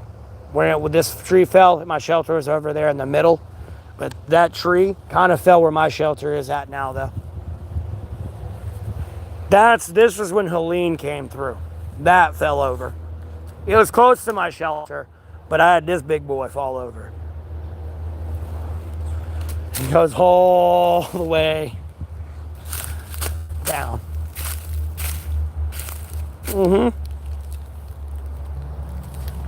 Where this tree fell, my shelter is over there in the middle. But that tree kind of fell where my shelter is at now, though. This is when Helene came through. That fell over. It was close to my shelter, but I had this big boy fall over. It goes all the way down.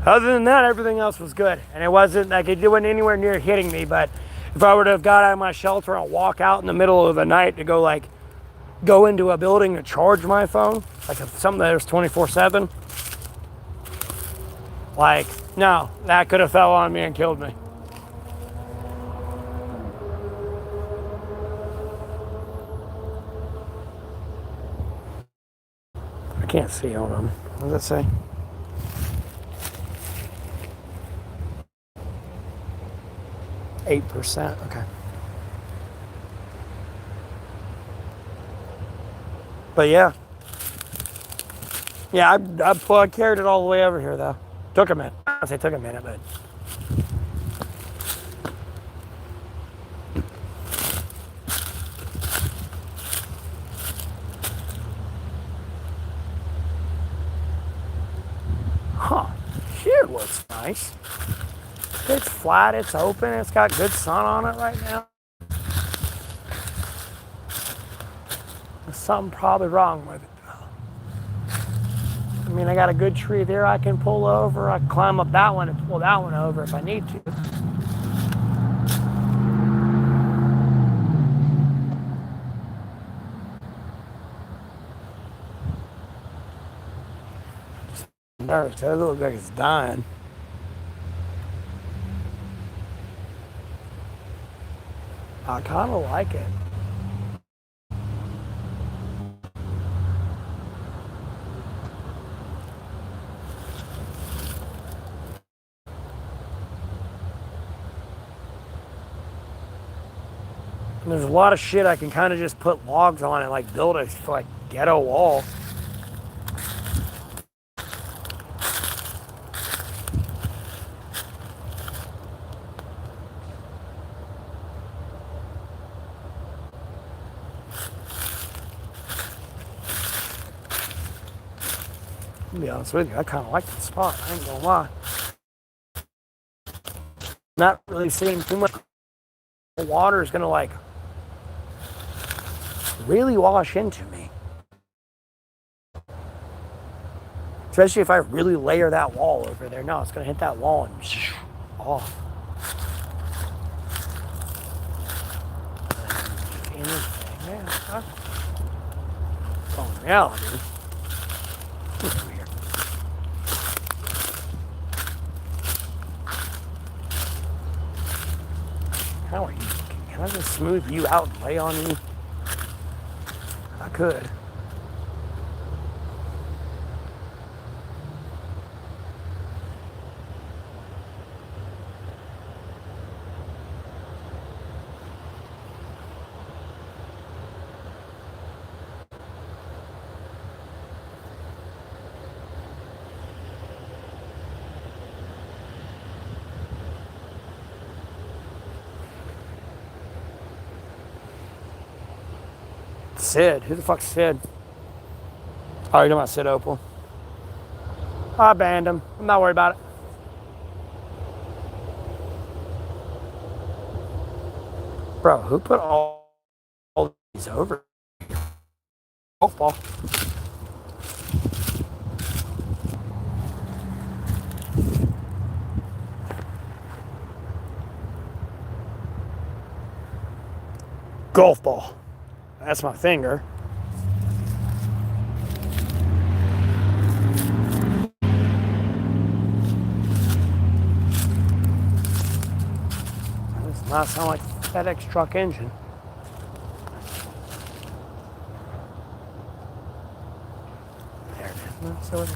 Other than that, everything else was good. And it wasn't like it wasn't anywhere near hitting me, but if I were to have got out of my shelter and walk out in the middle of the night to go into a building to charge my phone, like something that was 24/7, like, no, that could have fell on me and killed me. I can't see on them. What does it say? %. Okay. But yeah. Yeah, I carried it all the way over here, though. Took a minute. I'd say took a minute, but. Huh. Here looks nice. It's flat, it's open, it's got good sun on it right now. There's something probably wrong with it. I mean, I got a good tree there I can pull over. I can climb up that one and pull that one over if I need to. It doesn't look like it's dying. I kind of like it. And there's a lot of shit I can kind of just put logs on and like build a like ghetto wall. To be honest with you, I kind of like the spot. I ain't gonna lie. Not really seeing too much. The water is gonna like really wash into me. Especially if I really layer that wall over there. No, it's gonna hit that wall and off. Yeah. Oh, reality. I just smooth you out and lay on you? I could. Sid? Who the fuck's Sid? Oh, you're talking about Sid Opal. I banned him. I'm not worried about it. Bro, who put all these over? Golf ball. Golf ball. That's my finger. That does not sound like FedEx truck engine. There it is. No, so it is.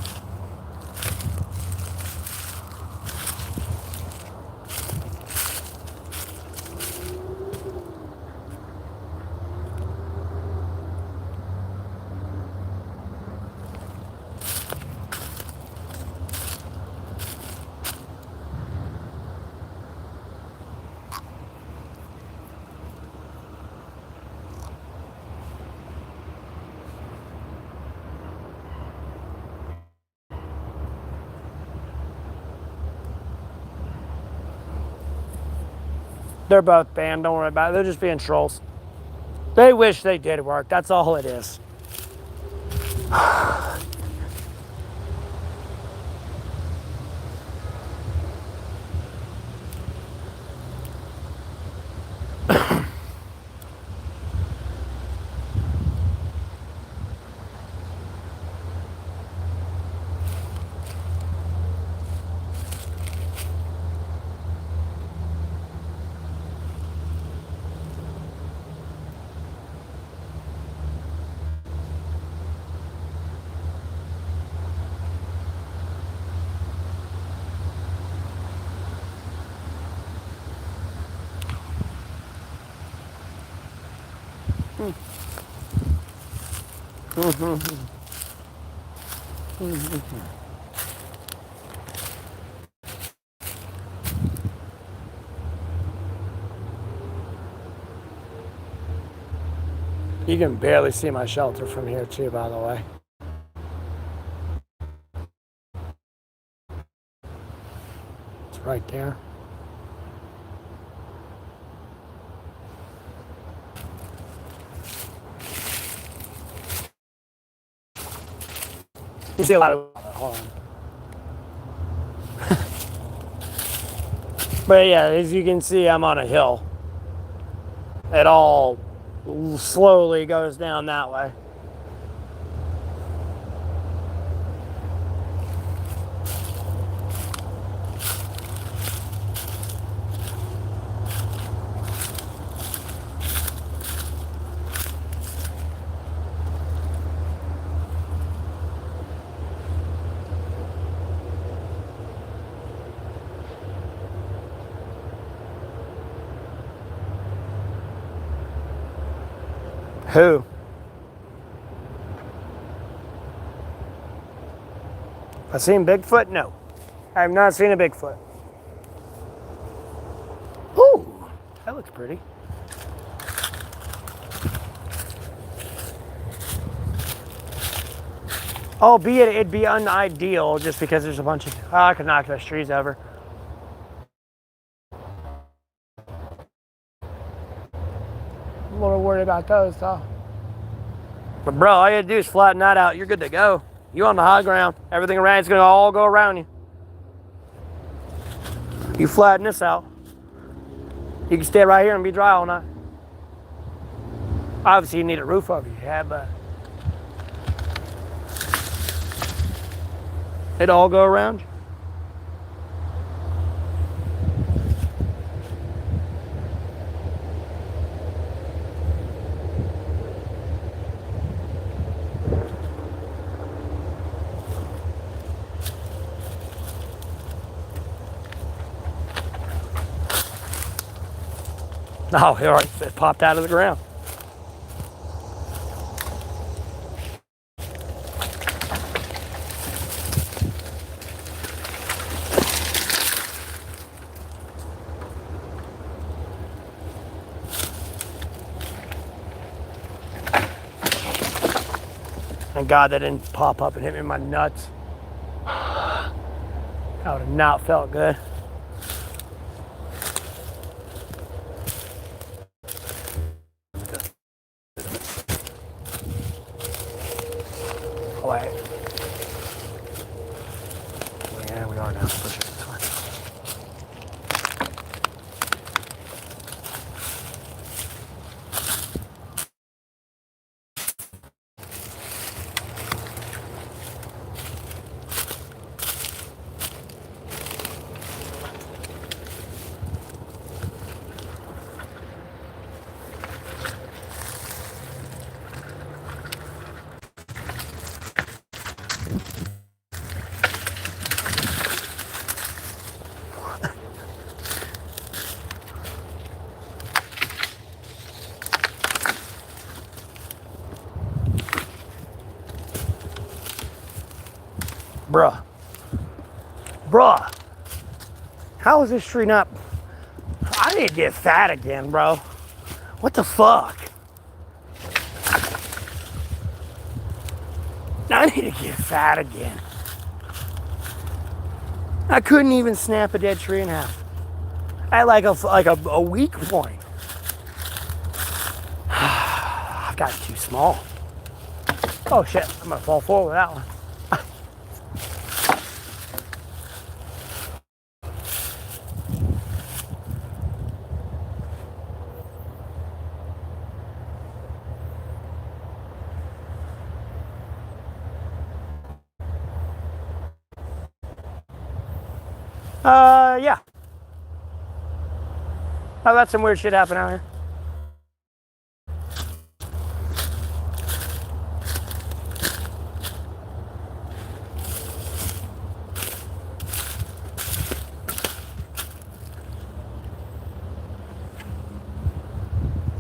They're both banned. Don't worry about it. They're just being trolls. They wish they did work. That's all it is. You can barely see my shelter from here too, by the way. It's right there. You see a lot of... Hold on. But yeah, as you can see, I'm on a hill. It all slowly goes down that way. Who? I've seen Bigfoot? No. I have not seen a Bigfoot. Ooh, that looks pretty. Albeit it'd be unideal just because there's a bunch of... Oh, I could knock those trees over. I'm a little worried about those, though. But bro, all you gotta do is flatten that out. You're good to go. You on the high ground. Everything around it's gonna all go around you. You flatten this out. You can stay right here and be dry all night. Obviously, you need a roof over your head, but it'd all go around you. Oh, all right, it popped out of the ground. Thank God that didn't pop up and hit me in my nuts. That would have not felt good. Oh, wait. Yeah, we are now. Push it. It's fine. Bruh, how is this tree not? I need to get fat again, bro. What the fuck? I need to get fat again. I couldn't even snap a dead tree in half. At like a weak point. I've got it too small. Oh shit, I'm gonna fall forward with that one. Yeah. I've got some weird shit happen out here.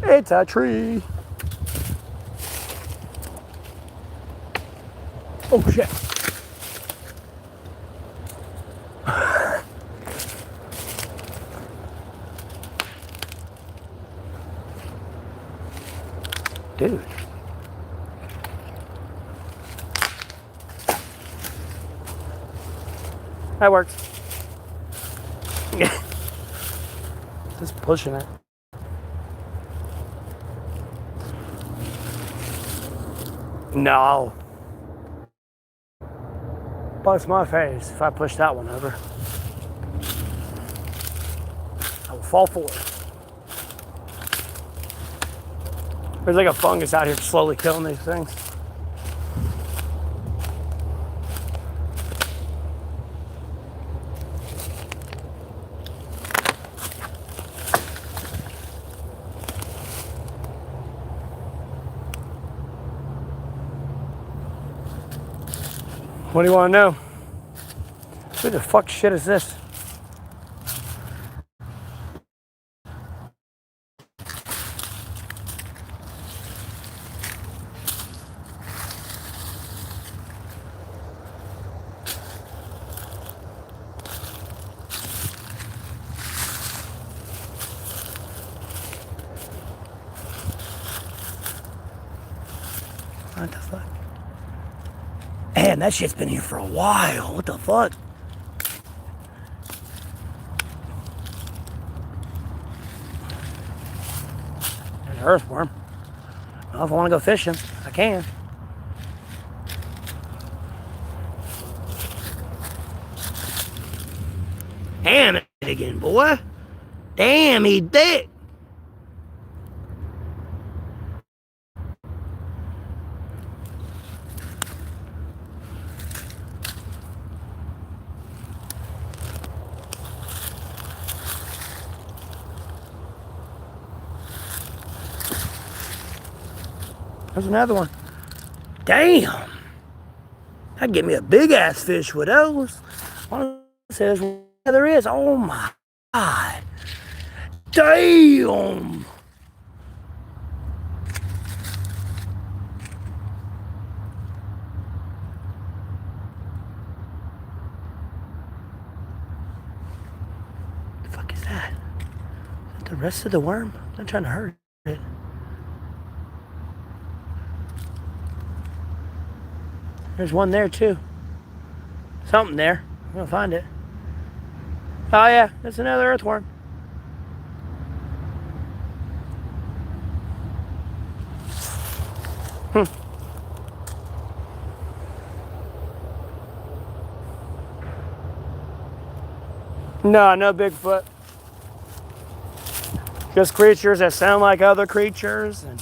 It's a tree. Oh shit. Dude. That works. Just pushing it. No. Bust my face if I push that one over. I will fall forward. There's like a fungus out here slowly killing these things. What do you want to know? Who the fuck shit is this? What the fuck? Man, that shit's been here for a while. What the fuck? There's an earthworm. Well, if I want to go fishing, I can. Damn it again, boy. Damn, he thick. There's another one. Damn. I'd get me a big ass fish with those. One says there is. Oh my God. Damn. the rest of the worm? I'm not trying to hurt it. There's one there too. Something there. I'm gonna find it. Oh yeah, that's another earthworm. No, no Bigfoot. Just creatures that sound like other creatures. And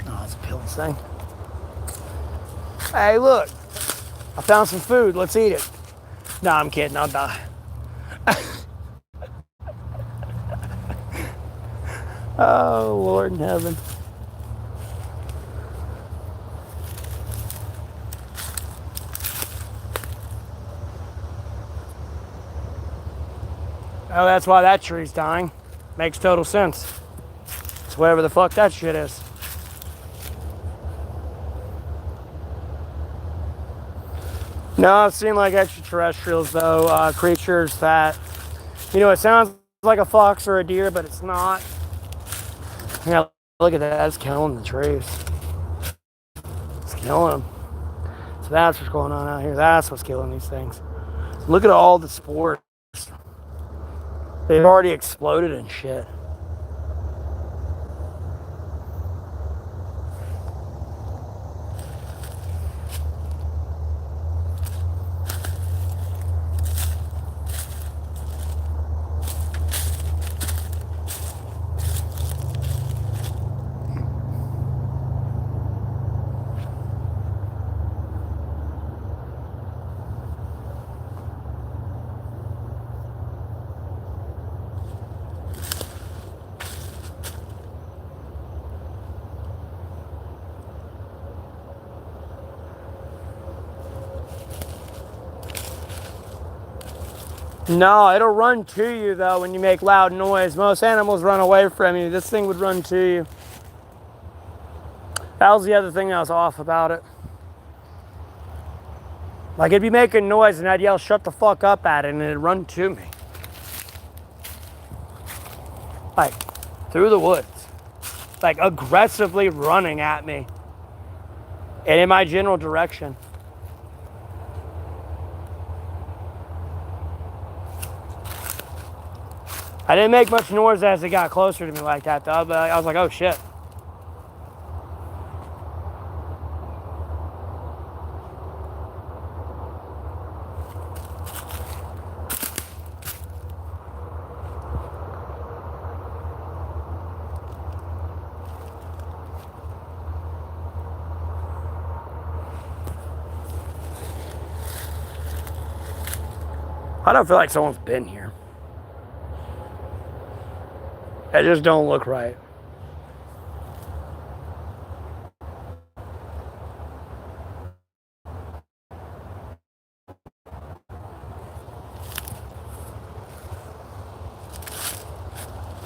oh, it's a pills thing. Hey, look. I found some food. Let's eat it. No, I'm kidding. I'll die. Oh, Lord in heaven. Oh, that's why that tree's dying. Makes total sense. It's whatever the fuck that shit is. No, I've seen like extraterrestrials though, creatures that, it sounds like a fox or a deer, but it's not. Yeah, look at that, it's killing the trees. It's killing them. So that's what's going on out here. That's what's killing these things. Look at all the spores. They've already exploded and shit. No, it'll run to you though when you make loud noise. Most animals run away from you. This thing would run to you. That was the other thing that was off about it. Like it'd be making noise and I'd yell, "Shut the fuck up" at it, and it'd run to me. Like, through the woods. Like aggressively running at me. And in my general direction. I didn't make much noise as it got closer to me like that though, but I was like, oh shit. I don't feel like someone's been here. It just don't look right.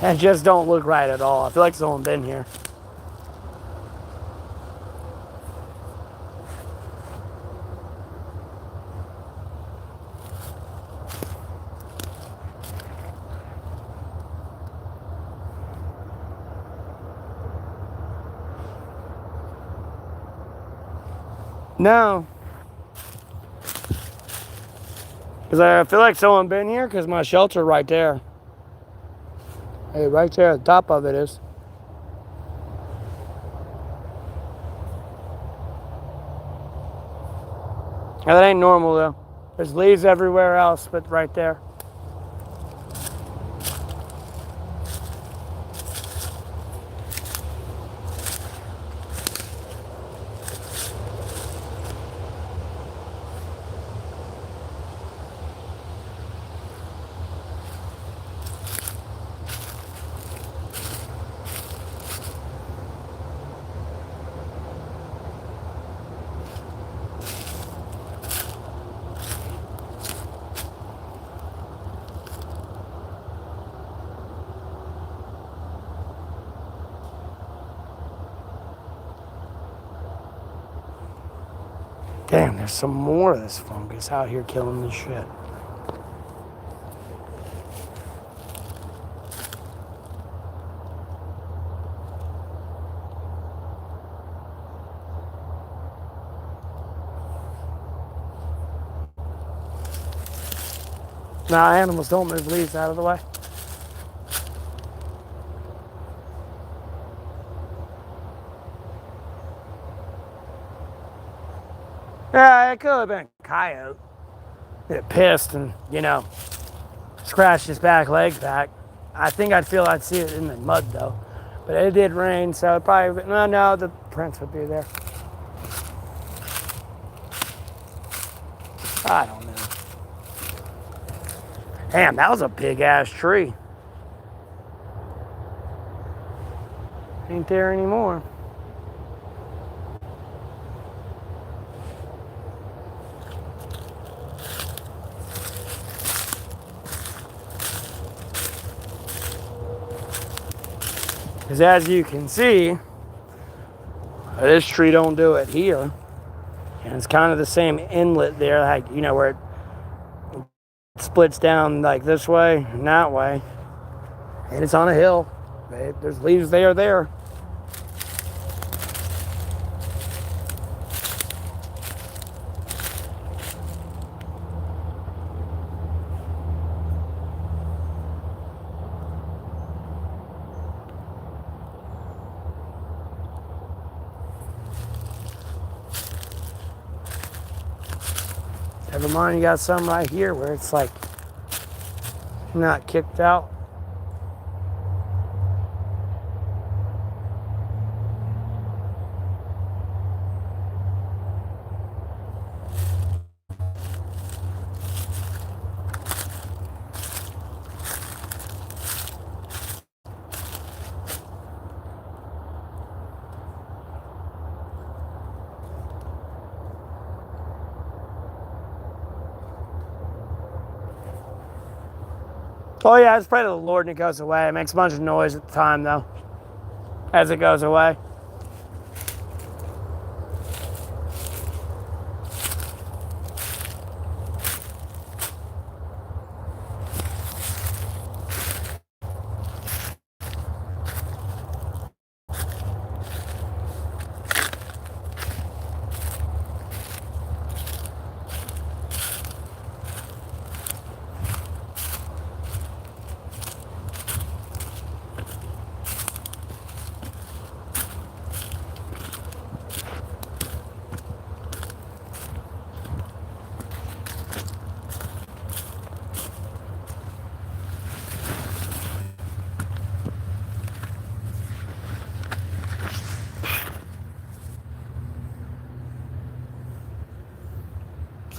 It just don't look right at all. I feel like someone's been here. No. Because I feel like someone been here because my shelter right there. Hey, right there at the top of it is. Now, that ain't normal though. There's leaves everywhere else, but right there. Damn, there's some more of this fungus out here killing this shit. Nah, animals don't move leaves out of the way. Yeah, it could have been a coyote. It pissed and, scratched his back legs back. I think I'd see it in the mud though. But it did rain, so it probably, no, the prints would be there. I don't know. Damn, that was a big ass tree. Ain't there anymore. Because as you can see, this tree don't do it here. And it's kind of the same inlet there, like, where it splits down like this way and that way. And it's on a hill. There's leaves there. Never mind, you got some right here where it's like not kicked out. Oh yeah, it's pray to the Lord and it goes away. It makes a bunch of noise at the time though, as it goes away.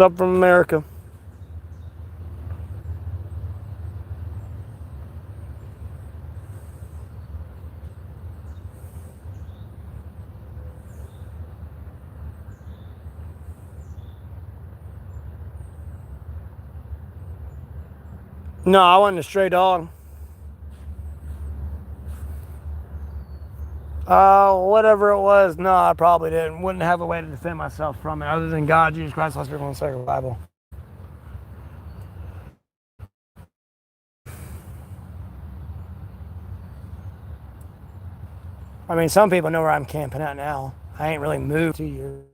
What's up from America? No, I wasn't a stray dog. Whatever it was, no, I probably wouldn't have a way to defend myself from it other than God, Jesus Christ, Holy Spirit, and Sacred Bible. I mean, some people know where I'm camping at now. I ain't really moved 2 years,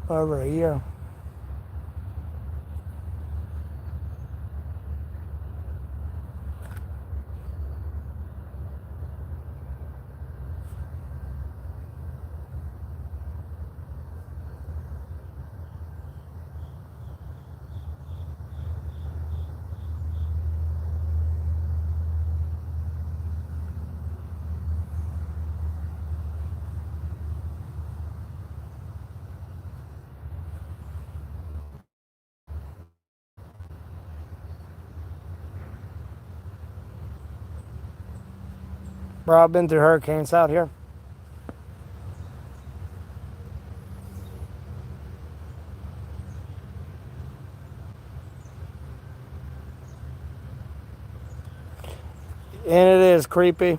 over a year. Bro, I've been through hurricanes out here. And it is creepy.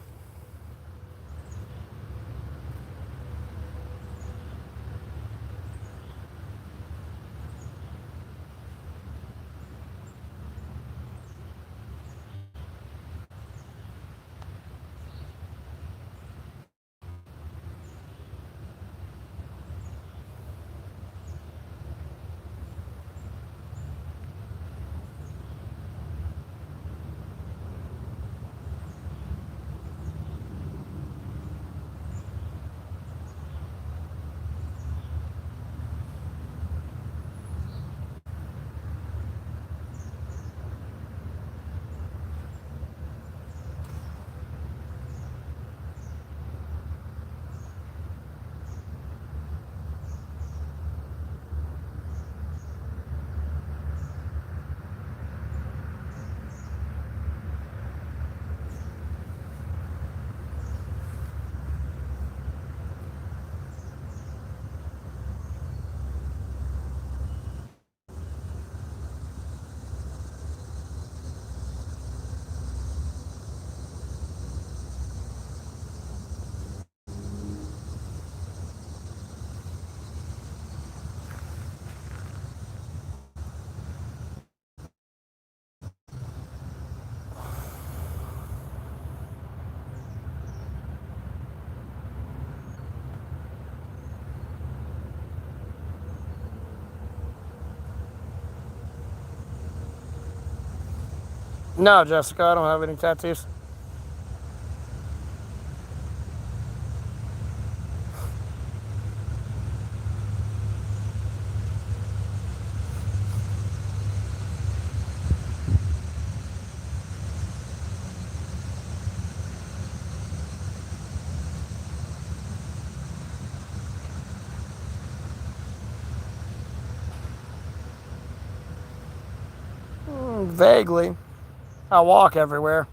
No, Jessica, I don't have any tattoos. Vaguely. I walk everywhere.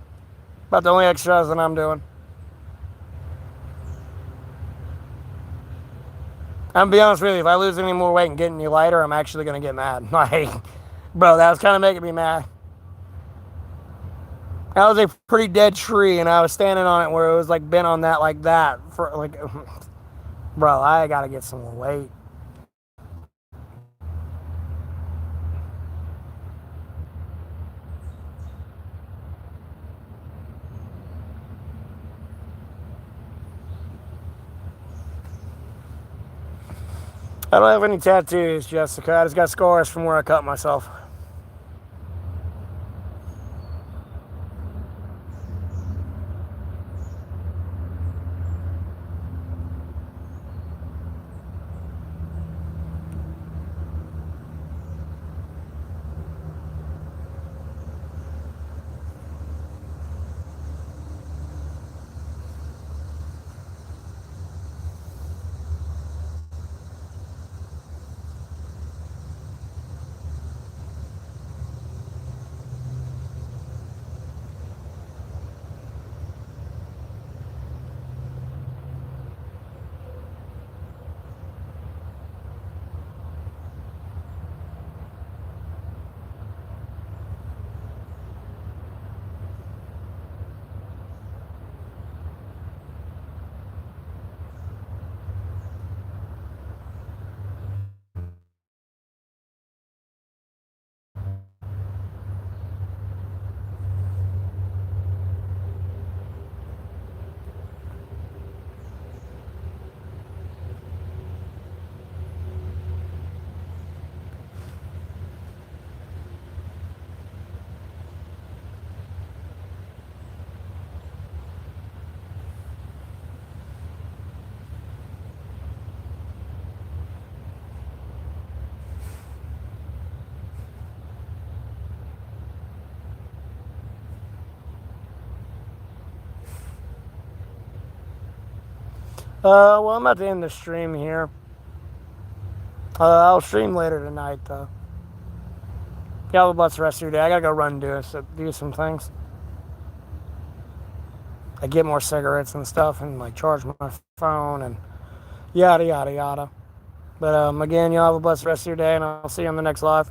About the only exercise that I'm doing. I'm gonna be honest with you, if I lose any more weight and get any lighter, I'm actually gonna get mad. Like, bro, that was kind of making me mad. That was a pretty dead tree, and I was standing on it where it was like bent on that like that for like, bro, I gotta get some more weight. I don't have any tattoos, Jessica. I just got scars from where I cut myself. Well, I'm at the end of the stream here. I'll stream later tonight, though. Y'all have a blessed rest of your day. I gotta go run and do some things. I get more cigarettes and stuff, and like charge my phone and yada yada yada. But again, y'all have a blessed rest of your day, and I'll see you on the next live.